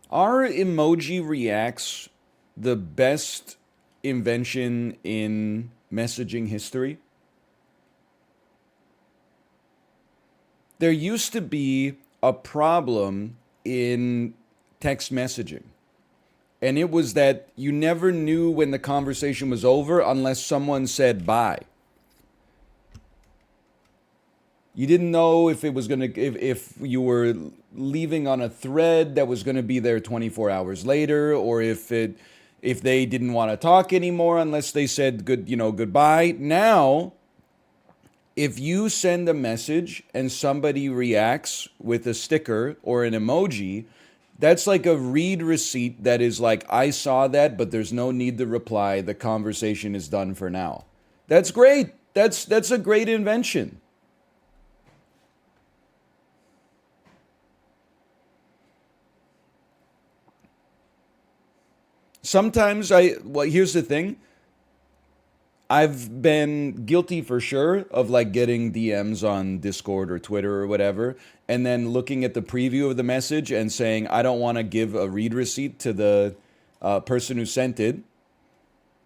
Are emoji reacts the best invention in messaging history? There used to be a problem in text messaging, and it was that you never knew when the conversation was over unless someone said bye. You didn't know if it was going to if you were leaving on a thread that was going to be there 24 hours later, or if they didn't want to talk anymore unless they said goodbye. Now, if you send a message and somebody reacts with a sticker or an emoji, that's like a read receipt that is like, I saw that, but there's no need to reply. The conversation is done for now. That's great. That's a great invention. Sometimes here's the thing. I've been guilty for sure of like getting DMs on Discord or Twitter or whatever, and then looking at the preview of the message and saying, I don't want to give a read receipt to the person who sent it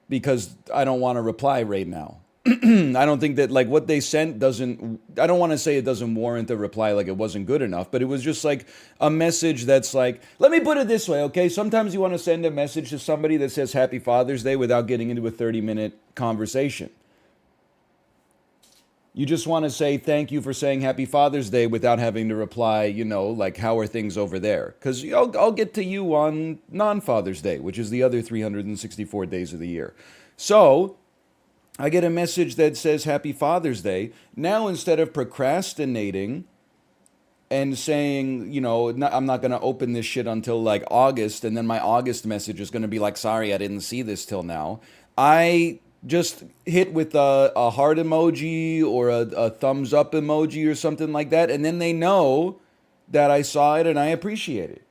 because I don't want to reply right now. I don't think that like what they sent doesn't, I don't want to say it doesn't warrant a reply, like it wasn't good enough, but it was just like a message that's like, let me put it this way, okay? Sometimes you want to send a message to somebody that says Happy Father's Day without getting into a 30-minute conversation. You just want to say thank you for saying Happy Father's Day without having to reply, like how are things over there? Because I'll get to you on non Father's Day, which is the other 364 days of the year. So I get a message that says Happy Father's Day. Now, instead of procrastinating and saying, I'm not going to open this shit until like August, and then my August message is going to be like, sorry, I didn't see this till now, I just hit with a heart emoji or a thumbs up emoji or something like that, and then they know that I saw it and I appreciate it.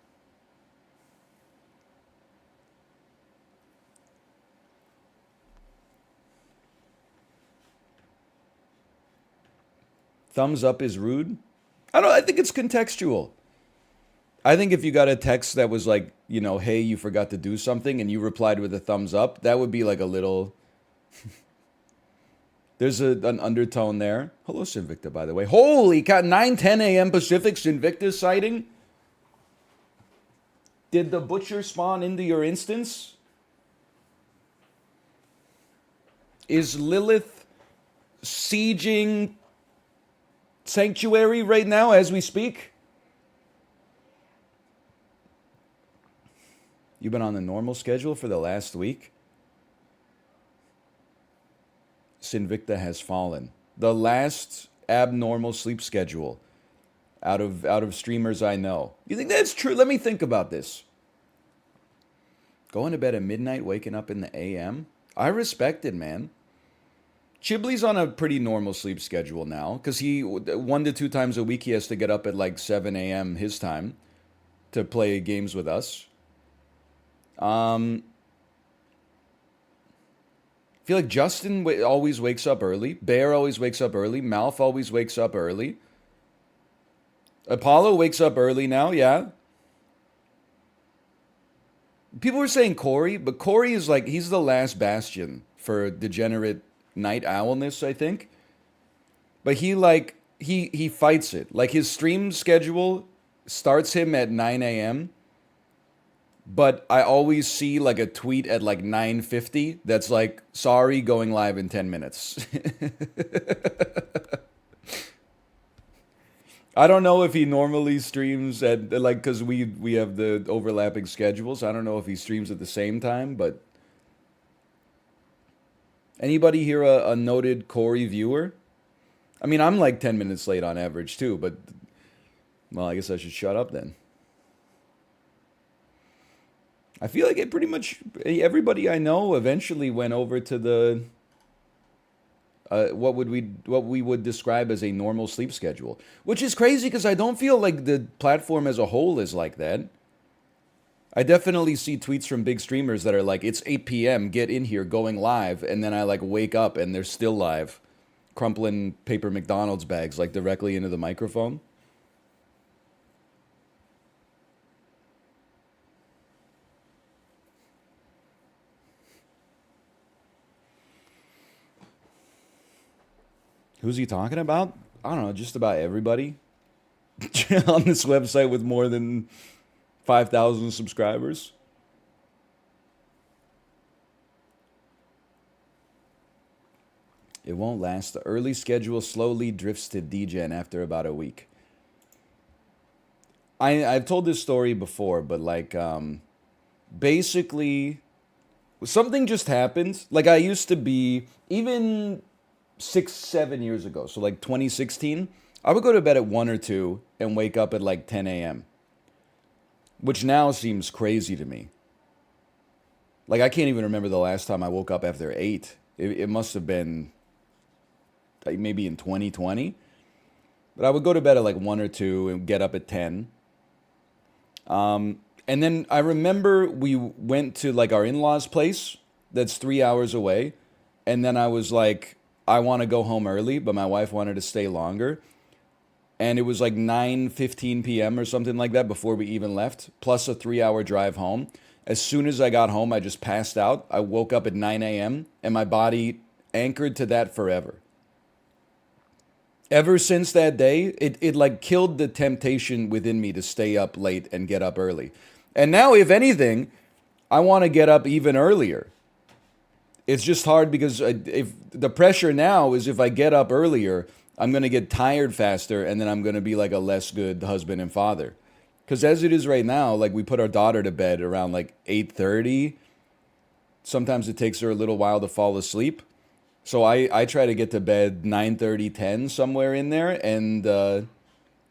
Thumbs up is rude. I think it's contextual. I think if you got a text that was like, hey, you forgot to do something and you replied with a thumbs up, that would be like a little. There's an undertone there. Hello, Sinvicta, by the way. Holy cow, 9:10 a.m. Pacific Sinvicta sighting? Did the butcher spawn into your instance? Is Lilith sieging Sanctuary right now as we speak? You've been on the normal schedule for the last week? Sinvicta has fallen. The last abnormal sleep schedule out of streamers I know. You think that's true? Let me think about this. Going to bed at midnight, waking up in the AM? I respect it, man. Chibley's on a pretty normal sleep schedule now because he 1 to 2 times a week he has to get up at like 7 a.m. his time to play games with us. I feel like Justin always wakes up early. Bear always wakes up early. Malf always wakes up early. Apollo wakes up early now, yeah. People were saying Corey, but Corey is like, he's the last bastion for degenerate night owlness, I think. But he fights it. Like his stream schedule starts him at 9 a.m. But I always see like a tweet at like 9:50 that's like, sorry, going live in 10 minutes. I don't know if he normally streams at like because we have the overlapping schedules. I don't know if he streams at the same time, but anybody here a noted Corey viewer? I mean, I'm like 10 minutes late on average too, but well, I guess I should shut up then. I feel like it pretty much everybody I know eventually went over to the what we would describe as a normal sleep schedule, which is crazy because I don't feel like the platform as a whole is like that. I definitely see tweets from big streamers that are like, "It's 8 p.m. Get in here, going live," and then I like wake up and they're still live, crumpling paper McDonald's bags like directly into the microphone. Who's he talking about? I don't know, just about everybody on this website with more than 5,000 subscribers. It won't last. The early schedule slowly drifts to degen after about a week. I've told this story before, but like basically something just happened. Like I used to be even 6, 7 years ago, so like 2016, I would go to bed at 1 or 2 and wake up at like 10 a.m., which now seems crazy to me. Like I can't even remember the last time I woke up after 8. It must have been like maybe in 2020. But I would go to bed at like 1 or 2 and get up at 10. And then I remember we went to like our in-laws' place that's 3 hours away. And then I was like, I want to go home early, but my wife wanted to stay longer. And it was like 9:15 p.m. or something like that before we even left, plus a 3 hour drive home. As soon as I got home, I just passed out. I woke up at 9 a.m. and my body anchored to that forever. Ever since that day, it like killed the temptation within me to stay up late and get up early. And now, if anything, I want to get up even earlier. It's just hard because if the pressure now is if I get up earlier, I'm going to get tired faster and then I'm going to be like a less good husband and father. Because as it is right now, like we put our daughter to bed around like 8:30. Sometimes it takes her a little while to fall asleep. So I try to get to bed 9:30, 10, somewhere in there. And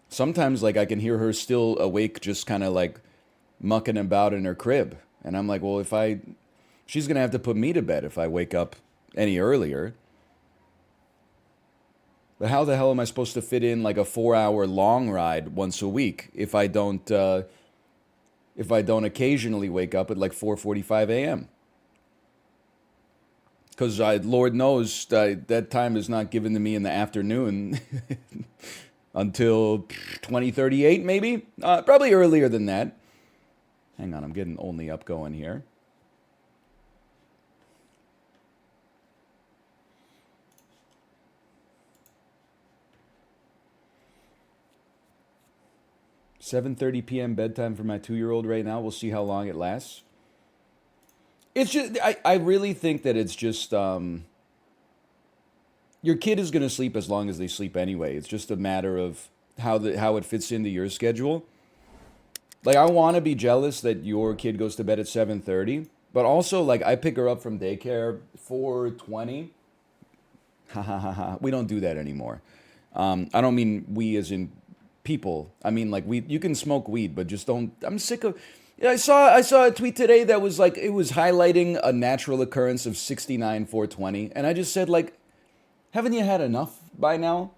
sometimes like I can hear her still awake just kind of like mucking about in her crib. And I'm like, well, she's going to have to put me to bed if I wake up any earlier. But how the hell am I supposed to fit in like a 4 hour long ride once a week if I don't occasionally wake up at like 4:45 a.m.? Because Lord knows that time is not given to me in the afternoon until 2038 maybe. Probably earlier than that. Hang on, I'm getting only up going here. $7:30 p.m. bedtime for my 2-year-old right now. We'll see how long it lasts. It's just, I really think that it's just, your kid is going to sleep as long as they sleep anyway. It's just a matter of how it fits into your schedule. Like, I want to be jealous that your kid goes to bed at 7:30, but also, like, I pick her up from daycare 4:20. Ha ha ha ha. We don't do that anymore. I don't mean we as in people. I mean, like, you can smoke weed, but just don't. I'm sick of. Yeah, I saw a tweet today that was like it was highlighting a natural occurrence of 69 420, and I just said like, haven't you had enough by now?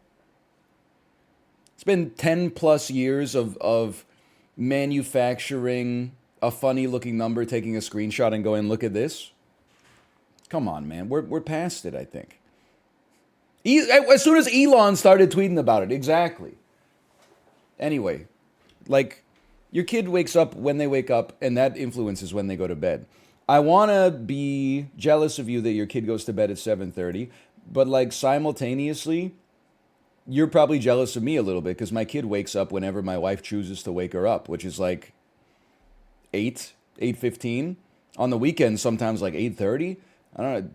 It's been 10 plus years of manufacturing a funny looking number, taking a screenshot, and going, look at this. Come on, man, we're past it. I think. As soon as Elon started tweeting about it, exactly. Anyway, like. Your kid wakes up when they wake up, and that influences when they go to bed. I want to be jealous of you that your kid goes to bed at 7:30, but like simultaneously, you're probably jealous of me a little bit because my kid wakes up whenever my wife chooses to wake her up, which is like 8:15. On the weekends, sometimes like 8:30.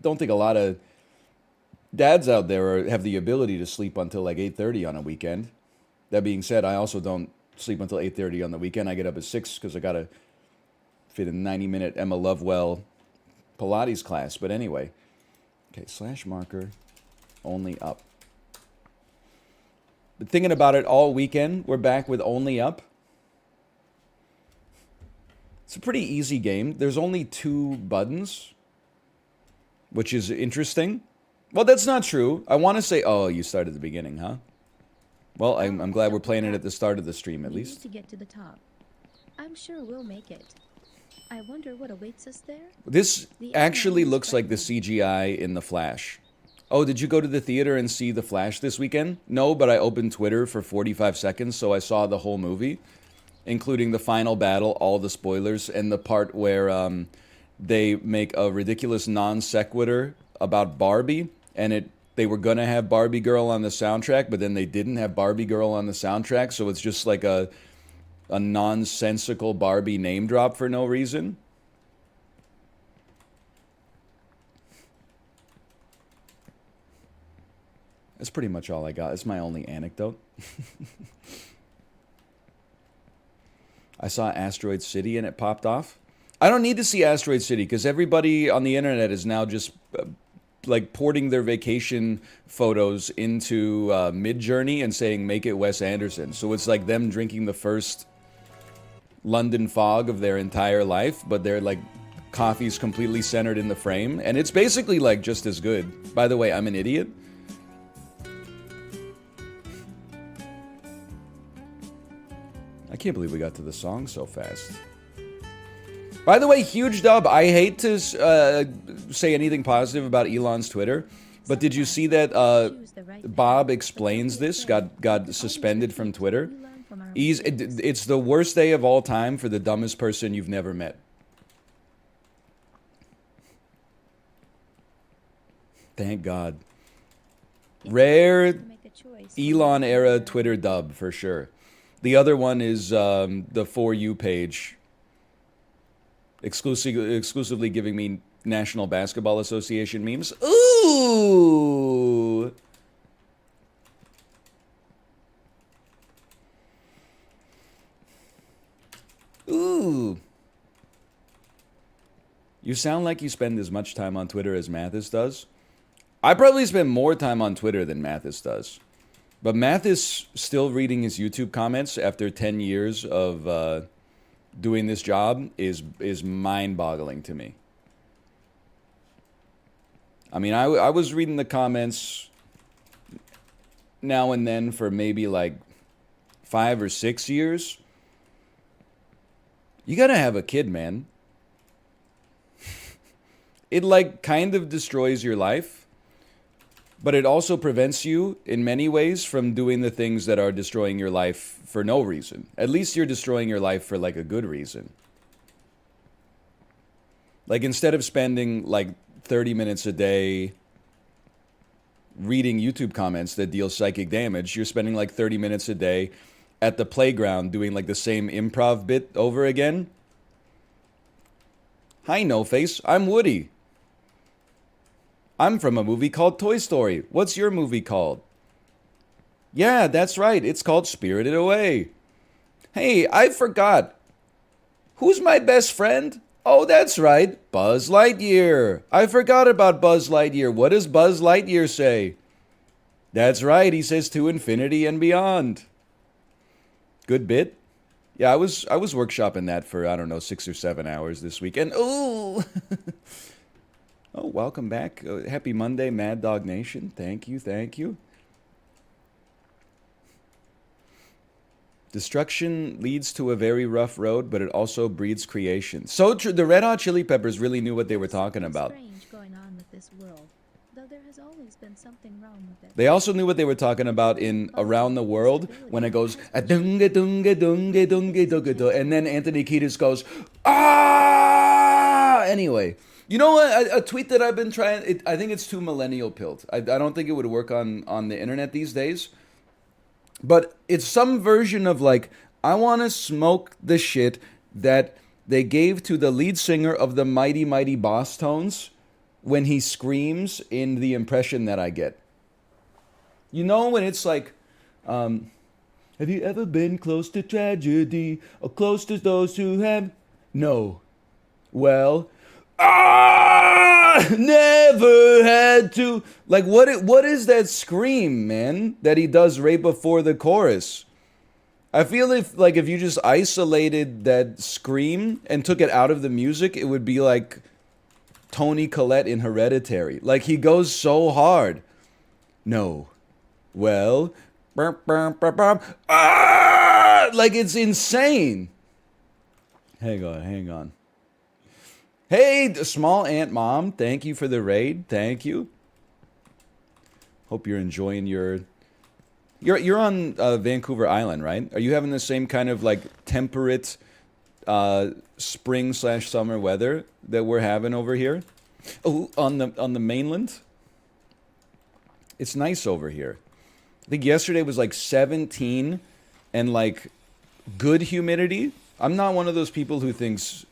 Don't think a lot of dads out there have the ability to sleep until like 8:30 on a weekend. That being said, I also don't sleep until 8:30 on the weekend. I get up at 6 because I got to fit a 90-minute Emma Lovewell Pilates class. But anyway, okay, /marker, only up. But thinking about it all weekend, we're back with only up. It's a pretty easy game. There's only 2 buttons, which is interesting. Well, that's not true. I want to say, oh, you start at the beginning, huh? Well, I'm glad we're playing it at the start of the stream, at least. To get to the top. I'm sure we'll make it. I wonder what awaits us there. This actually looks like the CGI in The Flash. Oh, did you go to the theater and see The Flash this weekend? No, but I opened Twitter for 45 seconds, so I saw the whole movie, including the final battle, all the spoilers, and the part where they make a ridiculous non sequitur about Barbie, and it they were gonna have Barbie Girl on the soundtrack, but then they didn't have Barbie Girl on the soundtrack, so it's just like a nonsensical Barbie name drop for no reason. That's pretty much all I got. It's my only anecdote. I saw Asteroid City and it popped off. I don't need to see Asteroid City because everybody on the internet is now just like porting their vacation photos into Midjourney and saying make it Wes Anderson. So it's like them drinking the first London fog of their entire life, but they're like coffee's completely centered in the frame, and it's basically like just as good. By the way, I'm an idiot. I can't believe we got to the song so fast. By the way, huge dub. I hate to say anything positive about Elon's Twitter, but did you see that Bob Explains This got suspended from Twitter? It's the worst day of all time for the dumbest person you've never met. Thank God. Rare Elon era Twitter dub for sure. The other one is the For You page, exclusively giving me National Basketball Association memes. Ooh! Ooh. You sound like you spend as much time on Twitter as Mathis does. I probably spend more time on Twitter than Mathis does. But Mathis still reading his YouTube comments after 10 years of doing this job is mind-boggling to me. I mean, I was reading the comments now and then for maybe like 5 or 6 years. You gotta have a kid, man. It like kind of destroys your life, but it also prevents you in many ways from doing the things that are destroying your life for no reason. At least you're destroying your life for like a good reason. Like instead of spending like 30 minutes a day reading YouTube comments that deal psychic damage, you're spending like 30 minutes a day at the playground doing like the same improv bit over again. Hi, No Face. I'm Woody. I'm from a movie called Toy Story. What's your movie called? Yeah, that's right. It's called Spirited Away. Hey, I forgot. Who's my best friend? Oh, that's right. Buzz Lightyear. I forgot about Buzz Lightyear. What does Buzz Lightyear say? That's right. He says to infinity and beyond. Good bit. Yeah, I was workshopping that for, I don't know, 6 or 7 hours this weekend. Ooh. Oh, welcome back. Happy Monday, Mad Dog Nation. Thank you, thank you. Destruction leads to a very rough road, but it also breeds creation. So true. The Red Hot Chili Peppers really knew what they were talking about. Strange going on with this world, though there has always been something wrong with it. They also knew what they were talking about in Around the World when it goes "Adunga dunga dunga dunga dunga dunga," and then Anthony Kiedis goes "Ah." Anyway. You know what? A tweet that I've been trying, I think it's too millennial pilled. I don't think it would work on the internet these days. But it's some version of like, I want to smoke the shit that they gave to the lead singer of the Mighty Mighty Boss Tones when he screams in the impression that I get. You know when it's like, have you ever been close to tragedy or close to those who have? No. Well... never had to. Like, what is that scream, man, that he does right before the chorus? I feel if you just isolated that scream and took it out of the music, it would be like Toni Collette in Hereditary. Like, he goes so hard. No. Well, like, it's insane. Hang on. Hey, Small Ant Mom, thank you for the raid. Thank you. Hope you're enjoying your... You're on Vancouver Island, right? Are you having the same kind of like temperate spring/summer weather that we're having over here? Oh, on the mainland? It's nice over here. I think yesterday was like 17 and like good humidity. I'm not one of those people who thinks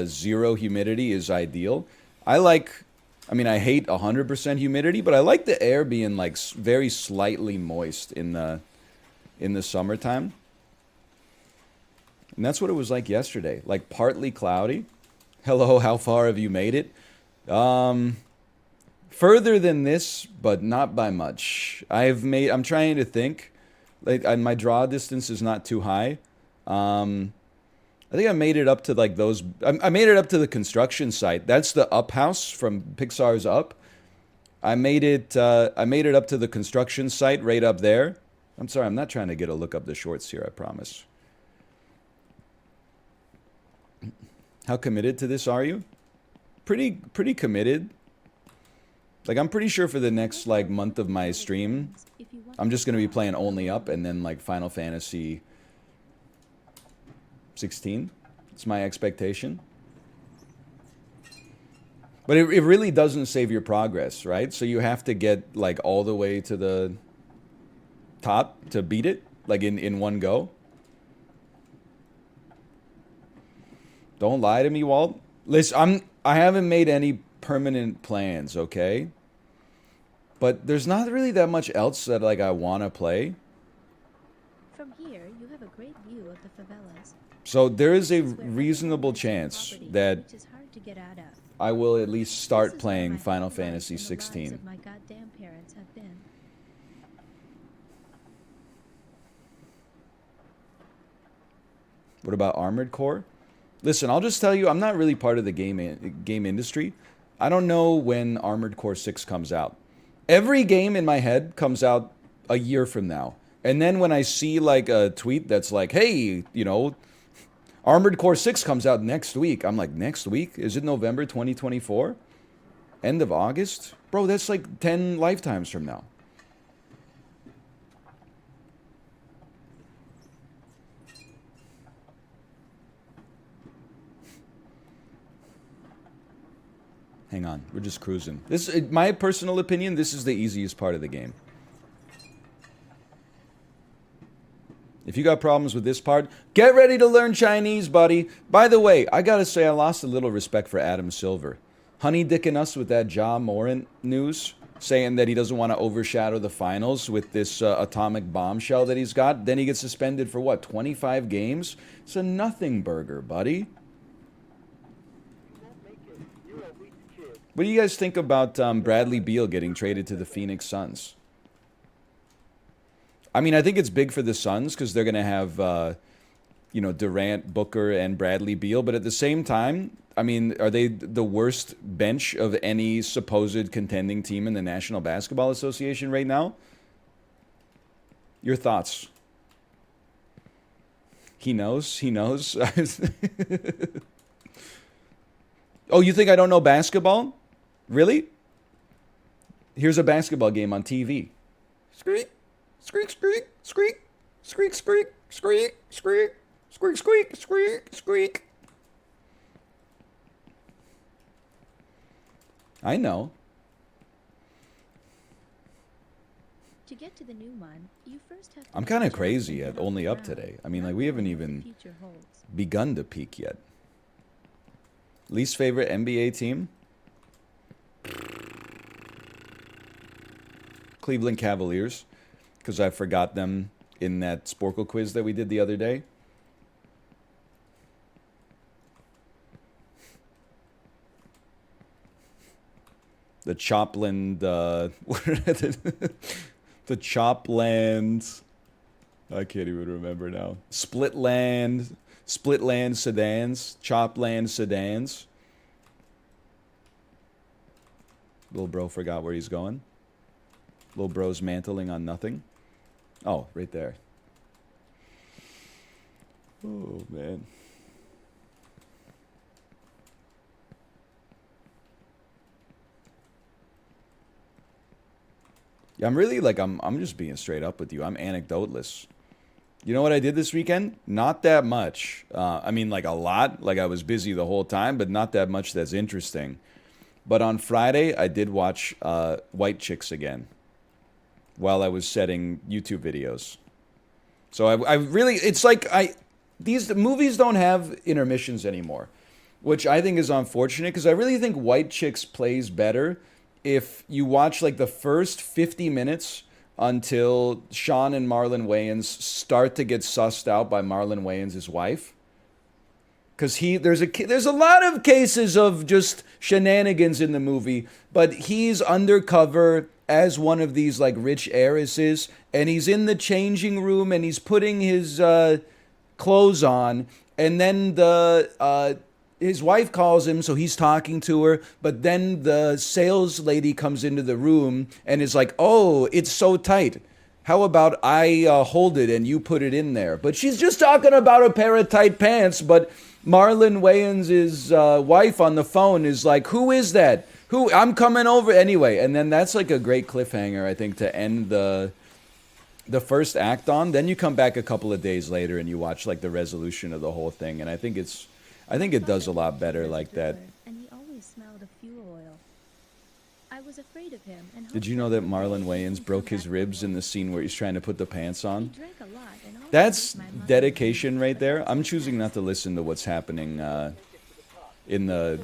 zero humidity is ideal. I like, I mean, I hate 100% humidity, but I like the air being like very slightly moist in the summertime. And that's what it was like yesterday, like partly cloudy. Hello, how far have you made it? Further than this, but not by much. I'm trying to think. Like my draw distance is not too high. I think I made it up to like those. I made it up to the construction site. That's the Up house from Pixar's Up. I made it. I made it up to the construction site right up there. I'm sorry. I'm not trying to get a look up the shorts here. I promise. How committed to this are you? Pretty committed. Like, I'm pretty sure for the next, like, month of my stream, I'm just going to be playing only Up and then, like, Final Fantasy 16. It's my expectation. But it really doesn't save your progress, right? So you have to get, like, all the way to the top to beat it, like, in one go. Don't lie to me, Walt. Listen, I haven't made any permanent plans, okay? But there's not really that much else that like I want to play. From here, you have a great view of the favelas. So there is a reasonable chance that Which is hard to get out of. I will at least start This is playing where my Final whole life Fantasy and the lives 16. of my goddamn parents have been. What about Armored Core? Listen, I'll just tell you, I'm not really part of the game industry. I don't know when Armored Core 6 comes out. Every game in my head comes out a year from now. And then when I see like a tweet that's like, hey, you know, Armored Core 6 comes out next week. I'm like, next week? Is it November 2024? End of August? Bro, that's like 10 lifetimes from now. Hang on, we're just cruising. This, in my personal opinion, this is the easiest part of the game. If you got problems with this part, get ready to learn Chinese, buddy. By the way, I gotta say I lost a little respect for Adam Silver. Honey dicking us with that Ja Morant news, saying that he doesn't want to overshadow the finals with this atomic bombshell that he's got. Then he gets suspended for what, 25 games? It's a nothing burger, buddy. What do you guys think about Bradley Beal getting traded to the Phoenix Suns? I mean, I think it's big for the Suns because they're going to have, you know, Durant, Booker, and Bradley Beal. But at the same time, I mean, are they the worst bench of any supposed contending team in the National Basketball Association right now? Your thoughts? He knows. He knows. Oh, you think I don't know basketball? Really? Here's a basketball game on TV. Squeak, squeak, squeak, squeak, squeak, squeak, squeak, squeak, squeak, squeak, squeak, squeak. I know. To get to the new one, you first have to I'm kind of jump crazy and at get off only the up ground, today. I mean, not like, we haven't knowing what the even future holds. begun to peak yet. Least favorite NBA team? Cleveland Cavaliers, because I forgot them in that Sporkle quiz that we did the other day. The Chopland, what are the Chopland, I can't even remember now. Splitland sedans, Chopland sedans. Little bro forgot where he's going. Little bro's mantling on nothing. Oh, right there. Oh, man. Yeah, I'm really like, I'm just being straight up with you. I'm anecdoteless. You know what I did this weekend? Not that much. I mean, like a lot. Like I was busy the whole time, but not that much that's interesting. But on Friday, I did watch White Chicks again. while I was setting YouTube videos. So I really, it's like these movies don't have intermissions anymore, which I think is unfortunate because I really think White Chicks plays better if you watch like the first 50 minutes until Sean and Marlon Wayans start to get sussed out by Marlon Wayans' wife. Because there's a lot of cases of just shenanigans in the movie, but he's undercover as one of these like rich heiresses, and he's in the changing room and he's putting his clothes on, and then the his wife calls him, so he's talking to her, but then the sales lady comes into the room and is like, "Oh, it's so tight. How about I hold it and you put it in there?" But she's just talking about a pair of tight pants, but Marlon Wayans' wife on the phone is like, "Who is that? Who? I'm coming over." Anyway, and then that's like a great cliffhanger, I think, to end the first act on. Then you come back a couple of days later and you watch like the resolution of the whole thing, and I think it does a lot better like that. And he always smelled of fuel oil. I was afraid of him and Did you know that Marlon Wayans broke his ribs in the scene where he's trying to put the pants on? He drank a lot and always That's made my mother dedication angry, right but there. that's I'm his choosing not past. to listen to what's happening in the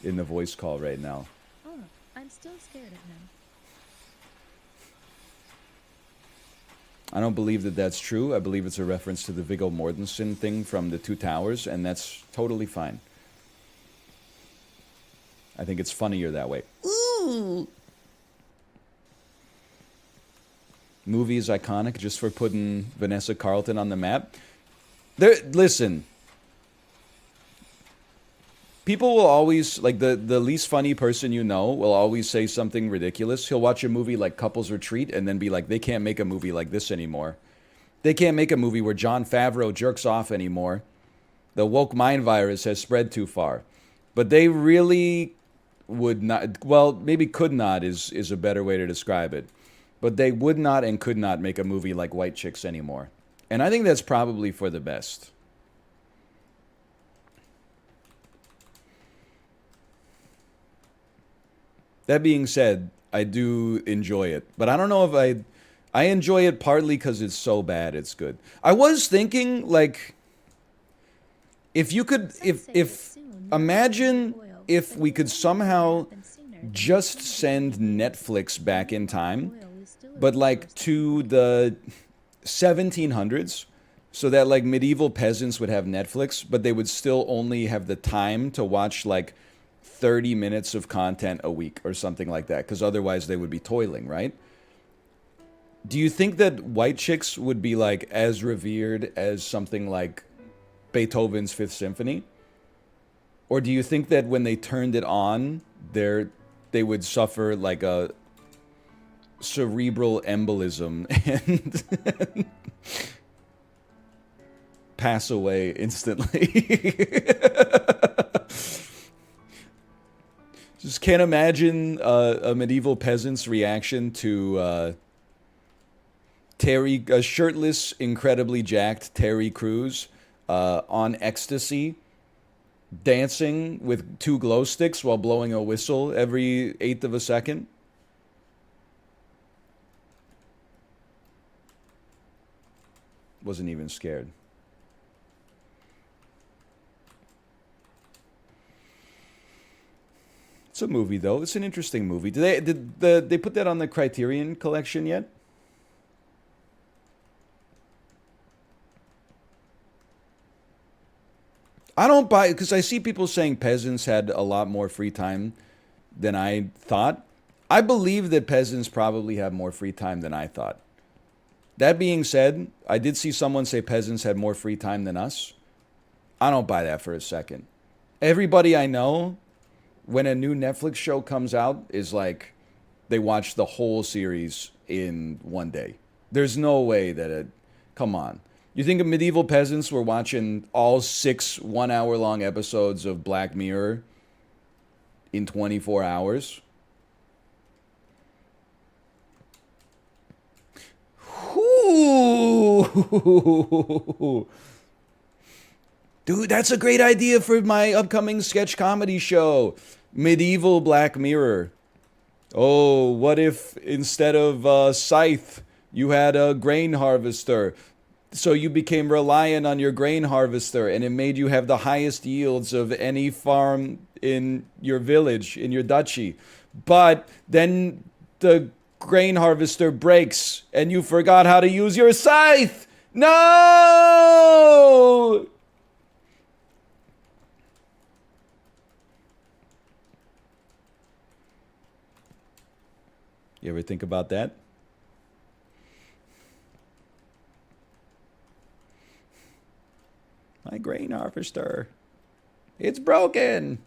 voice call right now. Oh, I'm still scared of him. I don't believe that that's true. I believe it's a reference to the Viggo Mortensen thing from the Two Towers, and that's totally fine. I think it's funnier that way. Ooh. Movie is iconic just for putting Vanessa Carlton on the map. Listen. People will always, like the least funny person you know will always say something ridiculous. He'll watch a movie like Couples Retreat and then be like, they can't make a movie like this anymore. They can't make a movie where Jon Favreau jerks off anymore. The woke mind virus has spread too far. But they really would not, well, maybe could not is a better way to describe it. But they would not and could not make a movie like White Chicks anymore. And I think that's probably for the best. That being said, I do enjoy it. But I don't know if I enjoy it partly because it's so bad it's good. I was thinking, like, if you could, if imagine if we could somehow just send Netflix back in time, but like to the 1700s, so that like medieval peasants would have Netflix, but they would still only have the time to watch like 30 minutes of content a week or something like that, because otherwise they would be toiling, right? Do you think that White Chicks would be like as revered as something like Beethoven's Fifth Symphony? Or do you think that when they turned it on, they would suffer like a cerebral embolism and pass away instantly? Just can't imagine a medieval peasant's reaction to a shirtless, incredibly jacked Terry Crews on ecstasy, dancing with two glow sticks while blowing a whistle every eighth of a second. Wasn't even scared. It's a movie, though. It's an interesting movie. Did they put that on the Criterion Collection yet? I don't buy it because I see people saying peasants had a lot more free time than I thought. I believe that peasants probably have more free time than I thought. That being said, I did see someone say peasants had more free time than us. I don't buy that for a second. Everybody I know, when a new Netflix show comes out, is like they watch the whole series in one day. There's no way that it... Come on. You think of medieval peasants were watching all 6 one-hour-long episodes of Black Mirror in 24 hours? Ooh. Dude, that's a great idea for my upcoming sketch comedy show. Medieval Black Mirror. Oh, what if instead of a scythe, you had a grain harvester? So you became reliant on your grain harvester, and it made you have the highest yields of any farm in your village, in your duchy. But then the grain harvester breaks, and you forgot how to use your scythe. No! You ever think about that? My grain harvester. It's broken.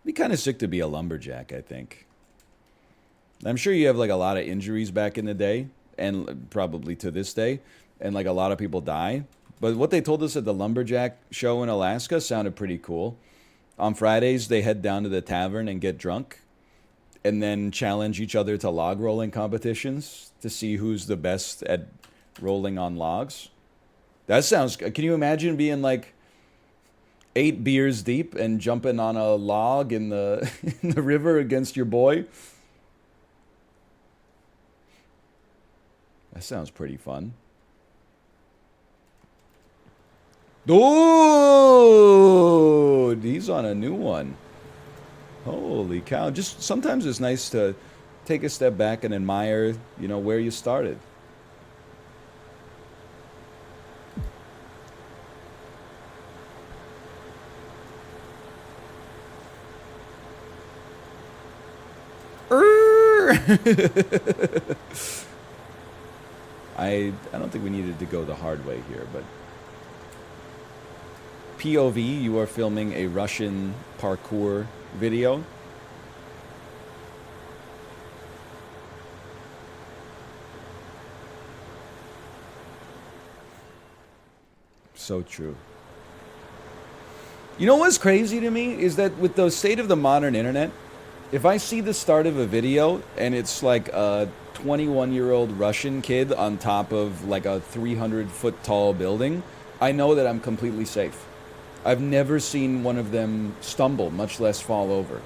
Be kind of sick to be a lumberjack, I think. I'm sure you have like a lot of injuries back in the day, and probably to this day, and like a lot of people die. But what they told us at the lumberjack show in Alaska sounded pretty cool. On Fridays, they head down to the tavern and get drunk, and then challenge each other to log rolling competitions to see who's the best at rolling on logs. That sounds. Can you imagine being like 8 beers deep and jumping on a log in the in the river against your boy? That sounds pretty fun. Dude, he's on a new one. Holy cow. Just sometimes it's nice to take a step back and admire, where you started. I don't think we needed to go the hard way here, but POV, you are filming a Russian parkour video. So true. You know what's crazy to me is that with the state of the modern internet, if I see the start of a video and it's like a 21-year-old Russian kid on top of like a 300-foot tall building, I know that I'm completely safe. I've never seen one of them stumble, much less fall over.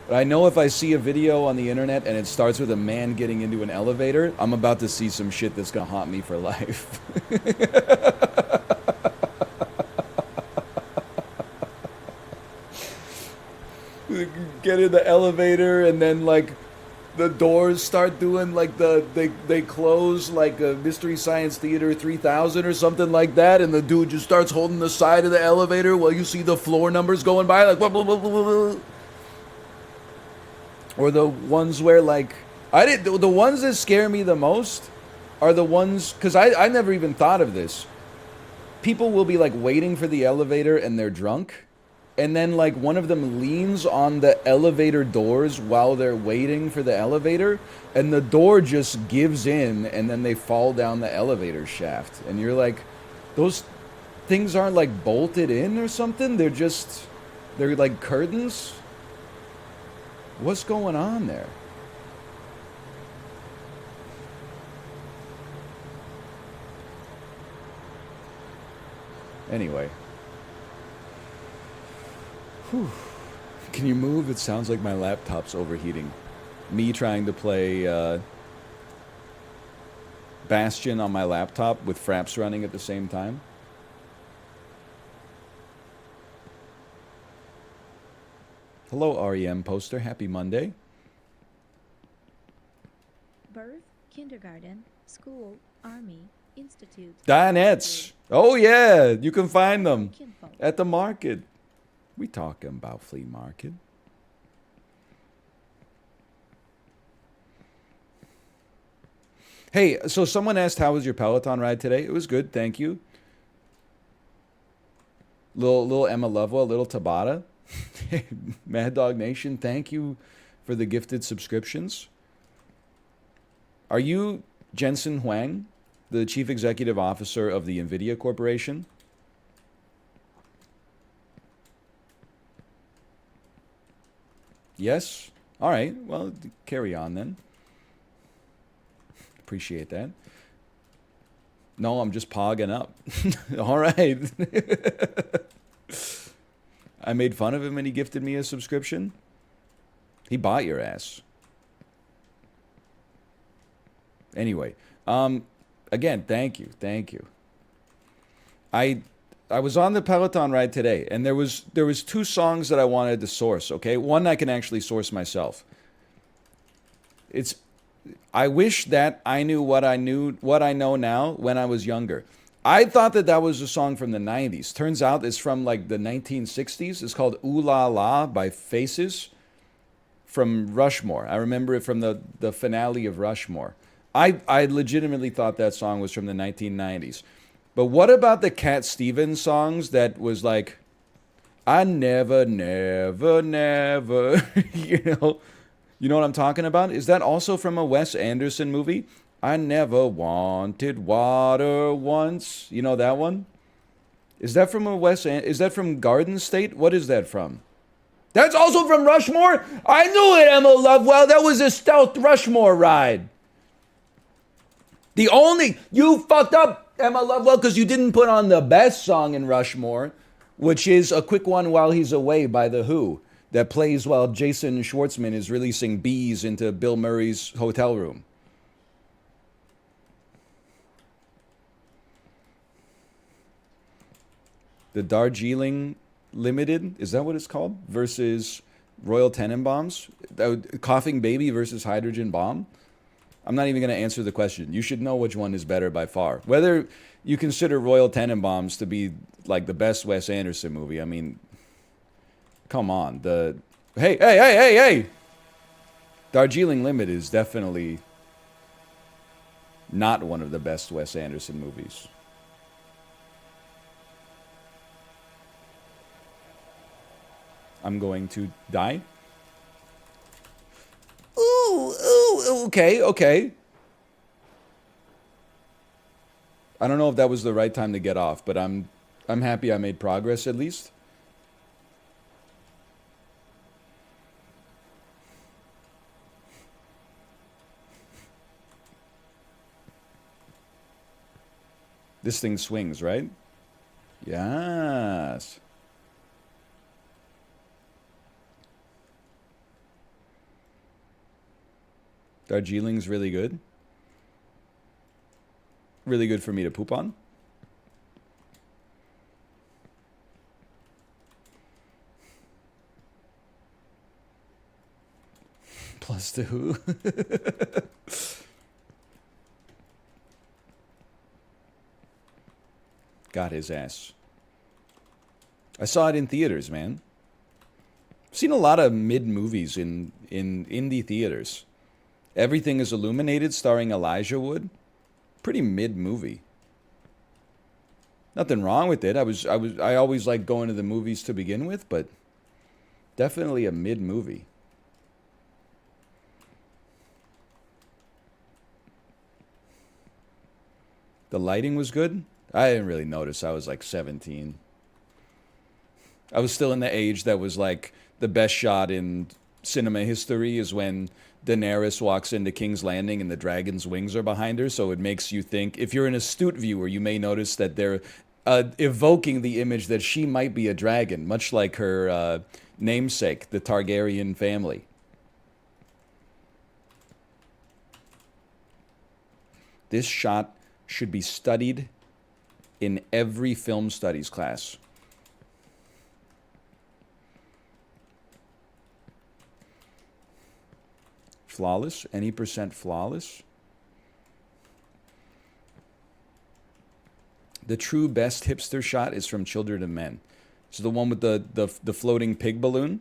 But I know if I see a video on the internet and it starts with a man getting into an elevator, I'm about to see some shit that's gonna haunt me for life. Get in the elevator and then like the doors start doing like they close like a Mystery Science Theater 3000 or something like that, and the dude just starts holding the side of the elevator while you see the floor numbers going by like blah, blah, blah, blah, blah. Or the ones where like the ones that scare me the most are the ones, because I never even thought of this. People will be like waiting for the elevator and they're drunk, and then like one of them leans on the elevator doors while they're waiting for the elevator, and the door just gives in and then they fall down the elevator shaft, and you're like, those things aren't like bolted in or something, they're like curtains. What's going on there? Anyway. Whew. Can you move? It sounds like my laptop's overheating. Me trying to play Bastion on my laptop with Fraps running at the same time. Hello, REM poster. Happy Monday. Birth, kindergarten, school, army, institute. Dianettes. Oh, yeah. You can find them Kinfolk. at the market. We talking about flea market. Hey, so someone asked, how was your Peloton ride today? It was good, thank you. Little Emma Lovewell, little Tabata. Mad Dog Nation, thank you for the gifted subscriptions. Are you Jensen Huang, the Chief Executive Officer of the NVIDIA Corporation? Yes? All right, well, carry on then. Appreciate that. No, I'm just pogging up. All right. I made fun of him and he gifted me a subscription. He bought your ass. Anyway, again, thank you, thank you. I I was on the Peloton ride today, and there was two songs that I wanted to source. Okay, one I can actually source myself. It's I wish that I knew what I know now when I was younger. I thought that that was a song from the 90s. Turns out it's from like the 1960s. It's called Ooh La La by Faces from Rushmore. I remember it from the finale of Rushmore. I legitimately thought that song was from the 1990s. But what about the Cat Stevens songs that was like, I never, never, never, you know what I'm talking about? Is that also from a Wes Anderson movie? I never wanted water once. You know that one? Is that from is that from Garden State? What is that from? That's also from Rushmore? I knew it, Emma Lovewell. That was a stealth Rushmore ride. You fucked up, Emma Lovewell, because you didn't put on the best song in Rushmore, which is A Quick One While He's Away by The Who, that plays while Jason Schwartzman is releasing bees into Bill Murray's hotel room. The Darjeeling Limited, is that what it's called? Versus Royal Tenenbaums? Coughing Baby versus Hydrogen Bomb? I'm not even going to answer the question. You should know which one is better by far. Whether you consider Royal Tenenbaums to be like the best Wes Anderson movie, I mean, come on. Hey! Darjeeling Limited is definitely not one of the best Wes Anderson movies. I'm going to die. Ooh, okay. I don't know if that was the right time to get off, but I'm happy I made progress at least. This thing swings, right? Yes. Darjeeling's really good. Really good for me to poop on. Plus two. Got his ass. I saw it in theaters, man. I've seen a lot of mid movies in indie theaters. Everything is Illuminated, starring Elijah Wood. Pretty mid movie. Nothing wrong with it. I always like going to the movies to begin with, but definitely a mid movie. The lighting was good. I didn't really notice. I was like 17. I was still in the age that was like the best shot in cinema history is when Daenerys walks into King's Landing and the dragon's wings are behind her, so it makes you think, if you're an astute viewer, you may notice that they're evoking the image that she might be a dragon, much like her namesake, the Targaryen family. This shot should be studied in every film studies class. Flawless? Any percent flawless? The true best hipster shot is from Children of Men. It's the one with the floating pig balloon.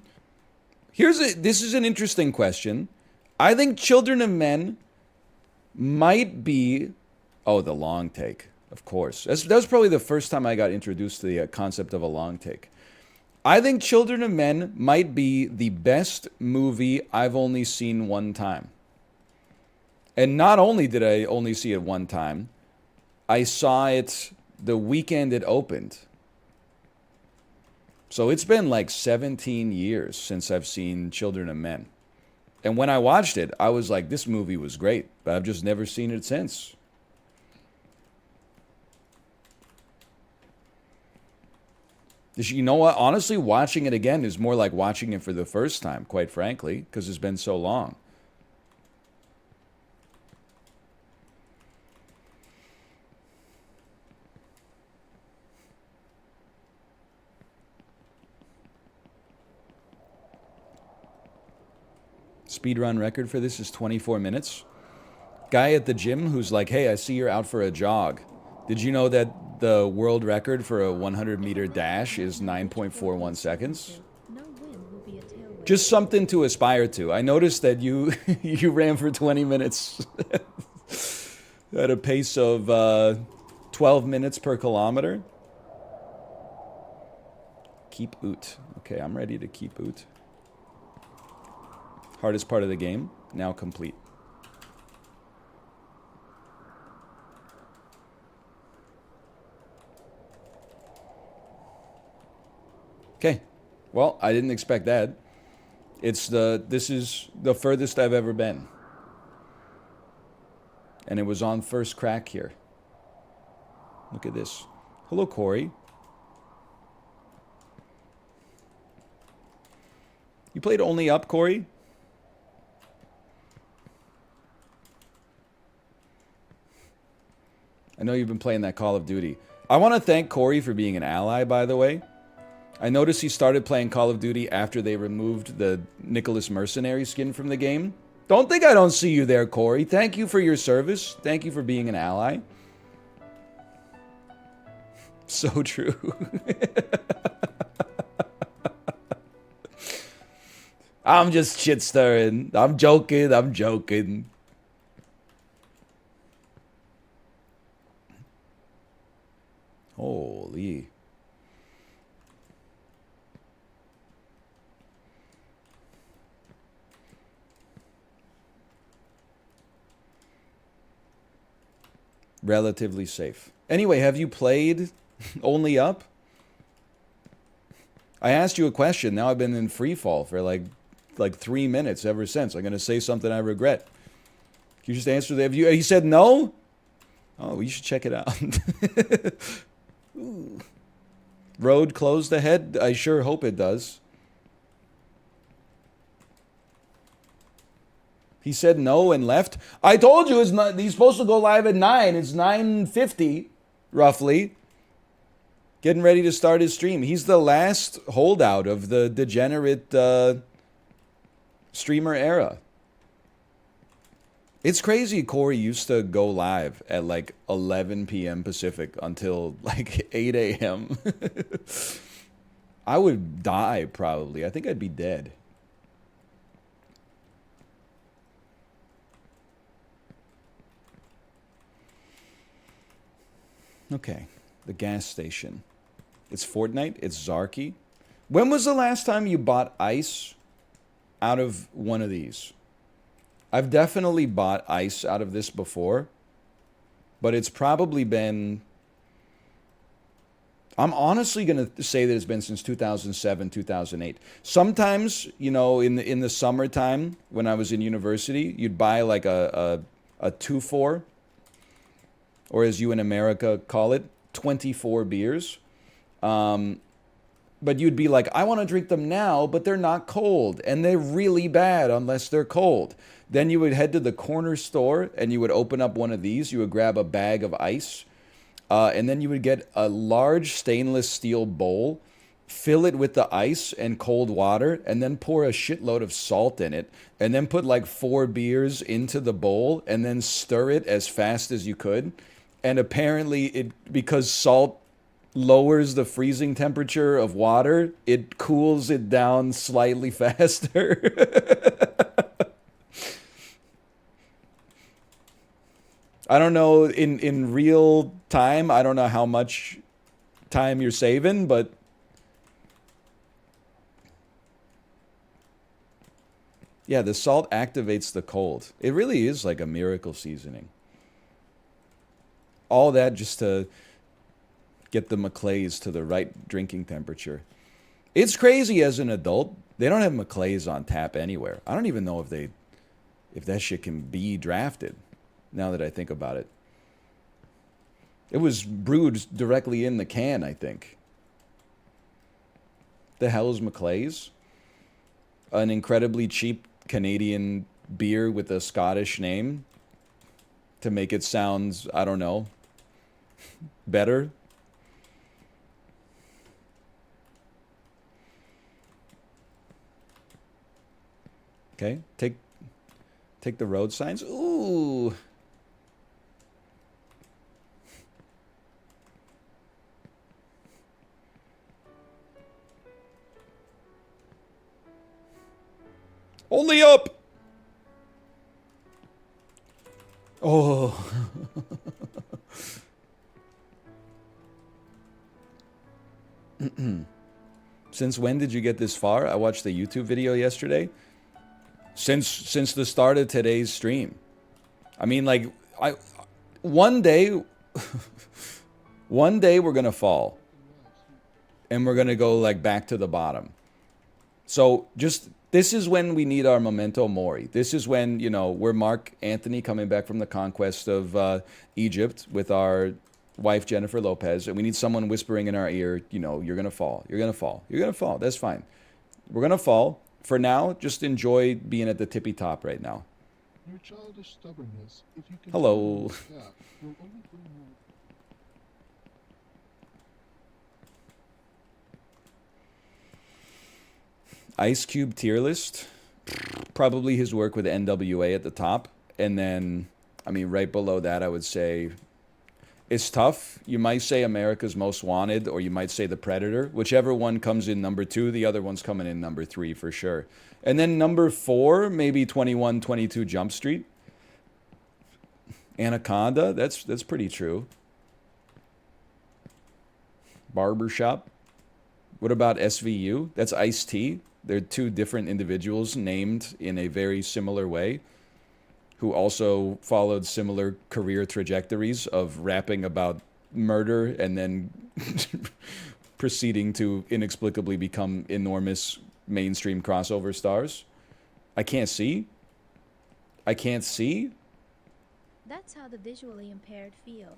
This is an interesting question. I think Children of Men might be... Oh, the long take, of course. That was probably the first time I got introduced to the concept of a long take. I think Children of Men might be the best movie I've only seen one time. And not only did I only see it one time, I saw it the weekend it opened. So it's been like 17 years since I've seen Children of Men. And when I watched it, I was like, this movie was great, but I've just never seen it since. You know what? Honestly, watching it again is more like watching it for the first time, quite frankly, because it's been so long. Speedrun record for this is 24 minutes. Guy at the gym who's like, hey, I see you're out for a jog. Did you know that the world record for a 100-meter dash is 9.41 seconds? No wind will be a tailwind. Just something to aspire to. I noticed that you you ran for 20 minutes at a pace of 12 minutes per kilometer. Keep oot. Okay, I'm ready to keep oot. Hardest part of the game, now complete. Okay. Well, I didn't expect that. This is the furthest I've ever been. And it was on first crack here. Look at this. Hello, Corey. You played only up, Corey? I know you've been playing that Call of Duty. I want to thank Corey for being an ally, by the way. I noticed he started playing Call of Duty after they removed the Nicholas Mercenary skin from the game. Don't think I don't see you there, Corey. Thank you for your service. Thank you for being an ally. So true. I'm just shit stirring. I'm joking. I'm joking. Holy. Relatively safe. Anyway, have you played Only Up? I asked you a question. Now I've been in free fall for like 3 minutes ever since. I'm going to say something I regret. You just answer that. He said no? Oh, you should check it out. Road closed ahead? I sure hope it does. He said no and left. I told you he's supposed to go live at 9. It's 9:50, roughly. Getting ready to start his stream. He's the last holdout of the degenerate streamer era. It's crazy Corey used to go live at like 11 p.m. Pacific until like 8 a.m. I would die probably. I think I'd be dead. Okay, the gas station. It's Fortnite. It's Zarky. When was the last time you bought ice out of one of these? I've definitely bought ice out of this before, but it's probably been... I'm honestly going to say that it's been since 2007, 2008. Sometimes, you know, in the summertime when I was in university, you'd buy like a 2-4, or as you in America call it, 24 beers. But you'd be like, I want to drink them now, but they're not cold. And they're really bad unless they're cold. Then you would head to the corner store and you would open up one of these. You would grab a bag of ice. And then you would get a large stainless steel bowl, fill it with the ice and cold water, and then pour a shitload of salt in it. And then put like 4 beers into the bowl and then stir it as fast as you could. And apparently, because salt lowers the freezing temperature of water, it cools it down slightly faster. I don't know, in real time, I don't know how much time you're saving, but yeah, the salt activates the cold. It really is like a miracle seasoning. All that just to get the Maclays to the right drinking temperature. It's crazy as an adult. They don't have Maclays on tap anywhere. I don't even know if that shit can be drafted, now that I think about it. It was brewed directly in the can, I think. The hell is Maclay's? An incredibly cheap Canadian beer with a Scottish name to make it sound, I don't know, better. Okay, take the road signs. Ooh. Only up. Oh. Since when did you get this far? I watched the YouTube video yesterday. Since the start of today's stream. I mean, like, one day one day we're gonna fall. And we're gonna go like back to the bottom. So just this is when we need our memento mori. This is when, you know, we're Mark Anthony coming back from the conquest of Egypt with our wife Jennifer Lopez, and we need someone whispering in our ear, you know, you're gonna fall, you're gonna fall, you're gonna fall. That's fine. We're gonna fall. For now, just enjoy being at the tippy top right now. Your childish stubbornness, if you Hello. continue like that, will only bring more. Ice Cube tier list. Probably his work with NWA at the top. And then, I mean, right below that, I would say it's tough. You might say America's Most Wanted, or you might say The Predator. Whichever one comes in number 2, the other one's coming in number 3 for sure. And then number 4, maybe 2122 Jump Street. Anaconda, that's pretty true. Barbershop. What about SVU? That's Ice-T. They're two different individuals named in a very similar way, who also followed similar career trajectories of rapping about murder and then proceeding to inexplicably become enormous mainstream crossover stars. I can't see. I can't see. That's how the visually impaired feel.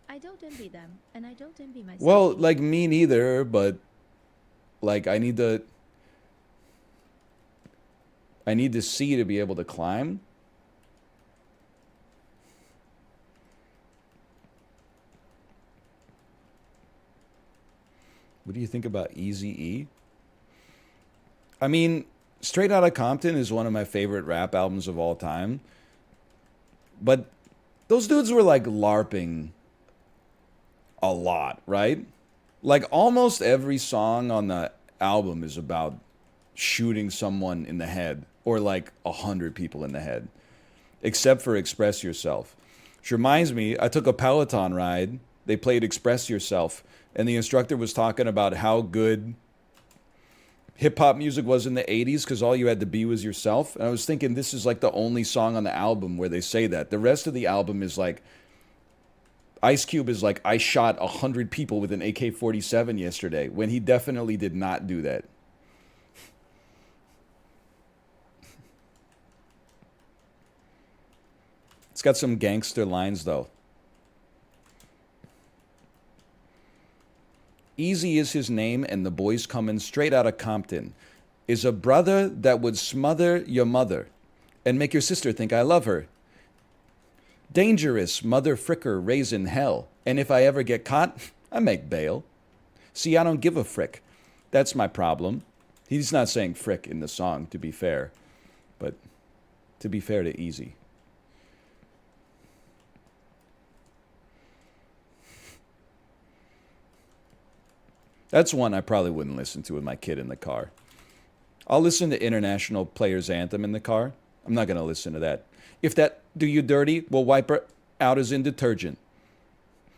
I don't envy them, and I don't envy myself. Well, like me neither, but like I need to see to be able to climb. What do you think about Eazy-E? I mean, Straight Outta Compton is one of my favorite rap albums of all time. But those dudes were like LARPing a lot, right? Like almost every song on the album is about shooting someone in the head, or like 100 people in the head, except for Express Yourself. Which reminds me, I took a Peloton ride. They played Express Yourself, and the instructor was talking about how good hip-hop music was in the 80s because all you had to be was yourself. And I was thinking, this is like the only song on the album where they say that. The rest of the album is like, Ice Cube is like, I shot 100 people with an AK-47 yesterday, when he definitely did not do that. It's got some gangster lines, though. Easy is his name, and the boy's coming straight out of Compton. Is a brother that would smother your mother and make your sister think I love her. Dangerous mother fricker raising hell, and if I ever get caught, I make bail. See, I don't give a frick. That's my problem. He's not saying frick in the song, to be fair, but to be fair to Easy. That's one I probably wouldn't listen to with my kid in the car. I'll listen to International Players Anthem in the car. I'm not going to listen to that. If that do you dirty, we'll wipe her out as in detergent.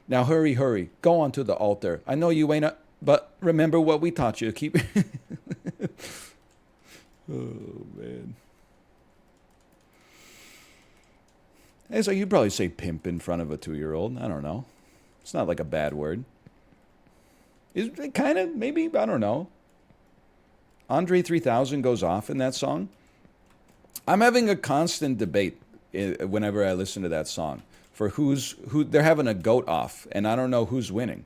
Now hurry, hurry, go on to the altar. I know you ain't but remember what we taught you. Keep... Oh, man. Hey, so you'd probably say pimp in front of a 2-year-old. I don't know. It's not like a bad word. Is it kind of, maybe, I don't know. Andre 3000 goes off in that song. I'm having a constant debate whenever I listen to that song for who they're having a goat off, and I don't know who's winning,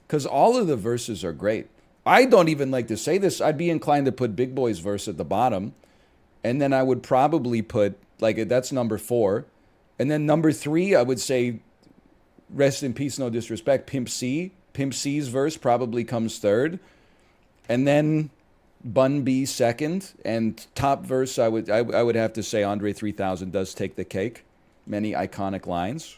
because all of the verses are great. I don't even like to say this. I'd be inclined to put Big Boy's verse at the bottom, and then I would probably put like that's number 4, and then number 3 I would say rest in peace, no disrespect, Pimp C. Pimp C's verse probably comes 3rd, and then Bun B second, and top verse I would have to say Andre 3000 does take the cake. Many iconic lines.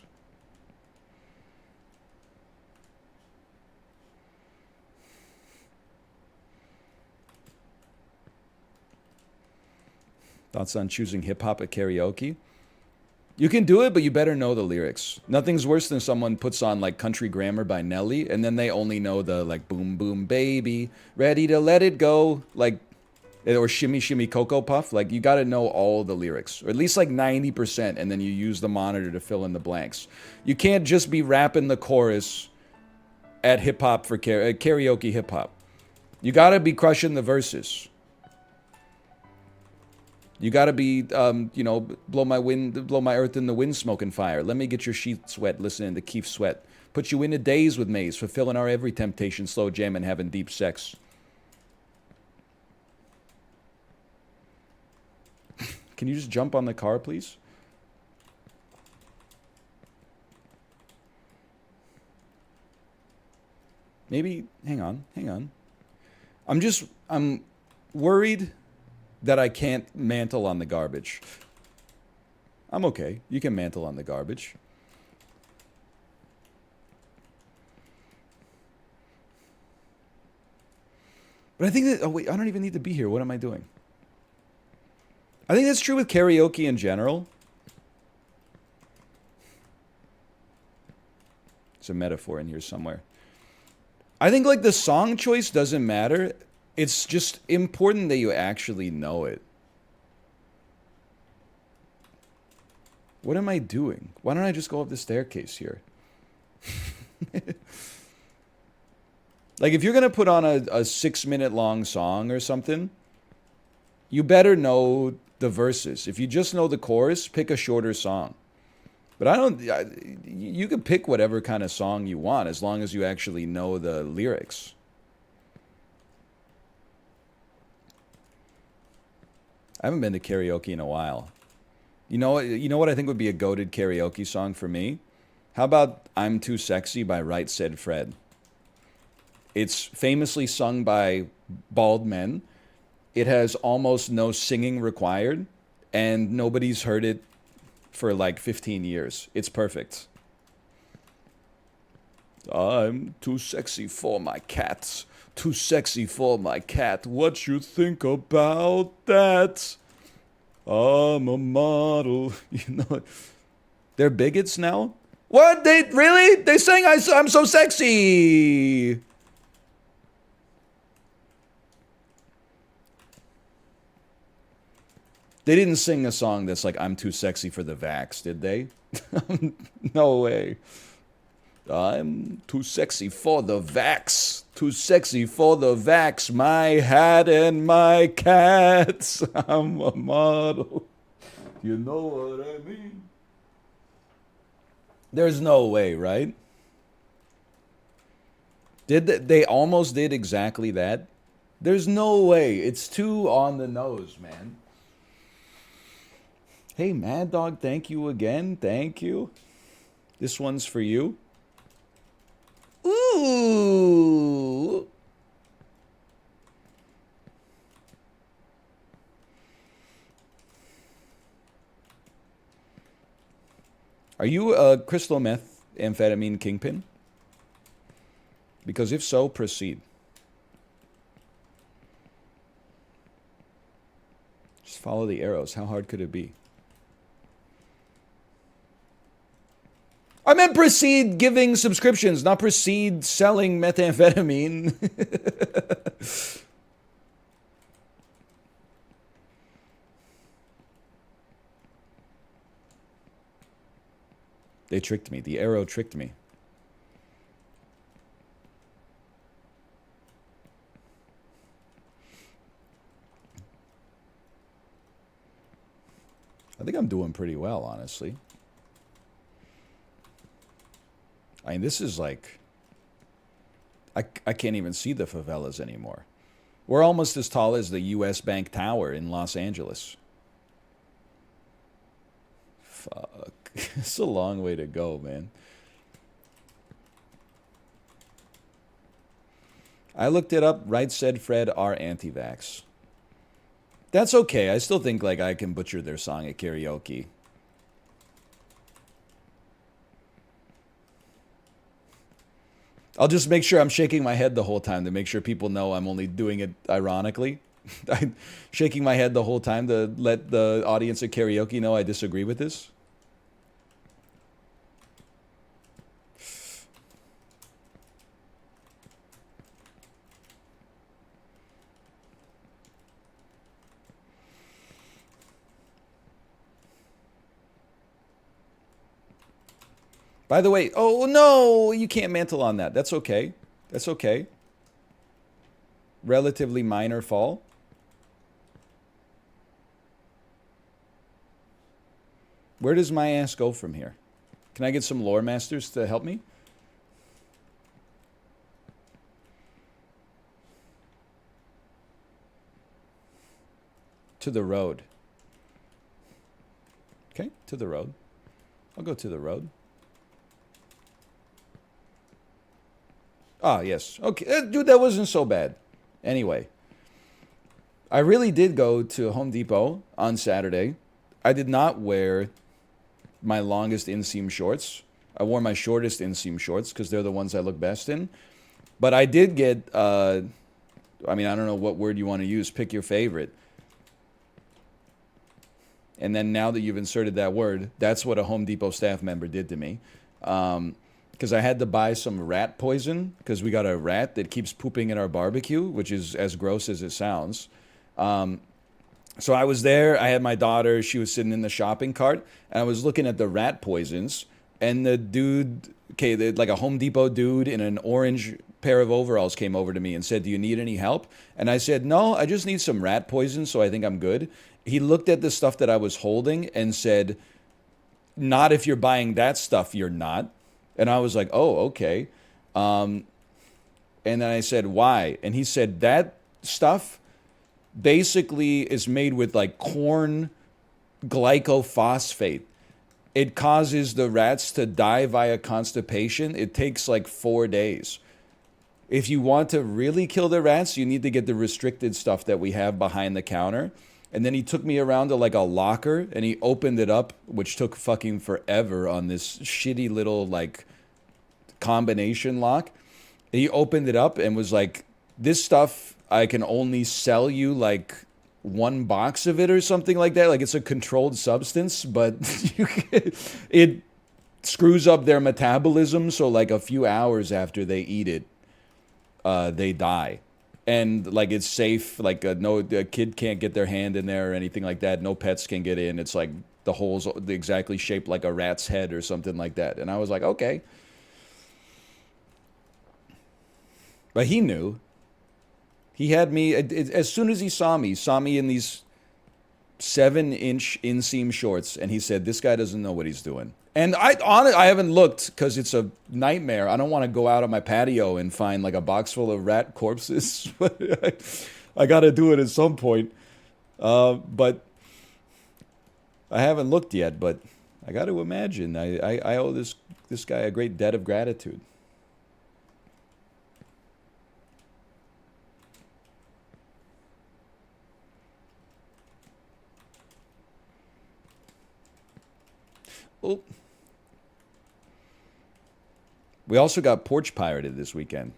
Thoughts on choosing hip hop at karaoke? You can do it, but you better know the lyrics. Nothing's worse than someone puts on like Country Grammar by Nelly, and then they only know the like boom boom baby, ready to let it go, like, or shimmy shimmy cocoa puff. Like, you got to know all the lyrics, or at least like 90%, and then you use the monitor to fill in the blanks. You can't just be rapping the chorus at hip hop for karaoke hip hop. You got to be crushing the verses. You gotta be, blow my earth in the wind, smoking fire. Let me get your sheets wet, listening to Keith Sweat. Put you in a daze with maze, fulfilling our every temptation, slow jam and having deep sex. Can you just jump on the car, please? Maybe, hang on. I'm worried that I can't mantle on the garbage. I'm okay. You can mantle on the garbage. But I think that, oh wait, I don't even need to be here. What am I doing? I think that's true with karaoke in general. There's a metaphor in here somewhere. I think like the song choice doesn't matter. It's just important that you actually know it. What am I doing? Why don't I just go up the staircase here? Like, if you're going to put on a 6-minute long song or something, you better know the verses. If you just know the chorus, pick a shorter song. But you can pick whatever kind of song you want as long as you actually know the lyrics. I haven't been to karaoke in a while. You know what I think would be a goated karaoke song for me? How about I'm Too Sexy by Right Said Fred? It's famously sung by bald men. It has almost no singing required, and nobody's heard it for like 15 years. It's perfect. I'm too sexy for my cats. Too sexy for my cat. What you think about that? I'm a model. You know, they're bigots now. What? They really? They sang I'm so sexy. They didn't sing a song that's like I'm too sexy for the vax, did they? No way. I'm too sexy for the vax. Too sexy for the vax. My hat and my cats. I'm a model. You know what I mean? There's no way, right? They almost did exactly that? There's no way. It's too on the nose, man. Hey, Mad Dog, thank you again. Thank you. This one's for you. Ooh. Are you a crystal meth amphetamine kingpin? Because if so, proceed. Just follow the arrows. How hard could it be? I meant proceed giving subscriptions, not proceed selling methamphetamine. They tricked me. The arrow tricked me. I think I'm doing pretty well, honestly. I mean, this is like... I can't even see the favelas anymore. We're almost as tall as the U.S. Bank Tower in Los Angeles. Fuck. It's a long way to go, man. I looked it up. Right said Fred are anti-vax. That's okay. I still think like I can butcher their song at karaoke. I'll just make sure I'm shaking my head the whole time to make sure people know I'm only doing it ironically. I'm shaking my head the whole time to let the audience at karaoke know I disagree with this. By the way, oh no, you can't mantle on that. That's okay. That's okay. Relatively minor fall. Where does my ass go from here? Can I get some lore masters to help me? To the road. Okay, to the road. I'll go to the road. Ah, yes. Okay, dude, that wasn't so bad. Anyway, I really did go to Home Depot on Saturday. I did not wear my longest inseam shorts. I wore my shortest inseam shorts because they're the ones I look best in. But I did get, I mean, I don't know what word you want to use. Pick your favorite. And then now that you've inserted that word, that's what a Home Depot staff member did to me. Because I had to buy some rat poison because we got a rat that keeps pooping in our barbecue, which is as gross as it sounds. So I was there. I had my daughter. She was sitting in the shopping cart, and I was looking at the rat poisons. And the dude, like a Home Depot dude in an orange pair of overalls came over to me and said, "Do you need any help?" And I said, "No, I just need some rat poison, so I think I'm good." He looked at the stuff that I was holding and said, "Not if you're buying that stuff, you're not." And I was like, "Oh, okay." And then I said, "Why?" And he said, "That stuff basically is made with like corn glycophosphate. It causes the rats to die via constipation. It takes like 4 days. If you want to really kill the rats, you need to get the restricted stuff that we have behind the counter." And then he took me around to like a locker and he opened it up, which took fucking forever on this shitty little like combination lock. He opened it up and was like, "This stuff, I can only sell you like one box of it or something like that. Like it's a controlled substance, but it screws up their metabolism. So like a few hours after they eat it, they die. And like it's safe. Like a kid can't get their hand in there or anything like that. No pets can get in. It's like the hole's exactly shaped like a rat's head or something like that." And I was like, okay. But he knew. He had me, as soon as he saw me in these 7-inch inseam shorts, and he said, "This guy doesn't know what he's doing." And I haven't looked because it's a nightmare. I don't want to go out on my patio and find like a box full of rat corpses. I got to do it at some point. But I haven't looked yet, but I got to imagine. I owe this guy a great debt of gratitude. Oh. We also got porch pirated this weekend.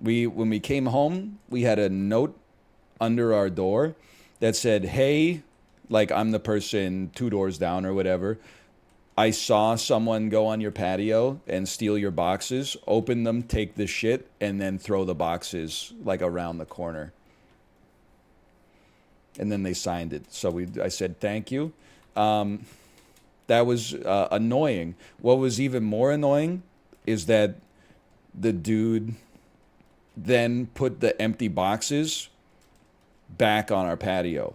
When we came home, we had a note under our door that said, "Hey, like I'm the person 2 doors down or whatever. I saw someone go on your patio and steal your boxes. Open them, take the shit, and then throw the boxes like around the corner." And then they signed it. So I said, "Thank you." That was annoying. What was even more annoying is that the dude then put the empty boxes back on our patio.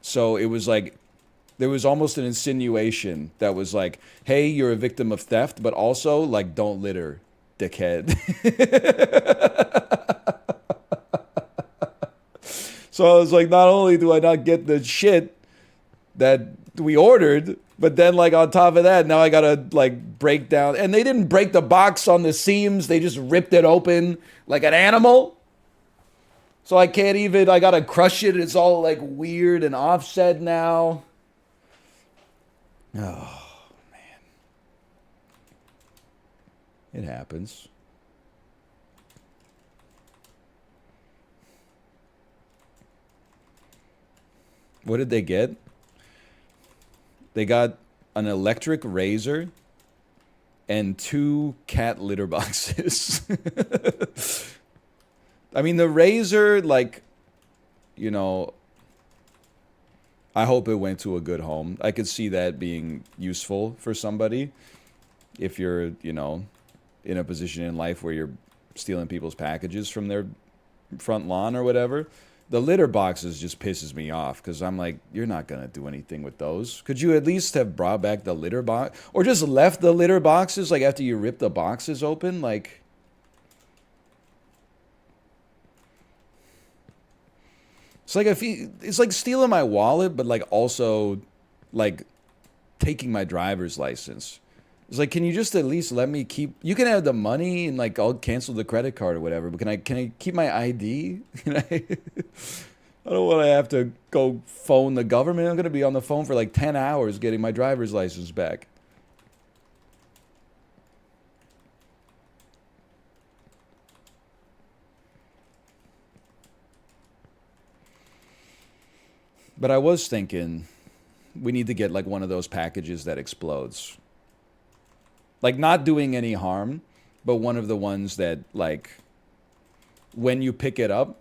So it was like, there was almost an insinuation that was like, "Hey, you're a victim of theft, but also like don't litter dickhead. So I was like, not only do I not get the shit that we ordered, but then like on top of that, now I gotta like break down. And they didn't break the box on the seams. They just ripped it open like an animal. So I can't even, I gotta crush it. It's all like weird and offset now. Oh, man. It happens. What did they get? They got an electric razor and 2 cat litter boxes. I mean, the razor, like, you know, I hope it went to a good home. I could see that being useful for somebody if you're, you know, in a position in life where you're stealing people's packages from their front lawn or whatever. The litter boxes just pisses me off because I'm like, you're not going to do anything with those. Could you at least have brought back the litter box or just left the litter boxes like after you rip the boxes open? Like, it's like it's like stealing my wallet, but like also like taking my driver's license. It's like, can you just at least let me keep? You can have the money and like I'll cancel the credit card or whatever. But can I keep my ID? Can I? I don't want to have to go phone the government. I'm gonna be on the phone for like 10 hours getting my driver's license back. But I was thinking we need to get like one of those packages that explodes. Like not doing any harm, but one of the ones that like when you pick it up,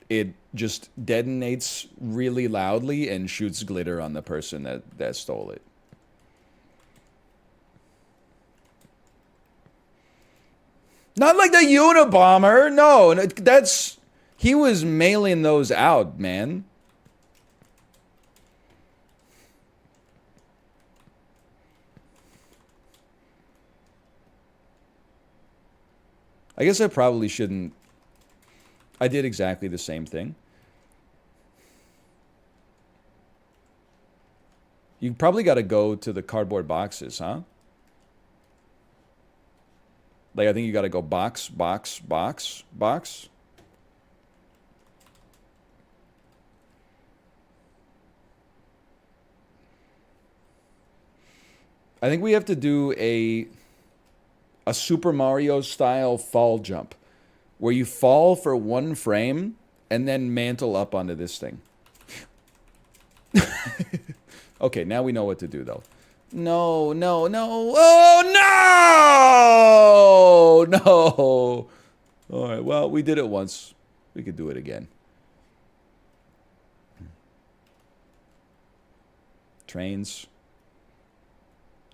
it just detonates really loudly and shoots glitter on the person that stole it. Not like the Unabomber. No, that's he was mailing those out, man. I guess I probably shouldn't. I did exactly the same thing. You probably got to go to the cardboard boxes, huh? Like, I think you got to go box, box, box, box. I think we have to do a Super Mario style fall jump where you fall for 1 frame and then mantle up onto this thing. Okay, now we know what to do though. No, no, no. Oh, no! No! All right, well, we did it once. We could do it again. Trains.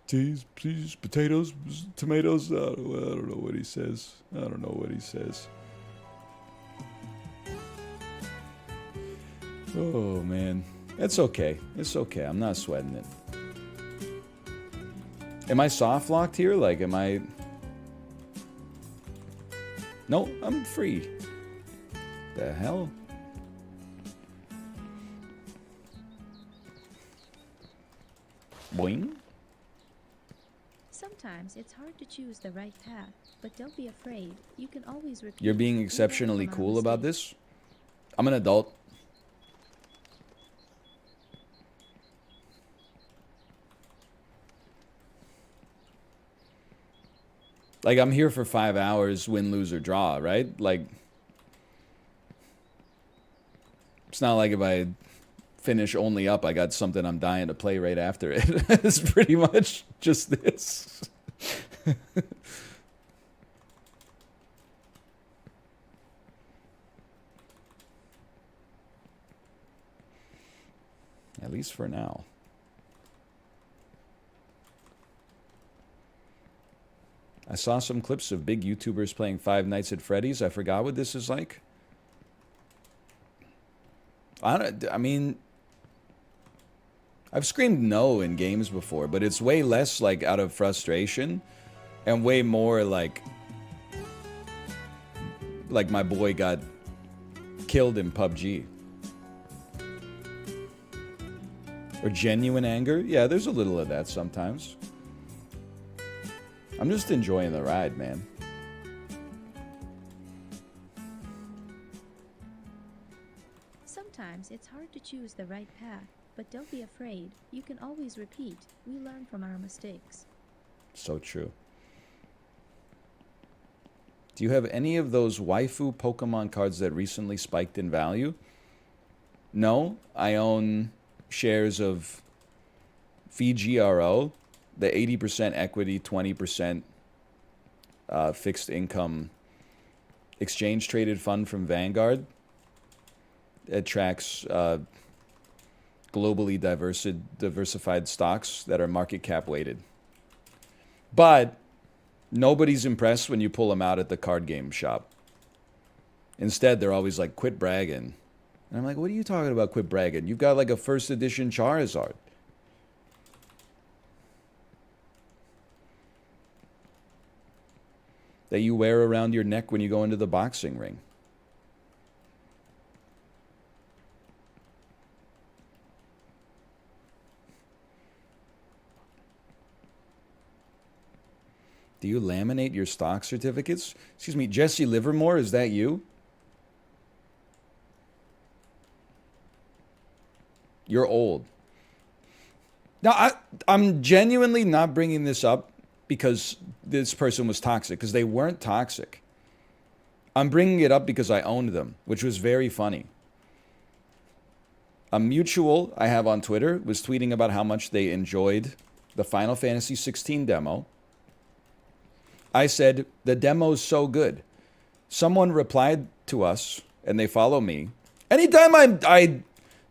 Cheese, please, potatoes, tomatoes. I don't know what he says. I don't know what he says. Oh, man. It's okay. It's okay. I'm not sweating it. Am I soft locked here? Like, am I... No, I'm free. The hell? Boing. Sometimes it's hard to choose the right path, but don't be afraid. You can always repeat. You're being exceptionally cool about this? I'm an adult. Like, I'm here for 5 hours, win, lose, or draw, right? Like, it's not like if I finish only up, I got something I'm dying to play right after it. It's pretty much just this. At least for now. I saw some clips of big YouTubers playing Five Nights at Freddy's. I forgot what this is like. I mean, I've screamed no in games before, but it's way less like out of frustration and way more like like my boy got killed in PUBG. Or genuine anger. Yeah, there's a little of that sometimes. I'm just enjoying the ride, man. Sometimes it's hard to choose the right path, but don't be afraid. You can always repeat. We learn from our mistakes. So true. Do you have any of those waifu Pokemon cards that recently spiked in value? No, I own shares of VGRO, the 80% equity, 20% fixed income exchange traded fund from Vanguard. It tracks globally diversified stocks that are market cap weighted. But nobody's impressed when you pull them out at the card game shop. Instead, they're always like, quit bragging. And I'm like, what are you talking about, quit bragging? You've got like a first edition Charizard. That you wear around your neck when you go into the boxing ring. Do you laminate your stock certificates? Excuse me, Jesse Livermore, is that you? You're old. Now, I'm genuinely not bringing this up because this person was toxic, because they weren't toxic. I'm bringing it up because I owned them, which was very funny. A mutual I have on Twitter was tweeting about how much they enjoyed the Final Fantasy 16 demo. I said, the demo's so good. Someone replied to us, and they follow me. Anytime I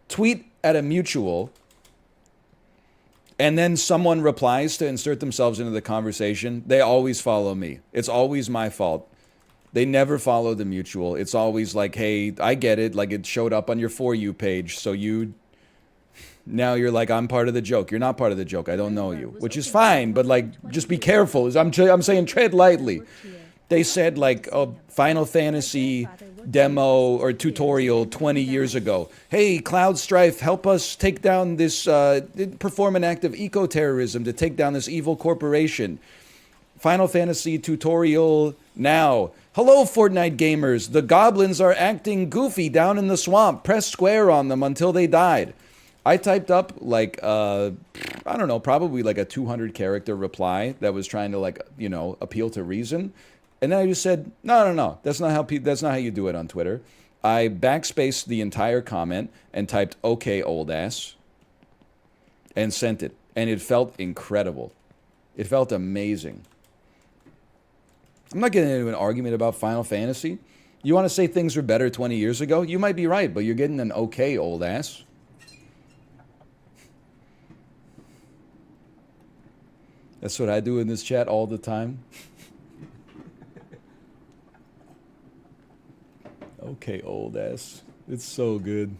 tweet at a mutual, and then someone replies to insert themselves into the conversation, they always follow me. It's always my fault. They never follow the mutual. It's always like, hey, I get it. Like, it showed up on your For You page, so now you're like, I'm part of the joke. You're not part of the joke. I don't know you, which is fine, but like, just be careful. I'm saying tread lightly. They said like a Final Fantasy demo or tutorial 20 years ago. Hey, Cloud Strife, help us take down this, perform an act of eco-terrorism to take down this evil corporation. Final Fantasy tutorial now. Hello, Fortnite gamers. The goblins are acting goofy down in the swamp. Press square on them until they died. I typed up like, I don't know, probably like a 200 character reply that was trying to like, appeal to reason. And then I just said, no, that's not how you do it on Twitter. I backspaced the entire comment and typed, okay, old ass, and sent it. And it felt incredible. It felt amazing. I'm not getting into an argument about Final Fantasy. You want to say things were better 20 years ago? You might be right, but you're getting an okay, old ass. That's what I do in this chat all the time. Okay, old ass. It's so good.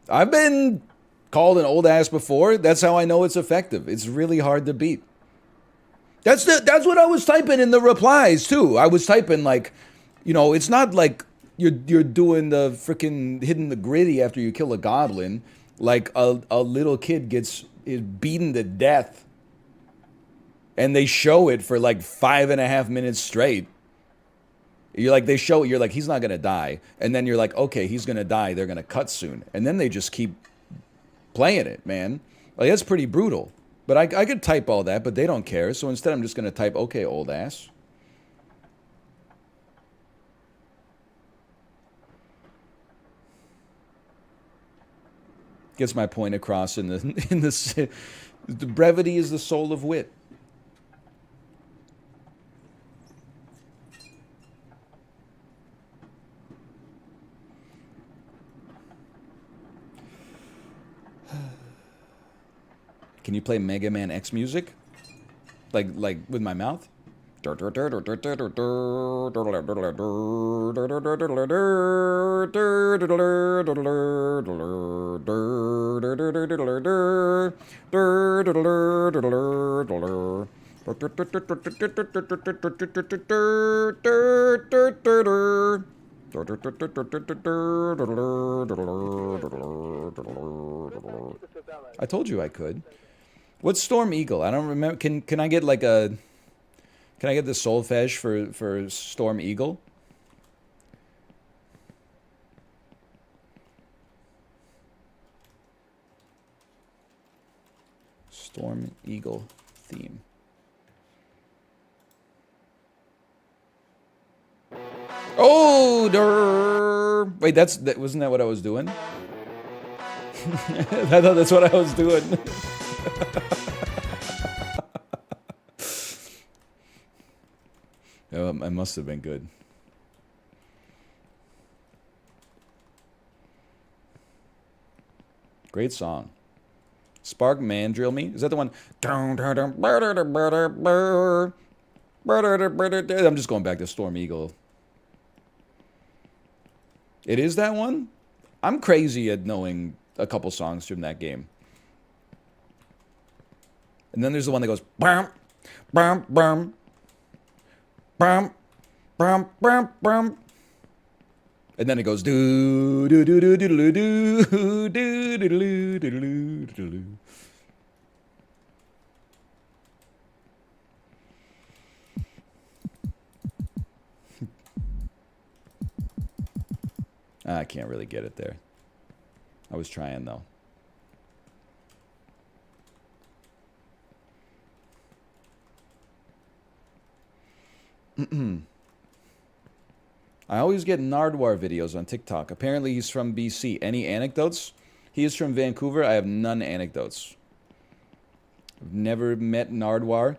I've been called an old ass before. That's how I know it's effective. It's really hard to beat. That's what I was typing in the replies too. I was typing like, it's not like you're doing the freaking hitting the gritty after you kill a goblin. Like a little kid is beaten to death, and they show it for like 5.5 minutes straight. You're like, you're like, he's not gonna die, and then you're like, okay, he's gonna die. They're gonna cut soon, and then they just keep playing it, man. Like, that's pretty brutal. But I could type all that, but they don't care. So instead, I'm just gonna type, okay, old ass. Gets my point across in the brevity is the soul of wit. Can you play Mega Man X music? Like with my mouth? I told you I could. What's Storm Eagle? I don't remember. Can I get like a can I get the solfege for Storm Eagle? Storm Eagle theme. Oh, wait, wasn't that what I was doing? I thought that's what I was doing. I must have been good. Great song. Spark Mandrill Me? Is that the one? I'm just going back to Storm Eagle. It is that one? I'm crazy at knowing a couple songs from that game. And then there's the one that goes bum bum bum bum bum bum bum. And then it goes do do do do do do do do do do do do. I can't really get it there. I was trying though. I always get Nardwar videos on TikTok. Apparently he's from BC. Any anecdotes? He is from Vancouver. I have none anecdotes. I've never met Nardwar.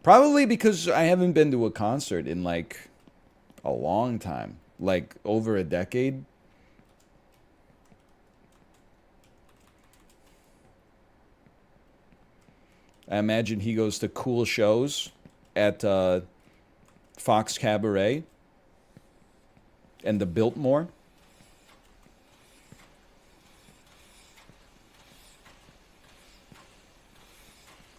Probably because I haven't been to a concert in like a long time. Like over a decade. I imagine he goes to cool shows at Fox Cabaret and the Biltmore.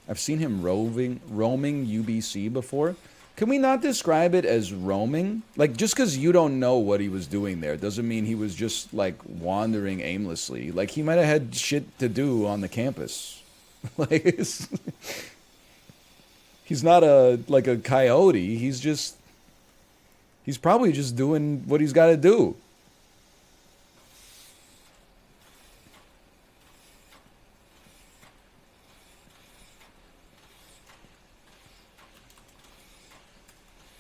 I've seen him roaming UBC before. Can we not describe it as roaming? Like, just because you don't know what he was doing there doesn't mean he was just, like, wandering aimlessly. Like, he might have had shit to do on the campus. Like, he's not like a coyote. He's probably just doing what he's got to do.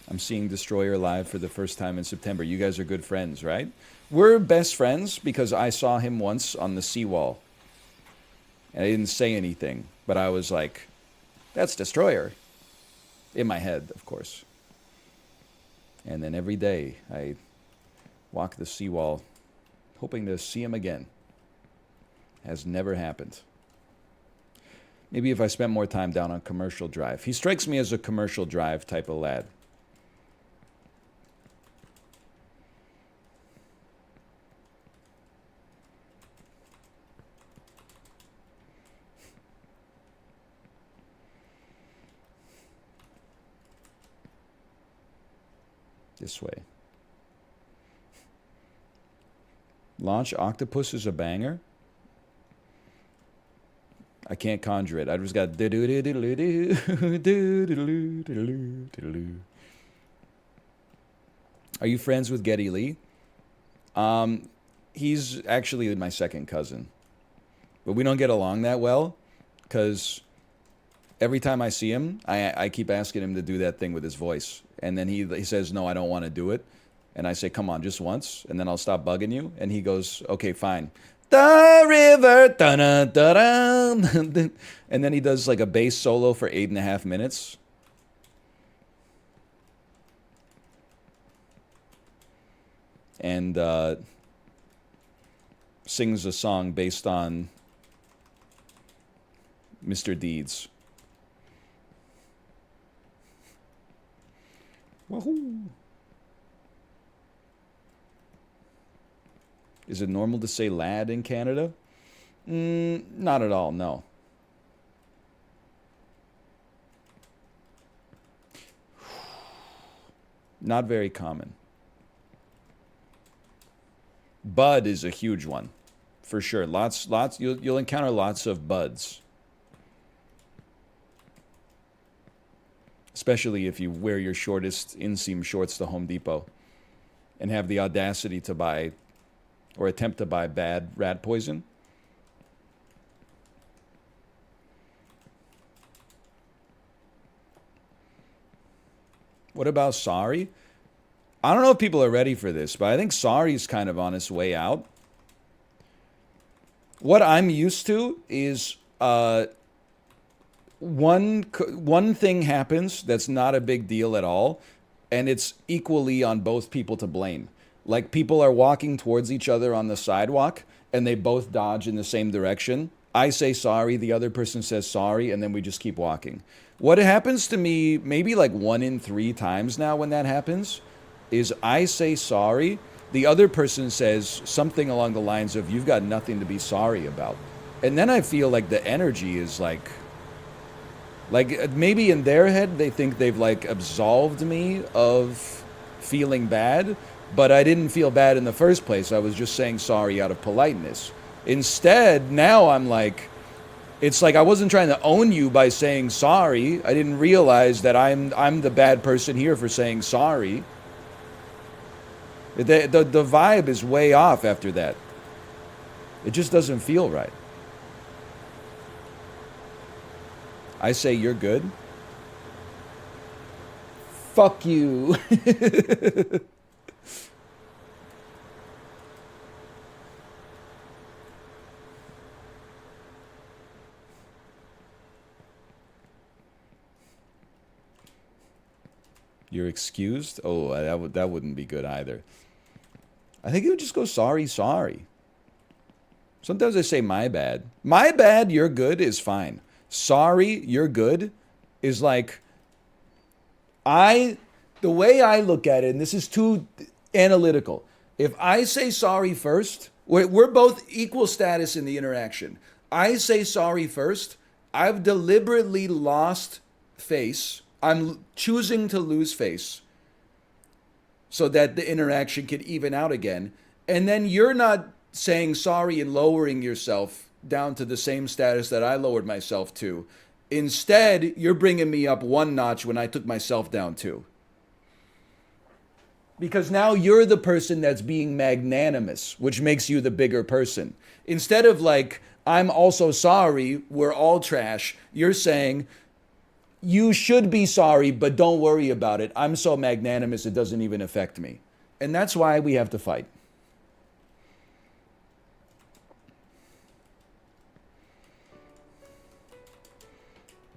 I'm seeing Destroyer live for the first time in September. You guys are good friends, right? We're best friends because I saw him once on the seawall. And I didn't say anything, but I was like, that's Destroyer. In my head, of course. And then every day I walk the seawall hoping to see him again. Has never happened. Maybe if I spent more time down on Commercial Drive. He strikes me as a Commercial Drive type of lad. This way. Launch Octopus is a banger. I can't conjure it. I just got. Are you friends with Geddy Lee? He's actually my second cousin, but we don't get along that well because every time I see him, I keep asking him to do that thing with his voice. And then he says, no, I don't want to do it. And I say, come on, just once. And then I'll stop bugging you. And he goes, okay, fine. The river. Da-da-da-da. And then he does like a bass solo for 8.5 minutes. And sings a song based on Mr. Deeds. Wahoo! Is it normal to say lad in Canada? Not at all, no. Not very common. Bud is a huge one, for sure. Lots. You'll encounter lots of buds, especially if you wear your shortest inseam shorts to Home Depot and have the audacity to buy or attempt to buy bad rat poison. What about sorry? I don't know if people are ready for this, but I think sorry is kind of on its way out. What I'm used to is one thing happens that's not a big deal at all, and it's equally on both people to blame. Like people are walking towards each other on the sidewalk, and they both dodge in the same direction. I say sorry, the other person says sorry, and then we just keep walking. What happens to me maybe like 1 in 3 times now when that happens is I say sorry, the other person says something along the lines of, you've got nothing to be sorry about. And then I feel like the energy is like maybe in their head they think they've like absolved me of feeling bad, but I didn't feel bad in the first place. I was just saying sorry out of politeness. Instead, now I'm like, it's like I wasn't trying to own you by saying sorry. I didn't realize that I'm the bad person here for saying sorry. The vibe is way off after that. It just doesn't feel right. I say you're good. Fuck you. You're excused? Oh, that wouldn't be good either. I think it would just go sorry, sorry. Sometimes I say my bad. My bad, you're good is fine. Sorry, you're good is like, the way I look at it, and this is too analytical. If I say sorry first, we're both equal status in the interaction. I say sorry first, I've deliberately lost face. I'm choosing to lose face so that the interaction can even out again. And then you're not saying sorry and lowering yourself down to the same status that I lowered myself to. Instead, you're bringing me up 1 notch when I took myself down 2. Because now you're the person that's being magnanimous, which makes you the bigger person. Instead of like, I'm also sorry, we're all trash, you're saying, you should be sorry, but don't worry about it. I'm so magnanimous, it doesn't even affect me. And that's why we have to fight.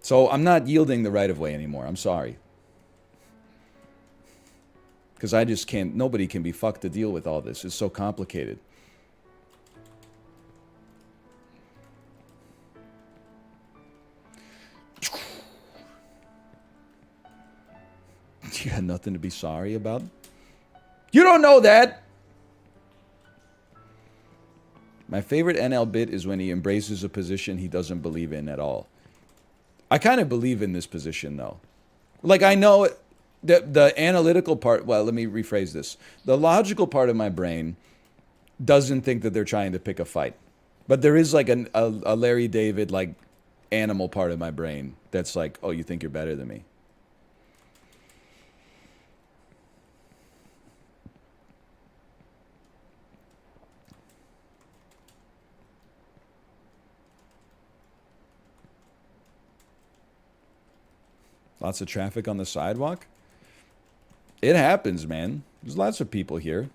So I'm not yielding the right of way anymore. I'm sorry. Because I just can't, nobody can be fucked to deal with all this. It's so complicated. You got nothing to be sorry about? You don't know that! My favorite NL bit is when he embraces a position he doesn't believe in at all. I kind of believe in this position, though. Like, I know the analytical part, well, let me rephrase this. The logical part of my brain doesn't think that they're trying to pick a fight. But there is like a Larry David, like, animal part of my brain that's like, oh, you think you're better than me. Lots of traffic on the sidewalk? It happens, man. There's lots of people here.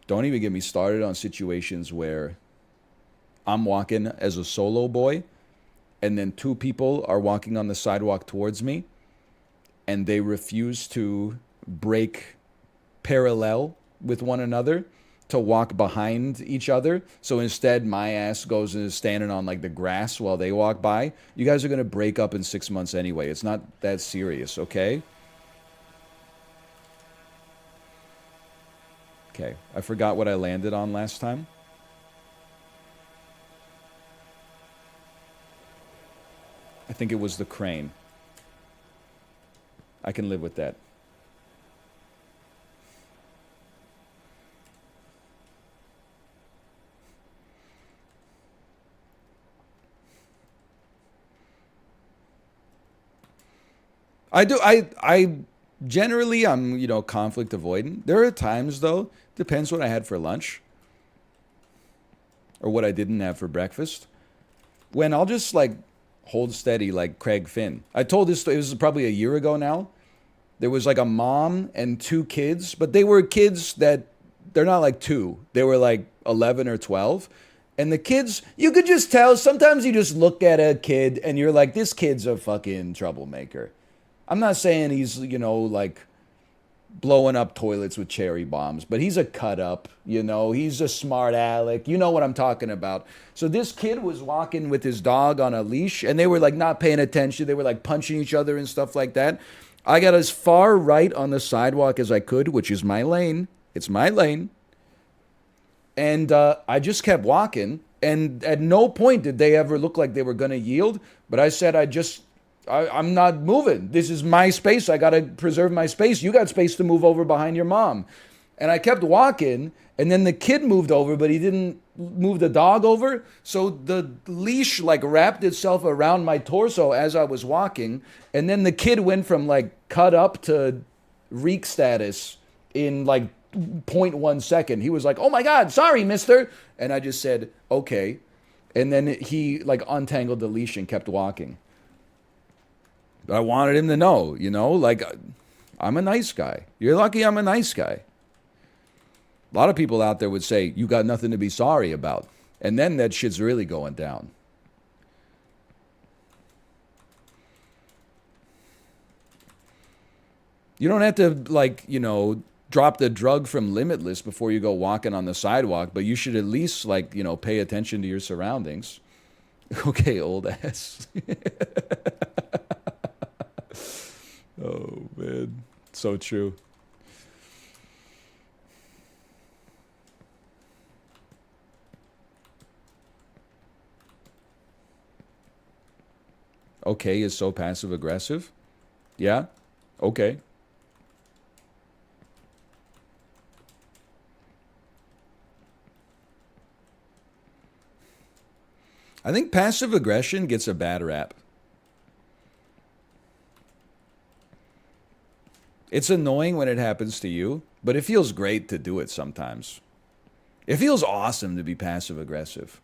Don't even get me started on situations where I'm walking as a solo boy and then 2 people are walking on the sidewalk towards me and they refuse to break parallel with one another to walk behind each other. So instead, my ass goes and is standing on like the grass while they walk by. You guys are going to break up in 6 months anyway. It's not that serious, okay? Okay, I forgot what I landed on last time. I think it was the crane. I can live with that. I do. I generally I'm conflict avoidant. There are times though, depends what I had for lunch or what I didn't have for breakfast. When I'll just like hold steady like Craig Finn. I told this it was probably a year ago now. There was like a mom and two kids, but they were kids that they're not like two. They were like 11 or 12. And the kids, you could just tell, sometimes you just look at a kid and you're like, this kid's a fucking troublemaker. I'm not saying he's, like blowing up toilets with cherry bombs, but he's a cut up, he's a smart aleck. You know what I'm talking about. So this kid was walking with his dog on a leash and they were like not paying attention. They were like punching each other and stuff like that. I got as far right on the sidewalk as I could, which is my lane. It's my lane. And I just kept walking. And at no point did they ever look like they were going to yield. But I said, I'm not moving. This is my space. I got to preserve my space. You got space to move over behind your mom. And I kept walking. And then the kid moved over, but he didn't move the dog over. So the leash like wrapped itself around my torso as I was walking. And then the kid went from like cut up to reek status in like 0.1 second. He was like, "Oh my God, sorry, mister." And I just said, "Okay." And then he like untangled the leash and kept walking. But I wanted him to know, like I'm a nice guy. You're lucky I'm a nice guy. A lot of people out there would say, you got nothing to be sorry about. And then that shit's really going down. You don't have to, like, drop the drug from Limitless before you go walking on the sidewalk, but you should at least, like, pay attention to your surroundings. Okay, old ass. Oh, man. So true. Okay is so passive aggressive? Yeah? Okay. I think passive aggression gets a bad rap. It's annoying when it happens to you, but it feels great to do it sometimes. It feels awesome to be passive aggressive.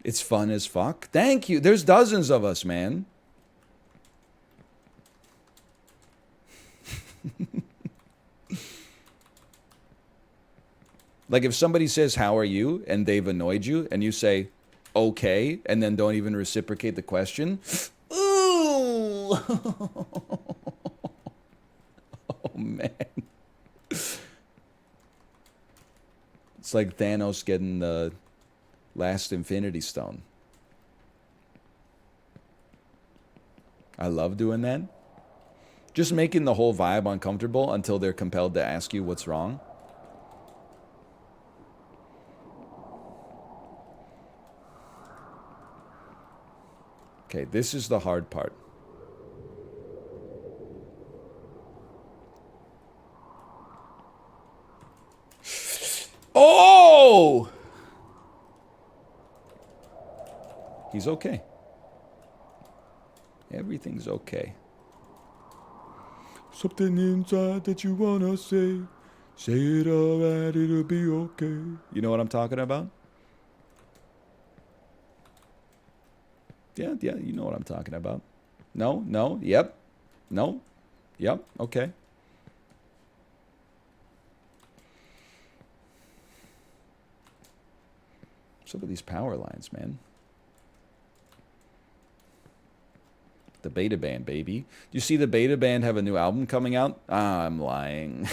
It's fun as fuck. Thank you. There's dozens of us, man. Like if somebody says, "How are you?" and they've annoyed you, and you say, "Okay," and then don't even reciprocate the question. Ooh! Oh, man. It's like Thanos getting the last Infinity Stone. I love doing that. Just making the whole vibe uncomfortable until they're compelled to ask you what's wrong. Okay, this is the hard part. Oh! He's okay. Everything's okay. Something inside that you wanna say. Say it all right, it'll be okay. You know what I'm talking about? Yeah, you know what I'm talking about. No, yep. No, yep, okay. Some of these power lines, man. The Beta Band, baby. Do you see the Beta Band have a new album coming out? Ah, I'm lying.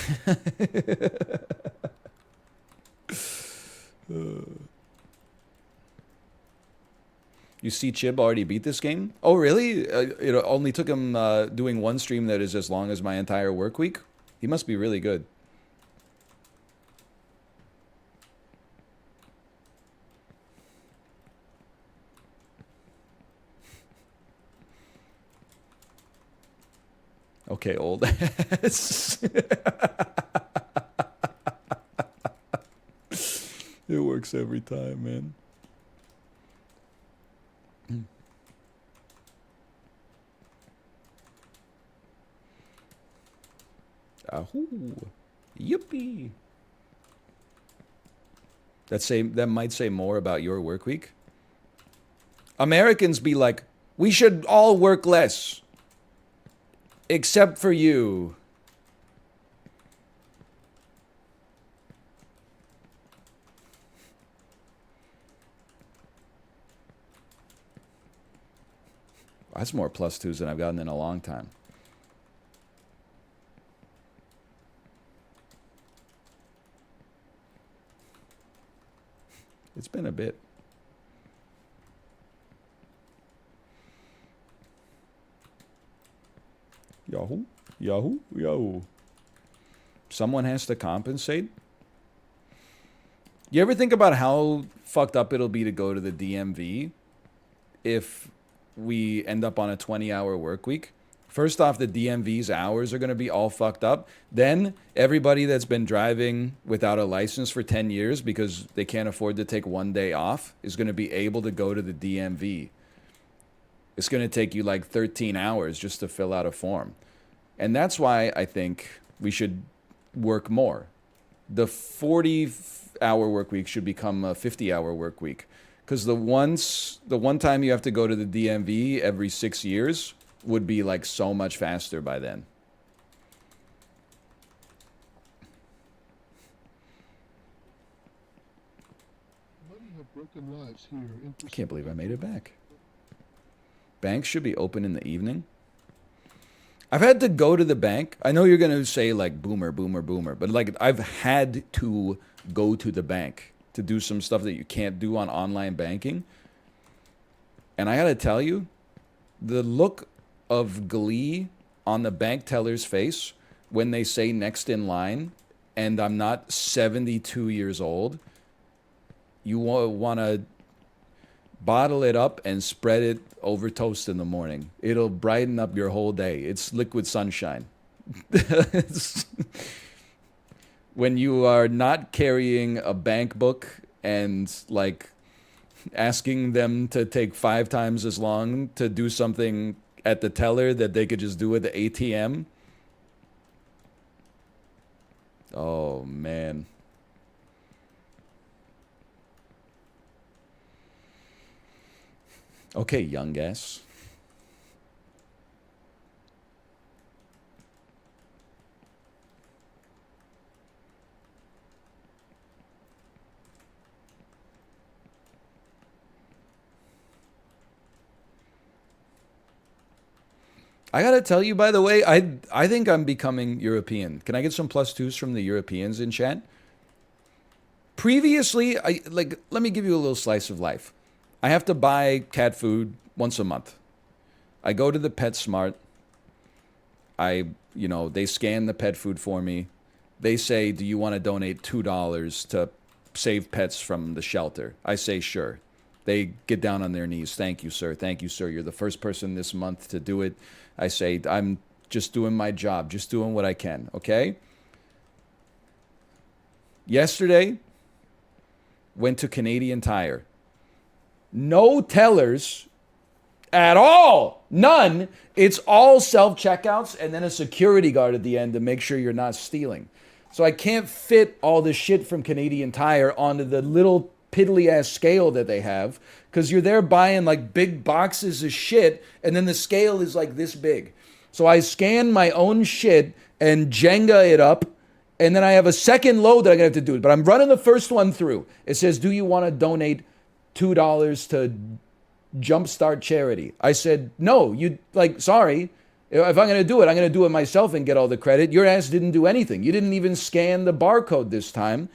You see Chib already beat this game? Oh, really? It only took him doing one stream that is as long as my entire work week? He must be really good. Okay, old ass. It works every time, man. Ahoo. Yippee. That might say more about your work week. Americans be like, we should all work less. Except for you. That's more plus twos than I've gotten in a long time. It's been a bit. Yahoo, Yahoo, Yahoo. Someone has to compensate. You ever think about how fucked up it'll be to go to the DMV if we end up on a 20-hour work week? First off, the DMV's hours are going to be all fucked up. Then everybody that's been driving without a license for 10 years because they can't afford to take one day off is going to be able to go to the DMV. It's going to take you like 13 hours just to fill out a form. And that's why I think we should work more. The 40-hour work week should become a 50-hour work week. Because the one time you have to go to the DMV every 6 years would be like so much faster by then. Many have broken lives here in I can't believe I made it back. Banks should be open in the evening. I've had to go to the bank. I know you're going to say like boomer, boomer, boomer, but like I've had to go to the bank to do some stuff that you can't do on online banking. And I got to tell you, the look of glee on the bank teller's face when they say next in line, and I'm not 72 years old, you want to bottle it up and spread it over toast in the morning. It'll brighten up your whole day. It's liquid sunshine. When you are not carrying a bank book and like asking them to take 5 times as long to do something at the teller that they could just do at the ATM. Oh, man. Okay, young ass. I gotta tell you, by the way, I think I'm becoming European. Can I get some plus twos from the Europeans in chat? Previously, let me give you a little slice of life. I have to buy cat food once a month. I go to the PetSmart. They scan the pet food for me. They say, do you want to donate $2 to save pets from the shelter? I say, sure. They get down on their knees. Thank you, sir. Thank you, sir. You're the first person this month to do it. I say, I'm just doing my job, just doing what I can, okay? Yesterday, went to Canadian Tire. No tellers at all. None. It's all self-checkouts and then a security guard at the end to make sure you're not stealing. So I can't fit all the shit from Canadian Tire onto the little piddly-ass scale that they have because you're there buying like big boxes of shit and then the scale is like this big. So I scan my own shit and Jenga it up and then I have a second load that I'm going to have to do. But I'm running the first one through. It says, do you want to donate $2 to Jumpstart Charity? I said, no, sorry. If I'm going to do it, I'm going to do it myself and get all the credit. Your ass didn't do anything. You didn't even scan the barcode this time.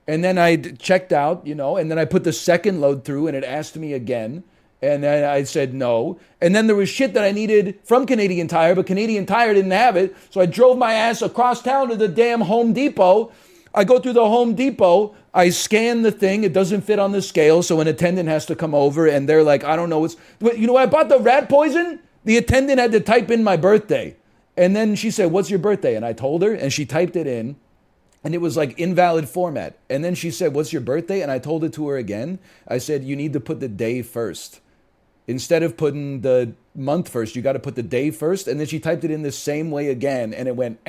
And then I checked out, and then I put the second load through and it asked me again. And then I said no. And then there was shit that I needed from Canadian Tire, but Canadian Tire didn't have it. So I drove my ass across town to the damn Home Depot. I go through the Home Depot. I scan the thing. It doesn't fit on the scale. So an attendant has to come over and they're like, I don't know. I bought the rat poison. The attendant had to type in my birthday. And then she said, "What's your birthday?" And I told her, and she typed it in, and it was like invalid format. And then she said, "What's your birthday?" And I told it to her again. I said, "You need to put the day first. Instead of putting the month first, you got to put the day first." And then she typed it in the same way again, and it went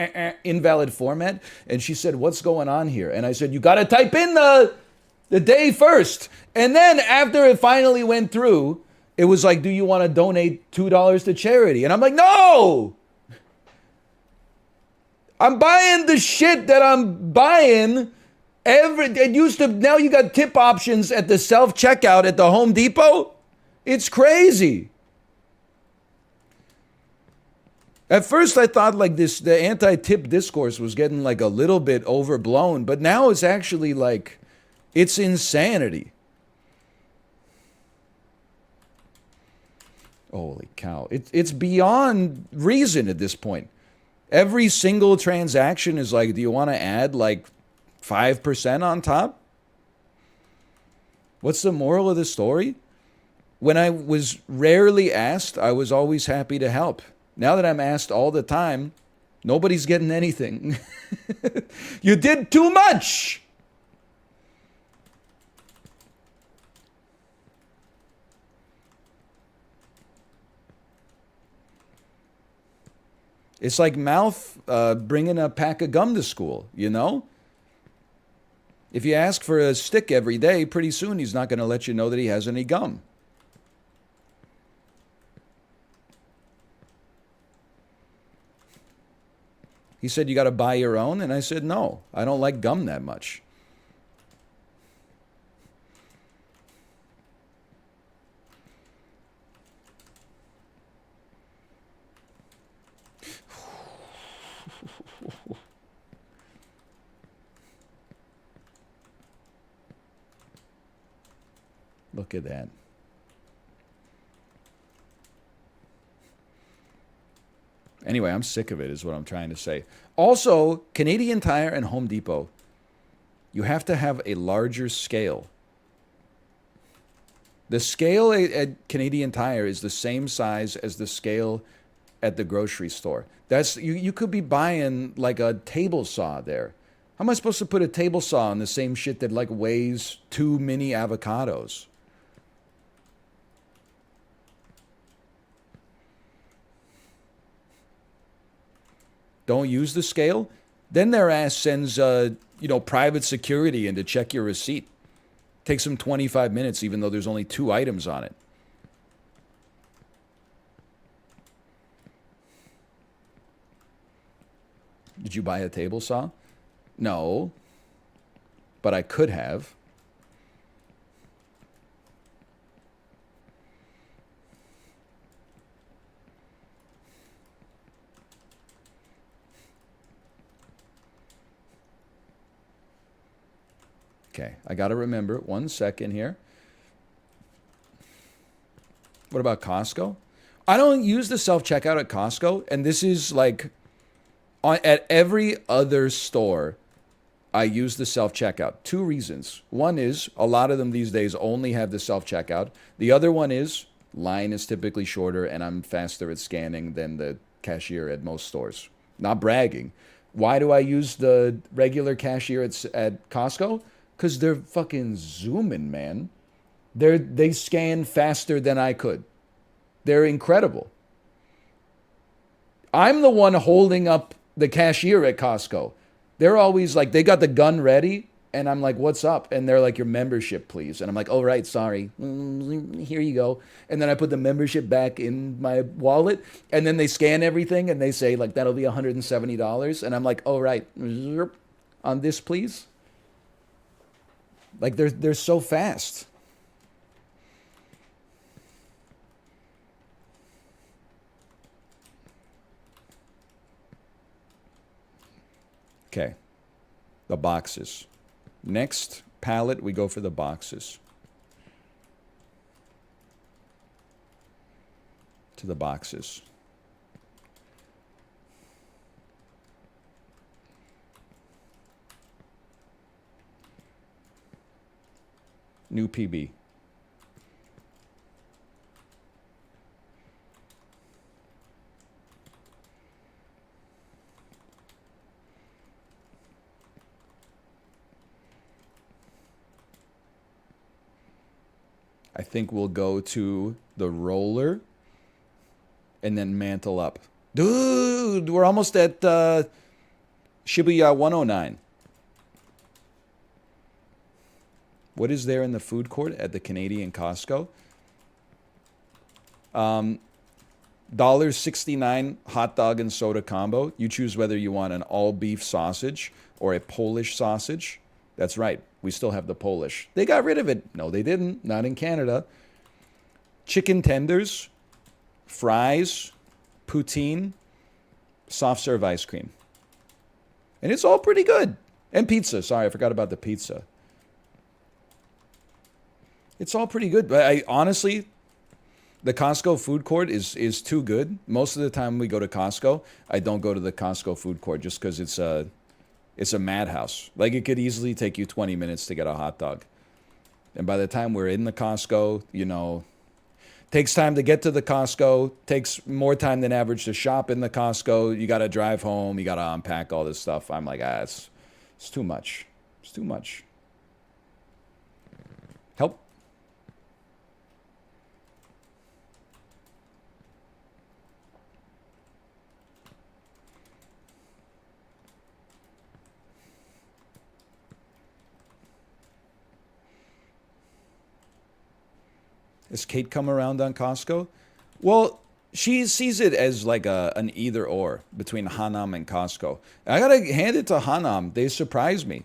invalid format. And she said, "What's going on here?" And I said, "You got to type in the day first." And then after it finally went through, it was like, "Do you want to donate $2 to charity?" And I'm like, "No! I'm buying the shit that I'm buying. It used to, now you got tip options at the self-checkout at the Home Depot. It's crazy." At first I thought like this, the anti-tip discourse was getting like a little bit overblown, but now it's actually like, it's insanity. Holy cow. It's beyond reason at this point. Every single transaction is like, do you want to add like 5% on top? What's the moral of the story? When I was rarely asked, I was always happy to help. Now that I'm asked all the time, nobody's getting anything. You did too much. It's like Mouth bringing a pack of gum to school, you know? If you ask for a stick every day, pretty soon he's not going to let you know that he has any gum. He said, "You got to buy your own?" And I said, "No, I don't like gum that much." Look at that. Anyway, I'm sick of it, is what I'm trying to say. Also, Canadian Tire and Home Depot, you have to have a larger scale. The scale at Canadian Tire is the same size as the scale at the grocery store. That's you could be buying like a table saw there. How am I supposed to put a table saw on the same shit that like weighs 2 mini avocados? Don't use the scale? Then their ass sends private security in to check your receipt. Takes them 25 minutes even though there's only 2 items on it. Did you buy a table saw? No. But I could have. Okay, I got to remember. 1 second here. What about Costco? I don't use the self-checkout at Costco, and this is like at every other store, I use the self-checkout. 2 reasons. One is a lot of them these days only have the self-checkout. The other one is line is typically shorter, and I'm faster at scanning than the cashier at most stores. Not bragging. Why do I use the regular cashier at Costco? Because they're fucking zooming, man. They scan faster than I could. They're incredible. I'm the one holding up the cashier at Costco. They're always like, they got the gun ready, and I'm like, "What's up?" And they're like, "Your membership, please." And I'm like, "Oh, right, sorry. Here you go." And then I put the membership back in my wallet, and then they scan everything, and they say, like, "That'll be $170. And I'm like, "Oh, right. On this, please." Like, they're so fast. Okay. The boxes. Next palette, we go for the boxes. To the boxes. New PB. I think we'll go to the roller and then mantle up. Dude, we're almost at Shibuya 109. What is there in the food court at the Canadian Costco? $1.69 hot dog and soda combo. You choose whether you want an all beef sausage or a Polish sausage. That's right. We still have the Polish. They got rid of it. No, they didn't. Not in Canada. Chicken tenders, fries, poutine, soft serve ice cream. And it's all pretty good. And pizza. Sorry, I forgot about the pizza. It's all pretty good. But I honestly, the Costco food court is too good. Most of the time we go to Costco, I don't go to the Costco food court just because it's a madhouse. Like, it could easily take you 20 minutes to get a hot dog. And by the time we're in the Costco, you know, takes time to get to the Costco, takes more time than average to shop in the Costco. You got to drive home. You got to unpack all this stuff. I'm like, it's too much. It's too much. Help. Has Kate come around on Costco? Well, she sees it as like an either or between Hanam and Costco. I gotta hand it to Hanam. They surprised me.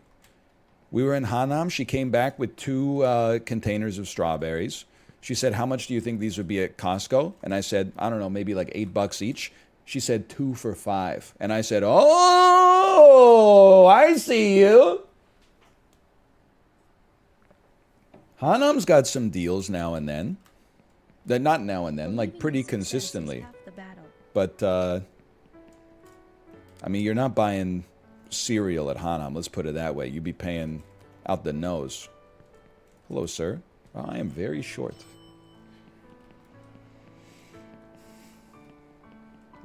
We were in Hanam. She came back with 2 containers of strawberries. She said, "How much do you think these would be at Costco?" And I said, "I don't know, maybe like $8 each." She said 2 for $5. And I said, "Oh, I see you." Hanam's got some deals now and then. Not now and then, like pretty consistently. But, I mean, you're not buying cereal at Hanam, let's put it that way. You'd be paying out the nose. Hello, sir. Oh, I am very short.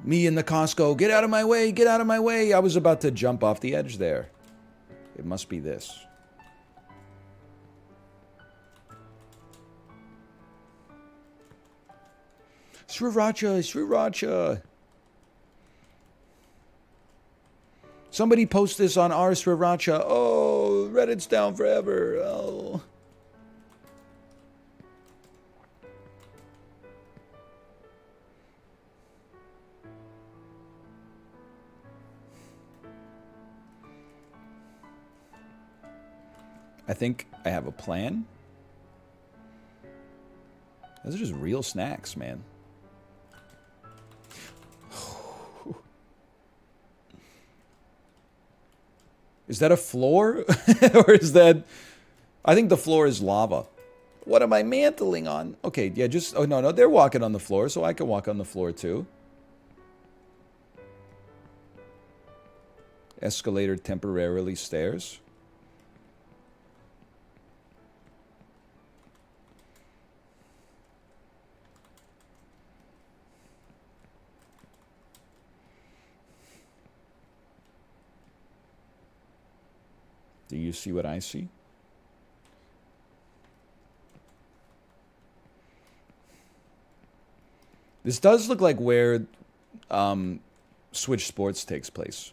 Me in the Costco. Get out of my way. Get out of my way. I was about to jump off the edge there. It must be this. Sriracha, sriracha. Somebody post this on our sriracha. Oh, Reddit's down forever. Oh. I think I have a plan. Those are just real snacks, man. Is that a floor? Or is that... I think the floor is lava. What am I mantling on? Okay, yeah, just... Oh, no, they're walking on the floor, so I can walk on the floor, too. Escalator temporarily stairs. Do you see what I see? This does look like where Switch Sports takes place.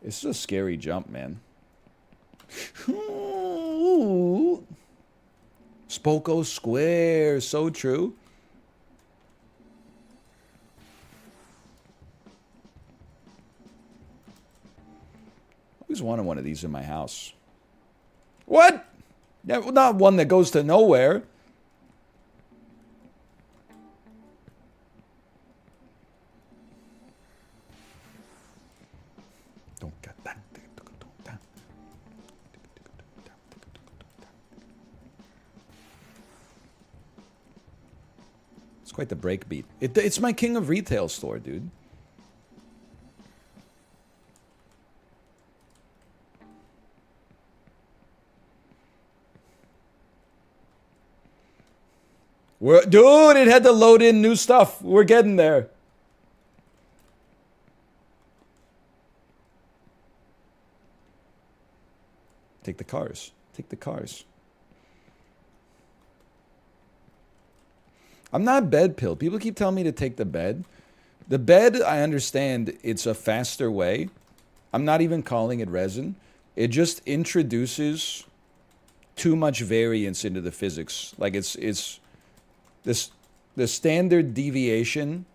This is a scary jump, man. Spoko Square, so true. I always wanted one of these in my house. What? Yeah, well, not one that goes to nowhere. It's quite the break beat. It's my King of Retail store, dude. Dude, it had to load in new stuff. We're getting there. Take the cars. Take the cars. I'm not bed pill. People keep telling me to take the bed. The bed, I understand it's a faster way. I'm not even calling it resin. It just introduces too much variance into the physics. Like it's this the standard deviation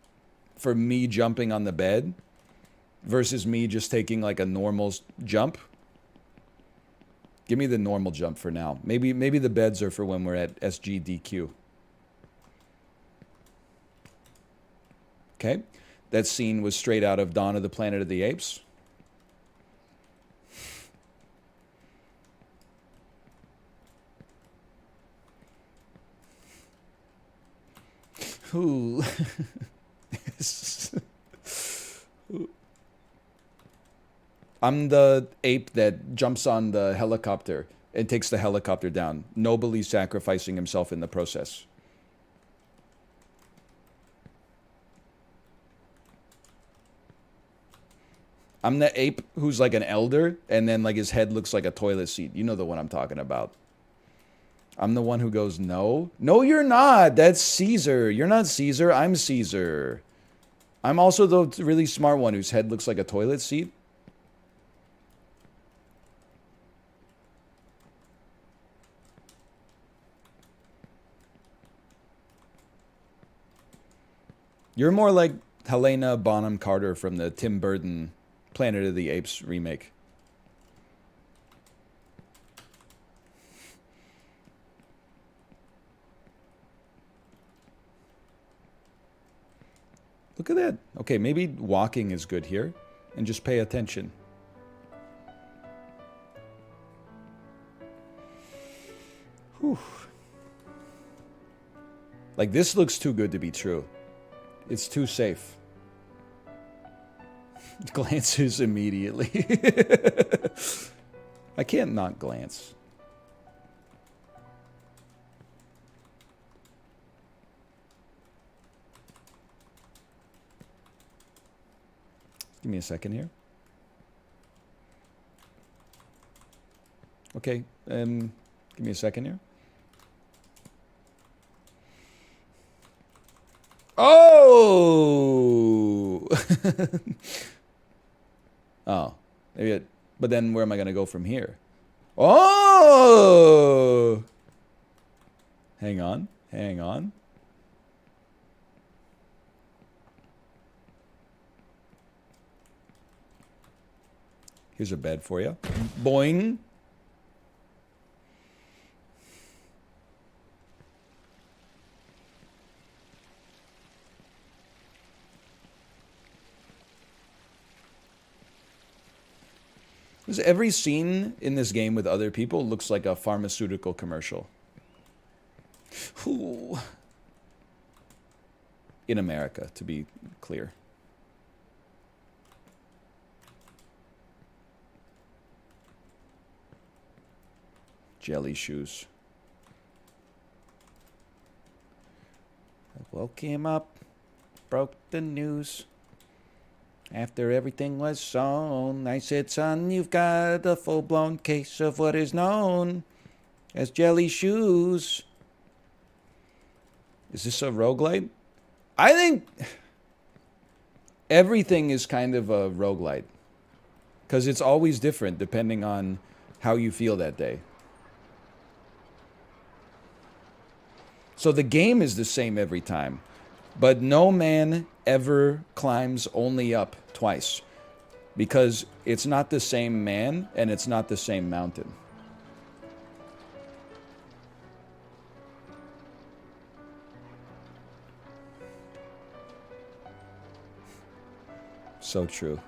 for me jumping on the bed versus me just taking like a normal jump. Give me the normal jump for now. Maybe the beds are for when we're at SGDQ. Okay. That scene was straight out of Dawn of the Planet of the Apes. Ooh. I'm the ape that jumps on the helicopter and takes the helicopter down, nobly sacrificing himself in the process. I'm the ape who's like an elder, and then like his head looks like a toilet seat. You know the one I'm talking about. I'm the one who goes, no. No, you're not. That's Caesar. You're not Caesar. I'm Caesar. I'm also the really smart one whose head looks like a toilet seat. You're more like Helena Bonham Carter from the Tim Burton Planet of the Apes remake. Look at that. Okay, maybe walking is good here. And just pay attention. Whew. Like, this looks too good to be true. It's too safe. Glances immediately. I can't not glance. Give me a second here. Okay, give me a second here. Oh! Oh, maybe it, but then where am I going to go from here? Oh! Hang on, hang on. Here's a bed for you. Boing. Because every scene in this game with other people looks like a pharmaceutical commercial. Ooh. In America, to be clear. Jelly shoes. I woke him up, broke the news. After everything was sown, I said, son, you've got a full-blown case of what is known as jelly shoes. Is this a roguelite? I think everything is kind of a roguelite. Because it's always different depending on how you feel that day. So the game is the same every time. But no man ever climbs only up twice. Because it's not the same man and it's not the same mountain. So true.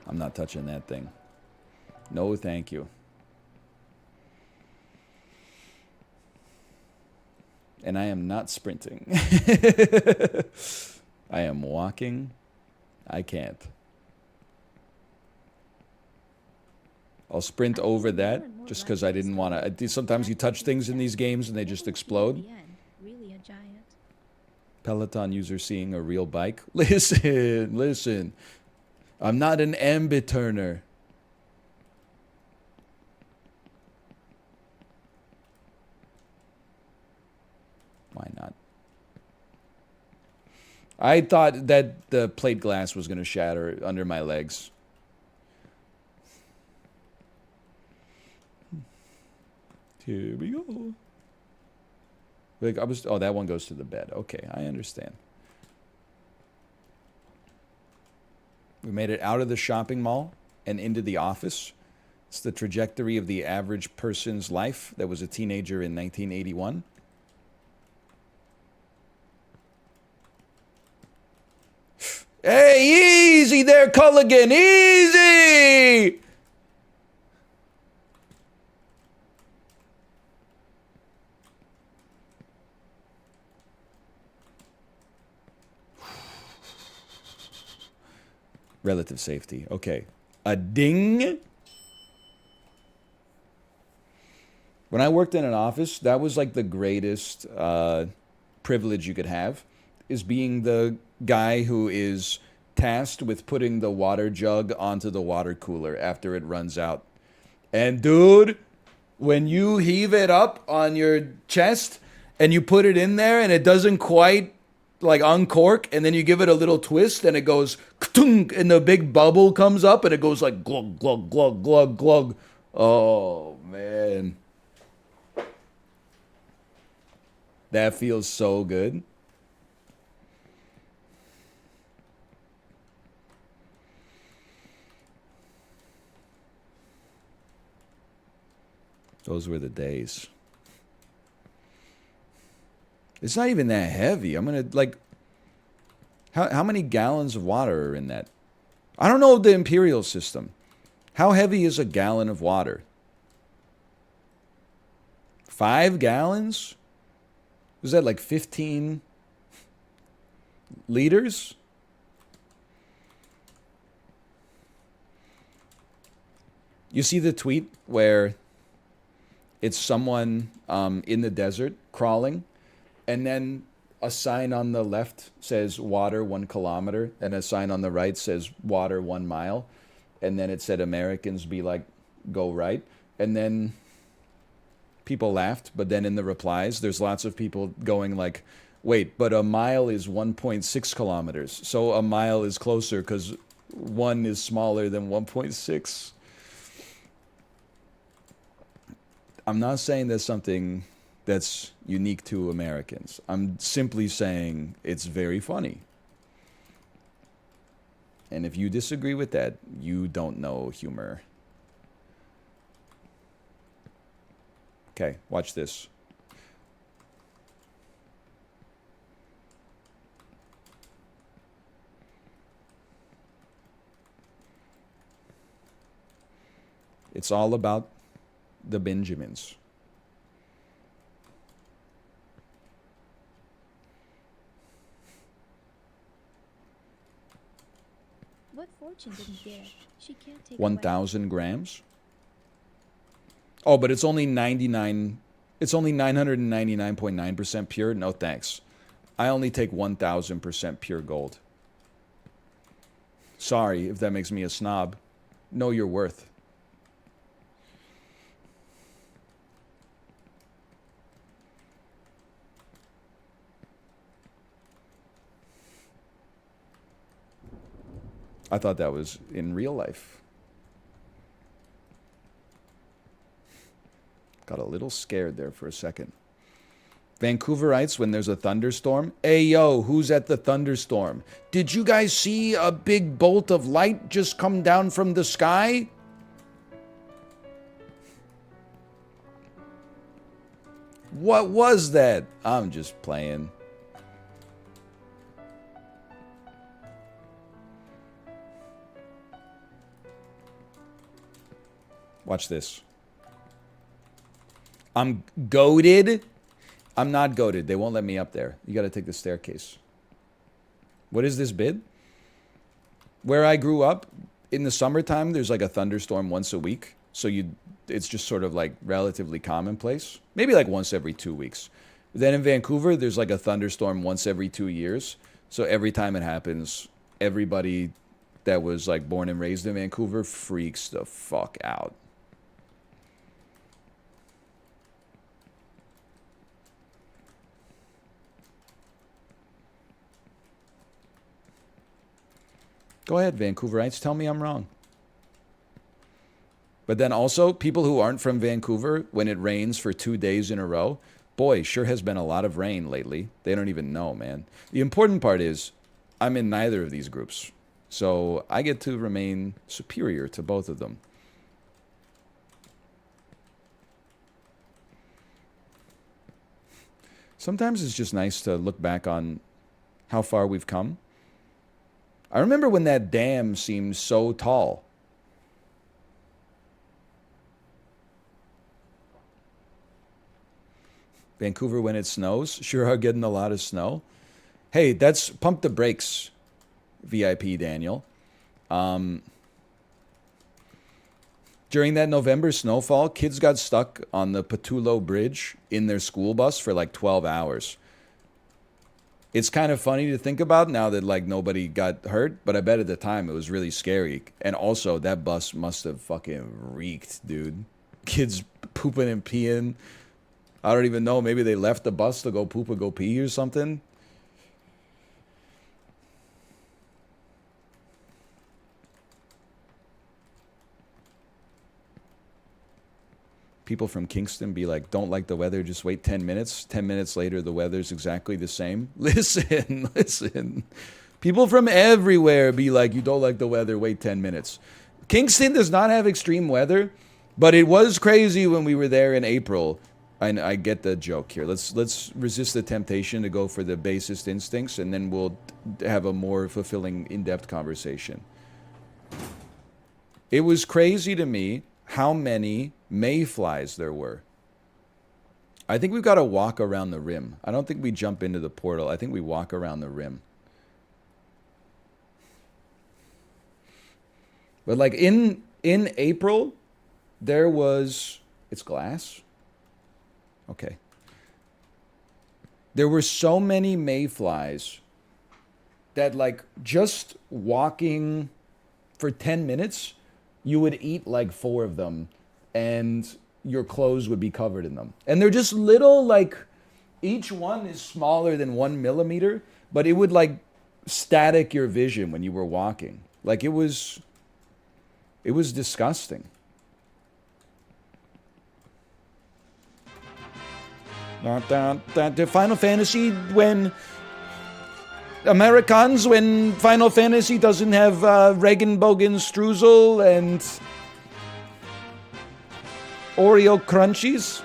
I'm not touching that thing. No, thank you. And I am not sprinting. I am walking. I can't. I'll sprint over that just because I didn't want to. Sometimes you touch things in these games and they just explode. Really a giant. Peloton user seeing a real bike. Listen, listen. I'm not an ambiturner. Why not? I thought that the plate glass was going to shatter under my legs. Here we go. Like oh, that one goes to the bed. Okay, I understand. We made it out of the shopping mall and into the office. It's the trajectory of the average person's life that was a teenager in 1981. Hey, easy there, Culligan, easy! Relative safety. Okay. A ding. When I worked in an office, that was like the greatest privilege you could have, is being the guy who is tasked with putting the water jug onto the water cooler after it runs out. And dude, when you heave it up on your chest and you put it in there and it doesn't quite like uncork, and then you give it a little twist and it goes ka-tunk, and the big bubble comes up and it goes like glug, glug, glug, glug, glug. Oh, man. That feels so good. Those were the days. It's not even that heavy. I'm going to, like, how many gallons of water are in that? I don't know the imperial system. How heavy is a gallon of water? 5 gallons? Is that like 15 liters? You see the tweet where it's someone in the desert crawling, and then a sign on the left says water 1 kilometer, and a sign on the right says water 1 mile. And then it said Americans be like, go right. And then people laughed, but then in the replies, there's lots of people going like, wait, but a mile is 1.6 kilometers. So a mile is closer because 1 is smaller than 1.6. I'm not saying there's something that's unique to Americans. I'm simply saying it's very funny. And if you disagree with that, you don't know humor. Okay, watch this. It's all about the Benjamins. What Fortune didn't get, she can't take 1,000 grams. Oh, but it's only 99. It's only 999.9% pure. No thanks. I only take 1,000% pure gold. Sorry if that makes me a snob. Know your worth. I thought that was in real life. Got a little scared there for a second. Vancouverites, when there's a thunderstorm. Hey, yo, who's at the thunderstorm? Did you guys see a big bolt of light just come down from the sky? What was that? I'm just playing. Watch this. I'm goated. I'm not goated. They won't let me up there. You got to take the staircase. What is this bid? Where I grew up, in the summertime, there's like a thunderstorm once a week. So it's just sort of like relatively commonplace. Maybe like once every 2 weeks. Then in Vancouver, there's like a thunderstorm once every 2 years. So every time it happens, everybody that was like born and raised in Vancouver freaks the fuck out. Go ahead, Vancouverites. Tell me I'm wrong. But then also, people who aren't from Vancouver, when it rains for 2 days in a row, boy, sure has been a lot of rain lately. They don't even know, man. The important part is, I'm in neither of these groups. So I get to remain superior to both of them. Sometimes it's just nice to look back on how far we've come. I remember when that dam seemed so tall. Vancouver, when it snows, sure are getting a lot of snow. Hey, that's pump the brakes, VIP Daniel. During that November snowfall, kids got stuck on the Pattullo Bridge in their school bus for like 12 hours. It's kind of funny to think about now that like nobody got hurt, but I bet at the time it was really scary. And also that bus must have fucking reeked, dude. Kids pooping and peeing. I don't even know. Maybe they left the bus to go poop or go pee or something. People from Kingston be like, don't like the weather, just wait 10 minutes. 10 minutes later, the weather's exactly the same. Listen, listen. People from everywhere be like, you don't like the weather, wait 10 minutes. Kingston does not have extreme weather, but it was crazy when we were there in April. I get the joke here. Let's resist the temptation to go for the basest instincts, and then we'll have a more fulfilling, in-depth conversation. It was crazy to me how many mayflies there were. I think we've got to walk around the rim. I don't think we jump into the portal. I think we walk around the rim. But like in April, there was... It's glass? Okay. There were so many mayflies that like just walking for 10 minutes, you would eat like 4 of them and your clothes would be covered in them. And they're just little, like, each one is smaller than 1 millimeter, but it would like static your vision when you were walking. Like it was disgusting. The Final Fantasy, when Americans, when Final Fantasy doesn't have Regenbogen Streusel and Oreo Crunchies.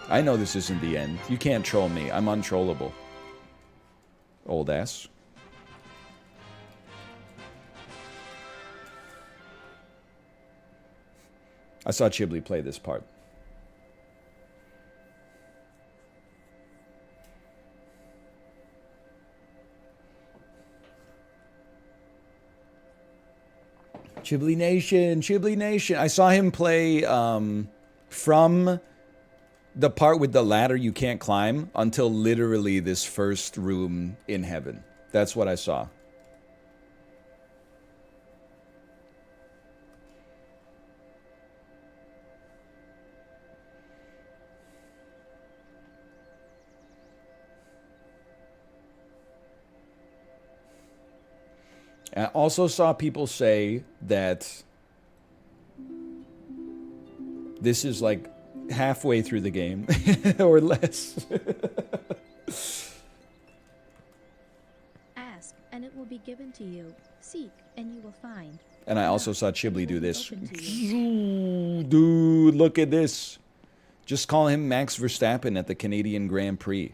I know this isn't the end. You can't troll me. I'm untrollable. Old ass. I saw Chiblee play this part. Chiblee Nation, Chiblee Nation. I saw him play from the part with the ladder you can't climb until literally this first room in heaven. That's what I saw. I also saw people say that this is like halfway through the game or less. Ask, and it will be given to you. Seek, and you will find. And I also saw Chiblee do this. Dude, look at this. Just call him Max Verstappen at the Canadian Grand Prix.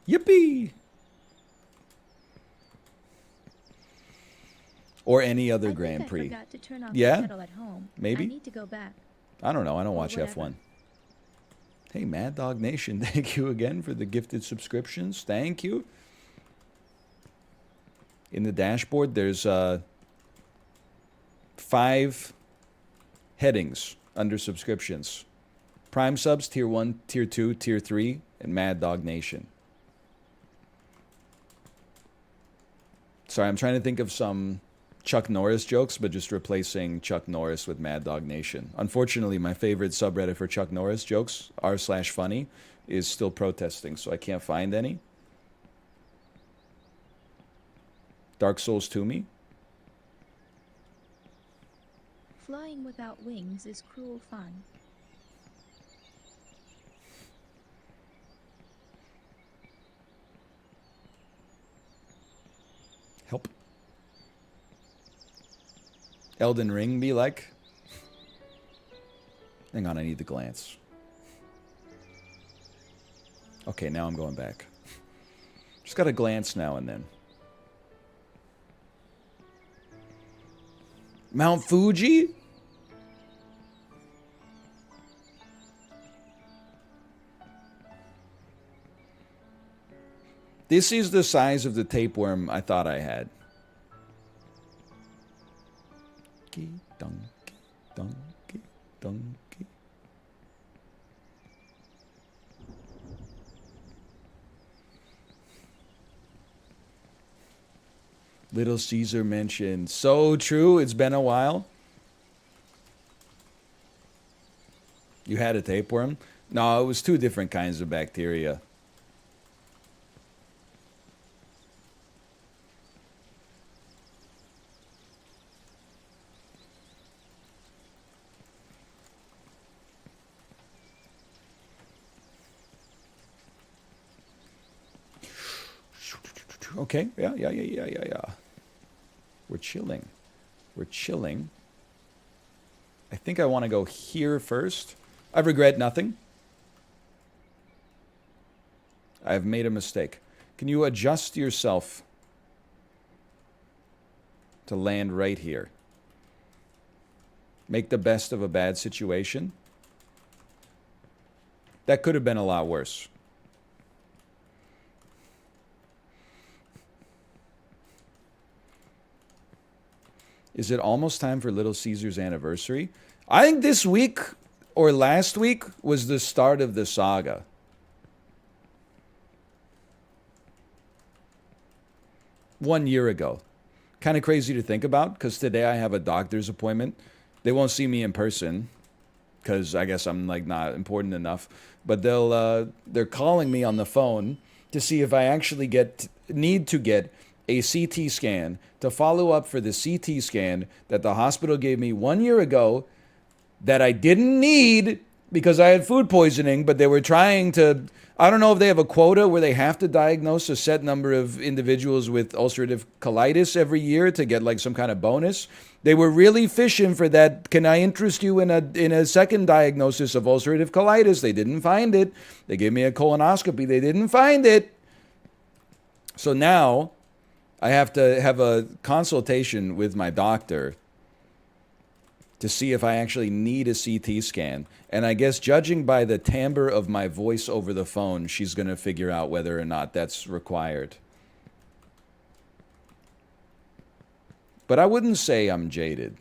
Yippee! Or any other Grand Prix. I forgot to turn off Yeah? the kettle at home. Maybe? I need to go back. I don't know. I don't Or watch whatever. F1. Hey, Mad Dog Nation, thank you again for the gifted subscriptions. Thank you. In the dashboard, there's 5 headings under subscriptions. Prime subs, tier 1, tier 2, tier 3, and Mad Dog Nation. Sorry, I'm trying to think of some Chuck Norris jokes, but just replacing Chuck Norris with Mad Dog Nation. Unfortunately, my favorite subreddit for Chuck Norris jokes, r/funny, is still protesting, so I can't find any. Dark Souls to me. Flying without wings is cruel fun. Help. Elden Ring be like? Hang on, I need the glance. Okay, now I'm going back. Just got a glance now and then. Mount Fuji? This is the size of the tapeworm I thought I had. Donkey, donkey, donkey. Little Caesar mentioned. So true, it's been a while. You had a tapeworm? No, it was two different kinds of bacteria. Okay, yeah. We're chilling. We're chilling. I think I want to go here first. I regret nothing. I have made a mistake. Can you adjust yourself to land right here? Make the best of a bad situation. That could have been a lot worse. Is it almost time for Little Caesar's anniversary? I think this week or last week was the start of the saga. One year ago. Kind of crazy to think about because today I have a doctor's appointment. They won't see me in person because I guess I'm like not important enough. But they're calling me on the phone to see if I actually need to get a CT scan to follow up for the CT scan that the hospital gave me 1 year ago that I didn't need because I had food poisoning, but they were trying to, I don't know if they have a quota where they have to diagnose a set number of individuals with ulcerative colitis every year to get like some kind of bonus. They were really fishing for that. Can I interest you in a second diagnosis of ulcerative colitis? They didn't find it. They gave me a colonoscopy. They didn't find it. So now I have to have a consultation with my doctor to see if I actually need a CT scan. And I guess judging by the timbre of my voice over the phone, she's going to figure out whether or not that's required. But I wouldn't say I'm jaded.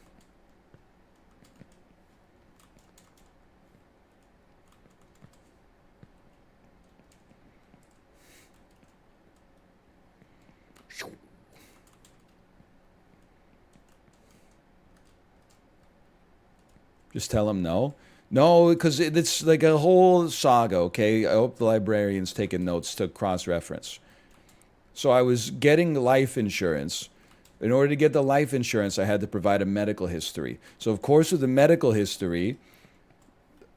Just tell him no. No, because it's like a whole saga, okay? I hope the librarian's taking notes to cross-reference. So I was getting life insurance. In order to get the life insurance, I had to provide a medical history. So, of course, with the medical history,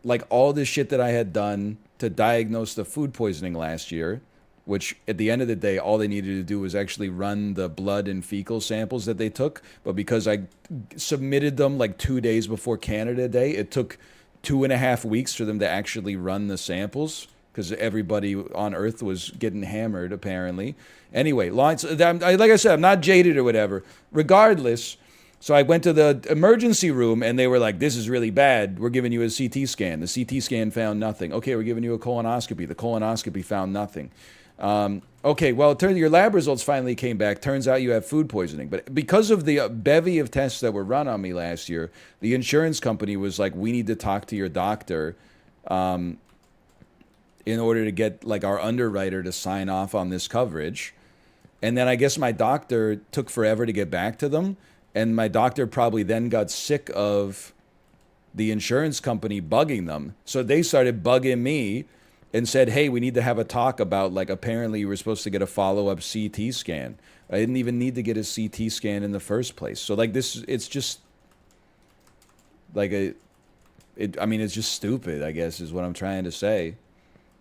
like all this shit that I had done to diagnose the food poisoning last year, which at the end of the day, all they needed to do was actually run the blood and fecal samples that they took. But because I submitted them like 2 days before Canada Day, it took 2.5 weeks for them to actually run the samples because everybody on Earth was getting hammered, apparently. Anyway, like I said, I'm not jaded or whatever. Regardless, so I went to the emergency room and they were like, this is really bad. We're giving you a CT scan. The CT scan found nothing. Okay, we're giving you a colonoscopy. The colonoscopy found nothing. Okay, well, it turns your lab results finally came back. Turns out you have food poisoning. But because of the bevy of tests that were run on me last year, the insurance company was like, we need to talk to your doctor in order to get like our underwriter to sign off on this coverage. And then I guess my doctor took forever to get back to them. And my doctor probably then got sick of the insurance company bugging them. So they started bugging me and said, hey, we need to have a talk about, like, apparently you were supposed to get a follow-up CT scan. I didn't even need to get a CT scan in the first place. So, like, this, it's just, like, I mean, it's just stupid, I guess, is what I'm trying to say.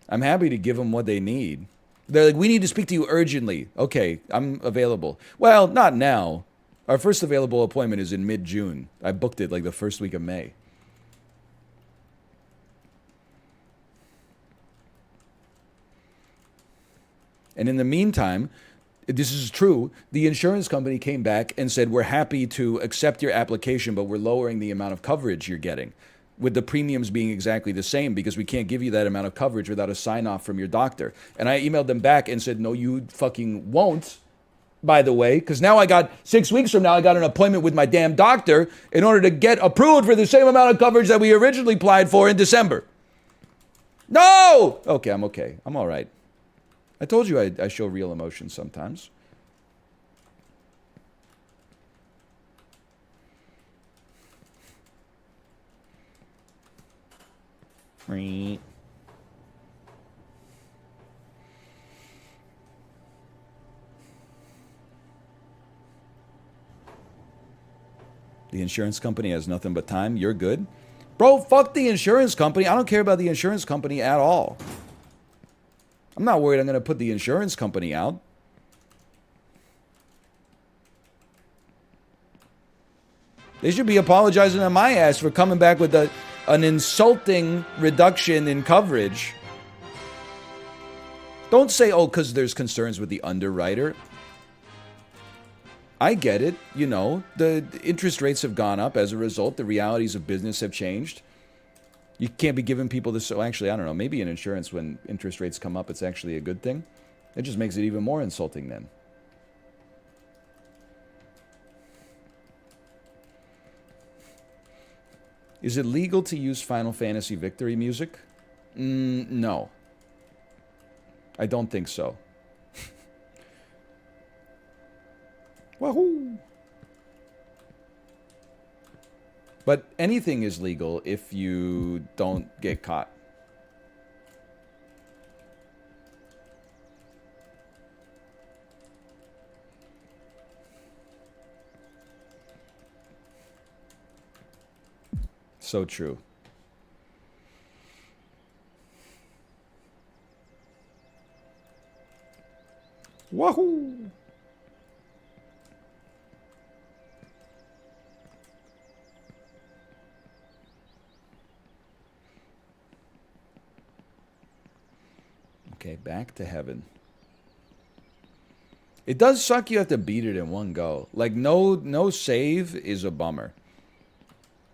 I'm happy to give them what they need. They're like, we need to speak to you urgently. Okay, I'm available. Well, not now. Our first available appointment is in mid-June. I booked it, like, the first week of May. And in the meantime, this is true, the insurance company came back and said, we're happy to accept your application, but we're lowering the amount of coverage you're getting, with the premiums being exactly the same, because we can't give you that amount of coverage without a sign-off from your doctor. And I emailed them back and said, no, you fucking won't, by the way, because now I got 6 weeks from now, I got an appointment with my damn doctor in order to get approved for the same amount of coverage that we originally applied for in December. No! Okay, I'm okay. I'm all right. I told you I show real emotion sometimes. The insurance company has nothing but time. You're good. Bro, fuck the insurance company. I don't care about the insurance company at all. I'm not worried I'm going to put the insurance company out. They should be apologizing to my ass for coming back with an insulting reduction in coverage. Don't say, oh, because there's concerns with the underwriter. I get it. You know, the interest rates have gone up as a result. The realities of business have changed. You can't be giving people this. So actually, I don't know. Maybe in insurance, when interest rates come up, it's actually a good thing. It just makes it even more insulting then. Is it legal to use Final Fantasy Victory music? No. I don't think so. Wahoo! But anything is legal if you don't get caught. So true. Wahoo! Okay, back to heaven. It does suck you have to beat it in one go. Like, no save is a bummer.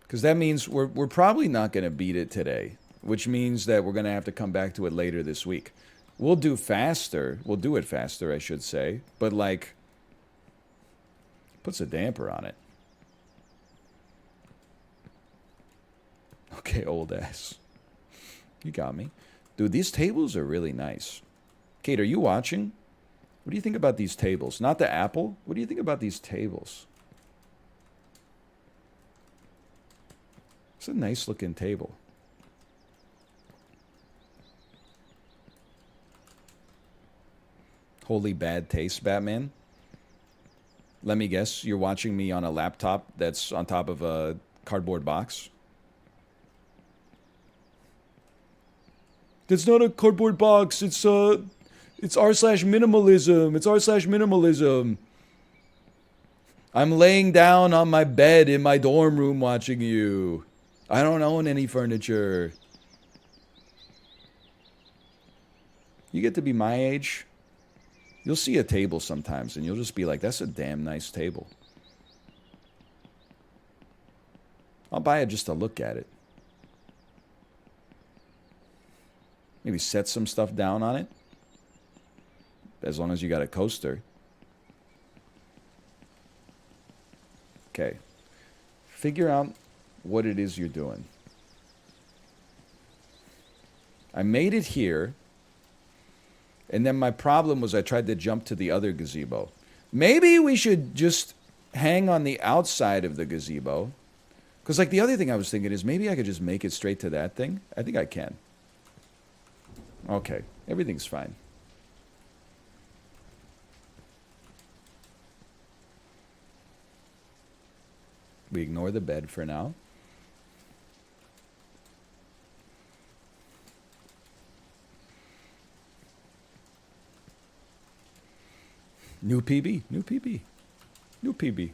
Because that means we're probably not going to beat it today. Which means that we're going to have to come back to it later this week. We'll do faster. We'll do it faster, I should say. But, like, puts a damper on it. Okay, old ass. You got me. Dude, these tables are really nice. Kate, are you watching? What do you think about these tables? Not the Apple. What do you think about these tables? It's a nice looking table. Holy bad taste, Batman. Let me guess, you're watching me on a laptop that's on top of a cardboard box? That's not a cardboard box. It's r/minimalism. It's r/minimalism. I'm laying down on my bed in my dorm room watching you. I don't own any furniture. You get to be my age, you'll see a table sometimes and you'll just be like, that's a damn nice table. I'll buy it just to look at it. Maybe set some stuff down on it. As long as you got a coaster. Okay. Figure out what it is you're doing. I made it here. And then my problem was I tried to jump to the other gazebo. Maybe we should just hang on the outside of the gazebo. Because, like, the other thing I was thinking is maybe I could just make it straight to that thing. I think I can. Okay. Everything's fine. We ignore the bed for now. New PB, new PB, new PB.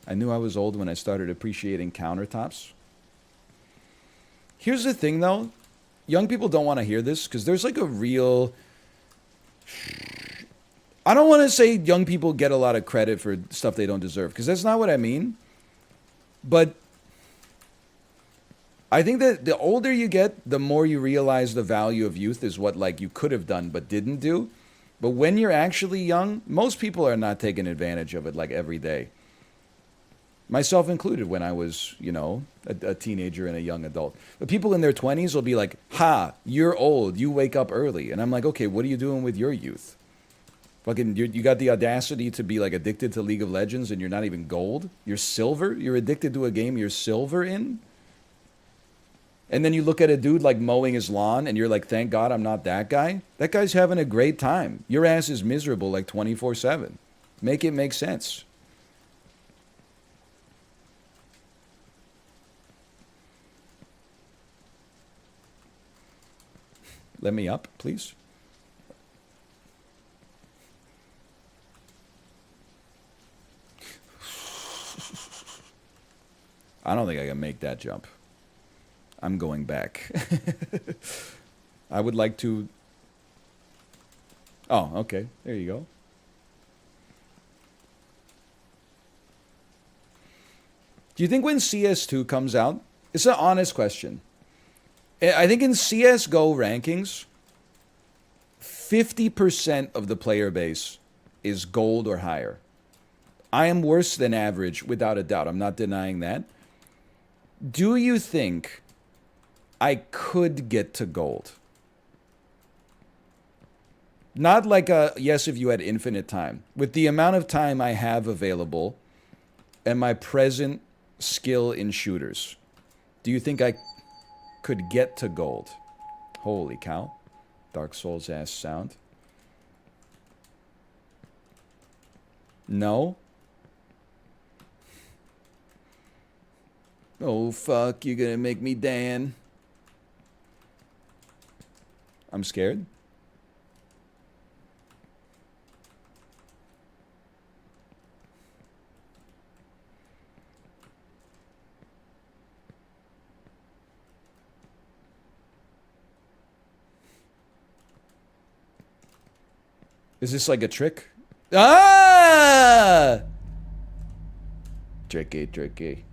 I knew I was old when I started appreciating countertops. Here's the thing, though. Young people don't want to hear this because there's like a real... I don't want to say young people get a lot of credit for stuff they don't deserve because that's not what I mean. But I think that the older you get, the more you realize the value of youth is what, like, you could have done but didn't do. But when you're actually young, most people are not taking advantage of it, like, every day. Myself included when I was, you know, a teenager and a young adult. But people in their 20s will be like, ha, you're old, you wake up early. And I'm like, okay, what are you doing with your youth? Fucking, you got the audacity to be, like, addicted to League of Legends and you're not even gold? You're silver? You're addicted to a game you're silver in? And then you look at a dude, like, mowing his lawn and you're like, thank God I'm not that guy? That guy's having a great time. Your ass is miserable, like, 24/7. Make it make sense. Let me up, please. I don't think I can make that jump. I'm going back. I would like to... Oh, okay. There you go. Do you think when CS2 comes out... It's an honest question. I think in CSGO rankings, 50% of the player base is gold or higher. I am worse than average, without a doubt. I'm not denying that. Do you think I could get to gold? Not like a yes if you had infinite time. With the amount of time I have available and my present skill in shooters, do you think I could get to gold? Holy cow. Dark Souls ass sound. No? Oh, fuck, you're gonna make me Dan. I'm scared. Is this like a trick? Ah! Tricky, tricky.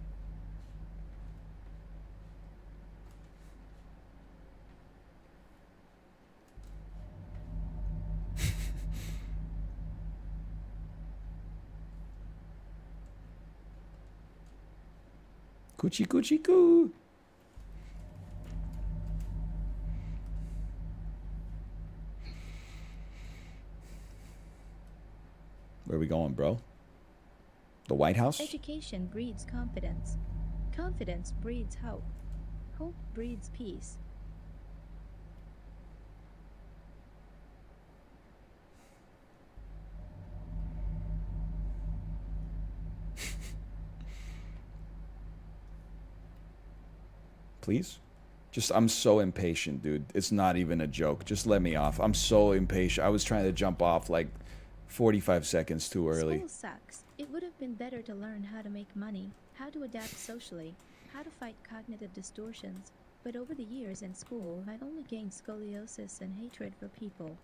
Coochie coochie coo. Where are we going, bro? The White House? Education breeds confidence. Confidence breeds hope. Hope breeds peace. Please? Just, I'm so impatient, dude. It's not even a joke. Just let me off. I'm so impatient. I was trying to jump off like 45 seconds too early. School sucks. It would have been better to learn how to make money, how to adapt socially, how to fight cognitive distortions. But over the years in school, I only gained scoliosis and hatred for people.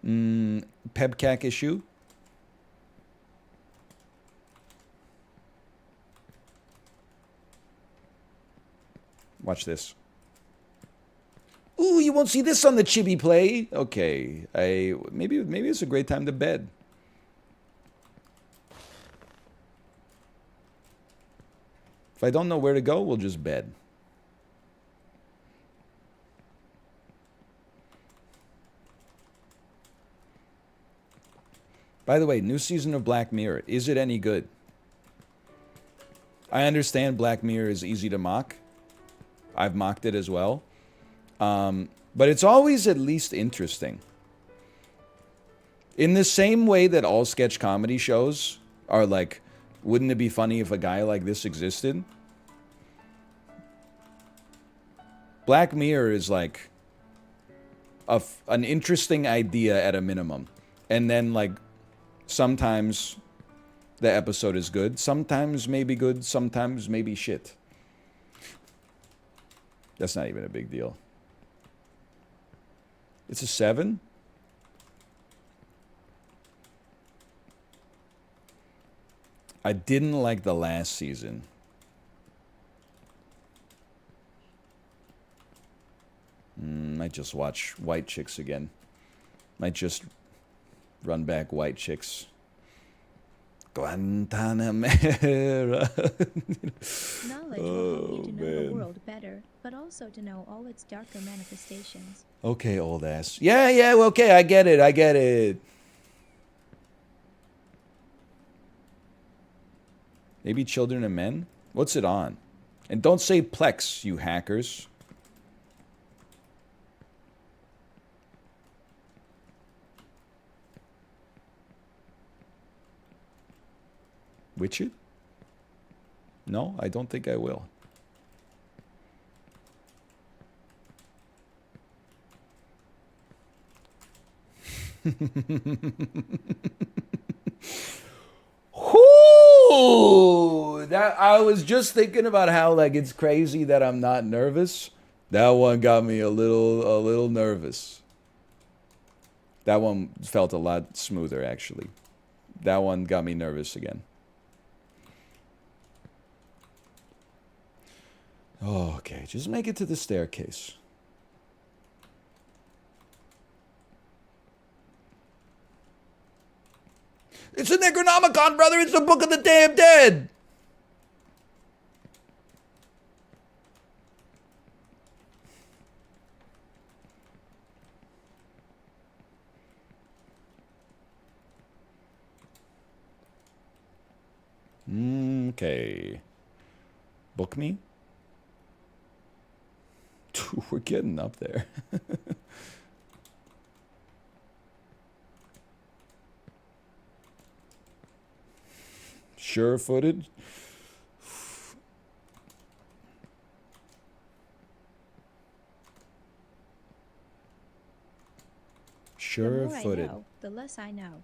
Pebcac issue? Watch this. Ooh, you won't see this on the Chibi Play. Okay, maybe it's a great time to bed. If I don't know where to go, we'll just bed. By the way, new season of Black Mirror. Is it any good? I understand Black Mirror is easy to mock. I've mocked it as well. But it's always at least interesting. In the same way that all sketch comedy shows are like, wouldn't it be funny if a guy like this existed? Black Mirror is like an interesting idea at a minimum. And then like sometimes the episode is good. Sometimes maybe good. Sometimes maybe shit. That's not even a big deal. It's a 7? I didn't like the last season. Might just watch White Chicks again. Might just run back White Chicks. Guantanamera. Knowledge will help you to know the world better, but also to know all its darker manifestations. Okay, old ass. Yeah, well, okay, I get it. Maybe Children and Men? What's it on? And don't say Plex, you hackers. Witch it? No, I don't think I will. Whoo! That I was just thinking about how like it's crazy that I'm not nervous. That one got me a little nervous. That one felt a lot smoother actually. That one got me nervous again. Oh, okay, just make it to the staircase. It's a Necronomicon, brother! It's the Book of the Damn Dead! Okay. Book me? Dude, we're getting up there. Sure-footed? Sure-footed. The more I know, the less I know.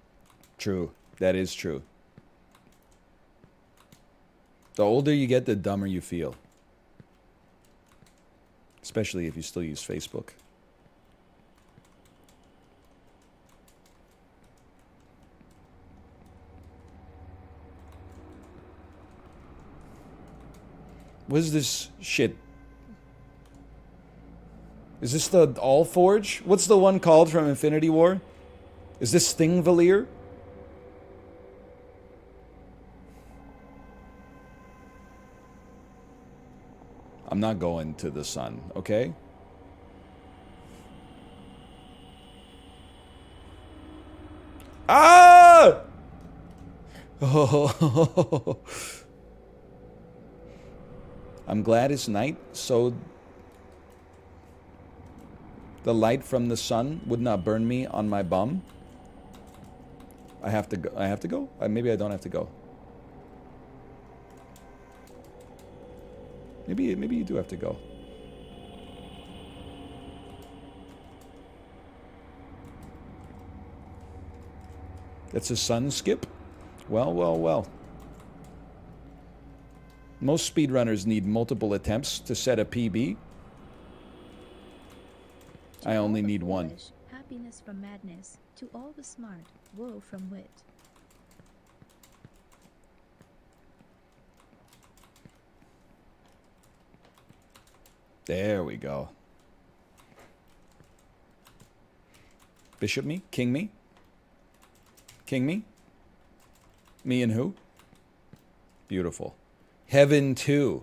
True. That is true. The older you get, the dumber you feel. Especially if you still use Facebook. What is this shit? Is this the Allforge? What's the one called from Infinity War? Is this Thingvalier? I'm not going to the sun, okay? Ah! Oh. I'm glad it's night, so the light from the sun would not burn me on my bum. I have to go. I have to go? Maybe I don't have to go. Maybe you do have to go. That's a sun skip? Well. Most speedrunners need multiple attempts to set a PB. I only need one. Foolish, happiness from madness. To all the smart, woe from wit. There we go. Bishop me? King me? King me? Me and who? Beautiful. Heaven 2.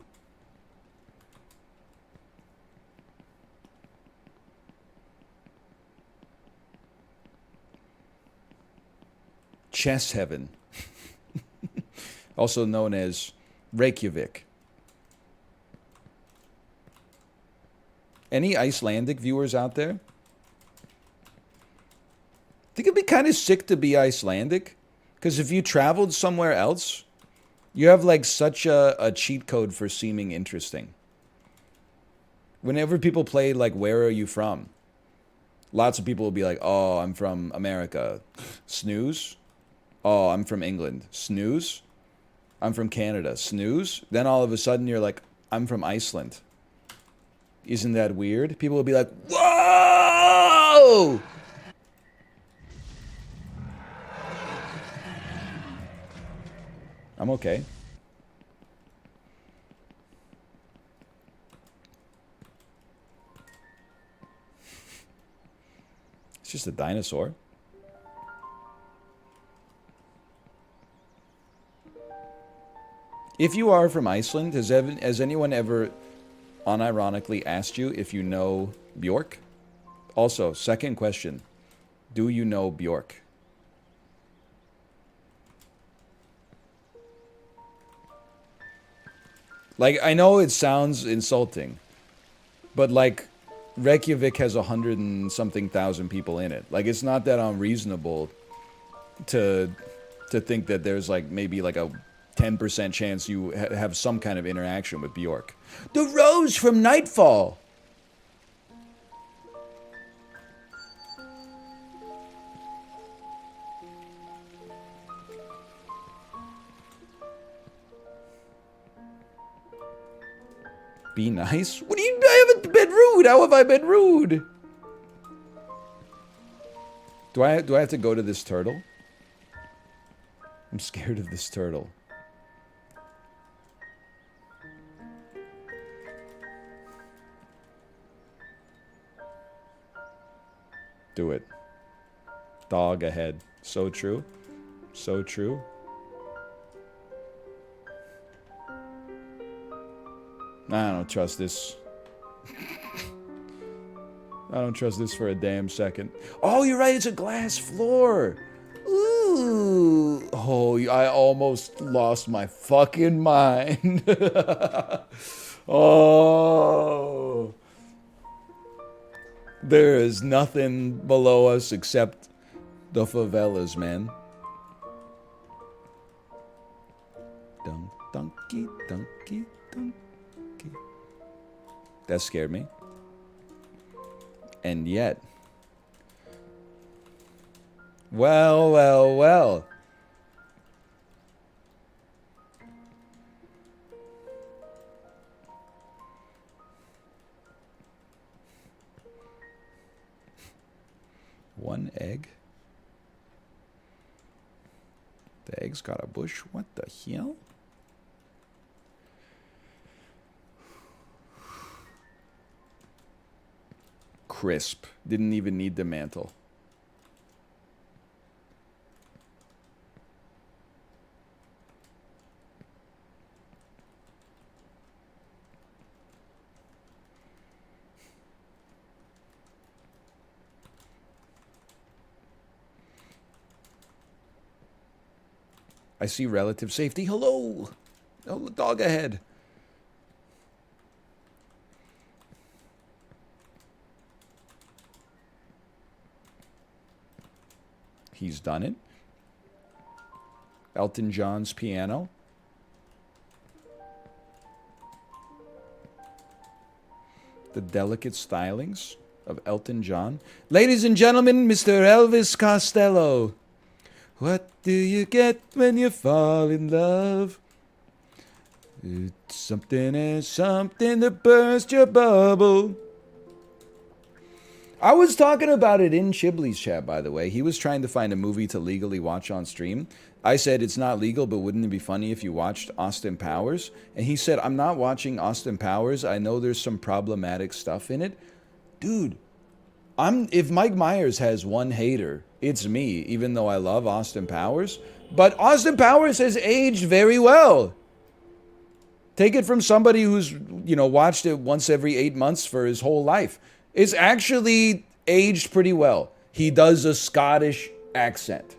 Chess Heaven. Also known as Reykjavik. Any Icelandic viewers out there? Think it'd be kind of sick to be Icelandic? Because if you traveled somewhere else, you have like such a cheat code for seeming interesting. Whenever people play like, where are you from? Lots of people will be like, oh, I'm from America. Snooze. Oh, I'm from England. Snooze. I'm from Canada. Snooze. Then all of a sudden you're like, I'm from Iceland. Isn't that weird? People will be like, whoa! I'm okay. It's just a dinosaur. If you are from Iceland, has anyone ever unironically asked you if you know Bjork? Also, second question. Do you know Bjork? Like, I know it sounds insulting, but like, Reykjavik has 100 and something thousand people in it. Like, it's not that unreasonable to think that there's like maybe like a 10% chance you have some kind of interaction with Bjork. The Rose from Nightfall! Be nice? What do you... I haven't been rude! How have I been rude? Do I have to go to this turtle? I'm scared of this turtle. Do it. Dog ahead. So true. So true. I don't trust this. I don't trust this for a damn second. Oh, you're right. It's a glass floor. Ooh. Oh, I almost lost my fucking mind. Oh. There is nothing below us except the favelas, man. Dunk, dunky, dunky, dunky. That scared me. And yet... Well, well, well. One egg. The egg's got a bush. What the hell? Crisp. Didn't even need the mantle. I see relative safety. Hello! Oh, the dog ahead. He's done it. Elton John's piano. The delicate stylings of Elton John. Ladies and gentlemen, Mr. Elvis Costello. What do you get when you fall in love? It's something and something to burst your bubble. I was talking about it in Chibley's chat, by the way. He was trying to find a movie to legally watch on stream. I said, it's not legal, but wouldn't it be funny if you watched Austin Powers? And he said, I'm not watching Austin Powers. I know there's some problematic stuff in it. Dude, if Mike Myers has one hater, it's me, even though I love Austin Powers. But Austin Powers has aged very well. Take it from somebody who's, watched it once every 8 months for his whole life. It's actually aged pretty well. He does a Scottish accent.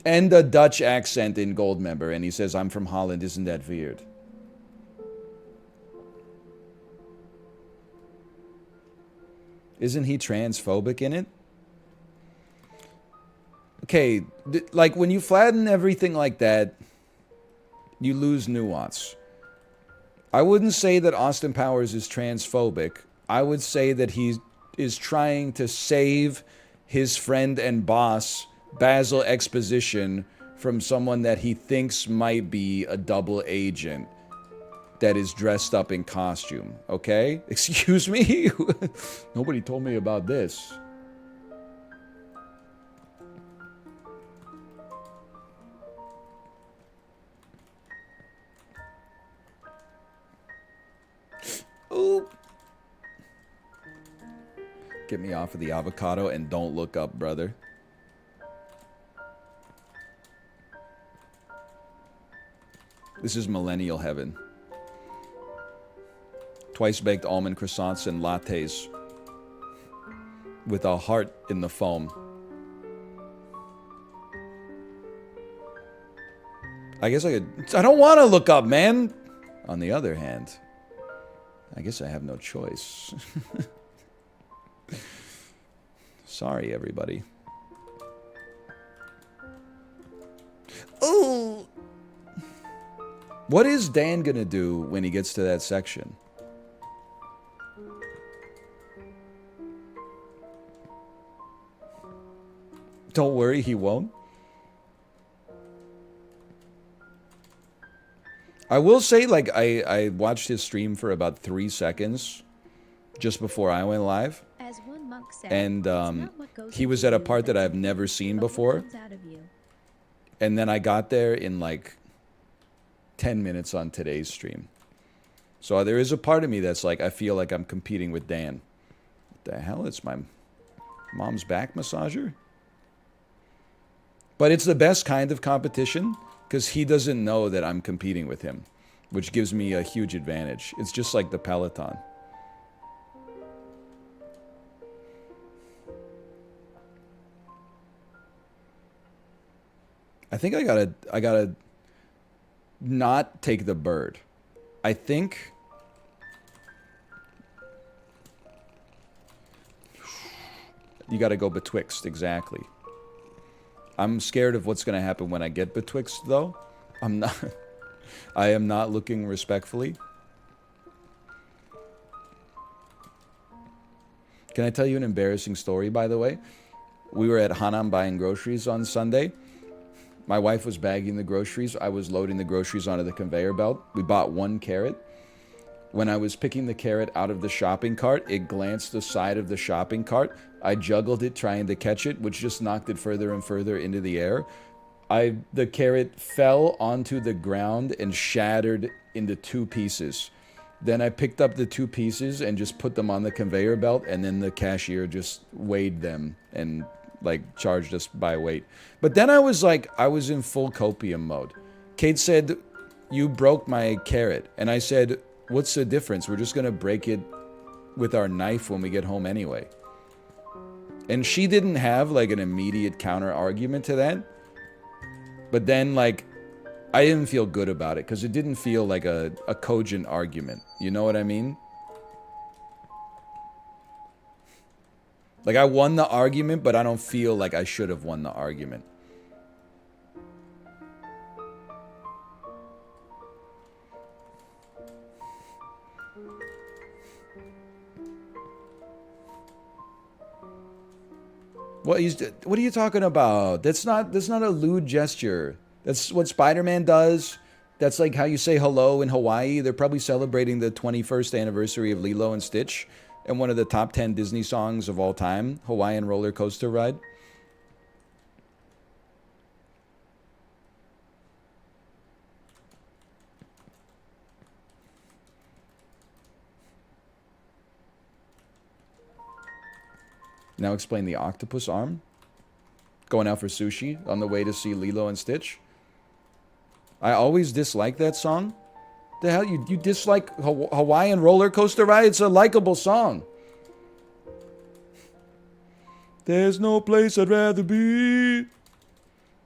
And a Dutch accent in Goldmember. And he says, I'm from Holland, isn't that weird? Isn't he transphobic in it? Okay, like when you flatten everything like that, you lose nuance. I wouldn't say that Austin Powers is transphobic. I would say that he is trying to save his friend and boss, Basil Exposition, from someone that he thinks might be a double agent that is dressed up in costume, okay? Excuse me? Nobody told me about this. Ooh. Get me off of the avocado and don't look up, brother. This is millennial heaven. Twice baked almond croissants and lattes with a heart in the foam. I guess I don't want to look up, man. On the other hand, I guess I have no choice. Sorry, everybody. Oh! What is Dan gonna do when he gets to that section? Don't worry, he won't. I will say, like, I watched his stream for about 3 seconds just before I went live. As one monk said, And "It's not what goes he was into at a you part that that's I've never seen but what before. comes out of you." And then I got there in like 10 minutes on today's stream. So there is a part of me that's like, I feel like I'm competing with Dan. What the hell? It's my mom's back massager? But it's the best kind of competition because he doesn't know that I'm competing with him, which gives me a huge advantage. It's just like the Peloton. I think I gotta not take the bird. I think you gotta go betwixt, exactly. I'm scared of what's gonna happen when I get betwixt, though. I'm not. I am not looking respectfully. Can I tell you an embarrassing story, by the way? We were at Hanam buying groceries on Sunday. My wife was bagging the groceries. I was loading the groceries onto the conveyor belt. We bought 1 carrot. When I was picking the carrot out of the shopping cart, it glanced the side of the shopping cart. I juggled it trying to catch it, which just knocked it further and further into the air. The carrot fell onto the ground and shattered into 2 pieces. Then I picked up the 2 pieces and just put them on the conveyor belt, and then the cashier just weighed them and like charged us by weight. But then I was in full copium mode. Kate said, "You broke my carrot." And I said, "What's the difference? We're just gonna break it with our knife when we get home anyway." And she didn't have like an immediate counter argument to that. But then like I didn't feel good about it because it didn't feel like a cogent argument. You know what I mean? Like, I won the argument, but I don't feel like I should have won the argument. What are you talking about? That's not a lewd gesture. That's what Spider-Man does. That's like how you say hello in Hawaii. They're probably celebrating the 21st anniversary of Lilo and Stitch. And one of the top 10 Disney songs of all time, Hawaiian Roller Coaster Ride. Now explain the octopus arm. Going out for sushi on the way to see Lilo and Stitch. I always dislike that song. The hell, you dislike Hawaiian Roller Coaster Ride? It's a likable song. There's no place I'd rather be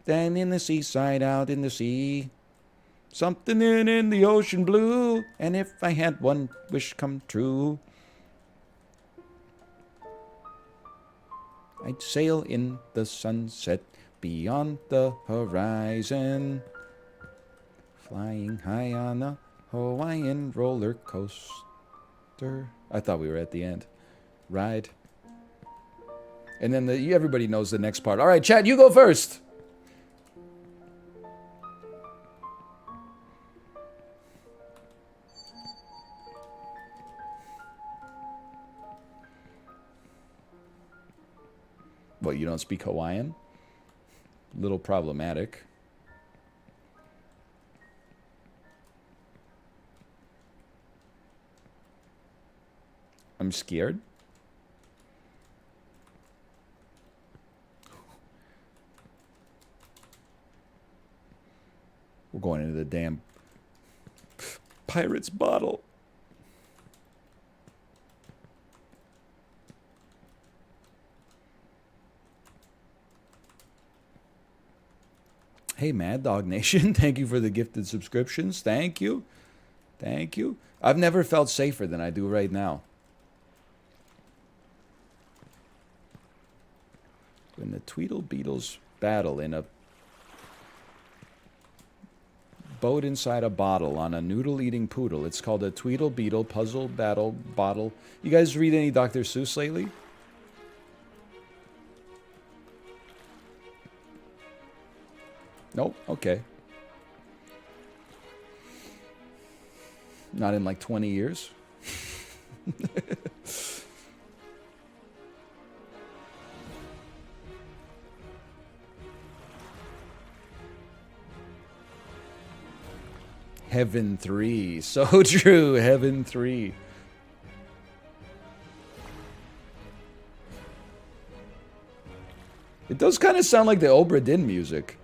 than in the seaside out in the sea. Something in the ocean blue. And if I had one wish come true, I'd sail in the sunset beyond the horizon, flying high on a Hawaiian roller coaster. I thought we were at the end. Ride. And then everybody knows the next part. All right, Chad, you go first. What, you don't speak Hawaiian? Little problematic. I'm scared. We're going into the damn pirate's bottle. Hey, Mad Dog Nation, thank you for the gifted subscriptions. Thank you. Thank you. I've never felt safer than I do right now. When the Tweedle Beetles battle in a boat inside a bottle on a noodle-eating poodle. It's called a Tweedle Beetle Puzzle Battle Bottle. You guys read any Dr. Seuss lately? Nope. Okay. Not in like 20 years. Heaven 3. So true. Heaven 3. It does kind of sound like the Obra Dinn music.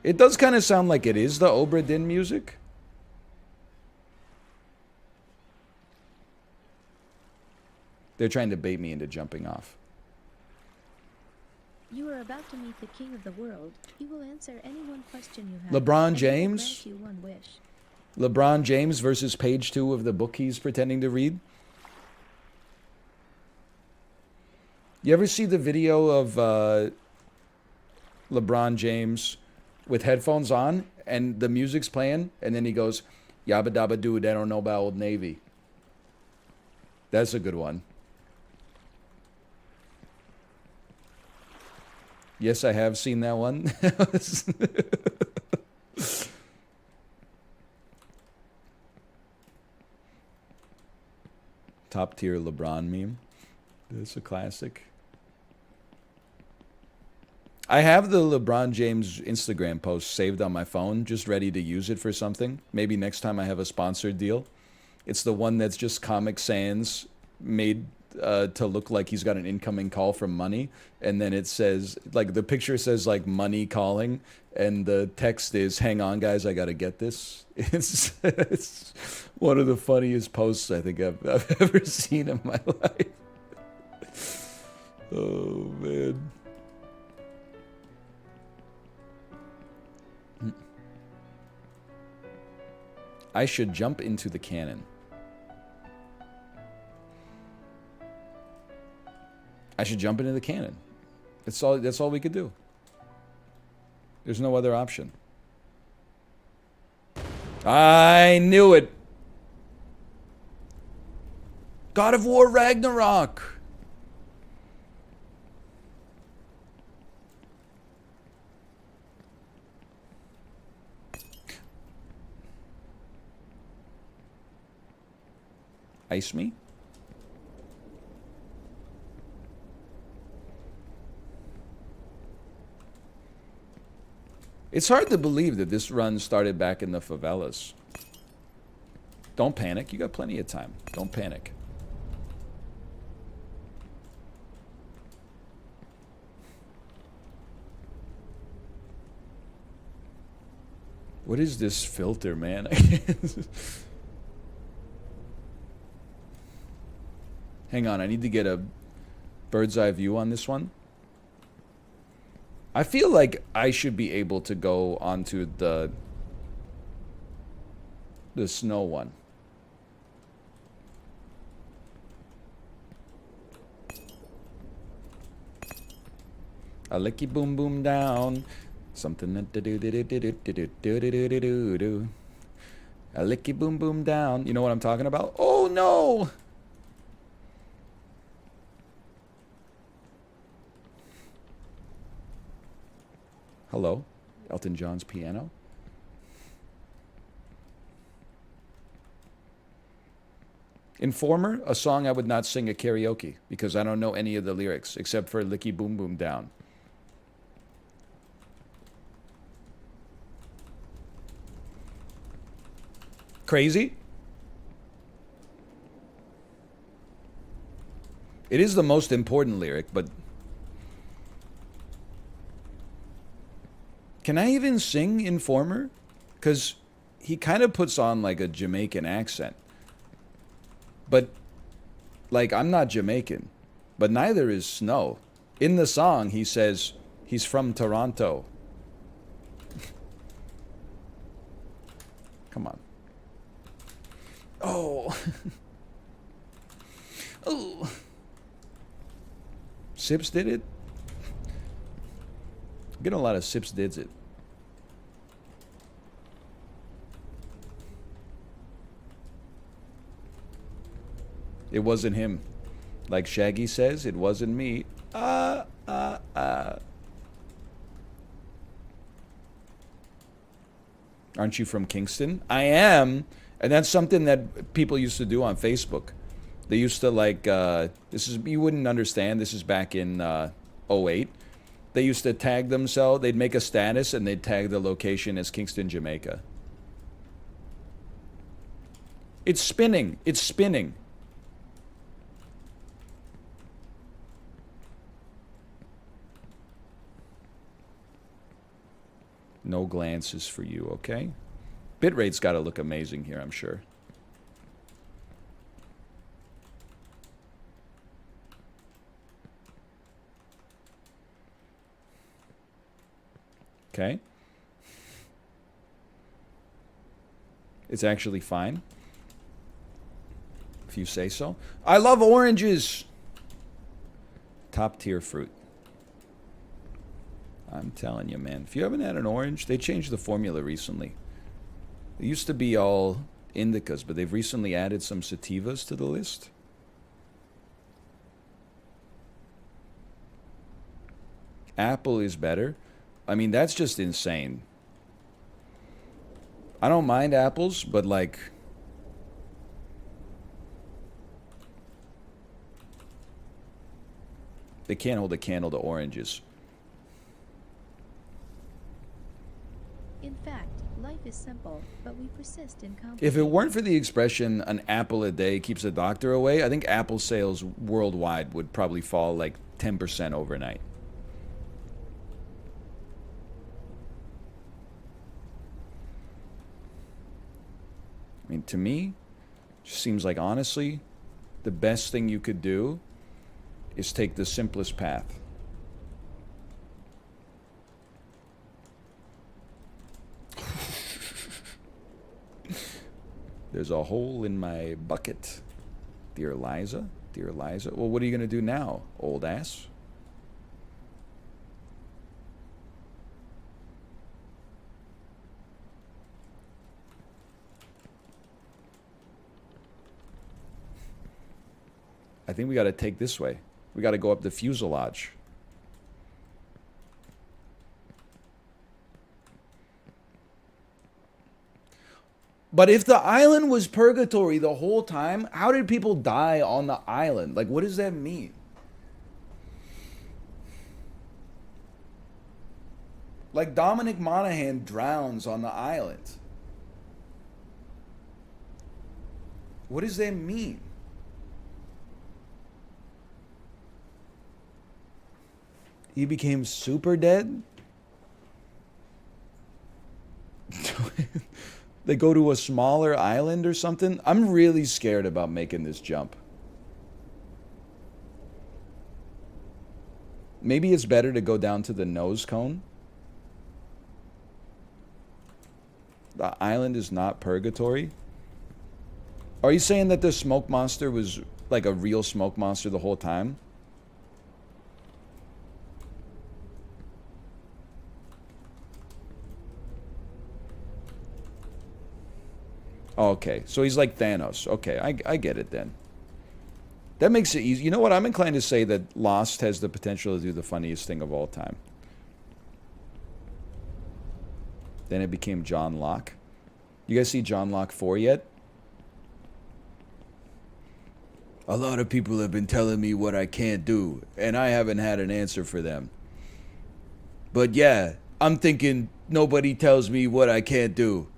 It does kind of sound like it is the Obra Dinn music. They're trying to bait me into jumping off. You are about to meet the king of the world. He will answer any one question you have. LeBron and he will James? grant you one wish. LeBron James versus page 2 of the book he's pretending to read. You ever see the video of LeBron James with headphones on and the music's playing and then he goes, yabba dabba doo, they don't know about Old Navy. That's a good one. Yes, I have seen that one. Top tier LeBron meme. That's a classic. I have the LeBron James Instagram post saved on my phone, just ready to use it for something. Maybe next time I have a sponsored deal. It's the one that's just Comic Sans made to look like he's got an incoming call from Money. And then it says, like, the picture says, like, Money calling. And the text is, hang on, guys, I got to get this. It's one of the funniest posts I think I've ever seen in my life. Oh, man. I should jump into the cannon. I should jump into the cannon. That's all we could do. There's no other option. I knew it. God of War Ragnarok. Ice me? It's hard to believe that this run started back in the favelas. Don't panic. You got plenty of time. Don't panic. What is this filter, man? Hang on, I need to get a bird's eye view on this one. I feel like I should be able to go onto the snow one. A licky boom boom down. Something that do do do do do do do do do do do. A licky boom boom down. You know what I'm talking about? Oh no! Hello, Elton John's piano. Informer, a song I would not sing at karaoke because I don't know any of the lyrics except for Licky Boom Boom Down. Crazy? It is the most important lyric, but can I even sing Informer? Because he kind of puts on like a Jamaican accent. But, like, I'm not Jamaican. But neither is Snow. In the song, he says he's from Toronto. Come on. Oh. Oh. Sips did it? I'm getting a lot of Sips dids it. It wasn't him. Like Shaggy says, it wasn't me. Aren't you from Kingston? I am. And that's something that people used to do on Facebook. They used to like, this is, you wouldn't understand, this is back in '08. They used to tag themselves, they'd make a status and they'd tag the location as Kingston, Jamaica. It's spinning. It's spinning. No glances for you, okay? Bitrate's got to look amazing here, I'm sure. Okay. It's actually fine. If you say so. I love oranges! Top tier fruit. I'm telling you, man. If you haven't had an orange, they changed the formula recently. It used to be all indicas, but they've recently added some sativas to the list. Apple is better. I mean, that's just insane. I don't mind apples, but like... they can't hold a candle to oranges. In fact, life is simple, but we persist in complicating. If it weren't for the expression, an apple a day keeps a doctor away, I think Apple sales worldwide would probably fall like 10% overnight. I mean, to me, it just seems like, honestly, the best thing you could do is take the simplest path. There's a hole in my bucket. Dear Liza, dear Liza. Well, what are you going to do now, old ass? I think we got to take this way. We got to go up the fuselage. But if the island was purgatory the whole time, how did people die on the island? Like, what does that mean? Like, Dominic Monaghan drowns on the island. What does that mean? He became super dead? They go to a smaller island or something. I'm really scared about making this jump. Maybe it's better to go down to the nose cone. The island is not purgatory. Are you saying that the smoke monster was like a real smoke monster the whole time? Okay, so he's like Thanos. Okay, I get it then. That makes it easy. You know what? I'm inclined to say that Lost has the potential to do the funniest thing of all time. Then it became John Locke. You guys see John Locke 4 yet? A lot of people have been telling me what I can't do, and I haven't had an answer for them. But yeah, I'm thinking nobody tells me what I can't do.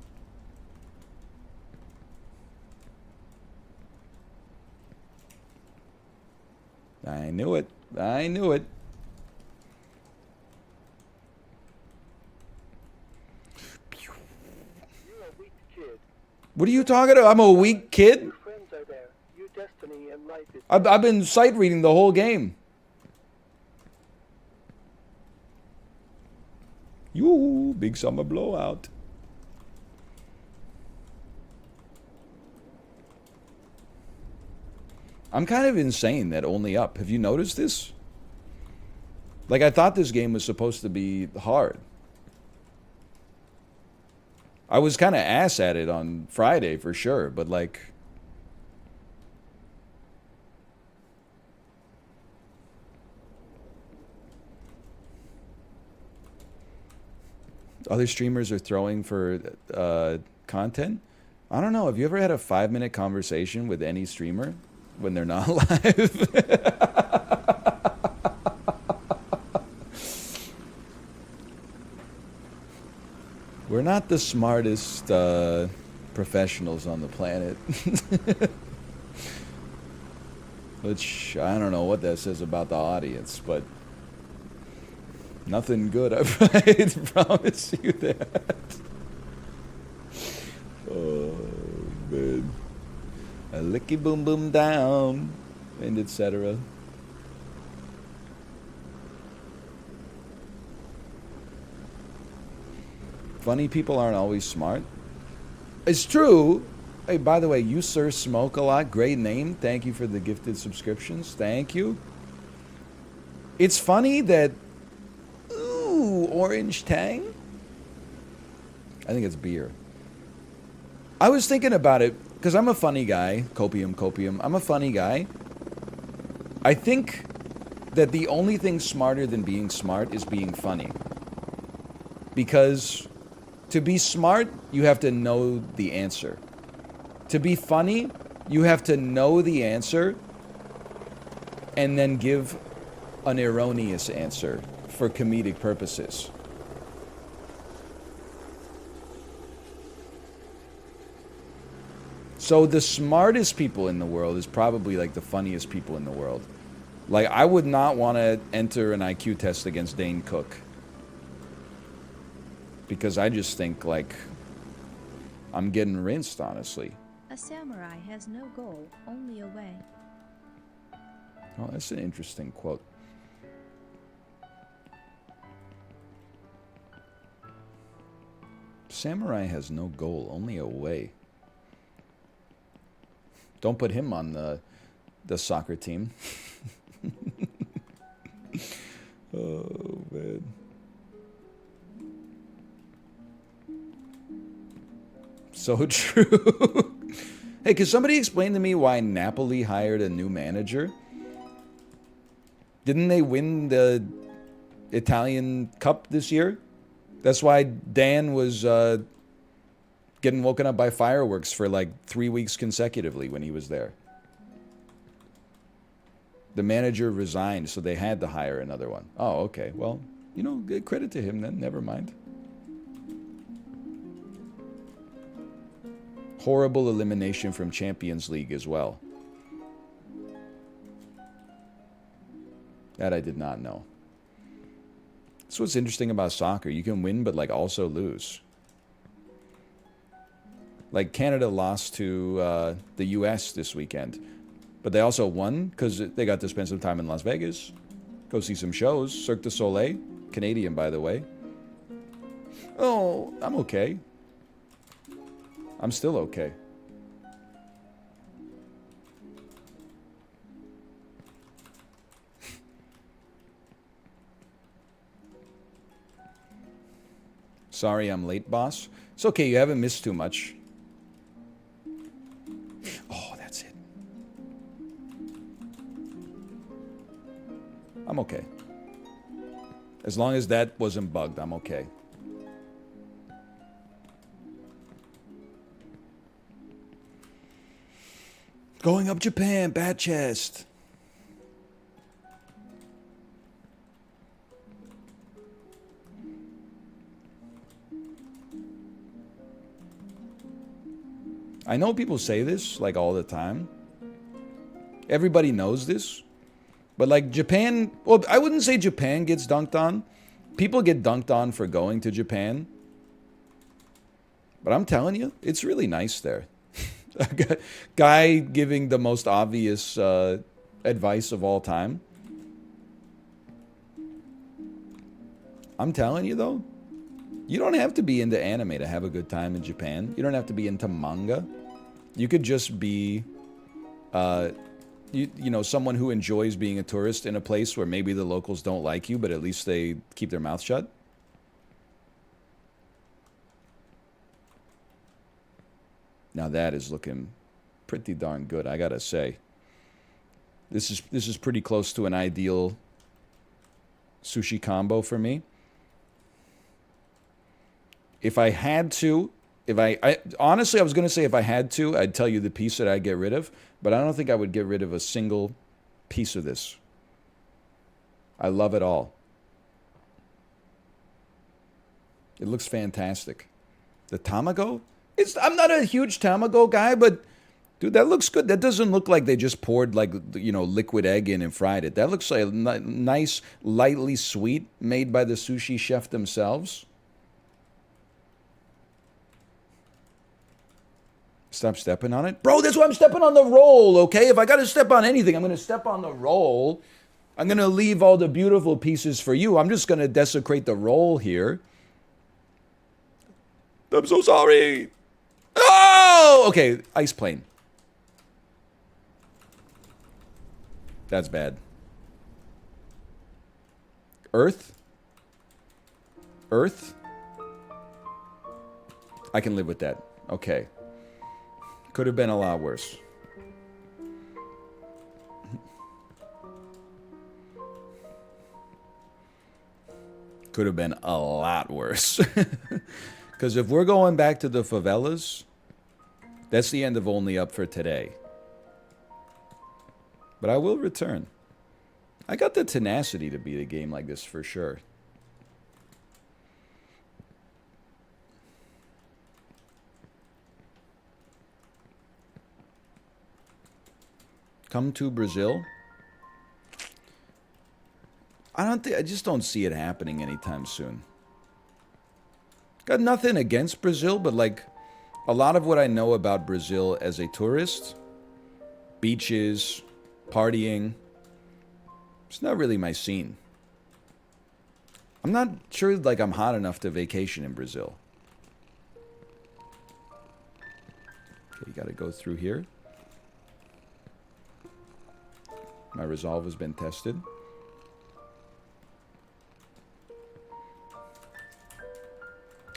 I knew it. I knew it. You're a weak kid. What are you talking about? I'm a weak kid? Your friends are there. Your destiny and life is... I've been sight reading the whole game. You big summer blowout. I'm kind of insane that only up. Have you noticed this? Like, I thought this game was supposed to be hard. I was kind of ass at it on Friday for sure, but like... Other streamers are throwing for content. I don't know. Have you ever had a 5-minute conversation with any streamer when they're not live? We're not the smartest professionals on the planet. Which, I don't know what that says about the audience, but nothing good, I promise you that. Oh, man. A licky boom boom down, and etc. Funny people aren't always smart. It's true. Hey, by the way, you sir smoke a lot. Great name. Thank you for the gifted subscriptions. Thank you. It's funny that... Ooh, orange tang? I think it's beer. I was thinking about it, because I'm a funny guy. Copium. I'm a funny guy. I think that the only thing smarter than being smart is being funny. Because to be smart, you have to know the answer. To be funny, you have to know the answer and then give an erroneous answer for comedic purposes. So the smartest people in the world is probably like the funniest people in the world. Like, I would not want to enter an IQ test against Dane Cook. Because I just think, like, I'm getting rinsed, honestly. A samurai has no goal, only a way. Oh, that's an interesting quote. Samurai has no goal, only a way. Don't put him on the soccer team. Oh, man. So true. Hey, can somebody explain to me why Napoli hired a new manager? Didn't they win the Italian Cup this year? That's why Dan was getting woken up by fireworks for like 3 weeks consecutively when he was there. The manager resigned, so they had to hire another one. Oh, okay. Well, you know, good credit to him then. Never mind. Horrible elimination from Champions League as well. That I did not know. That's what's interesting about soccer. You can win, but like also lose. Like Canada lost to the U.S. this weekend, but they also won because they got to spend some time in Las Vegas, go see some shows. Cirque du Soleil, Canadian by the way. Oh, I'm okay. I'm still okay. Sorry I'm late, boss. It's okay, you haven't missed too much. Oh, that's it. I'm okay. As long as that wasn't bugged, I'm okay. Going up Japan, bat chest. I know people say this like all the time. Everybody knows this. But like Japan, well, I wouldn't say Japan gets dunked on. People get dunked on for going to Japan. But I'm telling you, it's really nice there. Guy giving the most obvious advice of all time. I'm telling you though, you don't have to be into anime to have a good time in Japan. You don't have to be into manga. You could just be, you know, someone who enjoys being a tourist in a place where maybe the locals don't like you, but at least they keep their mouth shut. Now that is looking pretty darn good, I gotta say. This is pretty close to an ideal sushi combo for me. If I had to, honestly, I was gonna say if I had to, I'd tell you the piece that I'd get rid of, but I don't think I would get rid of a single piece of this. I love it all. It looks fantastic. The tamago? I'm not a huge tamago guy, but dude, that looks good. That doesn't look like they just poured like, you know, liquid egg in and fried it. That looks like nice, lightly sweet, made by the sushi chef themselves. Stop stepping on it. Bro, that's why I'm stepping on the roll, okay? If I got to step on anything, I'm going to step on the roll. I'm going to leave all the beautiful pieces for you. I'm just going to desecrate the roll here. I'm so sorry. Oh, okay. Ice plane. That's bad. Earth? Earth? I can live with that. Okay. Could have been a lot worse. Could have been a lot worse. Because if we're going back to the favelas, that's the end of Only Up for today. But I will return. I got the tenacity to beat a game like this for sure. Come to Brazil? I just don't see it happening anytime soon. Got nothing against Brazil, but like a lot of what I know about Brazil as a tourist, beaches, partying, it's not really my scene. I'm not sure like I'm hot enough to vacation in Brazil. Okay, you gotta go through here. My resolve has been tested.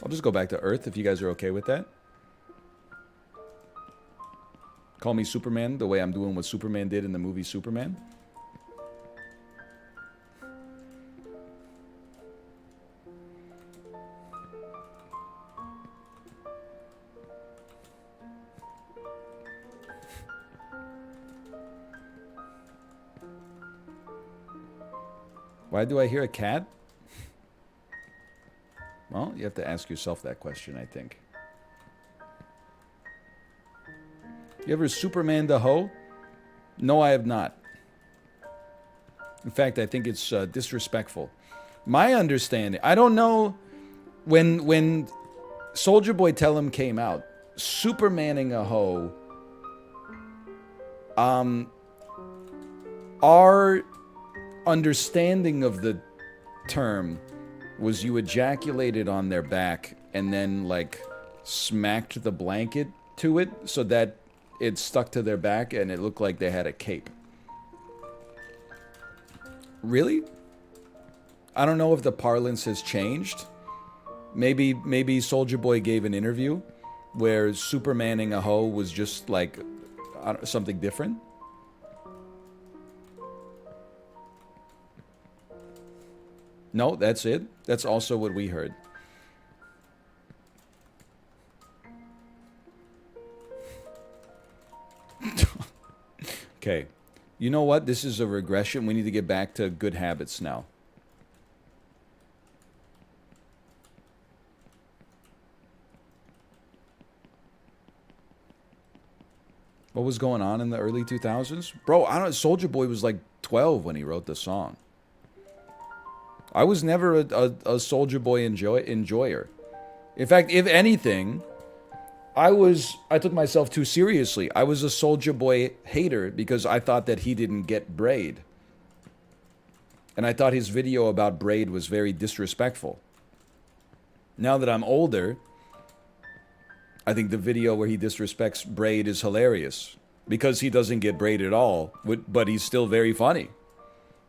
I'll just go back to Earth if you guys are okay with that. Call me Superman the way I'm doing what Superman did in the movie Superman. Why do I hear a cat? Well, you have to ask yourself that question, I think. You ever Superman the hoe? No, I have not. In fact, I think it's disrespectful. My understanding, I don't know, when Soulja Boy Tell 'Em came out, Supermaning a hoe, our understanding of the term was you ejaculated on their back and then, like, smacked the blanket to it so that it stuck to their back and it looked like they had a cape. Really? I don't know if the parlance has changed. Maybe Soulja Boy gave an interview where Supermaning a hoe was just like something different. No, that's it. That's also what we heard. Okay. You know what? This is a regression. We need to get back to good habits now. What was going on in the early 2000s? Bro, I don't. Soulja Boy was like 12 when he wrote the song. I was never a Soulja Boy enjoyer. In fact, if anything, I took myself too seriously. I was a Soulja Boy hater because I thought that he didn't get braid. And I thought his video about braid was very disrespectful. Now that I'm older, I think the video where he disrespects braid is hilarious. Because he doesn't get braid at all, but he's still very funny.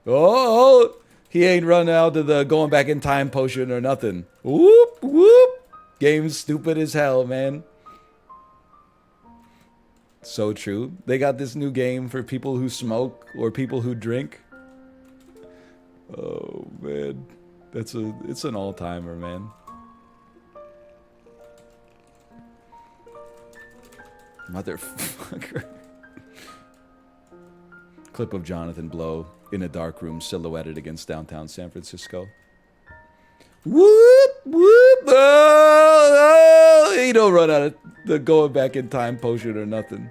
Oh, he ain't run out of the going back in time potion or nothing. Whoop, whoop. Game's stupid as hell, man. So true. They got this new game for people who smoke or people who drink. Oh, man. It's an all-timer, man. Motherfucker. Clip of Jonathan Blow in a dark room silhouetted against downtown San Francisco. Whoop, whoop, oh, he don't run out of the going back in time potion or nothing.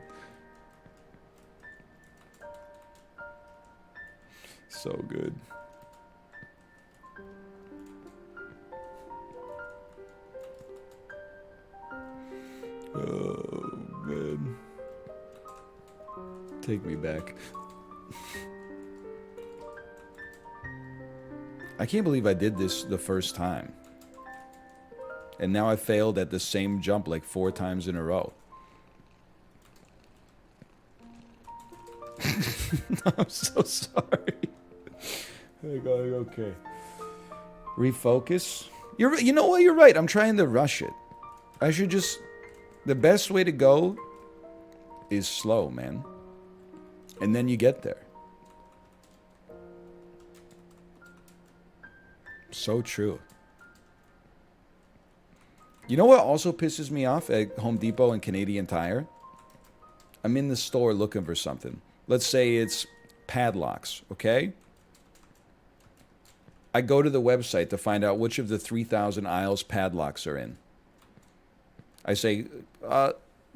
So good. Oh, man. Take me back. I can't believe I did this the first time. And now I failed at the same jump like 4 times in a row. I'm so sorry. Okay. Refocus. You know what? You're right. I'm trying to rush it. I should just... The best way to go is slow, man. And then you get there. So true. You know what also pisses me off at Home Depot and Canadian Tire? I'm in the store looking for something. Let's say it's padlocks, okay? I go to the website to find out which of the 3,000 aisles padlocks are in. I say,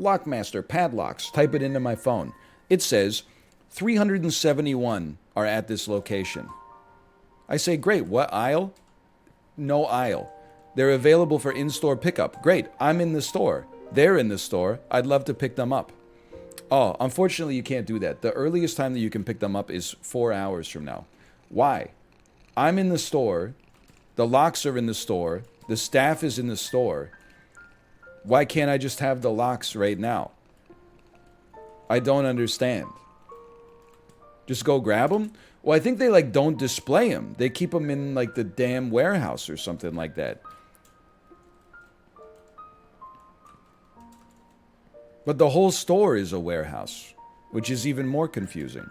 Lockmaster, padlocks. Type it into my phone. It says, 371 are at this location. I say, great, what aisle? No aisle. They're available for in-store pickup. Great, I'm in the store. They're in the store. I'd love to pick them up. Oh, unfortunately, you can't do that. The earliest time that you can pick them up is 4 hours from now. Why? I'm in the store. The locks are in the store. The staff is in the store. Why can't I just have the locks right now? I don't understand. Just go grab them? Well, I think they, like, don't display them. They keep them in, like, the damn warehouse or something like that. But the whole store is a warehouse, which is even more confusing.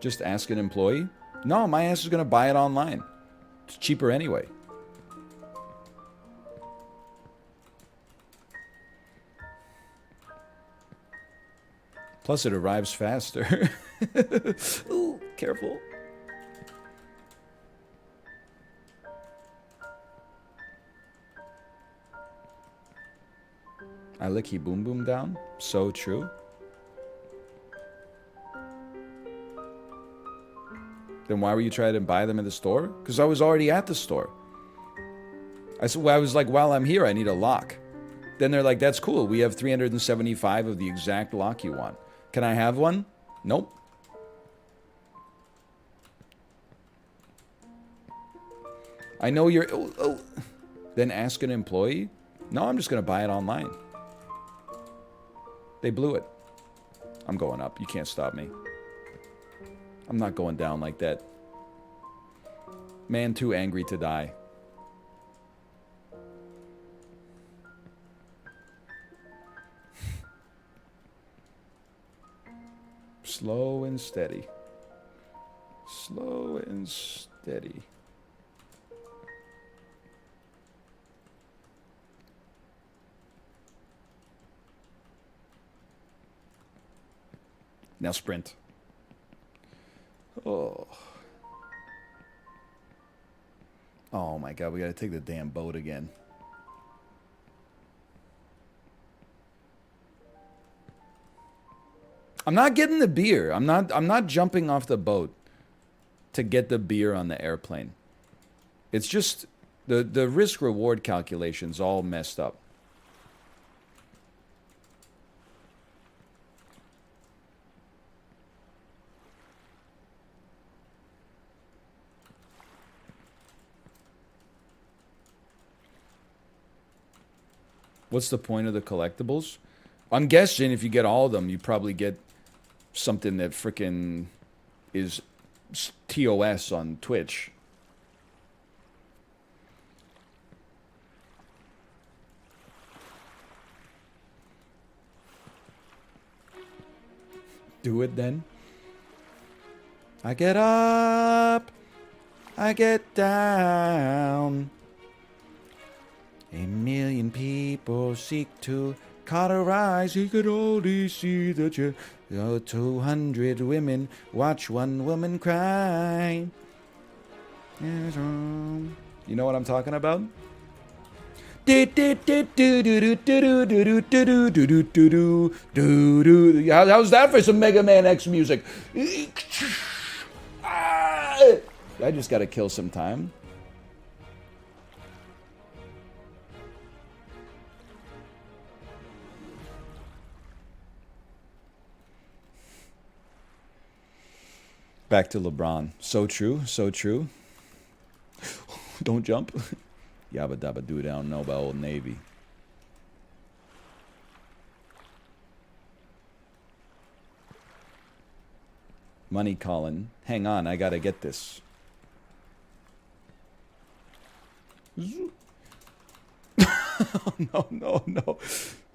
Just ask an employee? No, my ass is going to buy it online. It's cheaper anyway. Plus, it arrives faster. Ooh, careful. I lick he boom boom down. So true. Then why were you trying to buy them at the store? Because I was already at the store. I was like, while I'm here, I need a lock. Then they're like, that's cool. We have 375 of the exact lock you want. Can I have one? Nope. I know you're... Oh. Then ask an employee? No, I'm just going to buy it online. They blew it. I'm going up. You can't stop me. I'm not going down like that. Man too angry to die. Slow and steady. Slow and steady. Now sprint. Oh. Oh my god, we gotta take the damn boat again. I'm not getting the beer. I'm not jumping off the boat to get the beer on the airplane. It's just the risk reward calculation's all messed up. What's the point of the collectibles? I'm guessing if you get all of them, you probably get something that frickin' is TOS on Twitch. Do it then. I get up, I get down. A million people seek to cauterize. He could only see that you. 200 women watch one woman cry. You know what I'm talking about? How's that for some Mega Man X music? I just gotta kill some time. Back to LeBron. So true, so true. Don't jump. Yabba dabba doo down. Know about Old Navy. Money calling. Hang on, I gotta get this. No, no, no, no.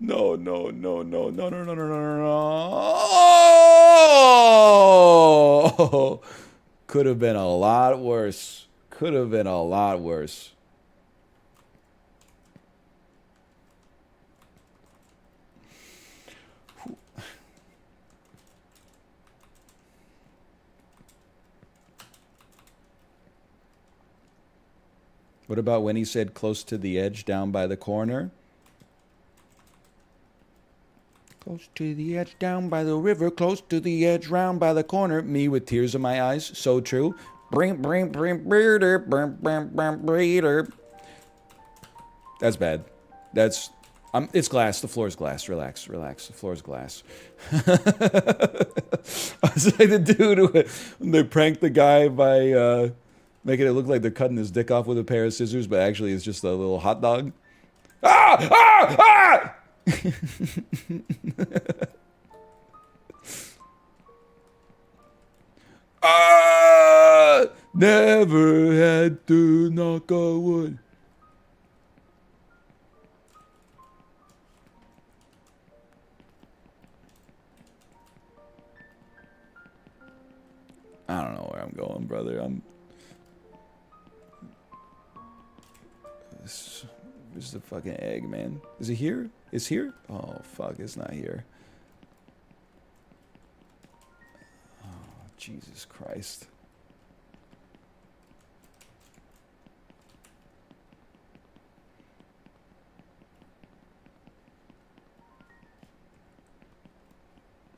No, no, no, no, no, no, no, no, no, no. Oh! Could have been a lot worse. Could have been a lot worse. What about when he said close to the edge, down by the corner? Close to the edge, down by the river, close to the edge, round by the corner. Me with tears in my eyes, so true. That's bad. That's... it's glass. The floor's glass. Relax, relax. The floor's glass. I was like the dude when they pranked the guy by making it look like they're cutting his dick off with a pair of scissors, but actually it's just a little hot dog. Ah! Ah! Ah! Ah! Never had to knock on wood. I don't know where I'm going, brother. This is the fucking egg, man. Is it here? It's here? Oh, fuck. It's not here. Oh, Jesus Christ.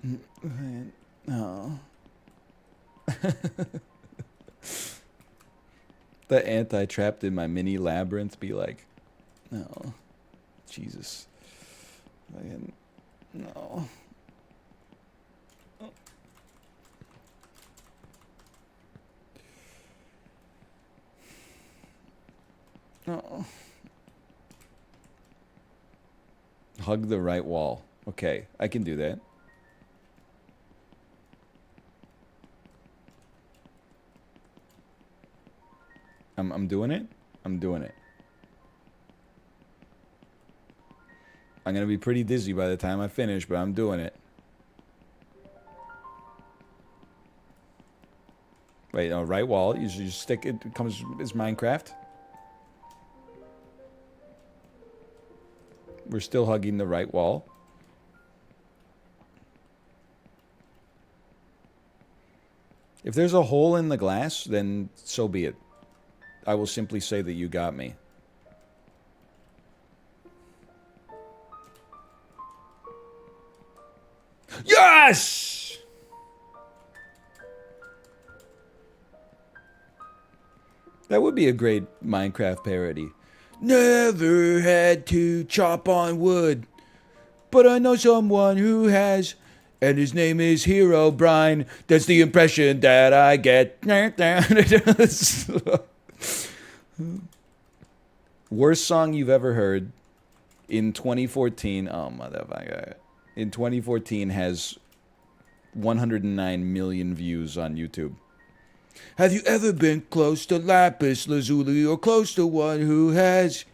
Man, no. The anti-trapped in my mini labyrinth be like, no, Jesus. No. No. Hug the right wall. Okay, I can do that. I'm doing it. I'm doing it. I'm gonna be pretty dizzy by the time I finish, but I'm doing it. Wait, no, right wall. You just stick it. It comes as Minecraft. We're still hugging the right wall. If there's a hole in the glass, then so be it. I will simply say that you got me. Yes! That would be a great Minecraft parody. Never had to chop on wood, but I know someone who has, and his name is Hero Brine. That's the impression that I get. Worst song you've ever heard in 2014. Oh, motherfucker. In 2014 has 109 million views on YouTube. Have you ever been close to lapis lazuli or close to one who has?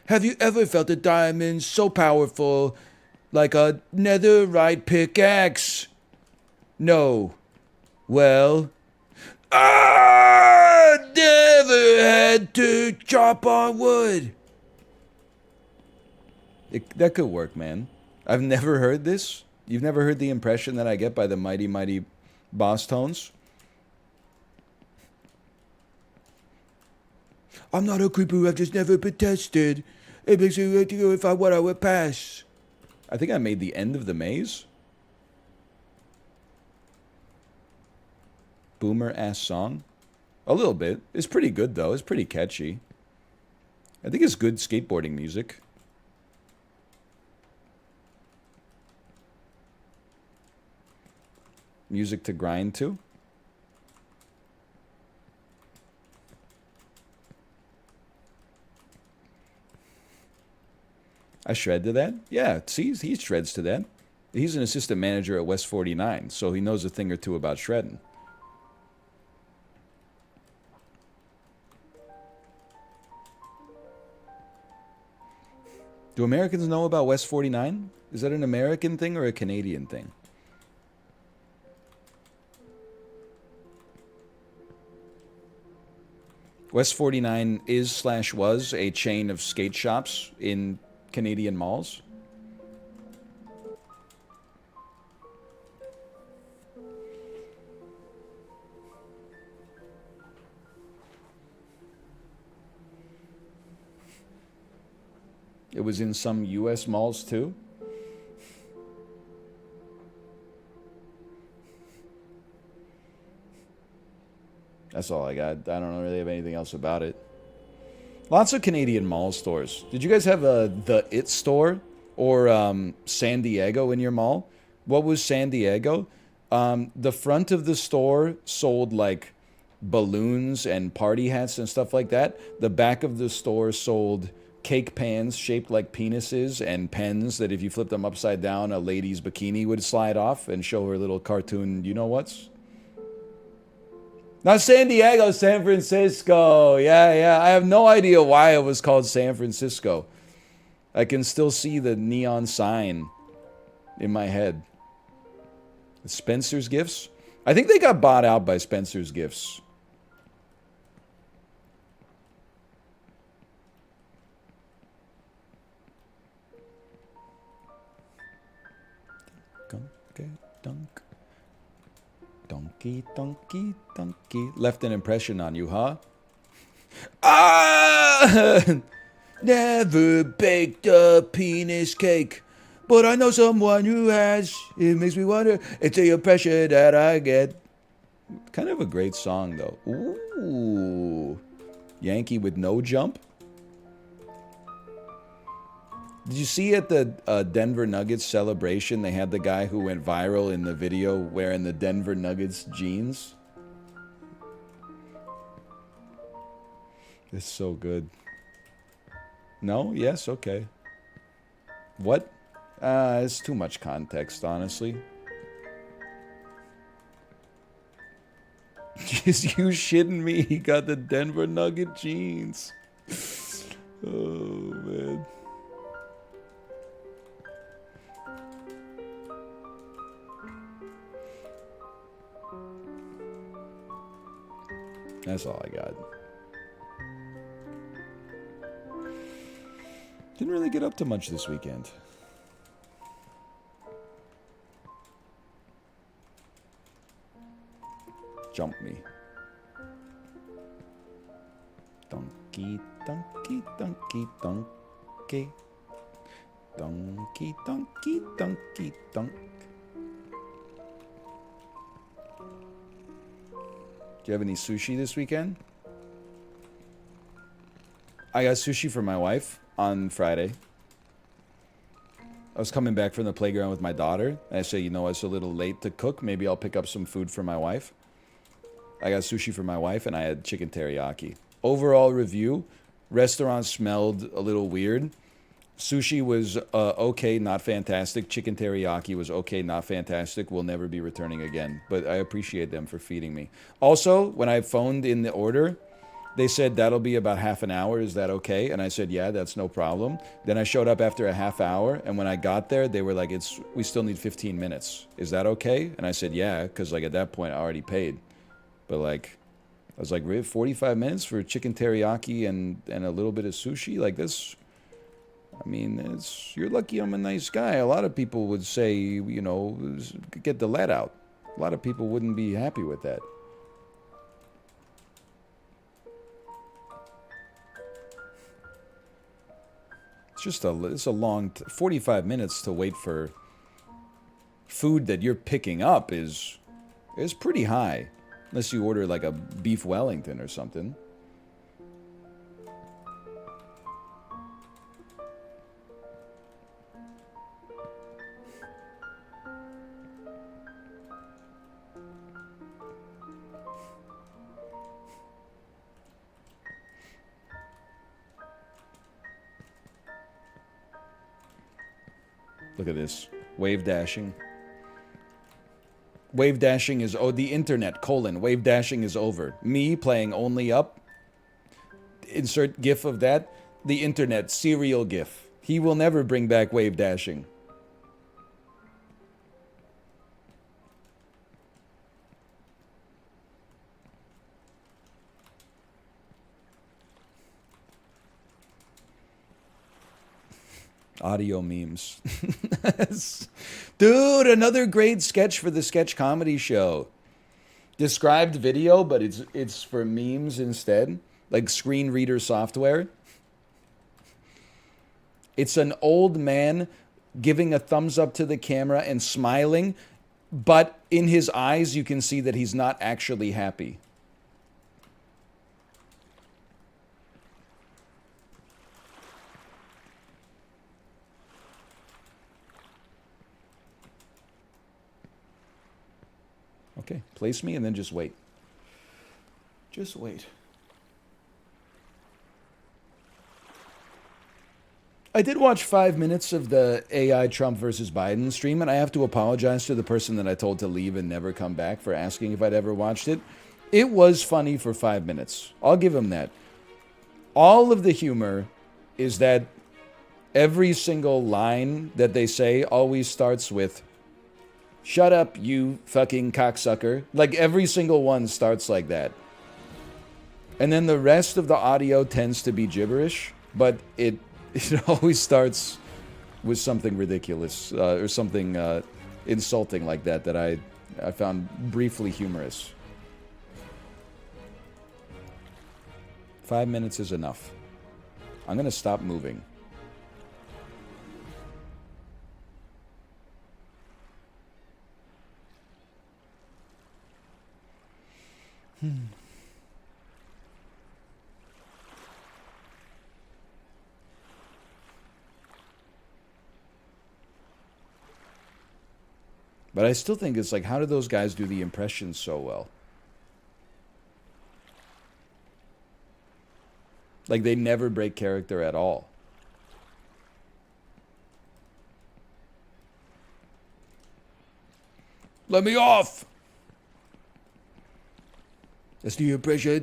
Have you ever felt a diamond so powerful like a netherite pickaxe? No. Well, I never had to chop on wood. That could work, man. I've never heard this. You've never heard the impression that I get by the mighty, mighty boss tones? I'm not a creeper, I've just never been tested. It makes me want to go if I what I would pass. I think I made the end of the maze. Boomer ass song. A little bit. It's pretty good though. It's pretty catchy. I think it's good skateboarding music. Music to grind to. I shred to that? Yeah, see, he shreds to that. He's an assistant manager at West 49, so he knows a thing or two about shredding. Do Americans know about West 49? Is that an American thing or a Canadian thing? West 49 is/was a chain of skate shops in Canadian malls. It was in some US malls too. That's all I got. I don't really have anything else about it. Lots of Canadian mall stores. Did you guys have the It store or San Diego in your mall? What was San Diego? The front of the store sold like balloons and party hats and stuff like that. The back of the store sold cake pans shaped like penises and pens that if you flipped them upside down, a lady's bikini would slide off and show her little cartoon you-know-whats. Not San Diego, San Francisco. Yeah. I have no idea why it was called San Francisco. I can still see the neon sign in my head. Spencer's Gifts? I think they got bought out by Spencer's Gifts. Dunk. Donkey, donkey, donkey. Left an impression on you, huh? Ah! Never baked a penis cake, but I know someone who has. It makes me wonder. It's the impression that I get. Kind of a great song, though. Ooh. Ooh. Yankee with no jump? Did you see at the Denver Nuggets celebration, they had the guy who went viral in the video wearing the Denver Nuggets jeans? It's so good. No? Yes? Okay. What? It's too much context, honestly. Is you shitting me? He got the Denver Nugget jeans. Oh, man. That's all I got. Didn't really get up to much this weekend. Jump me. Donkey, donkey, donkey, donkey. Donkey, donkey, donkey, donk. Do you have any sushi this weekend? I got sushi for my wife on Friday. I was coming back from the playground with my daughter. And I say, you know, it's a little late to cook. Maybe I'll pick up some food for my wife. I got sushi for my wife, and I had chicken teriyaki. Overall review, restaurant smelled a little weird. Sushi was okay, not fantastic. Chicken teriyaki was okay, not fantastic. We'll never be returning again. But I appreciate them for feeding me. Also, when I phoned in the order, they said that'll be about half an hour. Is that okay? And I said, yeah, that's no problem. Then I showed up after a half hour, and when I got there, they were like, we still need 15 minutes. Is that okay? And I said, yeah, because like at that point I already paid. But like, I was like, 45 minutes for chicken teriyaki and a little bit of sushi? Like this, I mean, you're lucky I'm a nice guy. A lot of people would say, you know, get the lead out. A lot of people wouldn't be happy with that. It's a long, 45 minutes to wait for food that you're picking up is pretty high. Unless you order like a beef Wellington or something. Look at this. Wave dashing. Wave dashing is, the internet, wave dashing is over. Me playing only up. Insert gif of that. The internet, serial gif. He will never bring back wave dashing. Audio memes. Dude, another great sketch for the sketch comedy show. Described video, but it's for memes instead. Like screen reader software. It's an old man giving a thumbs up to the camera and smiling, but in his eyes you can see that he's not actually happy. Okay, place me and then just wait. Just wait. I did watch 5 minutes of the AI Trump versus Biden stream, and I have to apologize to the person that I told to leave and never come back for asking if I'd ever watched it. It was funny for 5 minutes. I'll give him that. All of the humor is that every single line that they say always starts with, "Shut up, you fucking cocksucker." Like, every single one starts like that. And then the rest of the audio tends to be gibberish, but it always starts with something ridiculous or something insulting like that I found briefly humorous. 5 minutes is enough. I'm going to stop moving. But I still think it's like, how do those guys do the impressions so well? Like, they never break character at all. Let me off! Let's do impression.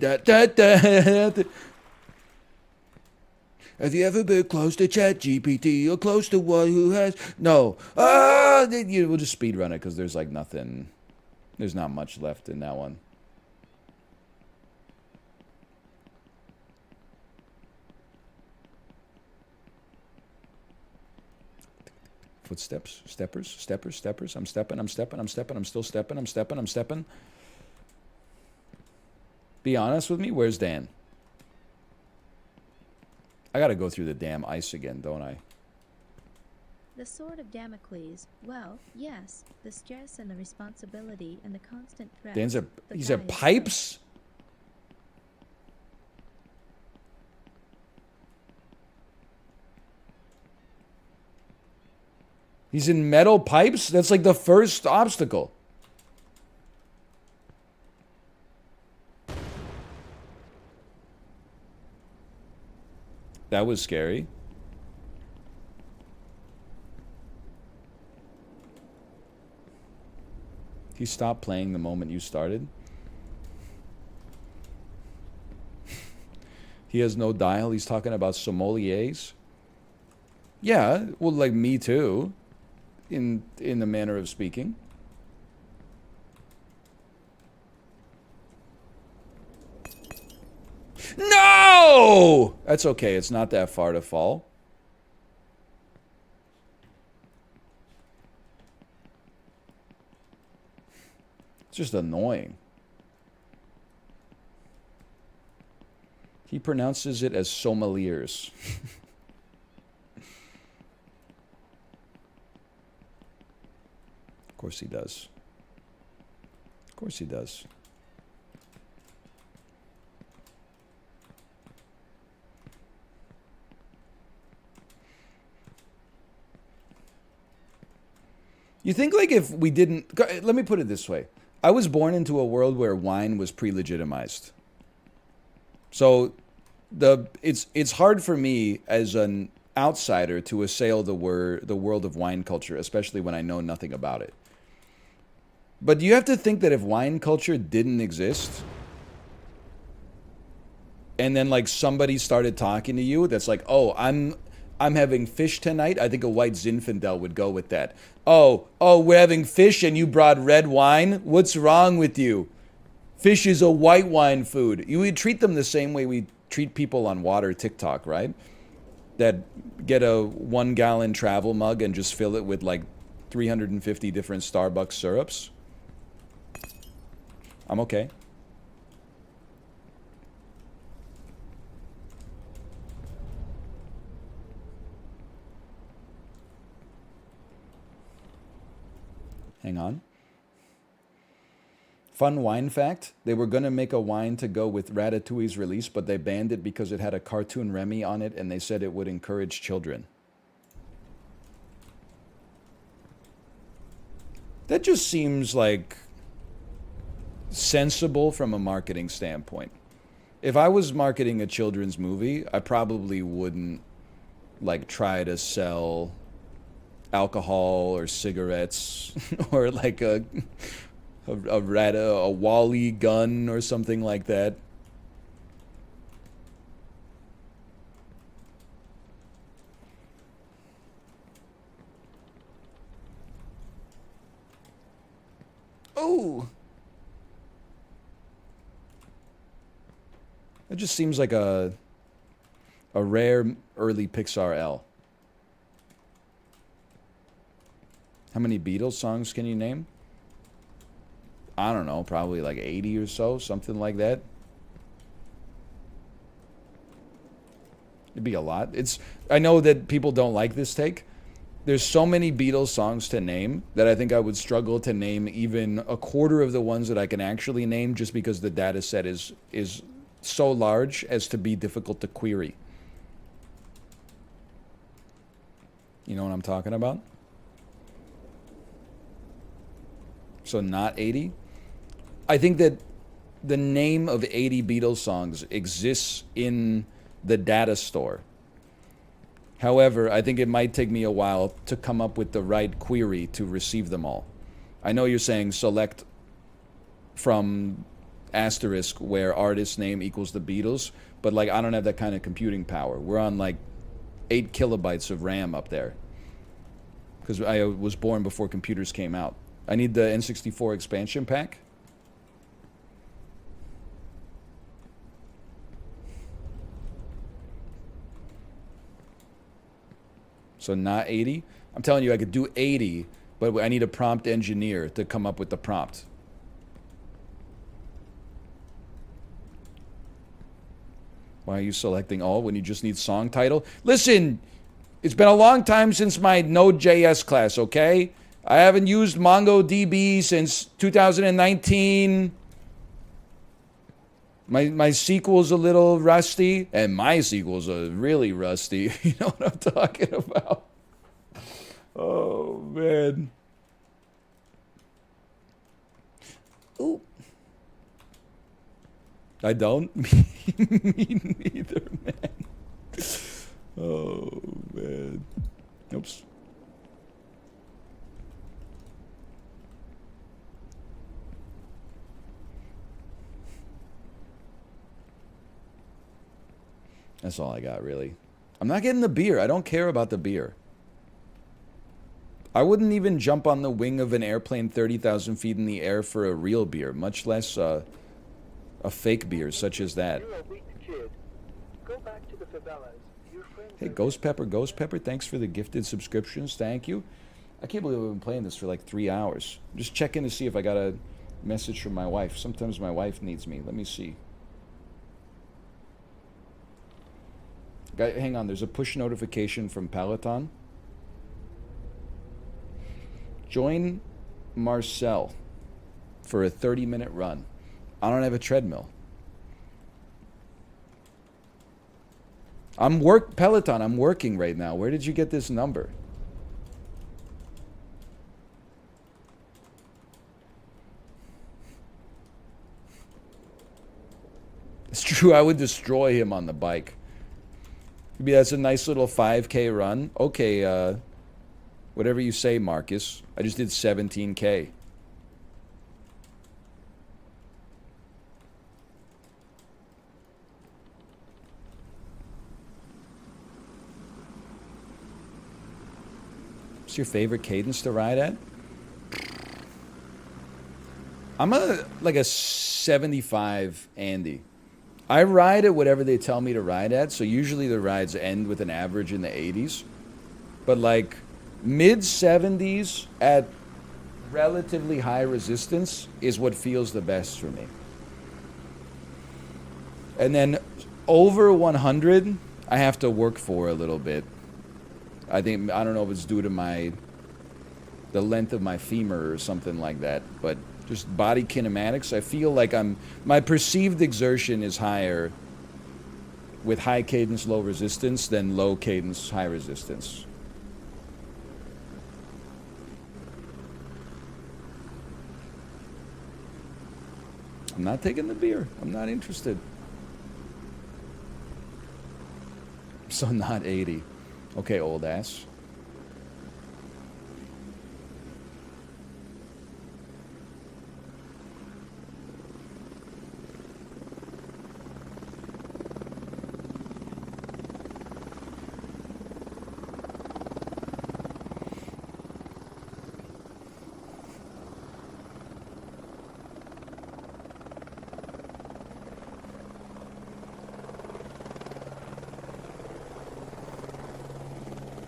Have you ever been close to ChatGPT or close to one who has... No. We'll just speedrun it because there's like nothing... There's not much left in that one. Footsteps, steppers. I'm stepping, I'm still stepping, I'm stepping. Be honest with me, where's Dan? I gotta go through the damn ice again, don't I? The sword of Damocles. Well, yes, the stress and the responsibility and the constant threat. Dan's at, The he's guy at is pipes? He's in metal pipes? That's like the first obstacle. That was scary. He stopped playing the moment you started. He has no dial. He's talking about sommeliers. Yeah, well, like me too, in the manner of speaking. No! That's okay. It's not that far to fall. It's just annoying. He pronounces it as sommeliers. Of course he does. Of course he does. You think, like, if we didn't... Let me put it this way. I was born into a world where wine was pre-legitimized. So it's hard for me as an outsider to assail the world of wine culture, especially when I know nothing about it. But you have to think that if wine culture didn't exist, and then like somebody started talking to you that's like, oh, I'm having fish tonight, I think a white Zinfandel would go with that. Oh, we're having fish and you brought red wine? What's wrong with you? Fish is a white wine food. You would treat them the same way we treat people on Water TikTok, right? That get a 1 gallon travel mug and just fill it with like 350 different Starbucks syrups. I'm okay. Hang on. Fun wine fact, they were going to make a wine to go with Ratatouille's release, but they banned it because it had a cartoon Remy on it, and they said it would encourage children. That just seems like sensible from a marketing standpoint. If I was marketing a children's movie, I probably wouldn't like try to sell alcohol or cigarettes or like a Wally gun or something like that. Oh, it just seems like a rare early Pixar L. How many Beatles songs can you name? I don't know, probably like 80 or so, something like that. It'd be a lot. I know that people don't like this take. There's so many Beatles songs to name that I think I would struggle to name even a quarter of the ones that I can actually name just because the data set is so large as to be difficult to query. You know what I'm talking about? So not 80? I think that the name of 80 Beatles songs exists in the data store. However, I think it might take me a while to come up with the right query to receive them all. I know you're saying select from asterisk where artist name equals the Beatles, but like I don't have that kind of computing power. We're on like 8 kilobytes of RAM up there because I was born before computers came out. I need the N64 expansion pack. So not 80. I'm telling you, I could do 80, but I need a prompt engineer to come up with the prompt. Why are you selecting all when you just need song title? Listen, it's been a long time since my Node.js class, okay? I haven't used MongoDB since 2019. My SQL's a little rusty, and my SQL's really rusty. You know what I'm talking about? Oh, man. Ooh. I don't? Me neither, man. Oh, man. Oops. That's all I got, really. I'm not getting the beer. I don't care about the beer. I wouldn't even jump on the wing of an airplane 30,000 feet in the air for a real beer, much less a fake beer such as that. You're a weak kid. Go back to the favelas. Your friends Hey, are Ghost Pepper, thanks for the gifted subscriptions. Thank you. I can't believe I've been playing this for like 3 hours. I'm just checking to see if I got a message from my wife. Sometimes my wife needs me. Let me see. Hang on, there's a push notification from Peloton. Join Marcel for a 30-minute run. I don't have a treadmill. Peloton, I'm working right now. Where did you get this number? It's true, I would destroy him on the bike. Maybe that's a nice little 5K run. Okay, whatever you say, Marcus. I just did 17K. What's your favorite cadence to ride at? I'm like a 75 Andy. I ride at whatever they tell me to ride at, so usually the rides end with an average in the 80s. But like mid 70s at relatively high resistance is what feels the best for me. And then over 100, I have to work for a little bit. I don't know if it's due to the length of my femur or something like that, but just body kinematics, I feel like my perceived exertion is higher with high cadence, low resistance than low cadence, high resistance. I'm not taking the beer. I'm not interested. So not 80. Okay, old ass.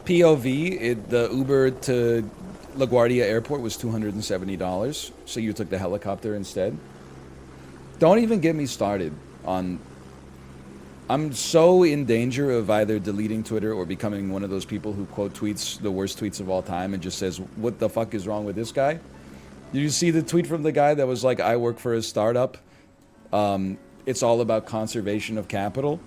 POV, the Uber to LaGuardia Airport was $270, so you took the helicopter instead. Don't even get me started on... I'm so in danger of either deleting Twitter or becoming one of those people who quote tweets the worst tweets of all time and just says, what the fuck is wrong with this guy? Did you see the tweet from the guy that was like, I work for a startup. It's all about conservation of capital.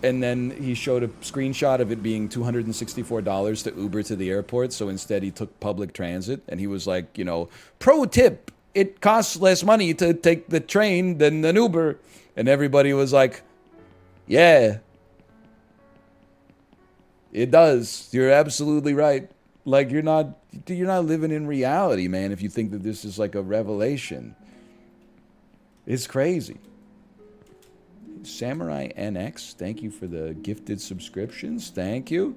And then he showed a screenshot of it being $264 to Uber to the airport. So instead, he took public transit. And he was like, you know, pro tip, it costs less money to take the train than an Uber. And everybody was like, yeah, it does. You're absolutely right. Like you're not living in reality, man, if you think that this is like a revelation. It's crazy. Samurai NX, thank you for the gifted subscriptions. Thank you.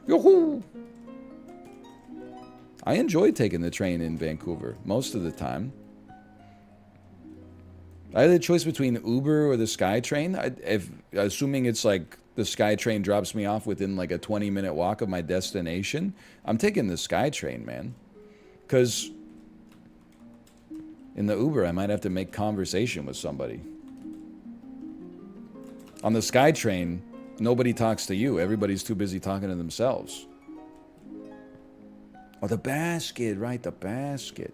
Yoo-hoo! I enjoy taking the train in Vancouver most of the time. I had the choice between Uber or the SkyTrain. Assuming it's like the SkyTrain drops me off within like a 20-minute walk of my destination, I'm taking the SkyTrain, man. Because in the Uber, I might have to make conversation with somebody. On the SkyTrain, nobody talks to you. Everybody's too busy talking to themselves. Oh, the basket, right, the basket.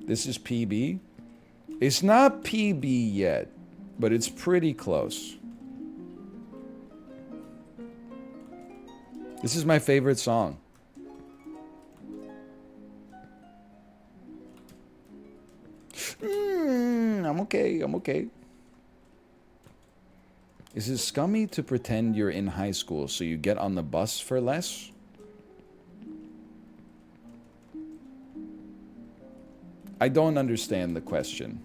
This is PB. It's not PB yet, but it's pretty close. This is my favorite song. I'm okay. Is it scummy to pretend you're in high school so you get on the bus for less? I don't understand the question.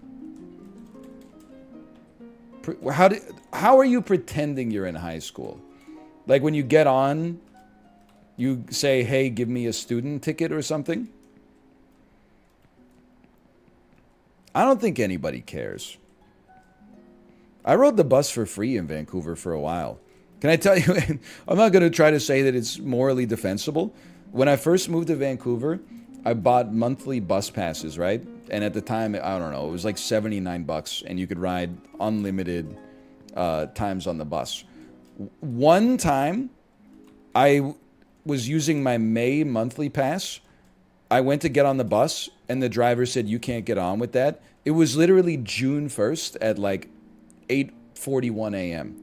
How are you pretending you're in high school? Like when you get on, you say, hey, give me a student ticket or something? I don't think anybody cares. I rode the bus for free in Vancouver for a while. Can I tell you, I'm not going to try to say that it's morally defensible. When I first moved to Vancouver, I bought monthly bus passes, right? And at the time, I don't know, it was like 79 bucks and you could ride unlimited times on the bus. One time, I was using my May monthly pass. I went to get on the bus and the driver said, you can't get on with that. It was literally June 1st at like 8:41 a.m.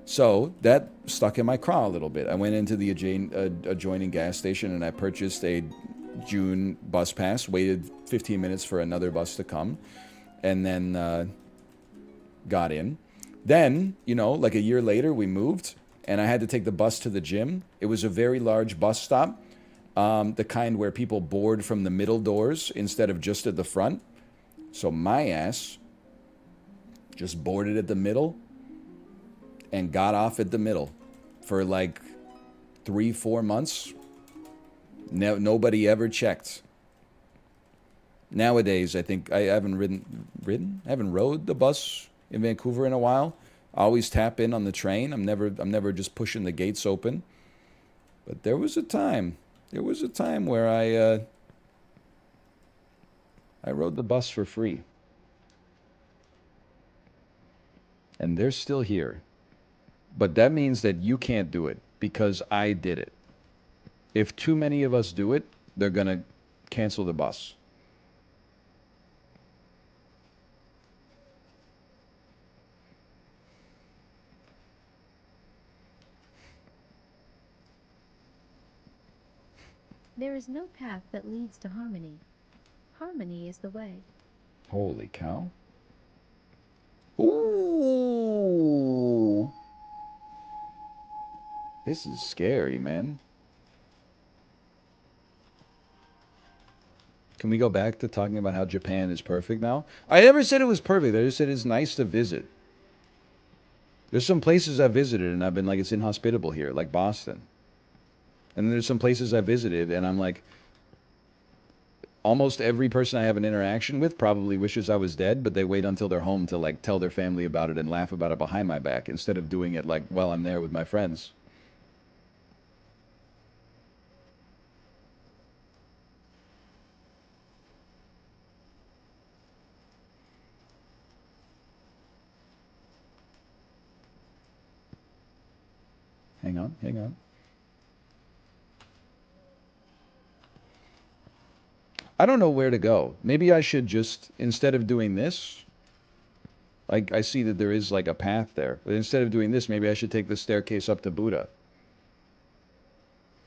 So that stuck in my craw a little bit. I went into the adjoining gas station and I purchased a June bus pass, waited 15 minutes for another bus to come, and then got in. Then, you know, like a year later, we moved and I had to take the bus to the gym. It was a very large bus stop, the kind where people board from the middle doors instead of just at the front. So my ass just boarded at the middle and got off at the middle for like 3-4 months. Nobody ever checked. Nowadays, I think I haven't I haven't rode the bus in Vancouver in a while. I always tap in on the train. I'm never just pushing the gates open. But there was a time where I rode the bus for free. And they're still here. But that means that you can't do it because I did it. If too many of us do it, they're going to cancel the bus. There is no path that leads to harmony. Harmony is the way. Holy cow. Ooh. This is scary, man. Can we go back to talking about how Japan is perfect now? I never said it was perfect. I just said it's nice to visit. There's some places I visited and I've been like, it's inhospitable here, like Boston. And then there's some places I visited and I'm like, almost every person I have an interaction with probably wishes I was dead, but they wait until they're home to like tell their family about it and laugh about it behind my back instead of doing it like while I'm there with my friends. Hang on, hang on. I don't know where to go. Maybe I should just, instead of doing this, like I see that there is like a path there. But instead of doing this, maybe I should take the staircase up to Buddha.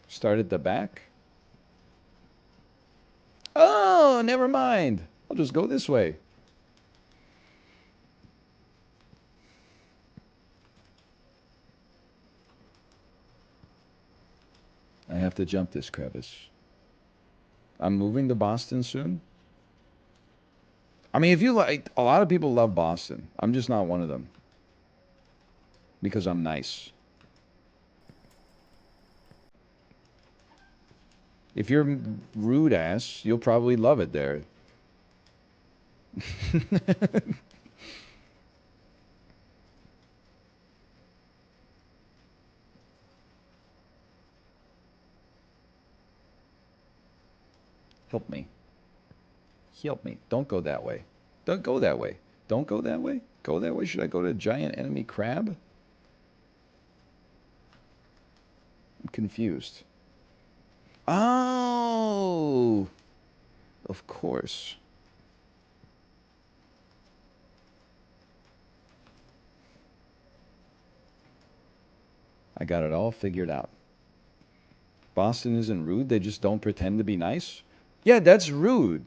Start at the back? Oh, never mind. I'll just go this way. I have to jump this crevice. I'm moving to Boston soon. I mean, if you like, a lot of people love Boston. I'm just not one of them. Because I'm nice. If you're rude ass, you'll probably love it there. Help me. Help me. Don't go that way. Don't go that way. Don't go that way. Go that way. Should I go to giant enemy crab? I'm confused. Oh, of course. I got it all figured out. Boston isn't rude. They just don't pretend to be nice. Yeah, that's rude.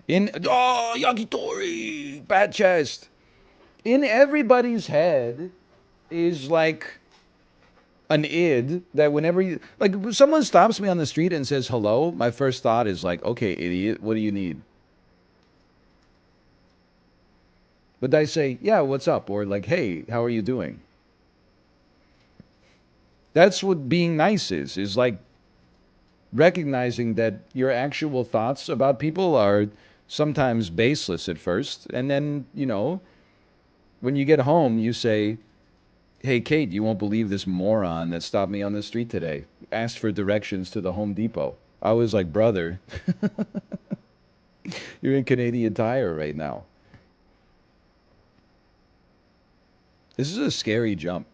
Yakitori, bad chest. In everybody's head is like an id that whenever you like someone stops me on the street and says hello, my first thought is like, okay, idiot, what do you need? But I say, yeah, what's up? Or like, hey, how are you doing? That's what being nice is like recognizing that your actual thoughts about people are sometimes baseless at first. And then, when you get home, you say, hey, Kate, you won't believe this moron that stopped me on the street today. Asked for directions to the Home Depot. I was like, brother, you're in Canadian Tire right now. This is a scary jump.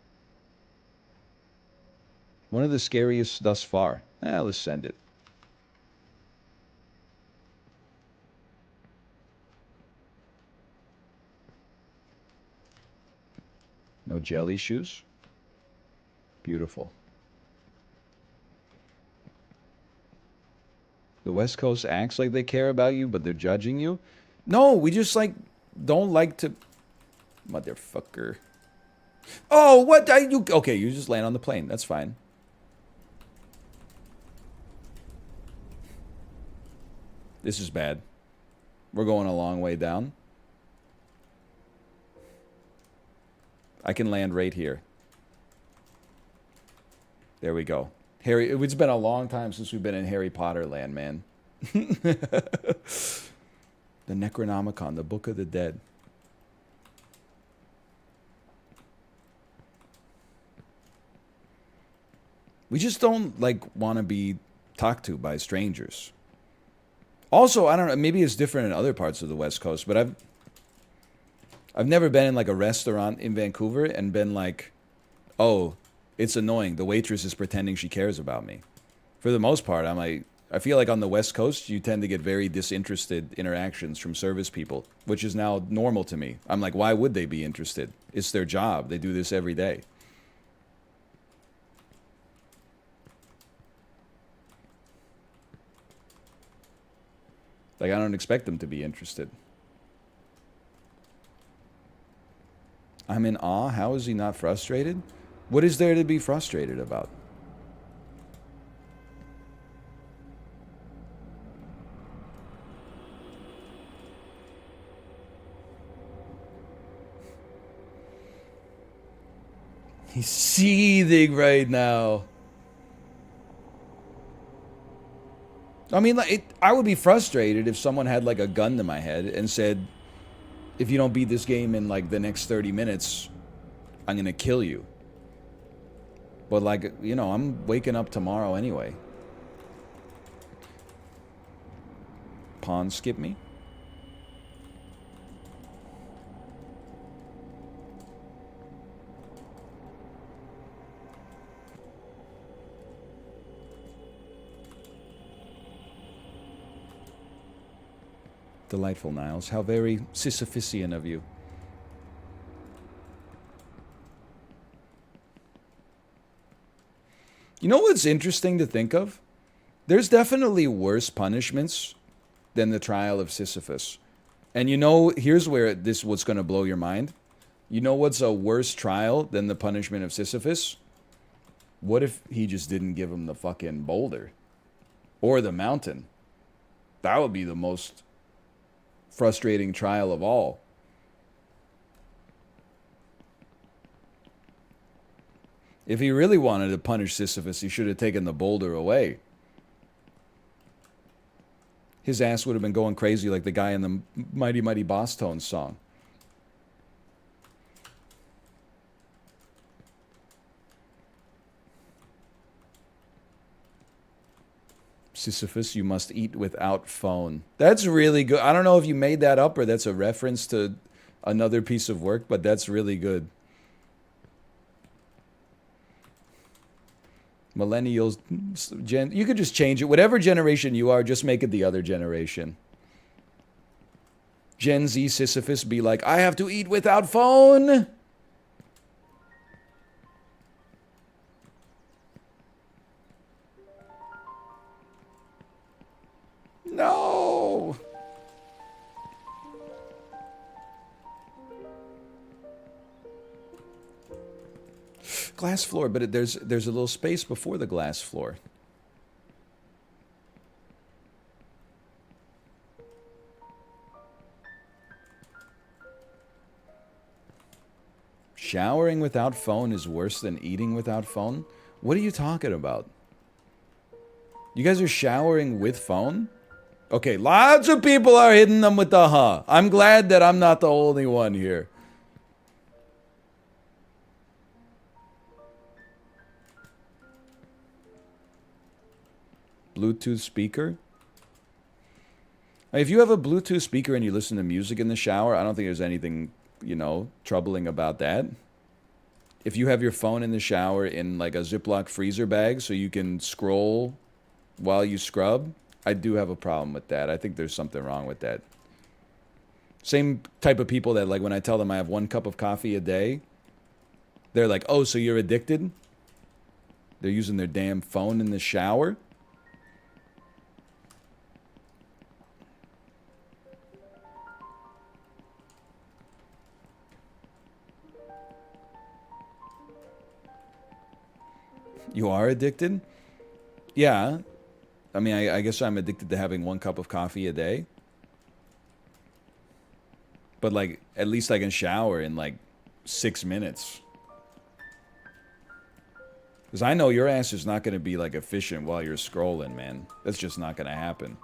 One of the scariest thus far. Let's send it. No jelly shoes? Beautiful. The West Coast acts like they care about you, but they're judging you? No, we just like don't like to. Motherfucker. Oh, what? You okay? You just land on the plane. That's fine. This is bad. We're going a long way down. I can land right here. There we go. Harry, it's been a long time since we've been in Harry Potter land, man. The Necronomicon, the Book of the Dead. We just don't like want to be talked to by strangers. Also, I don't know, maybe it's different in other parts of the West Coast, but I've never been in like a restaurant in Vancouver and been like, "Oh, it's annoying. The waitress is pretending she cares about me." For the most part, I feel like on the West Coast, you tend to get very disinterested interactions from service people, which is now normal to me. I'm like, why would they be interested? It's their job. They do this every day. Like, I don't expect them to be interested. I'm in awe. How is he not frustrated? What is there to be frustrated about? He's seething right now. I mean, like, I would be frustrated if someone had like a gun to my head and said, if you don't beat this game in like the next 30 minutes, I'm going to kill you. But like, I'm waking up tomorrow anyway. Pawn skip me? Delightful, Niles. How very Sisyphusian of you. You know what's interesting to think of? There's definitely worse punishments than the trial of Sisyphus. And you know, here's where what's going to blow your mind. You know what's a worse trial than the punishment of Sisyphus? What if he just didn't give him the fucking boulder? Or the mountain? That would be the most frustrating trial of all. If he really wanted to punish Sisyphus, he should have taken the boulder away. His ass would have been going crazy like the guy in the Mighty Mighty Boss Tones song. Sisyphus, you must eat without phone. That's really good. I don't know if you made that up or that's a reference to another piece of work, but that's really good. Millennials, you could just change it. Whatever generation you are, just make it the other generation. Gen Z Sisyphus be like, I have to eat without phone. No. Glass floor, but there's a little space before the glass floor. Showering without phone is worse than eating without phone? What are you talking about? You guys are showering with phone? Okay, lots of people are hitting them with the huh. I'm glad that I'm not the only one here. Bluetooth speaker? If you have a Bluetooth speaker and you listen to music in the shower, I don't think there's anything, you know, troubling about that. If you have your phone in the shower in like a Ziploc freezer bag so you can scroll while you scrub, I do have a problem with that. I think there's something wrong with that. Same type of people that, like, when I tell them I have 1 cup of coffee a day, they're like, oh, so you're addicted? They're using their damn phone in the shower? You are addicted? Yeah. I mean, I guess I'm addicted to having 1 cup of coffee a day. But, like, at least I can shower in, like, 6 minutes. Because I know your ass is not going to be, like, efficient while you're scrolling, man. That's just not going to happen.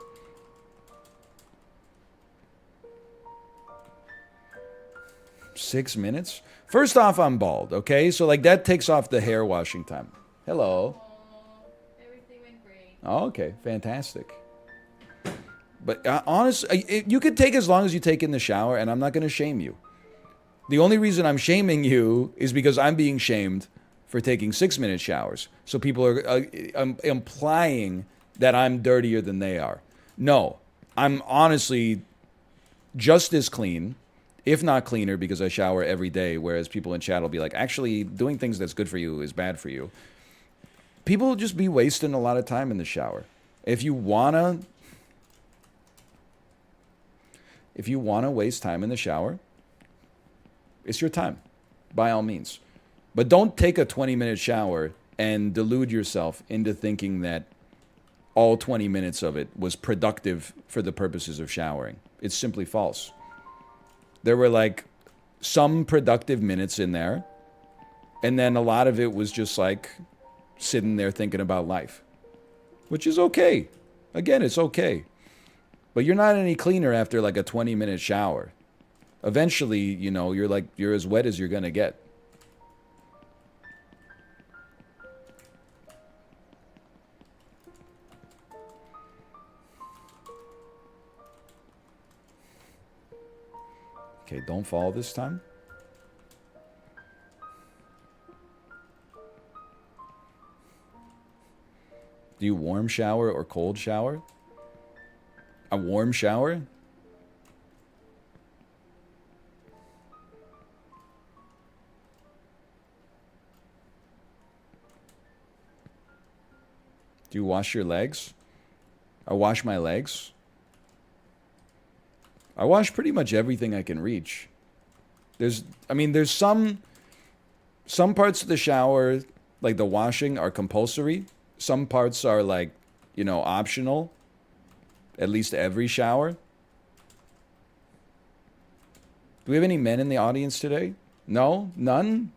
Six minutes? First off, I'm bald, okay? So, like, that takes off the hair washing time. Hello. Everything went great. Oh, okay, fantastic. But honestly, you could take as long as you take in the shower, and I'm not going to shame you. The only reason I'm shaming you is because I'm being shamed for taking 6-minute showers. So people are implying that I'm dirtier than they are. No, I'm honestly just as clean, if not cleaner, because I shower every day, whereas people in chat will be like, actually, doing things that's good for you is bad for you. People just be wasting a lot of time in the shower. If you wanna waste time in the shower, it's your time, by all means. But don't take a 20-minute shower and delude yourself into thinking that all 20 minutes of it was productive for the purposes of showering. It's simply false. There were like some productive minutes in there, and then a lot of it was just like sitting there thinking about life, which is okay. Again, it's okay. But you're not any cleaner after like a 20-minute shower. Eventually, you know, you're as wet as you're going to get. Okay, don't fall this time. Do you warm shower or cold shower? A warm shower? Do you wash your legs? I wash my legs. I wash pretty much everything I can reach. There's some parts of the shower, like the washing, are compulsory. Some parts are like, optional. At least every shower. Do we have any men in the audience today? No? None?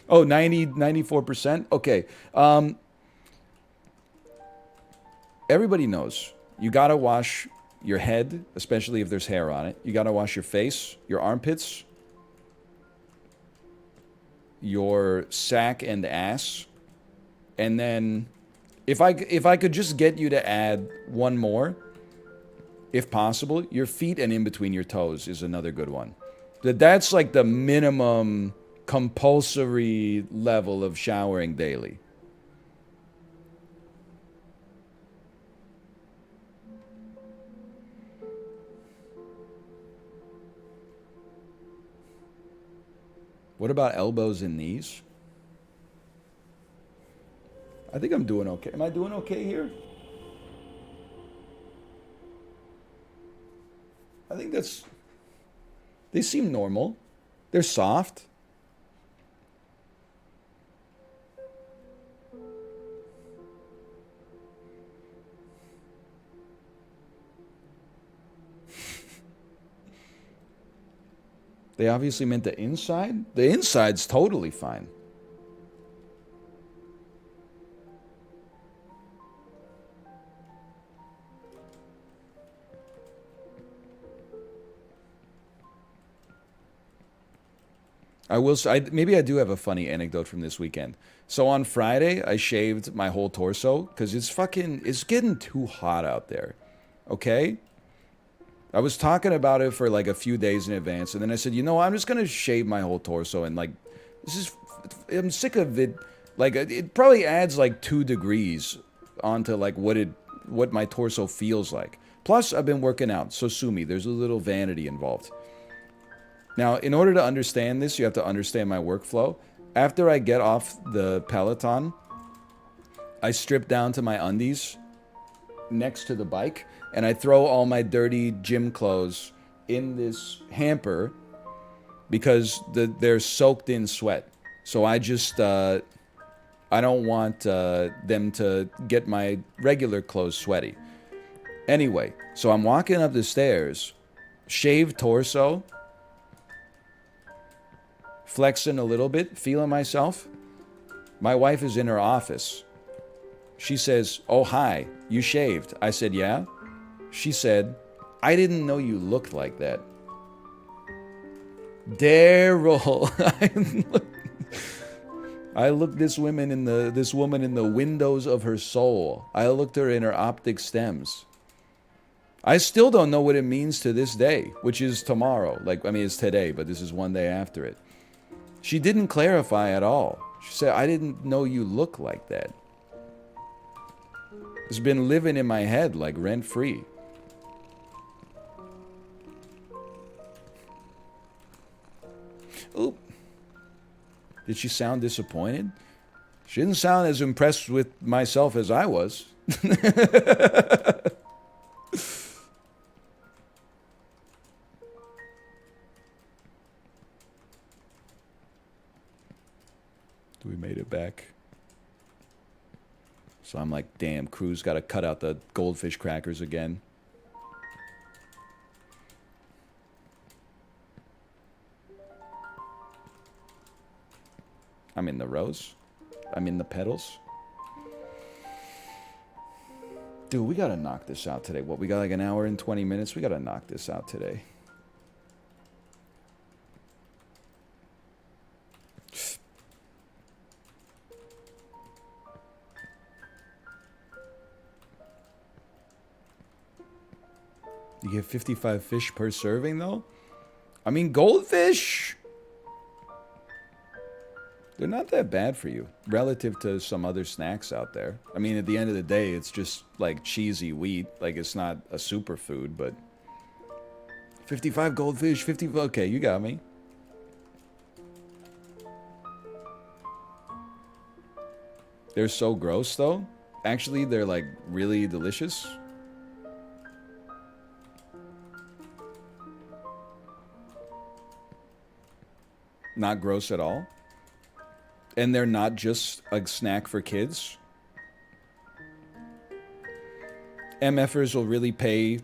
Oh, 94%? Okay. Everybody knows. You gotta wash your head, especially if there's hair on it. You gotta wash your face, your armpits, your sack and ass. And then, if I could just get you to add one more, if possible, your feet and in between your toes is another good one. That's like the minimum compulsory level of showering daily. What about elbows and knees? I think I'm doing okay. Am I doing okay here? I think they seem normal. They're soft. They obviously meant the inside. The inside's totally fine. I will say, maybe I do have a funny anecdote from this weekend. So on Friday, I shaved my whole torso because it's getting too hot out there. Okay? I was talking about it for like a few days in advance, and then I said, I'm just gonna shave my whole torso, and like, I'm sick of it. Like, it probably adds like 2 degrees onto like what my torso feels like. Plus, I've been working out, so sue me. There's a little vanity involved. Now, in order to understand this, you have to understand my workflow. After I get off the Peloton, I strip down to my undies next to the bike, and I throw all my dirty gym clothes in this hamper because they're soaked in sweat. So I just, I don't want them to get my regular clothes sweaty. Anyway, so I'm walking up the stairs, shaved torso, flexing a little bit, feeling myself. My wife is in her office. She says, "Oh, hi, you shaved." I said, "Yeah." She said, "I didn't know you looked like that." Daryl. I looked this woman in the windows of her soul. I looked her in her optic stems. I still don't know what it means to this day, which is tomorrow. It's today, but this is one day after it. She didn't clarify at all. She said, "I didn't know you look like that." It's been living in my head like rent-free. Oop. Did she sound disappointed? She didn't sound as impressed with myself as I was. We made it back. So I'm like, damn, Crew's got to cut out the goldfish crackers again. I'm in the rows. I'm in the pedals. Dude, we got to knock this out today. What, we got like an hour and 20 minutes? We got to knock this out today. You get 55 fish per serving, though? I mean, goldfish, they're not that bad for you relative to some other snacks out there. I mean, at the end of the day, it's just like cheesy wheat. Like, it's not a superfood, but 55 goldfish, 50. Okay, you got me. They're so gross, though. Actually, they're like really delicious. Not gross at all. And they're not just a snack for kids. MFers will really pay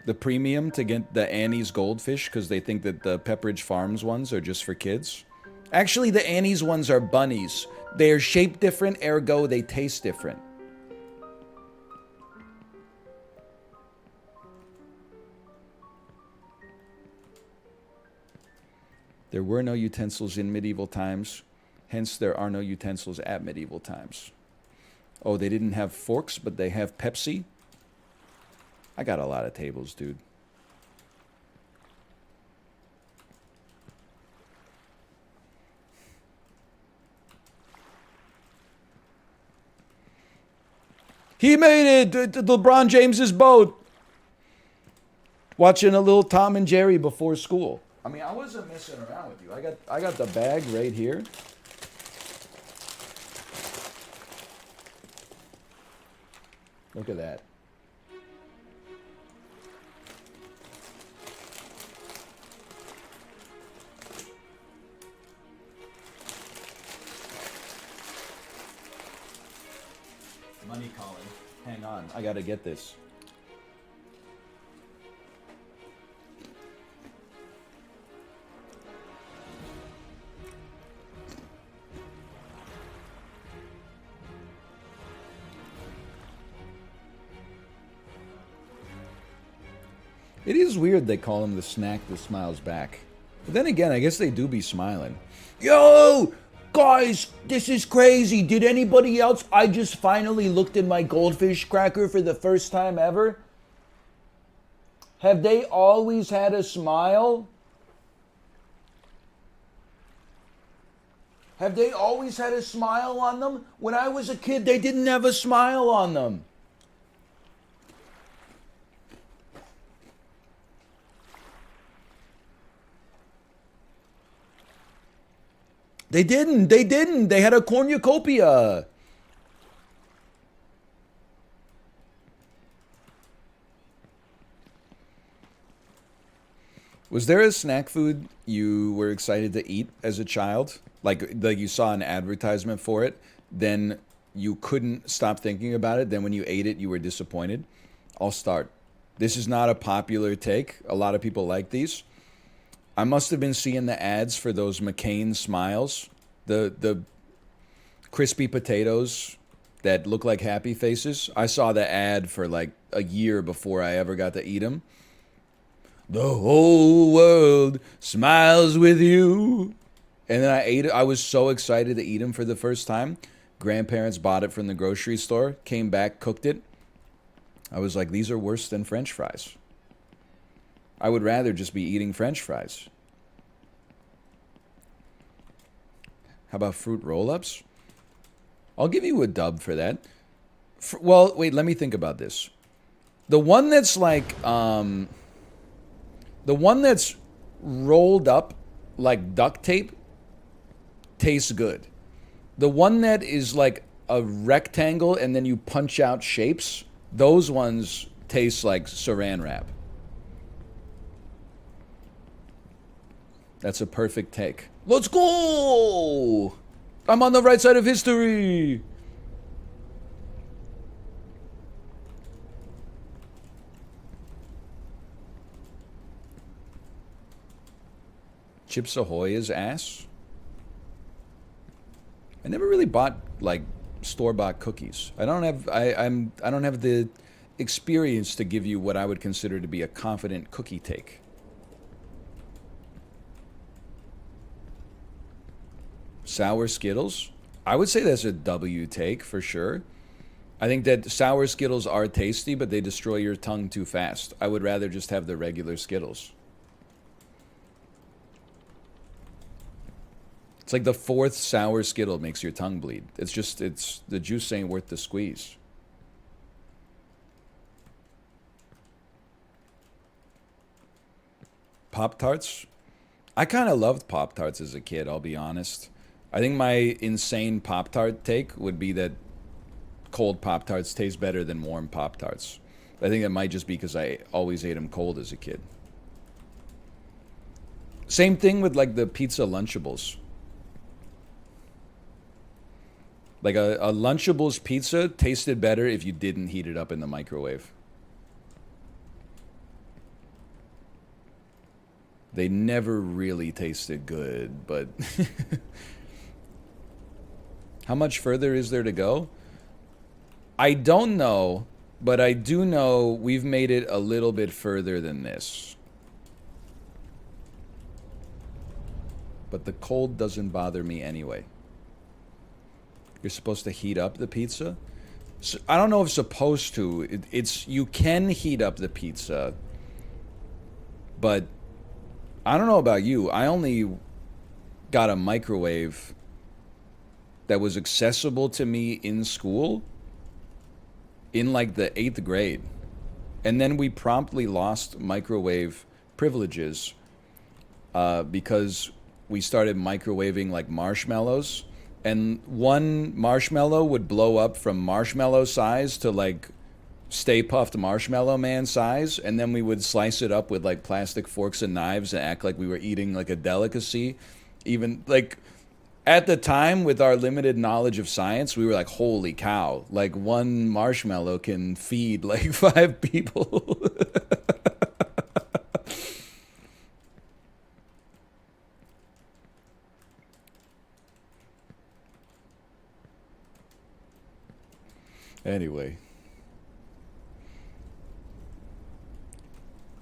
the premium to get the Annie's goldfish because they think that the Pepperidge Farms ones are just for kids. Actually, the Annie's ones are bunnies. They are shaped different, ergo they taste different. There were no utensils in medieval times, hence there are no utensils at medieval times. Oh, they didn't have forks, but they have Pepsi? I got a lot of tables, dude. He made it! LeBron James's boat! Watching a little Tom and Jerry before school. I mean, I wasn't messing around with you. I got the bag right here. Look at that. Money calling. Hang on, I gotta get this. It is weird they call him the snack that smiles back. But then again, I guess they do be smiling. Yo! Guys, this is crazy. Did anybody else? I just finally looked at my goldfish cracker for the first time ever. Have they always had a smile? Have they always had a smile on them? When I was a kid, they didn't have a smile on them. They didn't. They didn't. They had a cornucopia. Was there a snack food you were excited to eat as a child? Like you saw an advertisement for it, then you couldn't stop thinking about it. Then when you ate it, you were disappointed. I'll start. This is not a popular take. A lot of people like these. I must have been seeing the ads for those McCain Smiles, the crispy potatoes that look like happy faces. I saw the ad for like a year before I ever got to eat them. The whole world smiles with you. And then I ate it. I was so excited to eat them for the first time. Grandparents bought it from the grocery store, came back, cooked it. I was like, these are worse than French fries. I would rather just be eating French fries. How about fruit roll-ups? I'll give you a dub for that. Well, wait, let me think about this. The one that's like, the one that's rolled up like duct tape tastes good. The one that is like a rectangle and then you punch out shapes, those ones taste like saran wrap. That's a perfect take. Let's go! I'm on the right side of history! Chips Ahoy is ass. I never really bought like store-bought cookies. I don't have the experience to give you what I would consider to be a confident cookie take. Sour Skittles? I would say that's a W take for sure. I think that sour Skittles are tasty, but they destroy your tongue too fast. I would rather just have the regular Skittles. It's like the fourth sour Skittle makes your tongue bleed. It's the juice ain't worth the squeeze. Pop-Tarts? I kind of loved Pop-Tarts as a kid, I'll be honest. I think my insane Pop-Tart take would be that cold Pop-Tarts taste better than warm Pop-Tarts. I think that might just be because I always ate them cold as a kid. Same thing with like the pizza Lunchables. Like a Lunchables pizza tasted better if you didn't heat it up in the microwave. They never really tasted good, but how much further is there to go? I don't know, but I do know we've made it a little bit further than this. But the cold doesn't bother me anyway. You're supposed to heat up the pizza? So, I don't know if supposed to. It's you can heat up the pizza, but I don't know about you. I only got a microwave that was accessible to me in school in like the 8th grade. And then we promptly lost microwave privileges because we started microwaving like marshmallows. And one marshmallow would blow up from marshmallow size to like Stay Puffed Marshmallow Man size, and then we would slice it up with like plastic forks and knives and act like we were eating like a delicacy. Even like at the time, with our limited knowledge of science, we were like, holy cow, like one marshmallow can feed like 5 people. Anyway.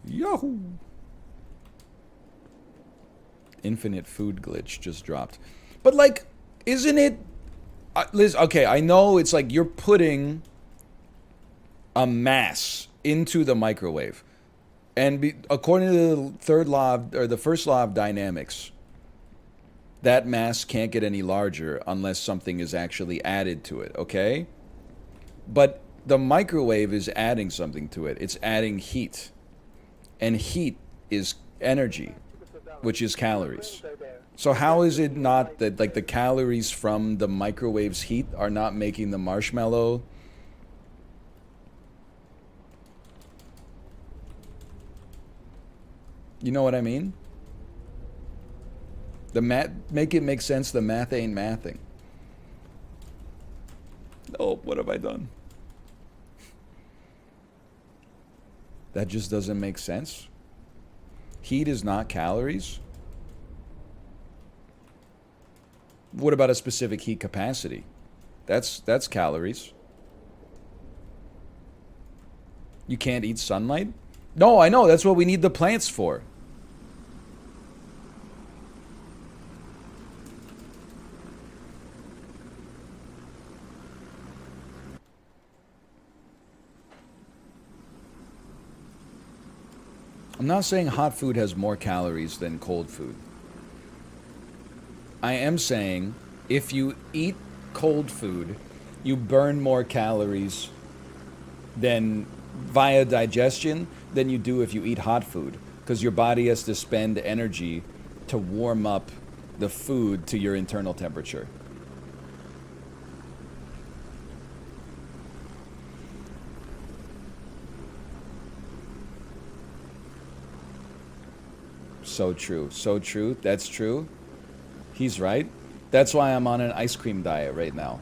Yahoo! Infinite food glitch just dropped. But like, isn't it... Liz, okay, I know it's like you're putting a mass into the microwave. And according to the third law, or the first law of dynamics, that mass can't get any larger unless something is actually added to it, okay? But the microwave is adding something to it. It's adding heat. And heat is energy, which is calories. So how is it not that like the calories from the microwave's heat are not making the marshmallow? You know what I mean? The math, make it make sense. The math ain't mathing. Oh, what have I done? That just doesn't make sense. Heat is not calories. What about a specific heat capacity? That's calories. You can't eat sunlight? No, I know. That's what we need the plants for. I'm not saying hot food has more calories than cold food. I am saying if you eat cold food, you burn more calories than via digestion than you do if you eat hot food, because your body has to spend energy to warm up the food to your internal temperature. So true. So true. That's true. He's right. That's why I'm on an ice cream diet right now.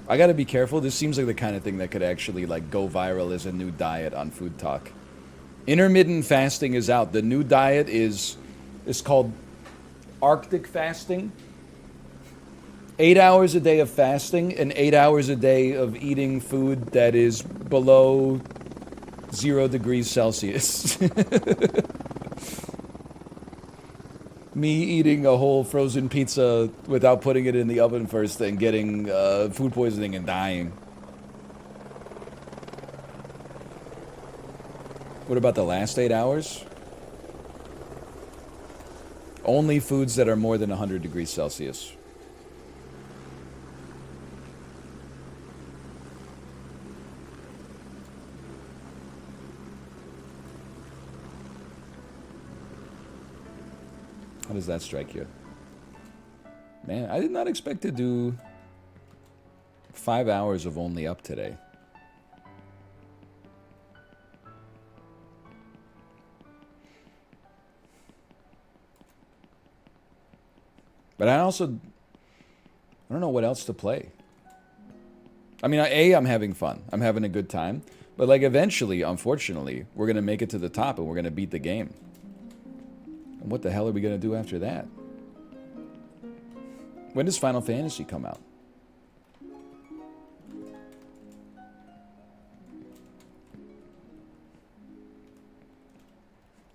I gotta be careful. This seems like the kind of thing that could actually like go viral as a new diet on Food Talk. Intermittent fasting is out. The new diet is called Arctic fasting. 8 hours a day of fasting and 8 hours a day of eating food that is below 0 degrees Celsius. Me eating a whole frozen pizza without putting it in the oven first and getting food poisoning and dying. What about the last 8 hours? Only foods that are more than 100 degrees Celsius. How does that strike you? Man, I did not expect to do 5 hours of only up today. But I don't know what else to play. I mean, I'm having fun. I'm having a good time. But like eventually, unfortunately, we're going to make it to the top and we're going to beat the game. And what the hell are we going to do after that? When does Final Fantasy come out?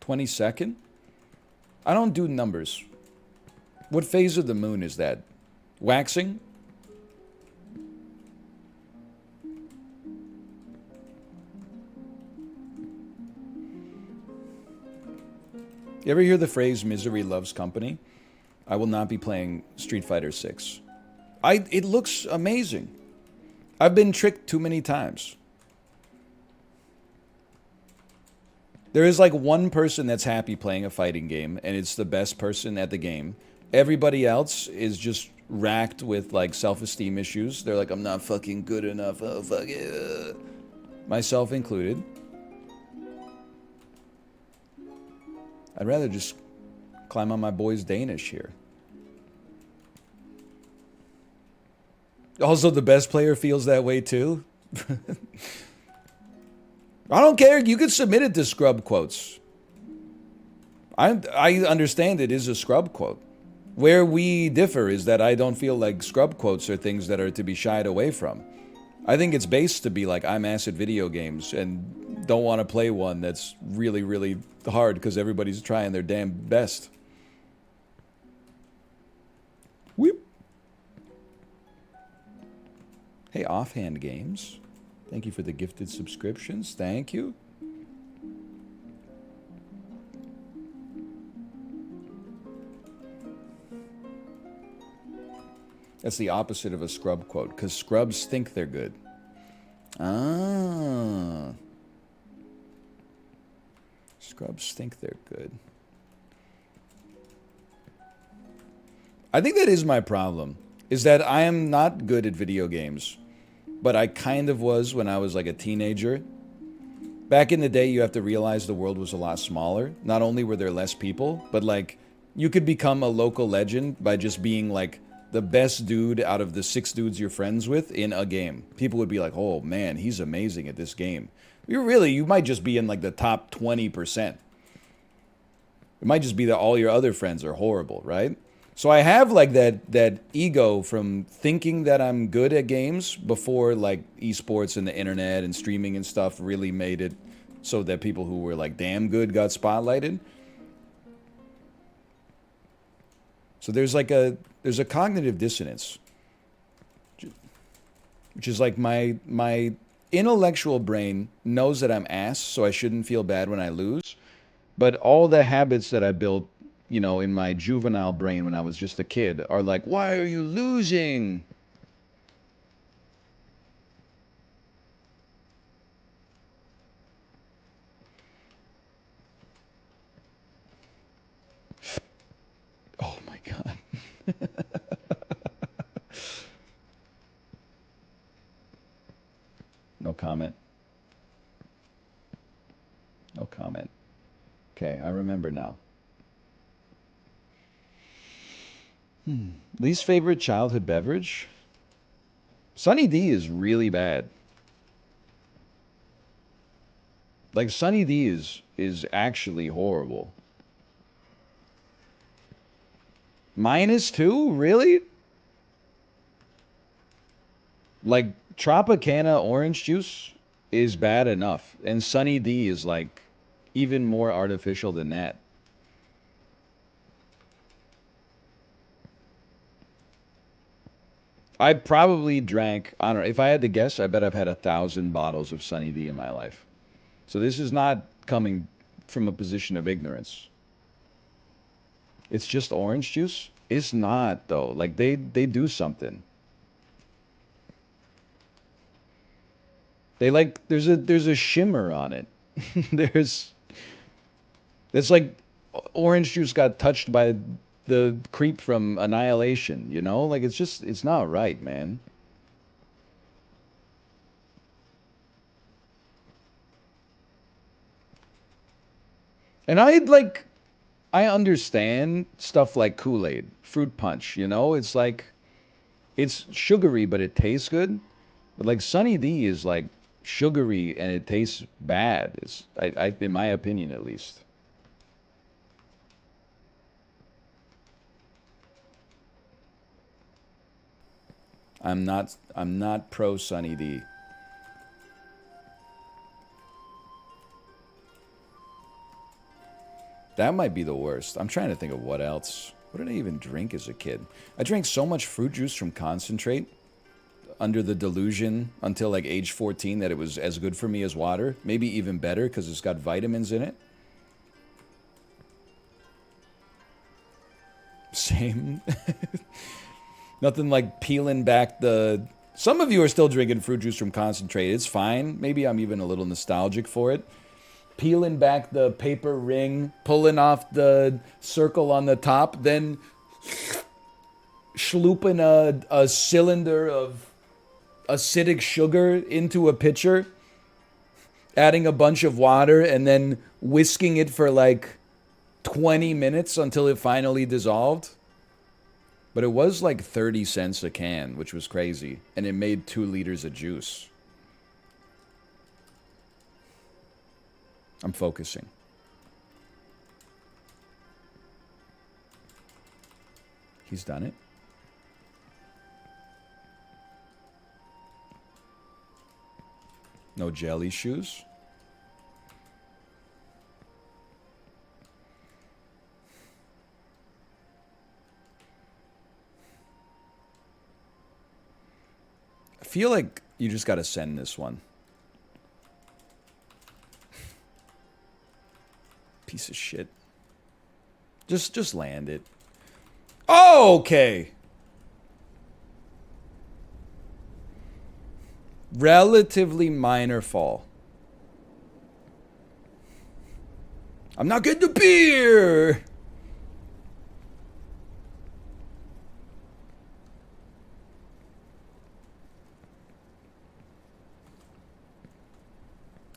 $22nd? I don't do numbers. What phase of the moon is that? Waxing? You ever hear the phrase "misery loves company"? I will not be playing Street Fighter 6. It looks amazing. I've been tricked too many times. There is like one person that's happy playing a fighting game, and it's the best person at the game. Everybody else is just racked with like self-esteem issues. They're like, I'm not fucking good enough. Oh, fuck it. Myself included. I'd rather just climb on my boy's Danish here. Also, the best player feels that way too. I don't care. You could submit it to Scrub Quotes. I understand it is a Scrub Quote. Where we differ is that I don't feel like Scrub Quotes are things that are to be shied away from. I think it's based to be like, I'm ass at video games and don't want to play one that's really, really hard because everybody's trying their damn best. Whoop. Hey, Offhand Games. Thank you for the gifted subscriptions. Thank you. That's the opposite of a Scrub Quote, because Scrubs think they're good. Ah. Scrubs think they're good. I think that is my problem, is that I am not good at video games, but I kind of was when I was like a teenager. Back in the day, you have to realize the world was a lot smaller. Not only were there less people, but like you could become a local legend by just being like the best dude out of the 6 dudes you're friends with in a game. People would be like, oh man, he's amazing at this game. You might just be in like the top 20%. It might just be that all your other friends are horrible, right? So I have like that ego from thinking that I'm good at games before like esports and the internet and streaming and stuff really made it so that people who were like damn good got spotlighted. So there's a cognitive dissonance, which is like my intellectual brain knows that I'm ass, so I shouldn't feel bad when I lose. But all the habits that I built, you know, in my juvenile brain when I was just a kid are like, why are you losing? Oh my God. No comment. No comment. Okay, I remember now. Least favorite childhood beverage? Sunny D is really bad. Like Sunny D is actually horrible. -2? Really? Like Tropicana orange juice is bad enough, and Sunny D is like even more artificial than that. I probably drank, I don't know, if I had to guess, I bet I've had 1,000 bottles of Sunny D in my life. So this is not coming from a position of ignorance. It's just orange juice? It's not though. Like they do something. They like there's a shimmer on it. there's it's like orange juice got touched by the creep from Annihilation, you know? Like it's just it's not right, man. And I understand stuff like Kool-Aid, fruit punch, you know? It's like it's sugary but it tastes good. But like Sunny D is like sugary and it tastes bad. It's I in my opinion at least. I'm not pro Sunny D. That might be the worst. I'm trying to think of what else. What did I even drink as a kid? I drank so much fruit juice from concentrate under the delusion until like age 14 that it was as good for me as water. Maybe even better because it's got vitamins in it. Same. Nothing like peeling back the... Some of you are still drinking fruit juice from concentrate. It's fine. Maybe I'm even a little nostalgic for it. Peeling back the paper ring, pulling off the circle on the top, then schlooping a cylinder of acidic sugar into a pitcher, adding a bunch of water, and then whisking it for like 20 minutes until it finally dissolved. But it was like 30 cents a can, which was crazy. And it made 2 liters of juice. I'm focusing. He's done it. No jelly shoes. I feel like you just gotta send this one. Piece of shit. Just land it. Oh, okay. Relatively minor fall. I'm not getting the beer.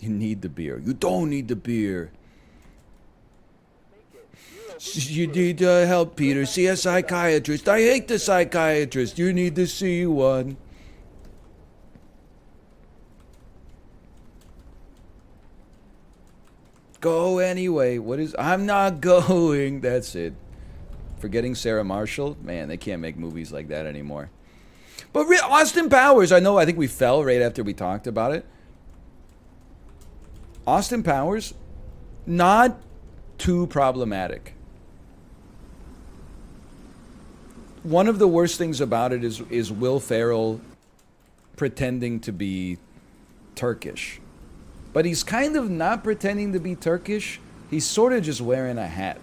You need the beer. You don't need the beer. You need help, Peter. See a psychiatrist. I hate the psychiatrist. You need to see one. Go anyway. What is... I'm not going. That's it. Forgetting Sarah Marshall? Man, they can't make movies like that anymore. But Austin Powers, I think we fell right after we talked about it. Austin Powers, not too problematic. One of the worst things about it is Will Ferrell pretending to be Turkish. But he's kind of not pretending to be Turkish. He's sort of just wearing a hat.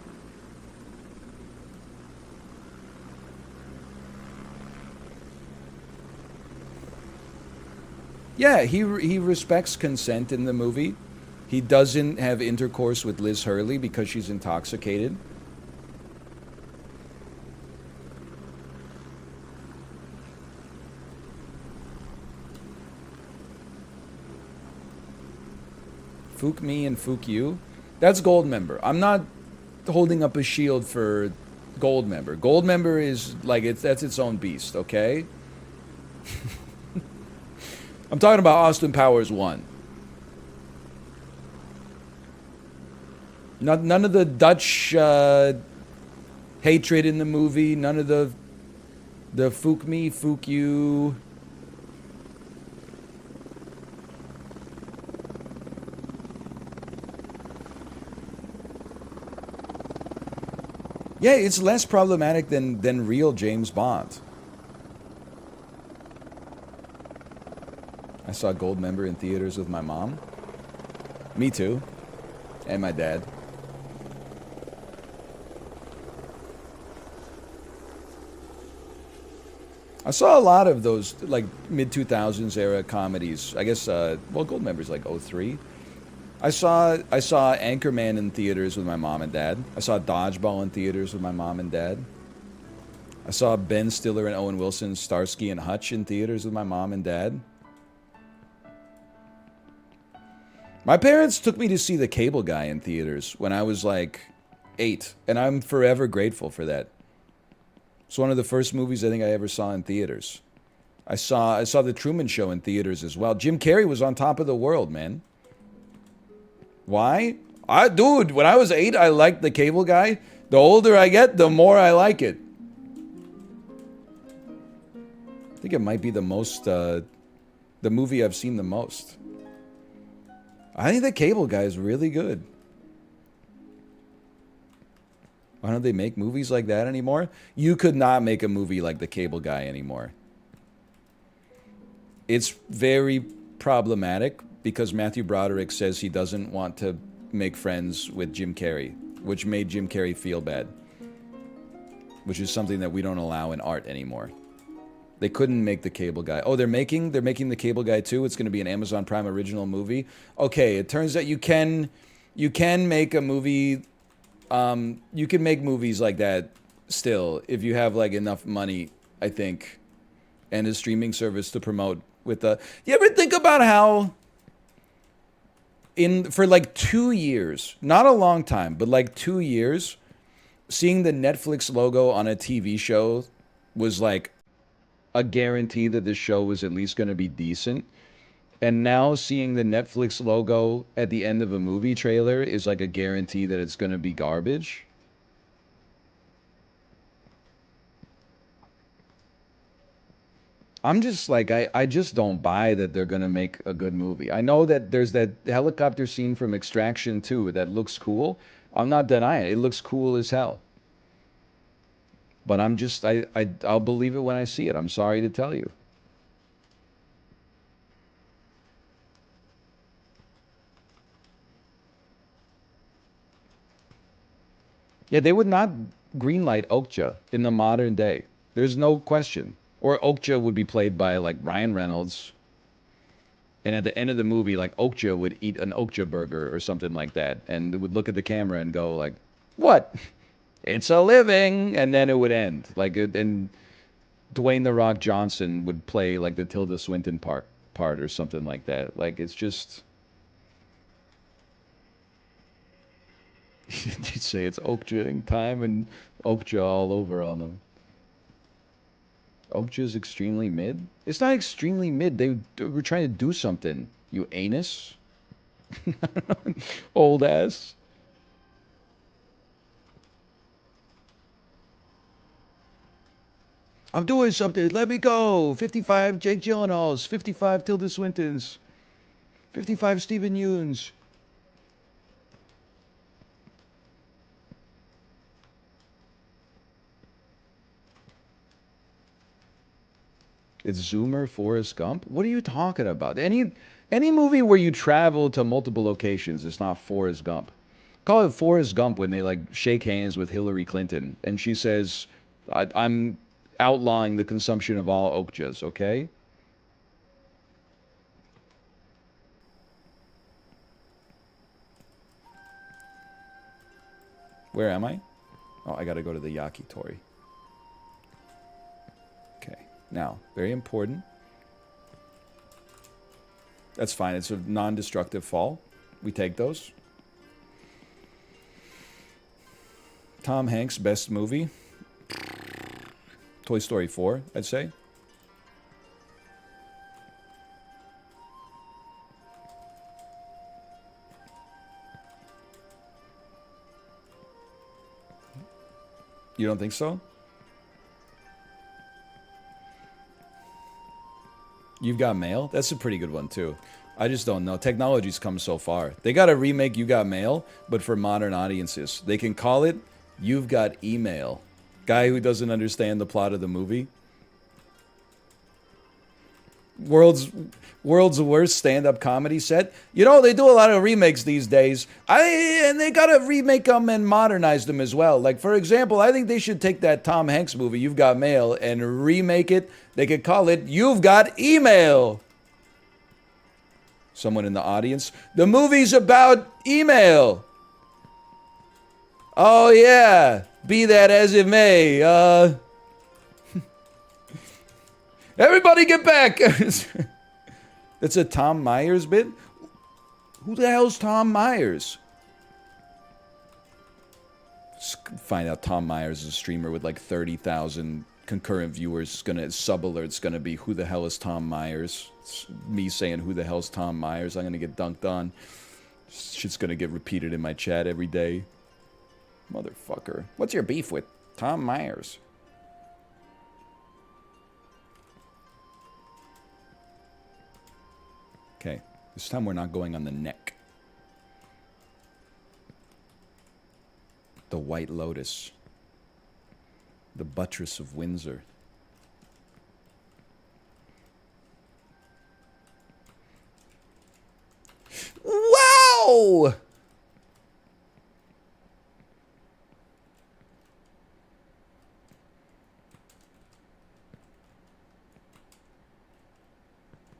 Yeah, he respects consent in the movie. He doesn't have intercourse with Liz Hurley because she's intoxicated. Fook me and fook you. That's Goldmember. I'm not holding up a shield for Goldmember. Goldmember is like that's its own beast, okay? I'm talking about Austin Powers 1. None of the Dutch hatred in the movie. None of the fook me, fook you. Yeah, it's less problematic than real James Bond. I saw Goldmember in theaters with my mom. Me too. And my dad. I saw a lot of those like mid-2000s era comedies. I guess, well, Goldmember's like 03. I saw Anchorman in theaters with my mom and dad. I saw Dodgeball in theaters with my mom and dad. I saw Ben Stiller and Owen Wilson's Starsky and Hutch in theaters with my mom and dad. My parents took me to see The Cable Guy in theaters when I was like 8, and I'm forever grateful for that. It's one of the first movies I think I ever saw in theaters. I saw The Truman Show in theaters as well. Jim Carrey was on top of the world, man. Why? Dude, when I was 8, I liked The Cable Guy. The older I get, the more I like it. I think it might be the movie I've seen the most. I think The Cable Guy is really good. Why don't they make movies like that anymore? You could not make a movie like The Cable Guy anymore. It's very problematic because Matthew Broderick says he doesn't want to make friends with Jim Carrey, which made Jim Carrey feel bad, which is something that we don't allow in art anymore. They couldn't make The Cable Guy. Oh, they're making The Cable Guy too. It's going to be an Amazon Prime original movie. Okay, it turns out you can make a movie. You can make movies like that still if you have like enough money, I think, and a streaming service to promote with the. You ever think about how for like 2 years, not a long time, but like 2 years, seeing the Netflix logo on a TV show was like a guarantee that this show was at least going to be decent. And now seeing the Netflix logo at the end of a movie trailer is like a guarantee that it's going to be garbage. I'm just like, I just don't buy that they're going to make a good movie. I know that there's that helicopter scene from Extraction 2 that looks cool. I'm not denying it. It looks cool as hell. But I'm just, I'll believe it when I see it. I'm sorry to tell you. Yeah, they would not greenlight Okja in the modern day. There's no question. Or Okja would be played by like Ryan Reynolds. And at the end of the movie, like Okja would eat an Okja burger or something like that. And it would look at the camera and go like, what? It's a living. And then it would end. And Dwayne The Rock Johnson would play like the Tilda Swinton part or something like that. Like it's just. You'd say it's Okja time and Okja all over on them. Okja is extremely mid? It's not extremely mid. They were trying to do something. You anus? Old ass. I'm doing something. Let me go. 55 Jake Gyllenhaals. 55 Tilda Swintons. 55 Stephen Yuns. It's Zoomer, Forrest Gump. What are you talking about? Any movie where you travel to multiple locations is not Forrest Gump. Call it Forrest Gump when they like shake hands with Hillary Clinton and she says, "I'm outlawing the consumption of all Okjas." Okay. Where am I? Oh, I gotta go to the Yakitori. Okay. Now, very important. That's fine. It's a non-destructive fall. We take those. Tom Hanks' best movie? Toy Story 4, I'd say. You don't think so? You've Got Mail? That's a pretty good one, too. I just don't know. Technology's come so far. They got to remake You Got Mail, but for modern audiences. They can call it You've Got Email. Guy who doesn't understand the plot of the movie. World's worst stand-up comedy set. You know, they do a lot of remakes these days. And they gotta remake them and modernize them as well. Like, for example, I think they should take that Tom Hanks movie, You've Got Mail, and remake it. They could call it You've Got Email. Someone in the audience. The movie's about email. Oh, yeah. Be that as it may. Everybody get back. That's a Tom Myers bit? Who the hell's Tom Myers? Find out Tom Myers is a streamer with like 30,000 concurrent viewers. Sub-alert's gonna be, who the hell is Tom Myers? It's me saying, who the hell's Tom Myers? I'm gonna get dunked on. Shit's gonna get repeated in my chat every day. Motherfucker. What's your beef with Tom Myers? Okay, this time we're not going on the neck. The White Lotus. The Buttress of Windsor. Wow!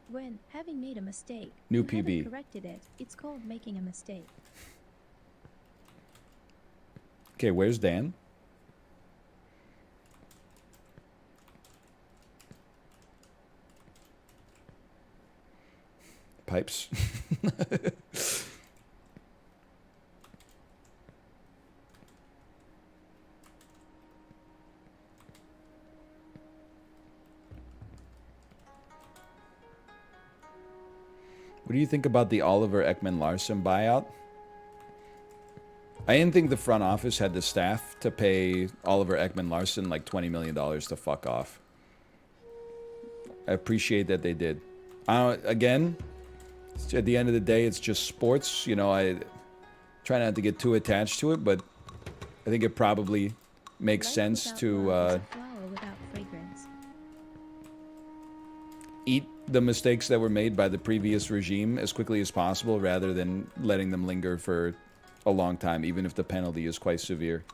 When, having made a mistake, New you PB. haven't corrected it, it's called making a mistake. Okay, where's Dan? Pipes. What do you think about the Oliver Ekman-Larsson buyout? I didn't think the front office had the staff to pay Oliver Ekman-Larsson like $20 million to fuck off. I appreciate that they did. Again, at the end of the day, it's just sports. You know, I try not to get too attached to it, but I think it probably makes Life sense without to love is a flower without fragrance. eat the mistakes that were made by the previous regime as quickly as possible rather than letting them linger for a long time, even if the penalty is quite severe.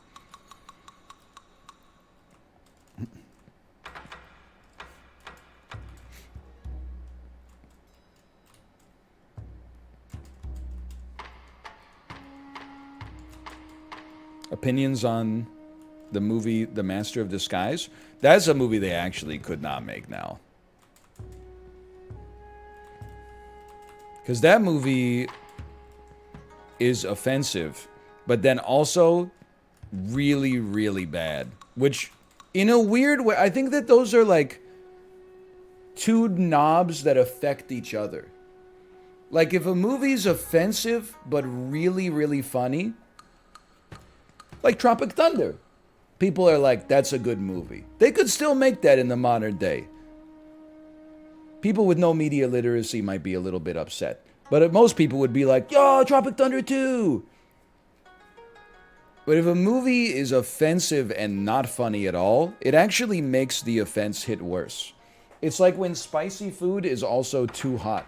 Opinions on the movie The Master of Disguise? That's a movie they actually could not make now. Because that movie is offensive, but then also really, really bad. Which, in a weird way, I think that those are like two knobs that affect each other. Like, if a movie's offensive, but really, really funny, like Tropic Thunder, people are like, that's a good movie. They could still make that in the modern day. People with no media literacy might be a little bit upset. But most people would be like, yo, Tropic Thunder 2! But if a movie is offensive and not funny at all, it actually makes the offense hit worse. It's like when spicy food is also too hot.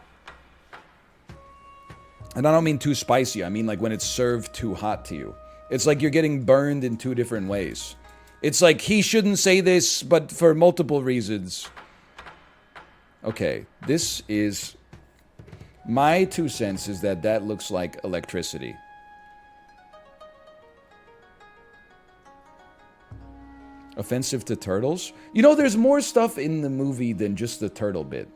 And I don't mean too spicy, I mean like when it's served too hot to you. It's like you're getting burned in two different ways. It's like, he shouldn't say this, but for multiple reasons. Okay, this is... My 2 cents is that that looks like electricity. Offensive to turtles? You know, there's more stuff in the movie than just the turtle bit.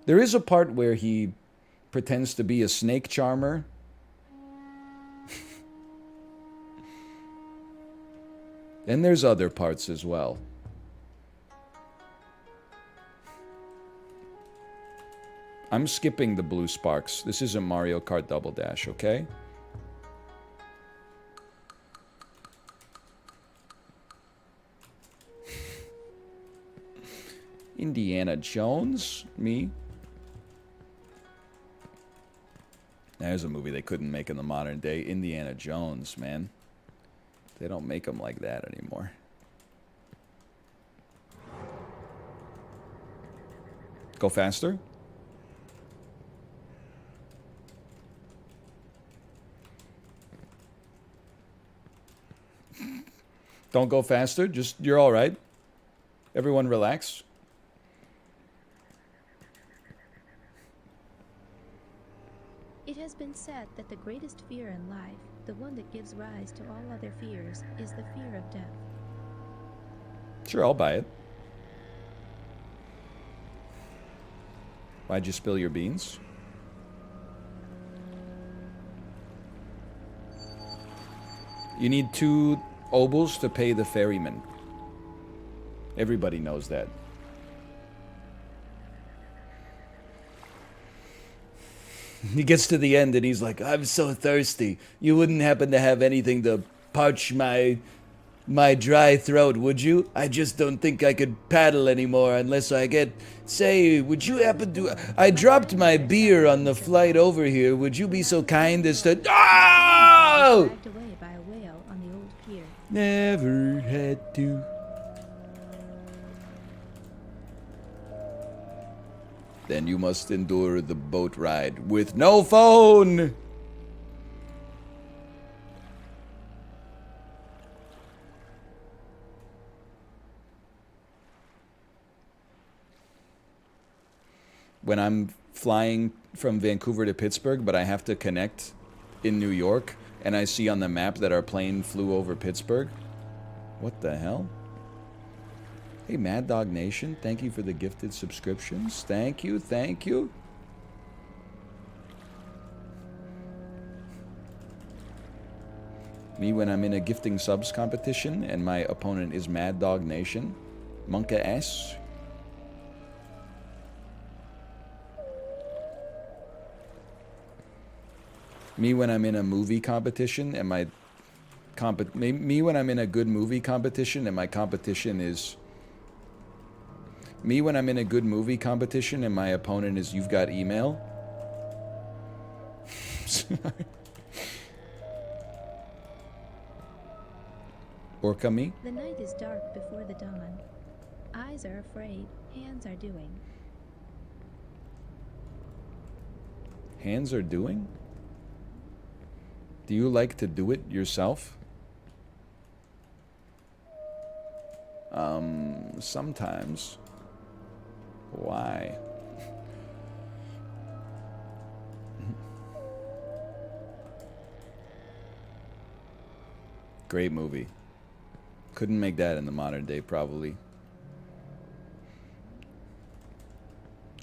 There is a part where he pretends to be a snake charmer. And there's other parts as well. I'm skipping the blue sparks. This isn't Mario Kart Double Dash, okay? Indiana Jones? Me? There's a movie they couldn't make in the modern day. Indiana Jones, man. They don't make them like that anymore. Go faster? Don't go faster. Just, you're all right. Everyone relax. been said that the greatest fear in life, the one that gives rise to all other fears, is the fear of death. Sure, I'll buy it. Why'd you spill your beans? You need 2 obols to pay the ferryman. Everybody knows that. He gets to the end and he's like, I'm so thirsty. You wouldn't happen to have anything to parch my dry throat, would you? I just don't think I could paddle anymore unless I get... Say, would you happen to... I dropped my beer on the flight over here. Would you be so kind as to... Oh! Dragged away by a whale on the old pier. Never had to. Then you must endure the boat ride with no phone! When I'm flying from Vancouver to Pittsburgh, but I have to connect in New York, and I see on the map that our plane flew over Pittsburgh. What the hell? Hey, Mad Dog Nation, thank you for the gifted subscriptions. Thank you, thank you. Me when I'm in a gifting subs competition and my opponent is Mad Dog Nation. Monka S. Me when I'm in a movie competition and my me when I'm in a good movie competition and my competition is... Me when I'm in a good movie competition and my opponent is You've Got Email. Orca me? The night is dark before the dawn. Eyes are afraid, hands are doing. Hands are doing? Do you like to do it yourself? Sometimes. Why? Great movie. Couldn't make that in the modern day, probably.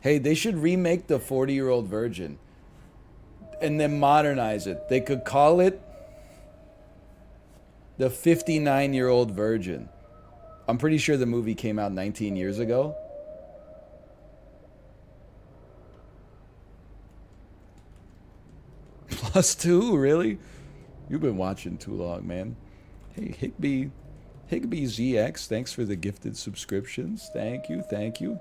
Hey, they should remake the 40-Year-Old Virgin and then modernize it. They could call it the 59-Year-Old Virgin. I'm pretty sure the movie came out 19 years ago. +2, really? You've been watching too long, man. Hey, Higby ZX, thanks for the gifted subscriptions. Thank you, thank you.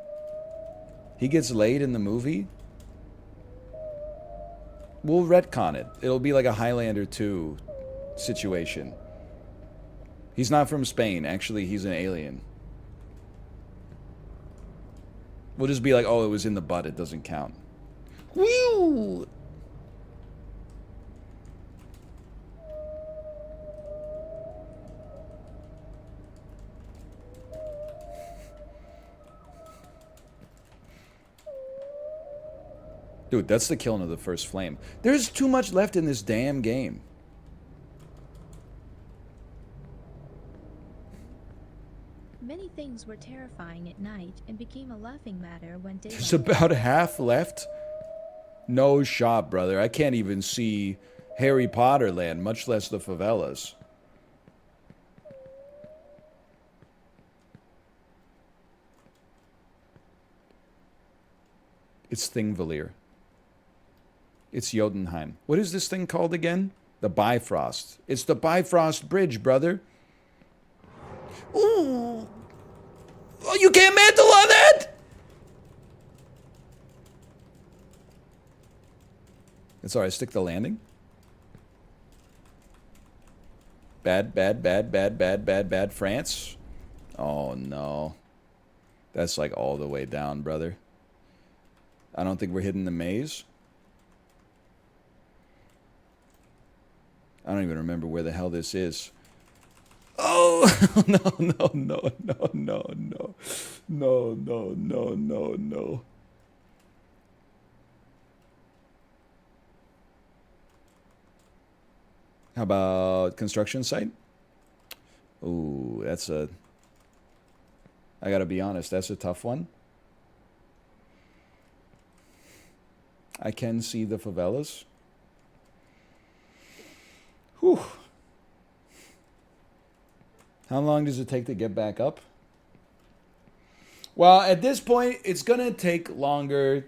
He gets laid in the movie? We'll retcon it. It'll be like a Highlander 2 situation. He's not from Spain. Actually, he's an alien. We'll just be like, oh, it was in the butt. It doesn't count. Whew! Dude, that's the killing of the first flame. There's too much left in this damn game. Many things were terrifying at night and became a laughing matter when daylight... There's about half left? No shot, brother. I can't even see Harry Potter land, much less the favelas. It's Thingvellir. It's Jotunheim. What is this thing called again? The Bifrost. It's the Bifrost Bridge, brother. Ooh! Oh, you can't mantle on that? It's alright, stick the landing. Bad, France. Oh, no. That's like all the way down, brother. I don't think we're hitting the maze. I don't even remember where the hell this is. Oh, no. How about construction site? Ooh, that's a... I gotta be honest, that's a tough one. I can see the favelas. Whew. How long does it take to get back up? Well, at this point, it's going to take longer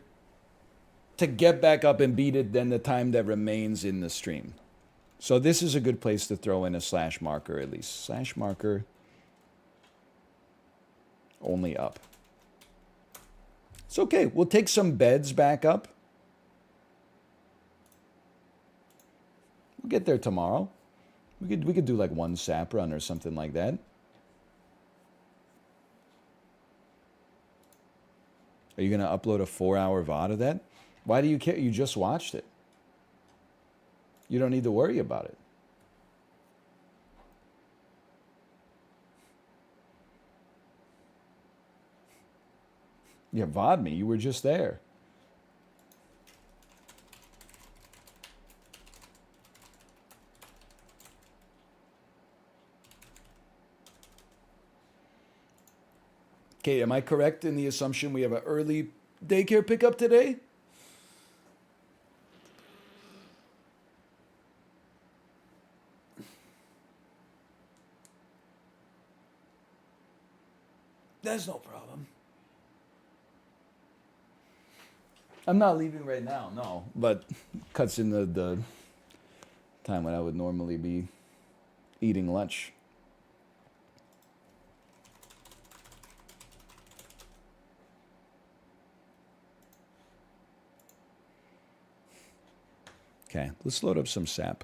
to get back up and beat it than the time that remains in the stream. So this is a good place to throw in a slash marker at least. Slash marker only up. It's okay. We'll take some beds back up. We'll get there tomorrow. We could do like one SAP run or something like that. Are you going to upload a 4-hour VOD of that? Why do you care? You just watched it. You don't need to worry about it. Yeah, VOD me. You were just there. Okay, am I correct in the assumption we have an early daycare pickup today? That's no problem. I'm not leaving right now, no. But cuts in the time when I would normally be eating lunch. Okay, let's load up some SAP.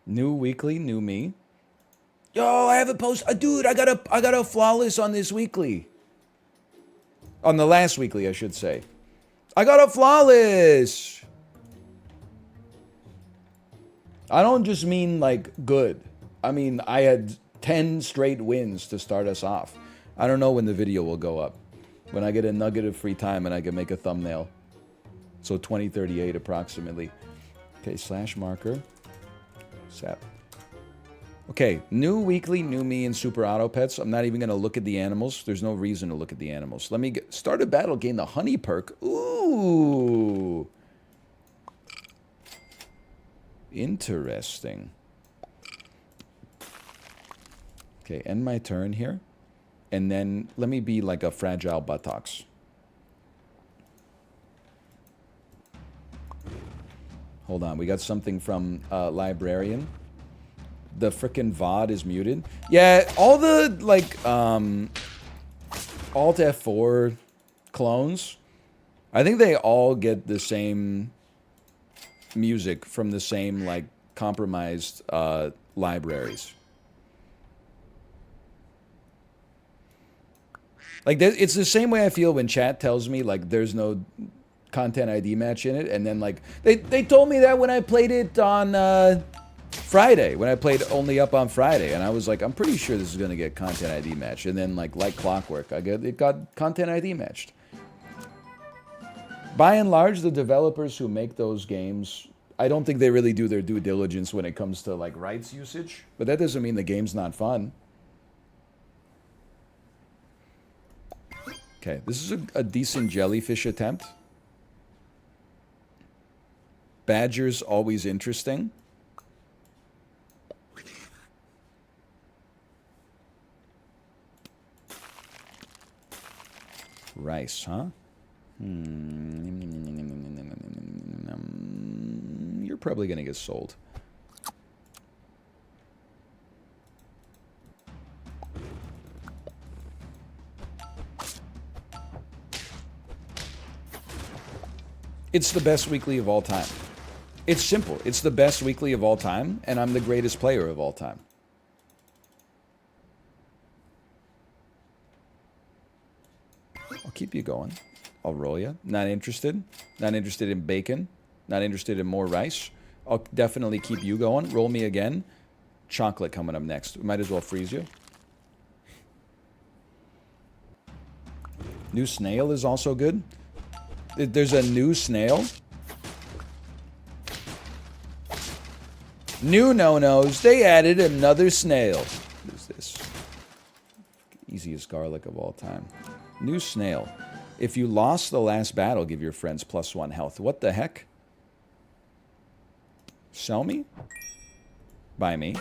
New weekly, new me. Yo, I have a post. Dude, I got a flawless on this weekly. On the last weekly, I should say. I got a flawless. I don't just mean like good. I mean, I had 10 straight wins to start us off. I don't know when the video will go up. When I get a nugget of free time and I can make a thumbnail. So 2038 approximately. Okay, slash marker. SAP. Okay, new weekly, new me, and super auto pets. I'm not even going to look at the animals. There's no reason to look at the animals. Let me start a battle, gain the honey perk. Ooh. Interesting. Okay, end my turn here. And then let me be like a fragile buttocks. Hold on, we got something from Librarian. The frickin' VOD is muted. Yeah, all the, like, Alt F4 clones, I think they all get the same music from the same, like, compromised libraries. Like, it's the same way I feel when chat tells me, like, there's no content ID match in it, and then, like, they told me that when I played it on Friday, when I played only up on Friday, and I was like, I'm pretty sure this is going to get content ID matched, and then, like clockwork, it got content ID matched. By and large, the developers who make those games, I don't think they really do their due diligence when it comes to, like, rights usage, but that doesn't mean the game's not fun. Okay, this is a decent jellyfish attempt. Badger's always interesting. Rice, huh? You're probably going to get sold. It's the best weekly of all time. It's simple. It's the best weekly of all time, and I'm the greatest player of all time. I'll keep you going. I'll roll you. Not interested. Not interested in bacon. Not interested in more rice. I'll definitely keep you going. Roll me again. Chocolate coming up next. We might as well freeze you. New snail is also good. There's a new snail. New no-nos. They added another snail. What is this? Easiest garlic of all time. New snail. If you lost the last battle, give your friends +1 health. What the heck? Sell me? Buy me.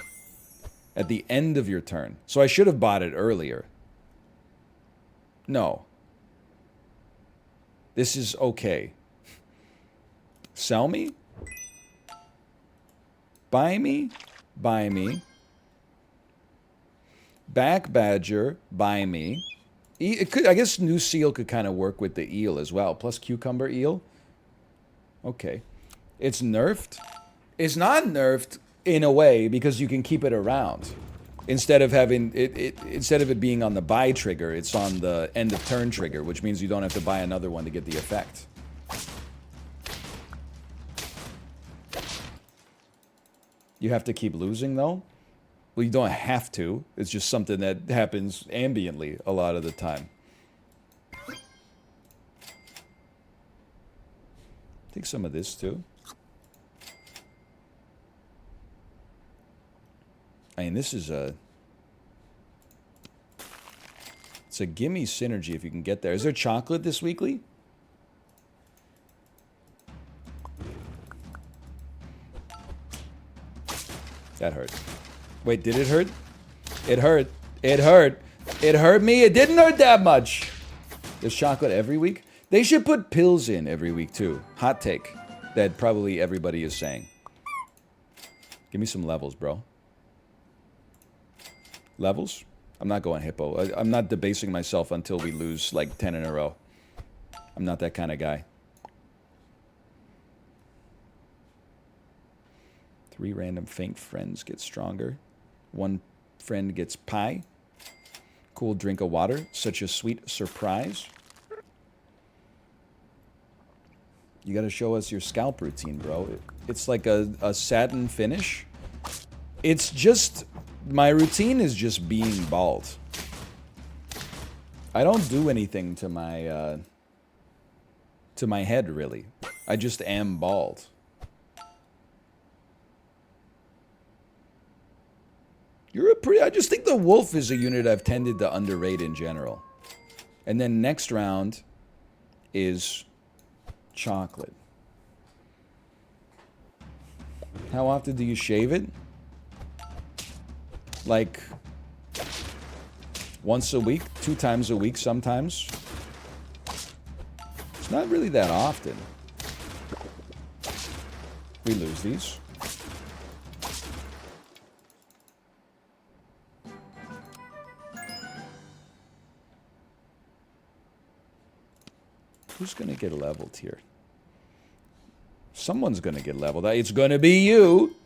At the end of your turn. So I should have bought it earlier. No. This is okay. Sell me? Buy me? Buy me. Back badger, buy me. I guess new seal could kind of work with the eel as well. Plus cucumber eel. Okay. It's nerfed. It's not nerfed in a way because you can keep it around. Instead of having instead of it being on the buy trigger, it's on the end of turn trigger, which means you don't have to buy another one to get the effect. You have to keep losing though? Well, you don't have to. It's just something that happens ambiently a lot of the time. Take some of this too. I mean, this is it's a gimme synergy if you can get there. Is there chocolate this weekly? That hurt. Wait, did it hurt? It hurt. It hurt. It hurt me. It didn't hurt that much. There's chocolate every week? They should put pills in every week too. Hot take that probably everybody is saying. Give me some levels, bro. Levels? I'm not going hippo. I'm not debasing myself until we lose like 10 in a row. I'm not that kind of guy. 3 random faint friends get stronger. 1 friend gets pie. Cool drink of water. Such a sweet surprise. You gotta show us your scalp routine, bro. It's like a satin finish. It's just... My routine is just being bald. I don't do anything to my head, really. I just am bald. You're a pretty... I just think the wolf is a unit I've tended to underrate in general. And then next round is chocolate. How often do you shave it? Like once a week, 2 times a week sometimes. It's not really that often. We lose these. Who's gonna get leveled here? Someone's gonna get leveled. It's gonna be you.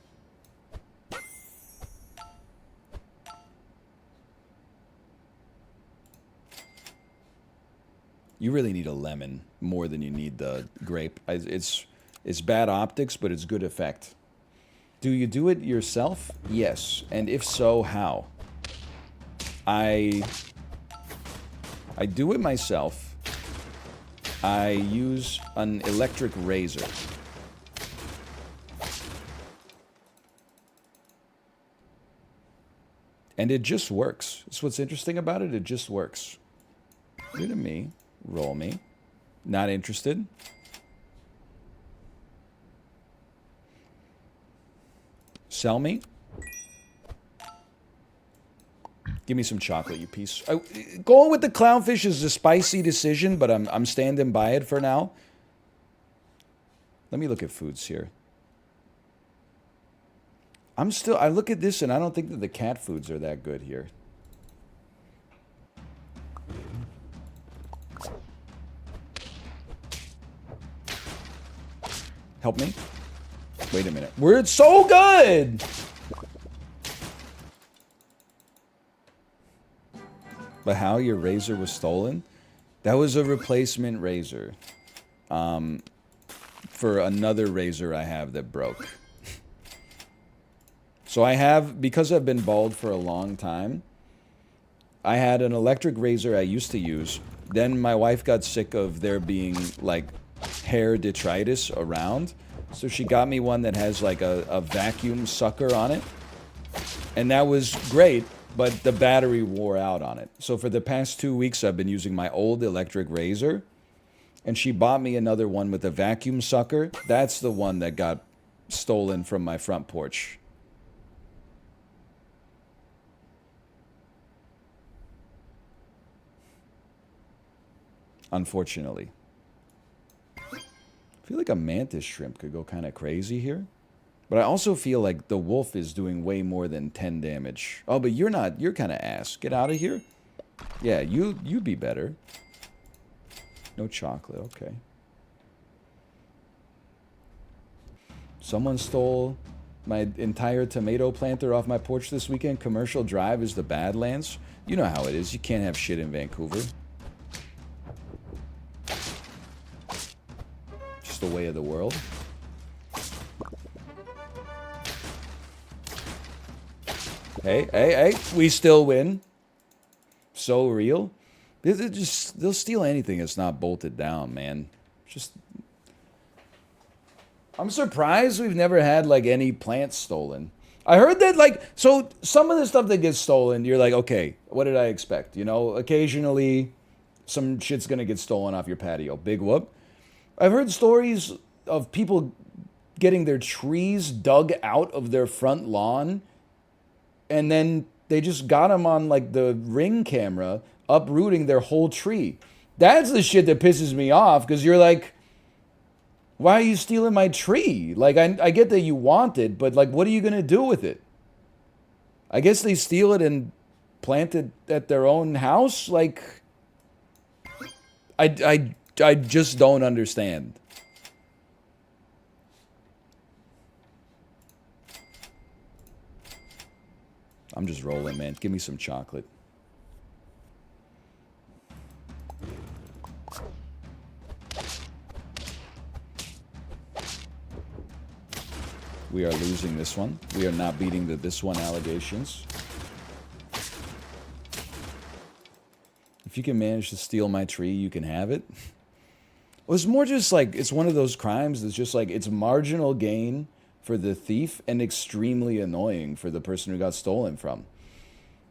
You really need a lemon more than you need the grape. It's bad optics, but it's good effect. Do you do it yourself? Yes. And if so, how? I do it myself. I use an electric razor. And it just works. That's what's interesting about it. It just works. Rid of me. Roll me. Not interested. Sell me. Give me some chocolate, you piece. Going with the clownfish is a spicy decision, but I'm standing by it for now. Let me look at foods here. I look at this and I don't think that the cat foods are that good here. Help me. Wait a minute. We're so good! But how your razor was stolen? That was a replacement razor. For another razor I have that broke. So I have, because I've been bald for a long time, I had an electric razor I used to use. Then my wife got sick of there being like hair detritus around. So she got me one that has like a vacuum sucker on it. And that was great, but the battery wore out on it. So for the past 2 weeks, I've been using my old electric razor. And she bought me another one with a vacuum sucker. That's the one that got stolen from my front porch. Unfortunately. I feel like a mantis shrimp could go kind of crazy here. But I also feel like the wolf is doing way more than 10 damage. Oh, but you're not. You're kind of ass. Get out of here. Yeah, you'd be better. No chocolate. Okay. Someone stole my entire tomato planter off my porch this weekend. Commercial Drive is the Badlands. You know how it is. You can't have shit in Vancouver. Just the way of the world. Hey, we still win. So real. They'll steal anything that's not bolted down, man. Just... I'm surprised we've never had, like, any plants stolen. I heard that, like... So, some of the stuff that gets stolen, you're like, okay, what did I expect? You know, occasionally, some shit's gonna get stolen off your patio. Big whoop. I've heard stories of people getting their trees dug out of their front lawn, and then they just got them on, like, the Ring camera, uprooting their whole tree. That's the shit that pisses me off, because you're like, why are you stealing my tree? Like, I get that you want it, but, like, what are you going to do with it? I guess they steal it and plant it at their own house? Like, I just don't understand. I'm just rolling, man. Give me some chocolate. We are losing this one. We are not beating the this one allegations. If you can manage to steal my tree, you can have it. Well, it's more just like, it's one of those crimes that's just like, it's marginal gain for the thief and extremely annoying for the person who got stolen from.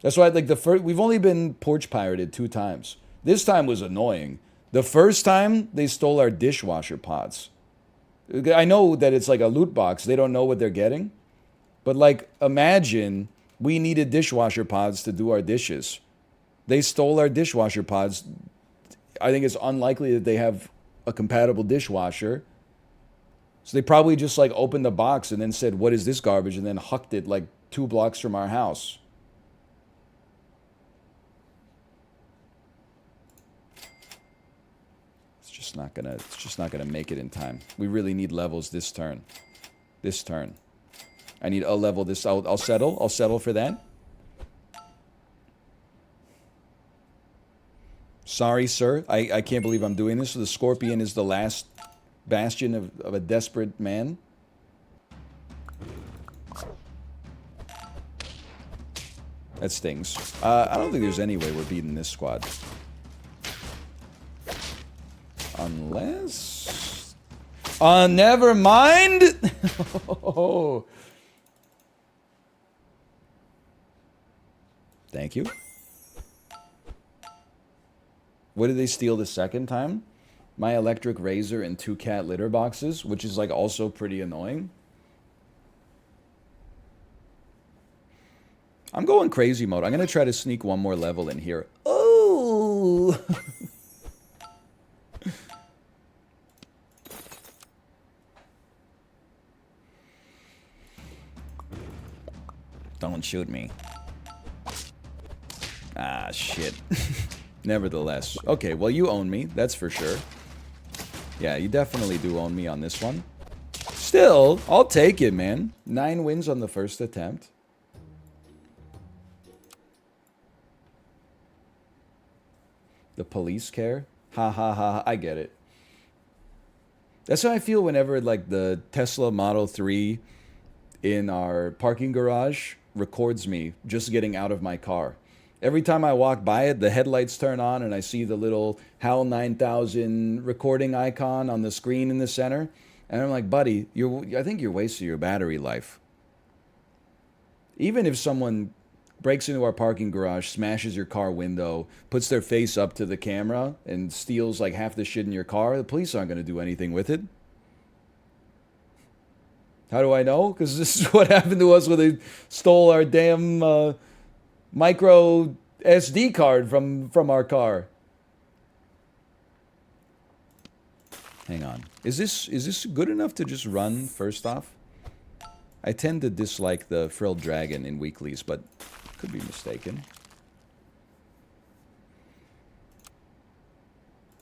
That's why, like, we've only been porch pirated 2 times. This time was annoying. The first time, they stole our dishwasher pods. I know that it's like a loot box. They don't know what they're getting. But, like, imagine we needed dishwasher pods to do our dishes. They stole our dishwasher pods. I think it's unlikely that they have a compatible dishwasher. So they probably just, like, opened the box and then said, what is this garbage? And then hucked it, like, 2 blocks from our house. It's just not gonna make it in time. We really need levels this turn. This turn. I need a level this. I'll settle. I'll settle for that. Sorry, sir. I can't believe I'm doing this. The Scorpion is the last bastion of a desperate man. That stings. I don't think there's any way we're beating this squad. Unless... never mind! Oh. Thank you. What did they steal the second time? My electric razor and 2 cat litter boxes, which is, like, also pretty annoying. I'm going crazy mode. I'm going to try to sneak one more level in here. Oh! Don't shoot me. Ah, shit. Nevertheless. Okay, well, you own me. That's for sure. Yeah, you definitely do own me on this one. Still, I'll take it, man. 9 wins on the first attempt. The police care? Ha ha ha. I get it. That's how I feel whenever, like, the Tesla Model 3 in our parking garage records me just getting out of my car. Every time I walk by it, the headlights turn on and I see the little HAL 9000 recording icon on the screen in the center. And I'm like, buddy, I think you're wasting your battery life. Even if someone breaks into our parking garage, smashes your car window, puts their face up to the camera, and steals like half the shit in your car, the police aren't going to do anything with it. How do I know? Because this is what happened to us when they stole our damn micro SD card from our car. Hang on. Is this good enough to just run first off? I tend to dislike the frilled dragon in weeklies, but could be mistaken.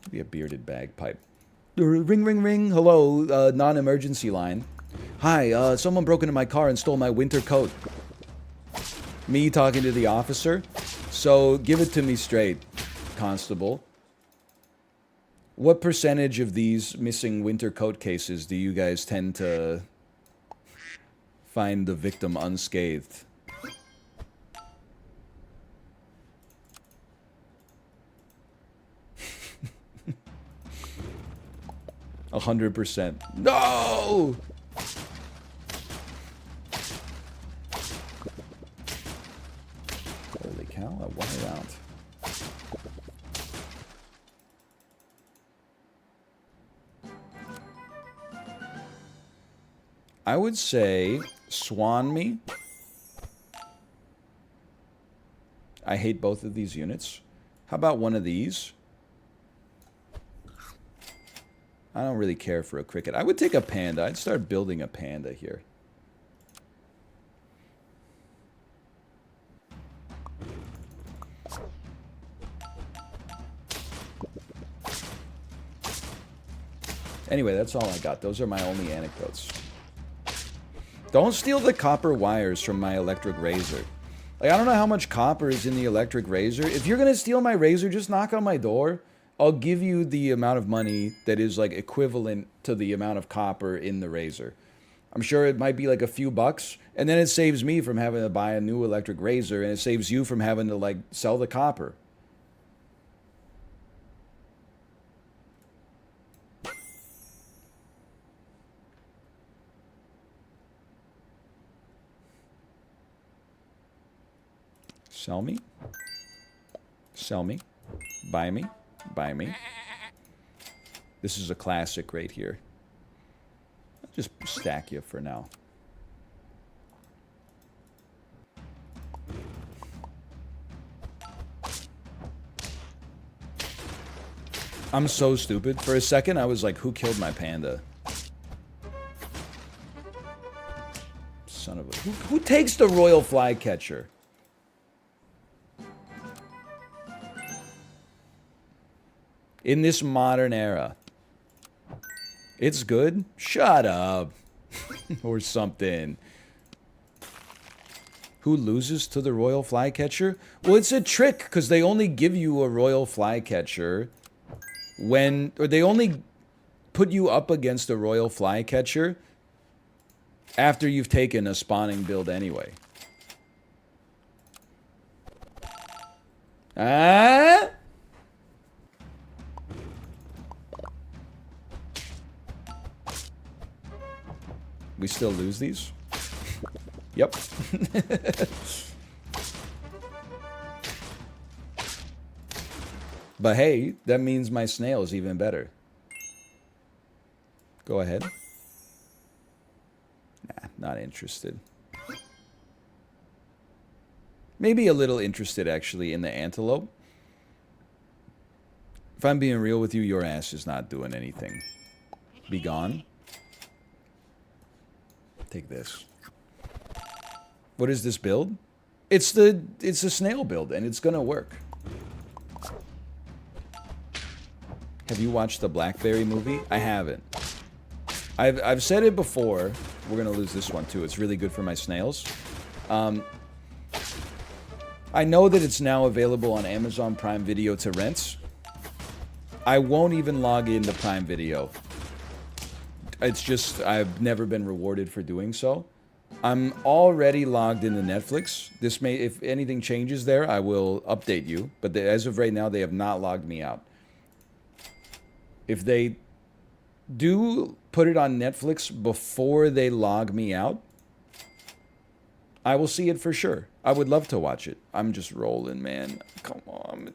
Maybe a bearded bagpipe. Ring, ring, ring. Hello, non-emergency line. Hi, someone broke into my car and stole my winter coat. Me talking to the officer? So, give it to me straight, constable. What percentage of these missing winter coat cases do you guys tend to find the victim unscathed? 100%. No! Holy cow, I won a round. I would say Swan Me. I hate both of these units. How about one of these? I don't really care for a cricket. I would take a panda. I'd start building a panda here. Anyway, that's all I got. Those are my only anecdotes. Don't steal the copper wires from my electric razor. Like, I don't know how much copper is in the electric razor. If you're gonna steal my razor, just knock on my door. I'll give you the amount of money that is, like, equivalent to the amount of copper in the razor. I'm sure it might be, like, a few bucks. And then it saves me from having to buy a new electric razor. And it saves you from having to, like, sell the copper. Sell me. Sell me. Buy me. Buy me. This is a classic right here. I'll just stack you for now. I'm so stupid. For a second, I was like, who killed my panda? Son of a... Who takes the royal flycatcher? In this modern era. It's good? Shut up. Or something. Who loses to the royal flycatcher? Well, it's a trick, because they only give you a royal flycatcher when... Or they only put you up against a royal flycatcher after you've taken a spawning build anyway. Ah? We still lose these? Yep. But hey, that means my snail is even better. Go ahead. Nah, not interested. Maybe a little interested, actually, in the antelope. If I'm being real with you, your ass is not doing anything. Be gone. Take this. What is this build? It's a snail build, and it's gonna work. Have you watched the Blackberry movie? I haven't. I've said it before. We're gonna lose this one too. It's really good for my snails. I know that it's now available on Amazon Prime Video to rent. I won't even log into Prime Video. It's just, I've never been rewarded for doing so. I'm already logged into Netflix. This may, if anything changes there, I will update you. But as of right now, they have not logged me out. If they do put it on Netflix before they log me out, I will see it for sure. I would love to watch it. I'm just rolling, man. Come on.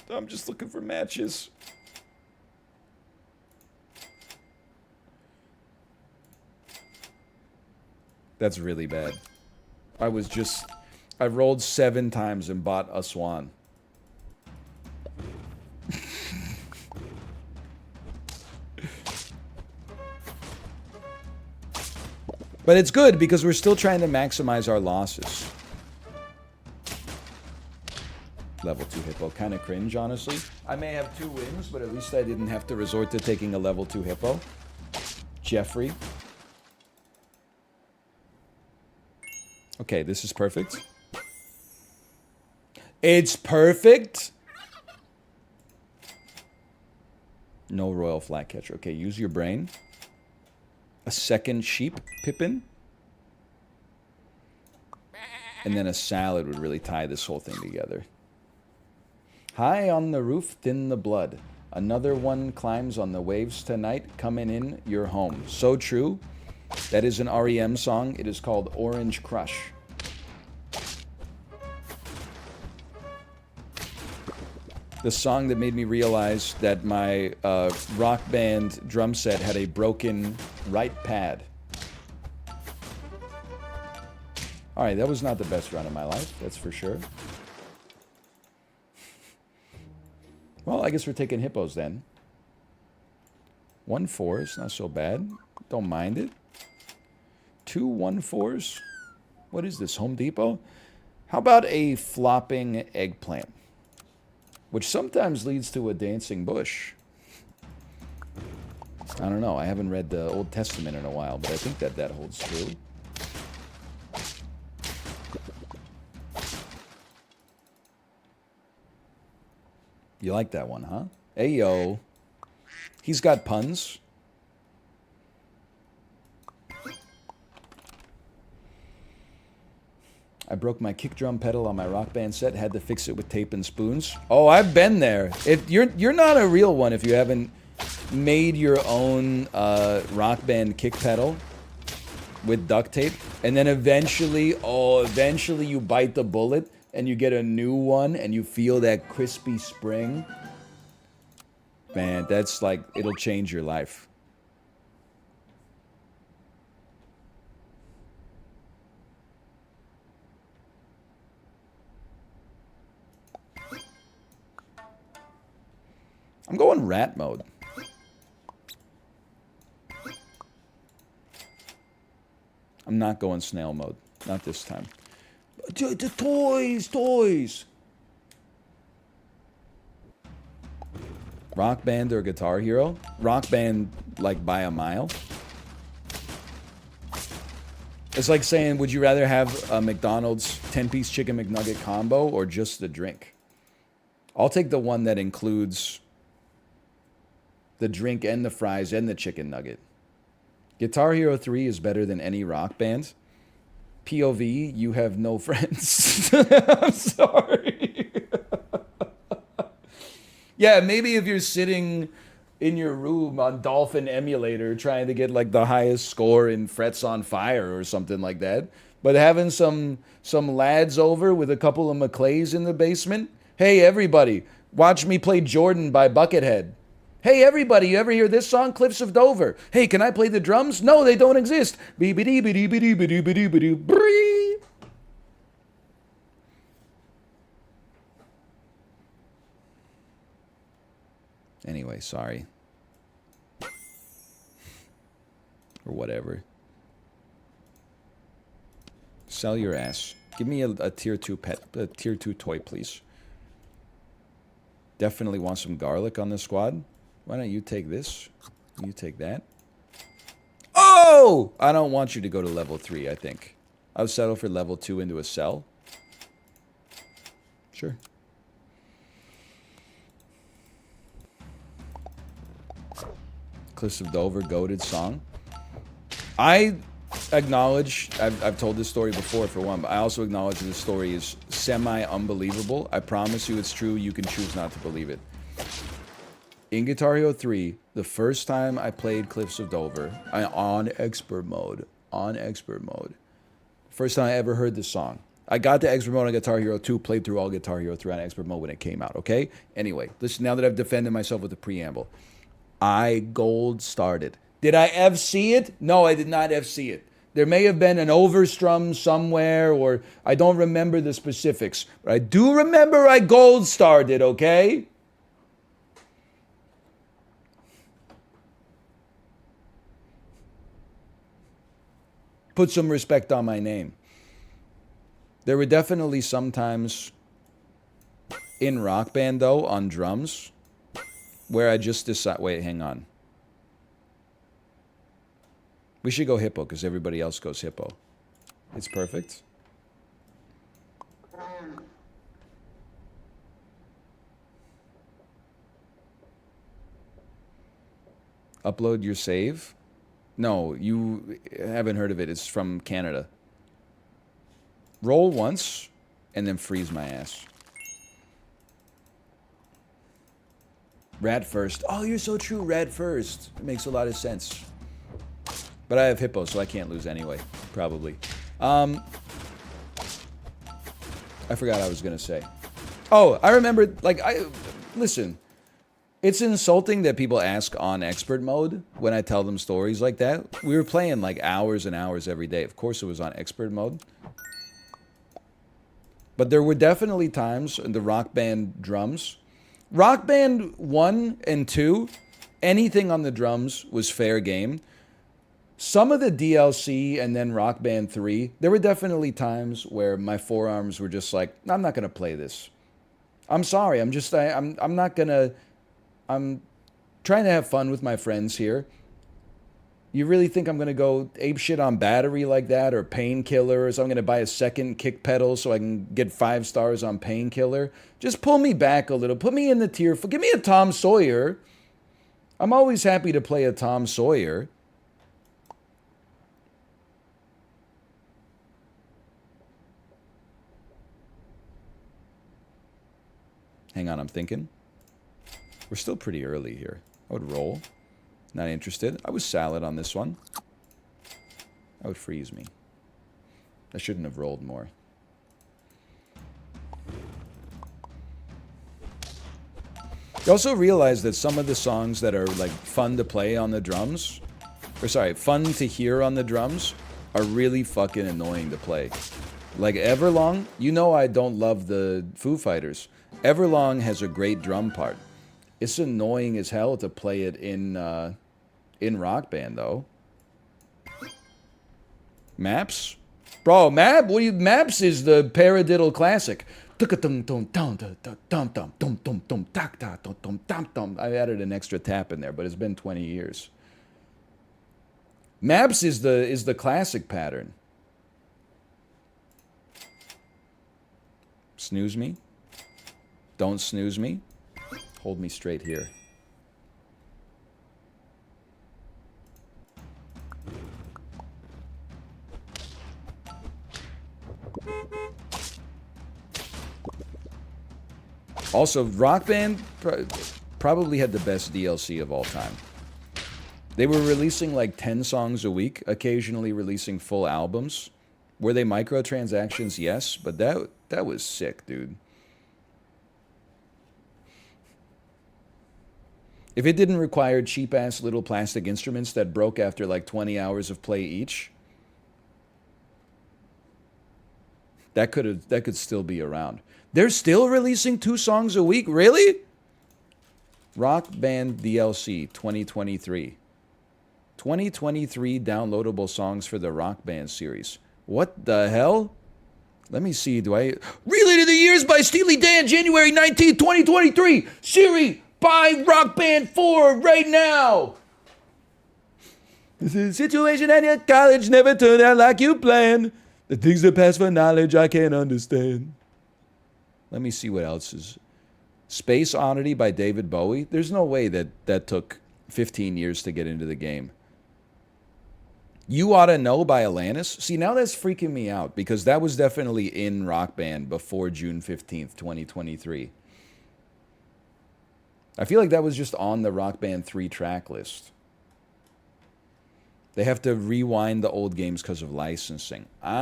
I'm just looking for matches. That's really bad. I rolled 7 times and bought a swan. But it's good because we're still trying to maximize our losses. Level 2 hippo. Kind of cringe, honestly. I may have 2 wins, but at least I didn't have to resort to taking a level 2 hippo. Jeffrey. Okay, this is perfect. It's perfect. No royal flat catcher. Okay, use your brain. A second sheep pippin. And then a salad would really tie this whole thing together. High on the roof, thin the blood. Another one climbs on the waves tonight, coming in your home. So true. That is an REM song. It is called Orange Crush. The song that made me realize that my rock band drum set had a broken right pad. Alright, that was not the best run of my life, that's for sure. Well, I guess we're taking hippos then. 1-4 is not so bad. Don't mind it. 2 1-4s. What is this, Home Depot? How about a flopping eggplant? Which sometimes leads to a dancing bush. I don't know. I haven't read the Old Testament in a while, but I think that holds true. You like that one, huh? Ayo. He's got puns. I broke my kick drum pedal on my rock band set. Had to fix it with tape and spoons. Oh, I've been there. You're not a real one if you haven't made your own rock band kick pedal with duct tape, and then eventually you bite the bullet and you get a new one and you feel that crispy spring. Man, that's like, it'll change your life. I'm going rat mode. I'm not going snail mode. Not this time. The toys! Rock Band or Guitar Hero? Rock Band, like, by a mile. It's like saying, would you rather have a McDonald's 10-piece chicken McNugget combo or just the drink? I'll take the one that includes the drink and the fries and the chicken nugget. Guitar Hero 3 is better than any rock band. POV, you have no friends. I'm sorry. Yeah, maybe if you're sitting in your room on Dolphin Emulator trying to get like the highest score in Frets on Fire or something like that. But having some lads over with a couple of McClays in the basement. Hey, everybody, watch me play Jordan by Buckethead. Hey, everybody, you ever hear this song, Cliffs of Dover? Hey, can I play the drums? No, they don't exist. Bree. Anyway, sorry. Or whatever. Sell your ass. Give me a tier 2 pet, a tier 2 toy, please. Definitely want some garlic on the squad. Why don't you take this? You take that. Oh! I don't want you to go to level 3, I think. I'll settle for level 2 into a cell. Sure. Cliffs of Dover, goated song. I acknowledge, I've told this story before for one, but I also acknowledge that this story is semi-unbelievable. I promise you it's true. You can choose not to believe it. In Guitar Hero 3, the first time I played Cliffs of Dover, on expert mode, first time I ever heard this song. I got to expert mode on Guitar Hero 2, played through all Guitar Hero 3 on expert mode when it came out, okay? Anyway, listen, now that I've defended myself with the preamble, I gold started. Did I FC it? No, I did not FC it. There may have been an overstrum somewhere, or I don't remember the specifics. But I do remember I gold starred it, okay? Put some respect on my name. There were definitely some times in Rock Band, though, on drums, where I just decide, wait, hang on. We should go hippo, because everybody else goes hippo. It's perfect. Upload your save? No, you haven't heard of it. It's from Canada. Roll once, and then freeze my ass. Rat first. Oh, you're so true. Rat first. It makes a lot of sense. But I have hippo, so I can't lose anyway. Probably. I forgot what I was going to say. Oh, I remember, like, listen. It's insulting that people ask on expert mode when I tell them stories like that. We were playing, like, hours and hours every day. Of course it was on expert mode. But there were definitely times in the Rock Band drums. Rock Band 1 and 2, anything on the drums was fair game. Some of the DLC and then Rock Band 3, there were definitely times where my forearms were just like, I'm not going to play this. I'm sorry. I'm not going to... I'm trying to have fun with my friends here. You really think I'm going to go ape shit on battery like that, or painkillers? I'm going to buy a second kick pedal so I can get 5 stars on painkiller? Just pull me back a little. Put me in the tier. Give me a Tom Sawyer. I'm always happy to play a Tom Sawyer. Hang on, I'm thinking. We're still pretty early here. I would roll. Not interested. I was salad on this one. That would freeze me. I shouldn't have rolled more. You also realize that some of the songs that are like fun to play on the drums, or sorry, fun to hear on the drums, are really fucking annoying to play. Like Everlong, you know I don't love the Foo Fighters. Everlong has a great drum part. It's annoying as hell to play it in Rock Band, though. Maps? Bro, Maps is the paradiddle classic. I added an extra tap in there, but it's been 20 years. Maps is the classic pattern. Snooze me. Don't snooze me. Hold me straight here. Also, Rock Band probably had the best DLC of all time. They were releasing like 10 songs a week, occasionally releasing full albums. Were they microtransactions? Yes, but that was sick, dude. If it didn't require cheap-ass little plastic instruments that broke after like 20 hours of play each, that could still be around. They're still releasing 2 songs a week? Really? Rock Band DLC 2023. 2023 downloadable songs for the Rock Band series. What the hell? Let me see, Relay to the Years by Steely Dan, January 19th, 2023. Siri, buy Rock Band 4 right now. This is a situation at your college never turned out like you planned. The things that pass for knowledge I can't understand. Let me see what else is. Space Oddity by David Bowie. There's no way that took 15 years to get into the game. You Ought to Know by Alanis? See, now that's freaking me out because that was definitely in Rock Band before June 15th, 2023. I feel like that was just on the Rock Band 3 track list. They have to rewind the old games because of licensing. Ah!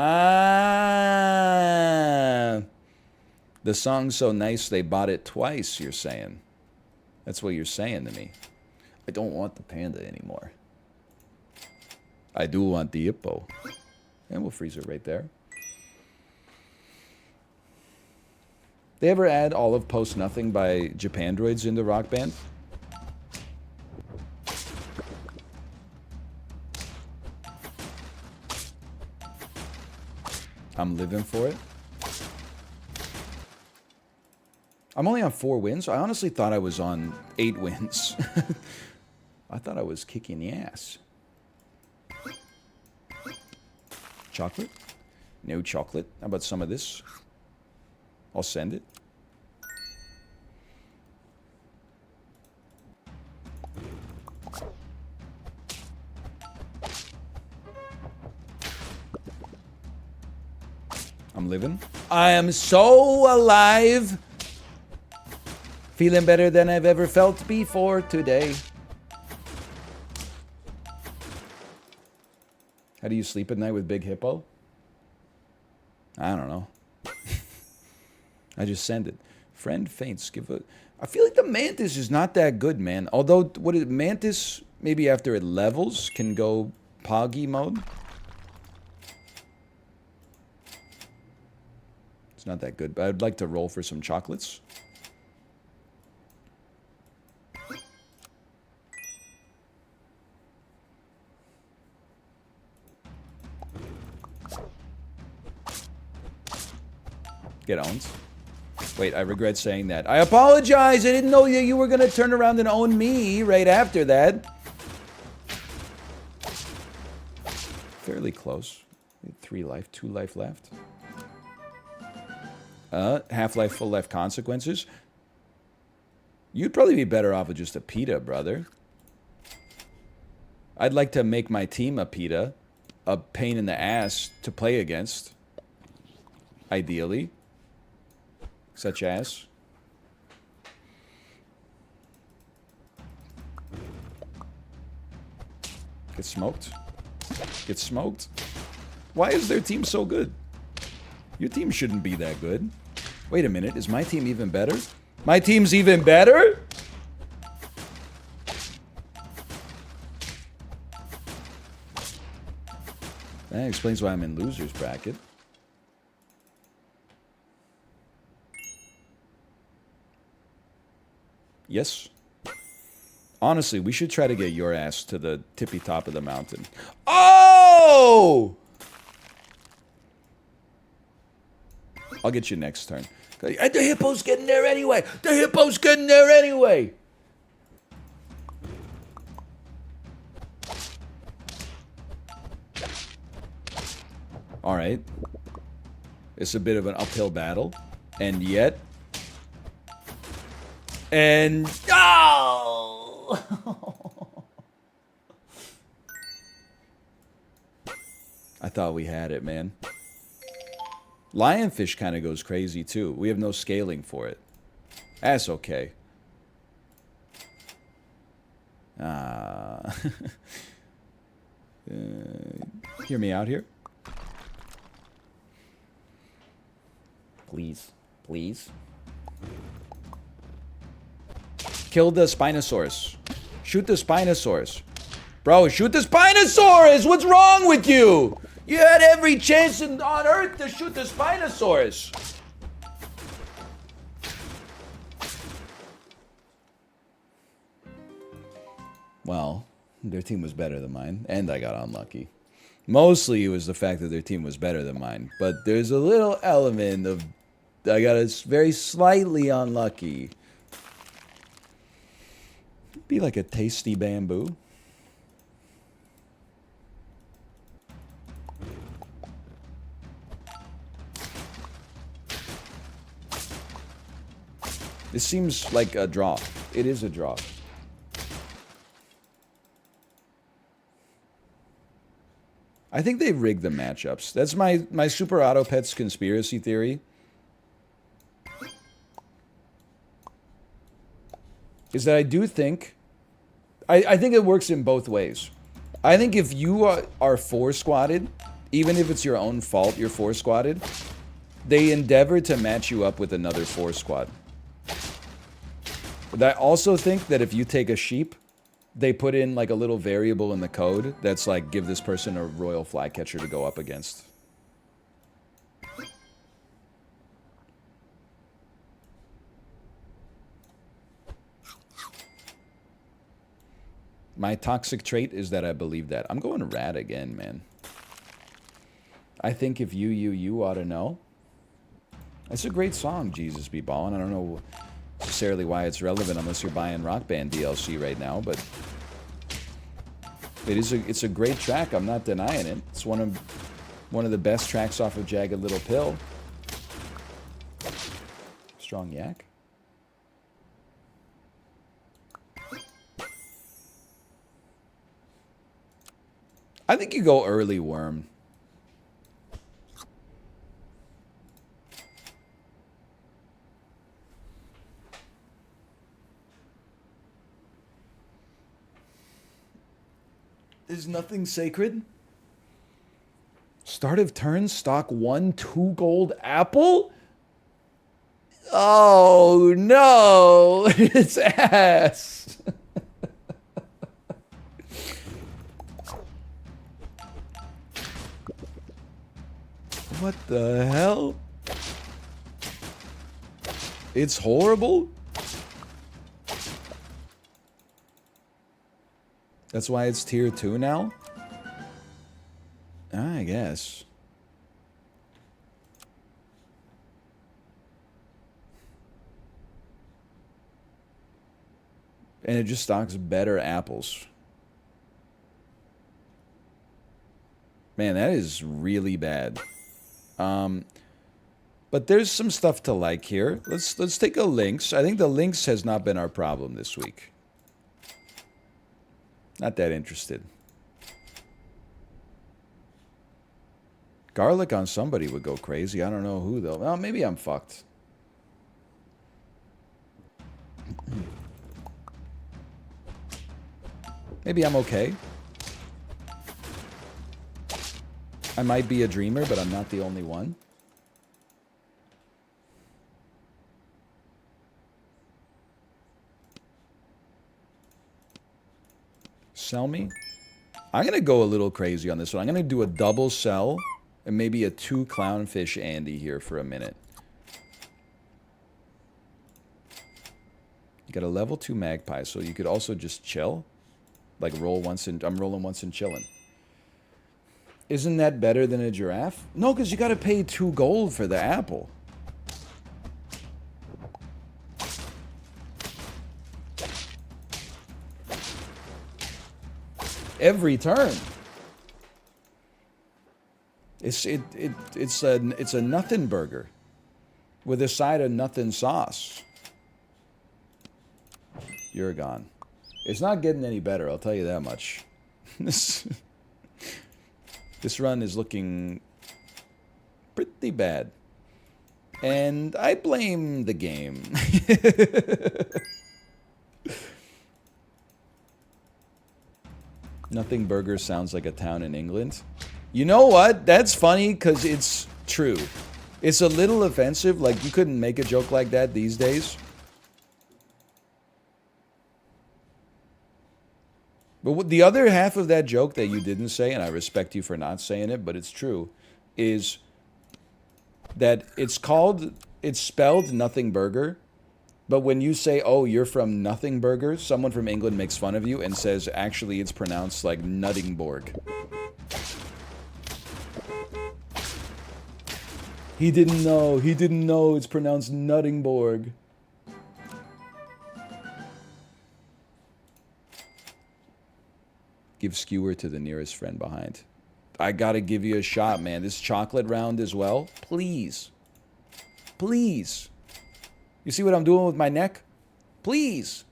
The song's so nice they bought it twice, you're saying. That's what you're saying to me. I don't want the panda anymore. I do want the hippo. And we'll freeze it right there. They ever add all of Post Nothing by Japandroids into Rock Band? I'm living for it. I'm only on 4 wins. I honestly thought I was on 8 wins. I thought I was kicking the ass. Chocolate? No chocolate. How about some of this? I'll send it. I'm living. I am so alive. Feeling better than I've ever felt before today. How do you sleep at night with Big Hippo? I don't know. I just send it. Friend faints. Give a. I feel like the Mantis is not that good, man. Although, what is Mantis? Maybe after it levels, can go Poggy mode. It's not that good, but I'd like to roll for some chocolates. Get owned. Wait, I regret saying that. I apologize. I didn't know that you were going to turn around and own me right after that. Fairly close. 3 life, 2 life left. Half-life, full-life consequences. You'd probably be better off with just a PETA, brother. I'd like to make my team a PETA. A pain in the ass to play against. Ideally. Such as... Get smoked. Get smoked. Why is their team so good? Your team shouldn't be that good. Wait a minute, is my team even better? My team's even better? That explains why I'm in loser's bracket. Yes. Honestly, we should try to get your ass to the tippy top of the mountain. Oh! I'll get you next turn. The hippo's getting there anyway. The hippo's getting there anyway. All right. It's a bit of an uphill battle. And yet... And... Oh! I thought we had it, man. Lionfish kind of goes crazy, too. We have no scaling for it. That's okay. Hear me out here. Please. Please. Kill the Spinosaurus. Shoot the Spinosaurus. Bro, shoot the Spinosaurus! What's wrong with you? You had every chance on Earth to shoot the Spinosaurus. Well, their team was better than mine, and I got unlucky. Mostly it was the fact that their team was better than mine, but there's a little element of I got very slightly unlucky. Be like a tasty bamboo. This seems like a draw. It is a draw. I think they rigged the matchups. That's my Super Auto Pets conspiracy theory. Is that I do think... I think it works in both ways. I think if you are 4-squatted, even if it's your own fault you're 4-squatted, they endeavor to match you up with another 4-squad. But I also think that if you take a sheep, they put in like a little variable in the code that's like, give this person a royal flycatcher to go up against. My toxic trait is that I believe that. I'm going rat again, man. I think if you ought to know. It's a great song, Jesus Be Ballin'. I don't know necessarily why it's relevant unless you're buying Rock Band DLC right now, but it's a great track. I'm not denying it. It's one of the best tracks off of Jagged Little Pill. Strong yak. I think you go early worm. Is nothing sacred? Start of turn, stock 1, 2 gold apple? Oh no! It's ass! What the hell? It's horrible? That's why it's tier 2 now? I guess. And it just stocks better apples. Man, that is really bad. But there's some stuff to like here. Let's take a Lynx. I think the Lynx has not been our problem this week. Not that interested. Garlic on somebody would go crazy. I don't know who, though. Well, maybe I'm fucked. Maybe I'm okay. I might be a dreamer, but I'm not the only one. Sell me? I'm going to go a little crazy on this one. I'm going to do a double sell and maybe a 2 clownfish Andy here for a minute. You got a level 2 magpie, so you could also just chill. Like roll once and... I'm rolling once and chilling. Isn't that better than a giraffe? No, because you got to pay 2 gold for the apple. Every turn. It's a nothing burger with a side of nothing sauce. You're gone. It's not getting any better, I'll tell you that much. This run is looking pretty bad. And I blame the game. Nothing Burger sounds like a town in England. You know what? That's funny because it's true. It's a little offensive. Like, you couldn't make a joke like that these days. But the other half of that joke that you didn't say, and I respect you for not saying it, but it's true, is that it's spelled Nothing Burger. But when you say, oh, you're from Nothing Burger, someone from England makes fun of you and says, actually, it's pronounced like Nuttingborg. He didn't know it's pronounced Nuttingborg. Give skewer to the nearest friend behind. I gotta give you a shot, man. This chocolate round as well. Please. Please. You see what I'm doing with my neck? Please.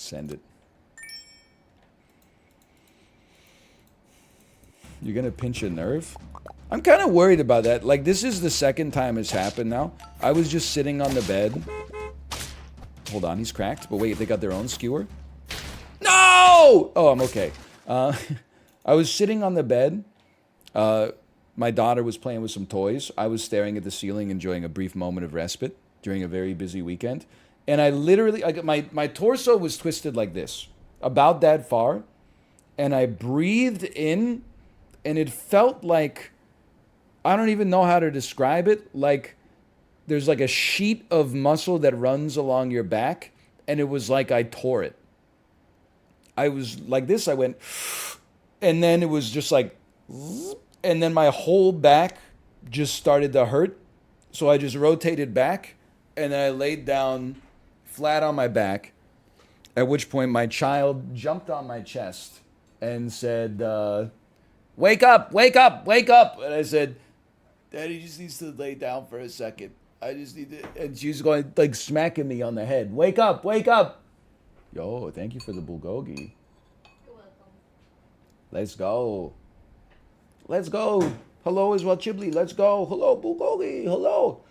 Send it. You're gonna pinch a nerve? I'm kind of worried about that. Like, this is the second time it's happened now. I was just sitting on the bed. Hold on, he's cracked. But wait, they got their own skewer? No! Oh, I'm okay. I was sitting on the bed. My daughter was playing with some toys. I was staring at the ceiling, enjoying a brief moment of respite during a very busy weekend. And I literally, my torso was twisted like this, about that far. And I breathed in, and it felt like, I don't even know how to describe it. Like, there's like a sheet of muscle that runs along your back, and it was like I tore it. I was like this, I went, and then it was just like, and then my whole back just started to hurt. So I just rotated back, and then I laid down flat on my back, at which point my child jumped on my chest and said, wake up, wake up, wake up. And I said, Daddy just needs to lay down for a second. I just need to, and she's going, like, smacking me on the head. Wake up, wake up. Yo, thank you for the bulgogi. You're welcome. Let's go. Let's go. Hello as well, Chibli. Let's go. Hello, bulgogi. Hello.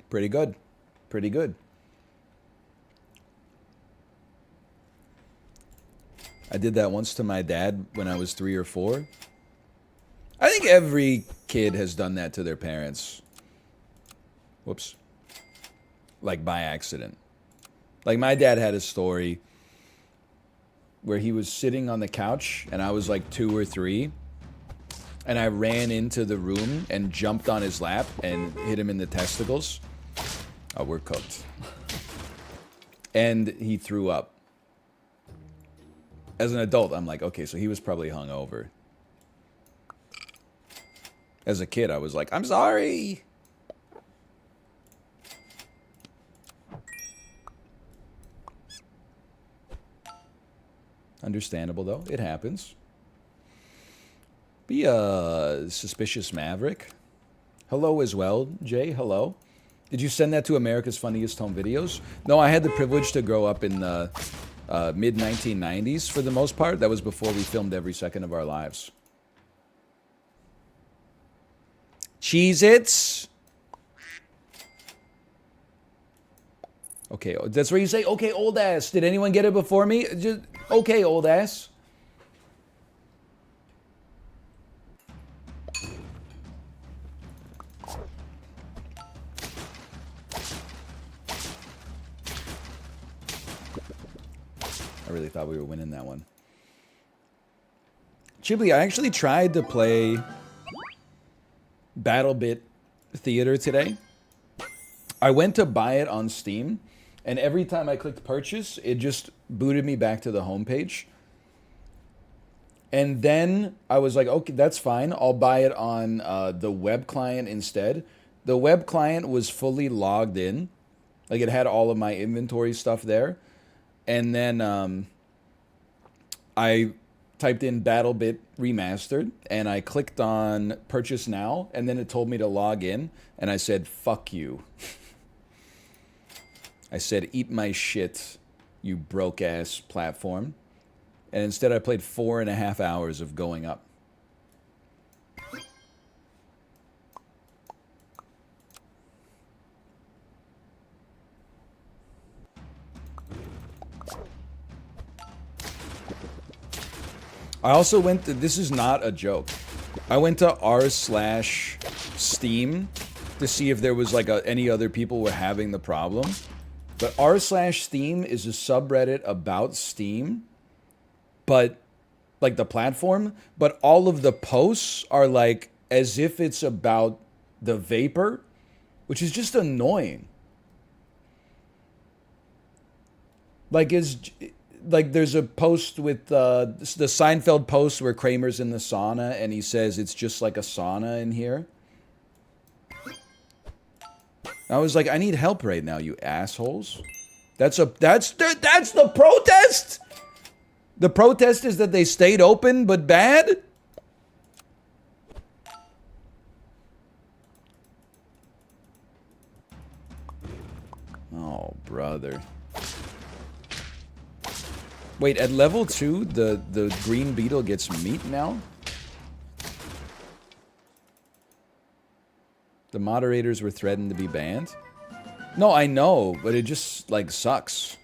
Pretty good. Pretty good. I did that once to my dad when I was 3 or 4. I think every kid has done that to their parents. Whoops. Like by accident. Like my dad had a story where he was sitting on the couch and I was like 2 or 3. And I ran into the room and jumped on his lap and hit him in the testicles. Oh, we're cooked. And he threw up. As an adult, I'm like, okay, so he was probably hungover. As a kid, I was like, I'm sorry. Understandable, though. It happens. Be a suspicious maverick. Hello as well, Jay. Hello. Did you send that to America's Funniest Home Videos? No, I had the privilege to grow up in the mid-1990s for the most part. That was before we filmed every second of our lives. Cheez-Its. Okay, that's where you say, okay, old ass. Did anyone get it before me? Just, okay, old ass. I really thought we were winning that one. Chibli, I actually tried to play BattleBit Theater today. I went to buy it on Steam, and every time I clicked purchase, it just booted me back to the homepage. And then I was like, okay, that's fine. I'll buy it on the web client instead. The web client was fully logged in. Like, it had all of my inventory stuff there. And then I typed in BattleBit Remastered, and I clicked on Purchase Now, and then it told me to log in, and I said, fuck you. I said, eat my shit, you broke-ass platform. And instead I played 4.5 hours of going up. I also went to, this is not a joke, I went to r/Steam to see if there was like any other people were having the problem. But r/Steam is a subreddit about Steam, but like the platform, but all of the posts are like as if it's about the vapor, which is just annoying. Like there's a post with the Seinfeld post where Kramer's in the sauna and he says it's just like a sauna in here. I was like, I need help right now, you assholes. That's the protest. The protest is that they stayed open but bad. Oh, brother. Wait, at level 2, the green beetle gets meat now? The moderators were threatened to be banned? No, I know, but it just, like, sucks.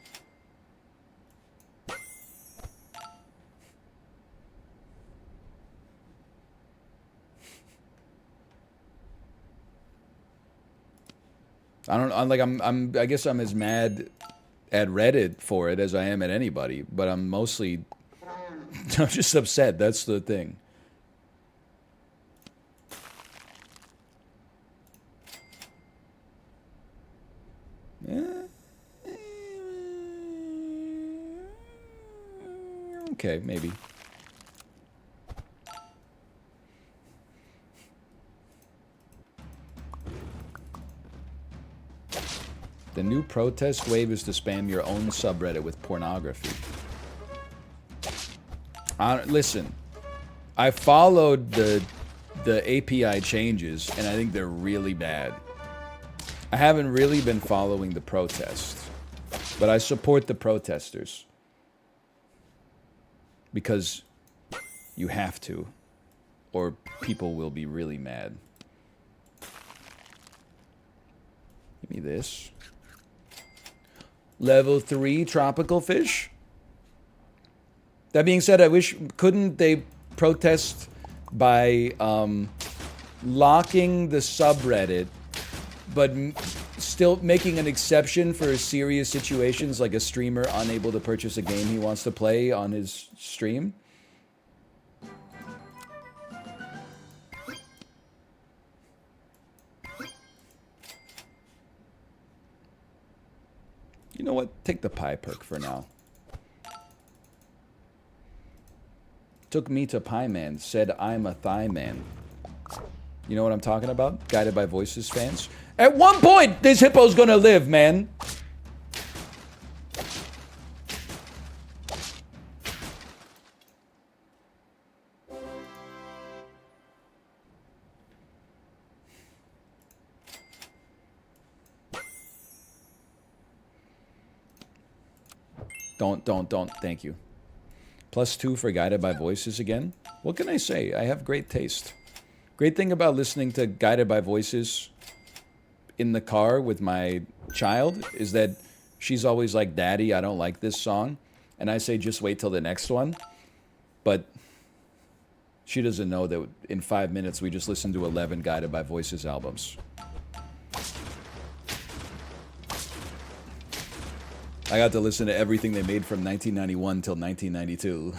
I guess I'm as mad at Reddit for it as I am at anybody, but I'm mostly, I'm just upset, that's the thing. Okay, maybe. The new protest wave is to spam your own subreddit with pornography. Listen, I followed the API changes, and I think they're really bad. I haven't really been following the protests, but I support the protesters. Because you have to, or people will be really mad. Give me this. Level 3 tropical fish. That being said, I wish, couldn't they protest by locking the subreddit, but still making an exception for serious situations like a streamer unable to purchase a game he wants to play on his stream? You know what? Take the pie perk for now. Took me to Pie Man, said I'm a thigh man. You know what I'm talking about? Guided by Voices fans. At one point, this hippo's gonna live, man. Don't. Thank you. +2 for Guided by Voices again. What can I say? I have great taste. Great thing about listening to Guided by Voices in the car with my child is that she's always like, Daddy, I don't like this song. And I say, just wait till the next one. But she doesn't know that in 5 minutes we just listened to 11 Guided by Voices albums. I got to listen to everything they made from 1991 till 1992.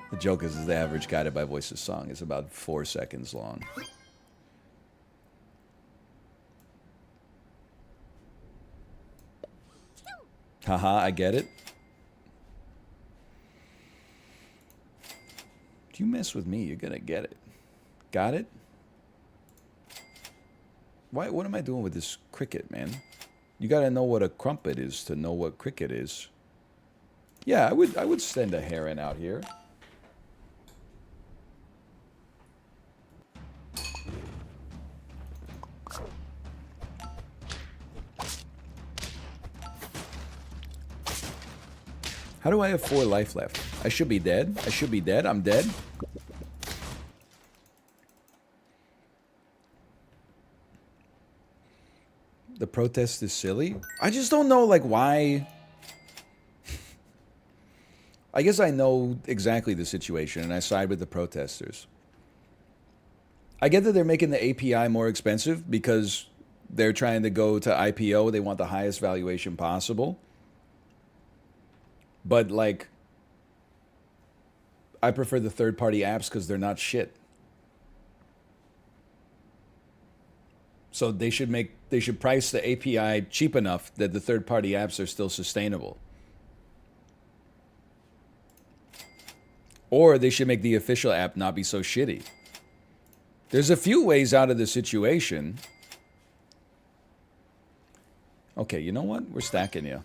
The joke is the average Guided by Voices song is about 4 seconds long. Haha, I get it. If you mess with me, you're gonna get it. Got it? What am I doing with this cricket, man? You gotta know what a crumpet is to know what cricket is. Yeah, I would send a heron out here. How do I have 4 life left? I should be dead. I should be dead. I'm dead. The protest is silly. I just don't know, like, why. I guess I know exactly the situation, and I side with the protesters. I get that they're making the API more expensive because they're trying to go to IPO. They want the highest valuation possible. But, like, I prefer the third-party apps because they're not shit. So they should price the API cheap enough that the third-party apps are still sustainable. Or they should make the official app not be so shitty. There's a few ways out of the situation. Okay, you know what? We're stacking you.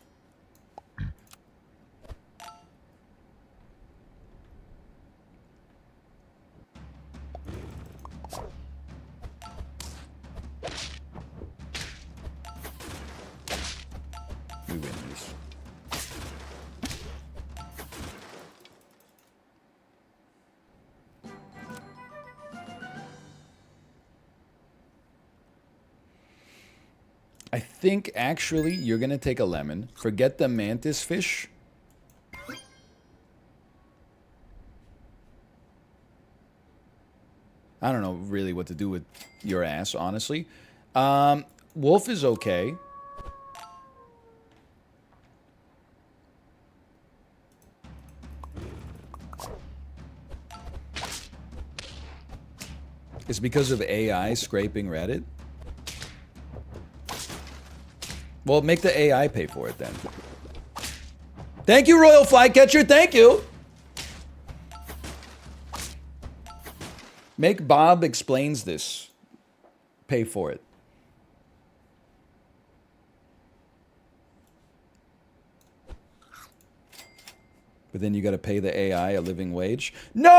I think actually you're gonna take a lemon, forget the mantis fish. I don't know really what to do with your ass, honestly. Wolf is okay. It's because of AI scraping Reddit. Well, make the AI pay for it then. Thank you, Royal Flycatcher. Thank you. Make Bob Explains This pay for it. But then you got to pay the AI a living wage. No!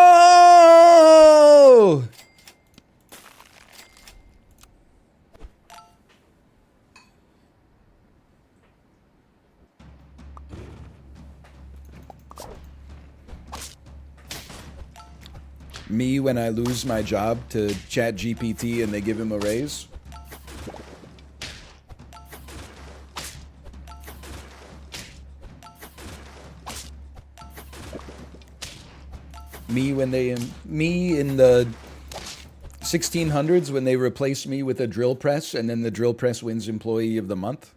Me when I lose my job to ChatGPT and they give him a raise. Me in the 1600s when they replace me with a drill press and then the drill press wins Employee of the Month.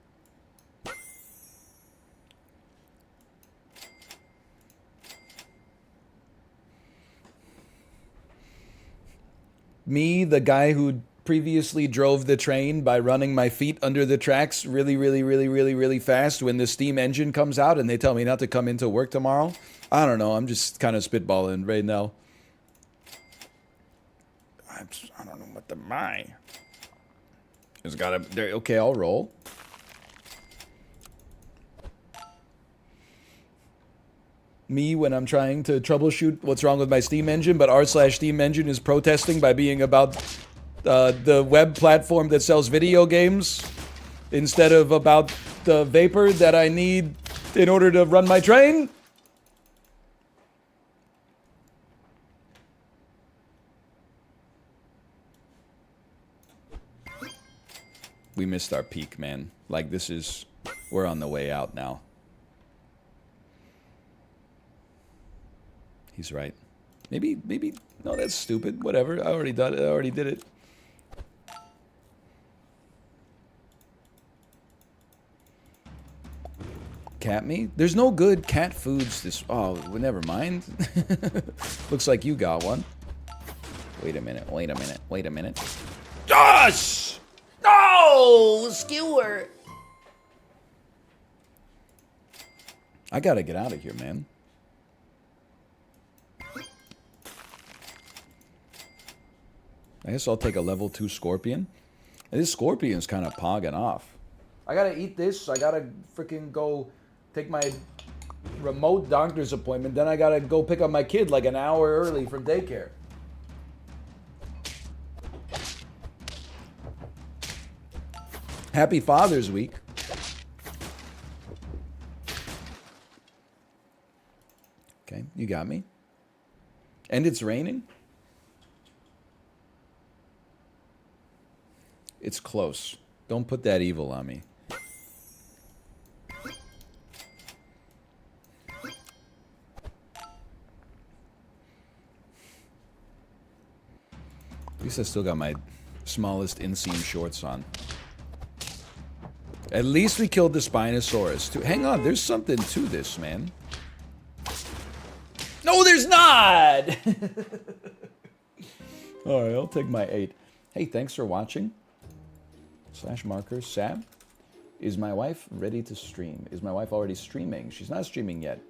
Me, the guy who previously drove the train by running my feet under the tracks really fast when the steam engine comes out and they tell me not to come into work tomorrow. I don't know. I'm just kind of spitballing right now. I don't know what to buy. It's gotta... Okay, I'll roll. Me when I'm trying to troubleshoot what's wrong with my Steam engine, but r/Steam engine is protesting by being about the web platform that sells video games instead of about the vapor that I need in order to run my train. We missed our peak, man. Like, this is... We're on the way out now. He's right. Maybe... No, that's stupid. Whatever. I already did it. Cat meat? There's no good cat foods this... Oh, well, never mind. Looks like you got one. Wait a minute. Gosh! No! Skewer! I gotta get out of here, man. I guess I'll take a level 2 scorpion. And this scorpion's kind of pogging off. I gotta eat this. I gotta freaking go take my remote doctor's appointment. Then I gotta go pick up my kid like an hour early from daycare. Happy Father's Week. Okay, you got me. And it's raining? It's close. Don't put that evil on me. At least I still got my smallest inseam shorts on. At least we killed the Spinosaurus, too. Hang on, there's something to this, man. No, there's not! Alright, I'll take my 8. Hey, thanks for watching. /marker, Sab. Is my wife ready to stream? Is my wife already streaming? She's not streaming yet.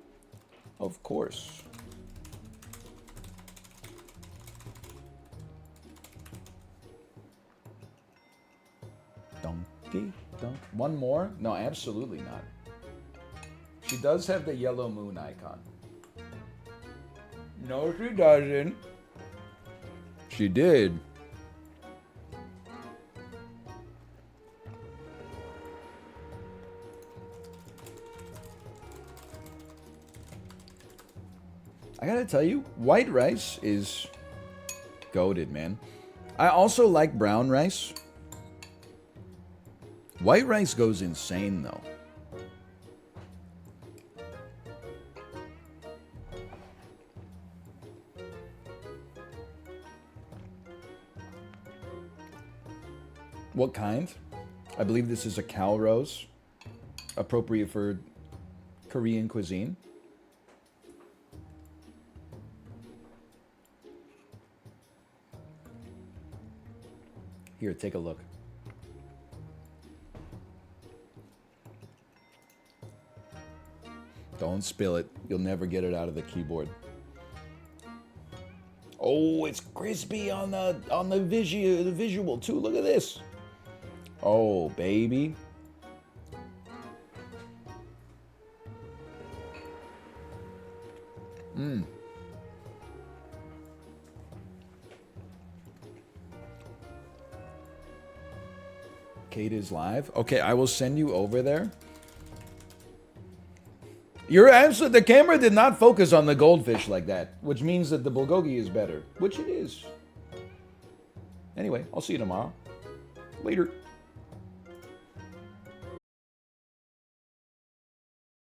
Of course. Donkey. One more? No, absolutely not. She does have the yellow moon icon. No, she doesn't. She did. I gotta tell you, white rice is goated, man. I also like brown rice. White rice goes insane, though. What kind? I believe this is a calrose, appropriate for Korean cuisine. Here, take a look. Don't spill it. You'll never get it out of the keyboard. Oh, it's crispy on the visual too. Look at this. Oh, baby. Mmm. Kate is live. Okay, I will send you over there. Your answer, the camera did not focus on the goldfish like that, which means that the bulgogi is better, which it is. Anyway, I'll see you tomorrow. Later.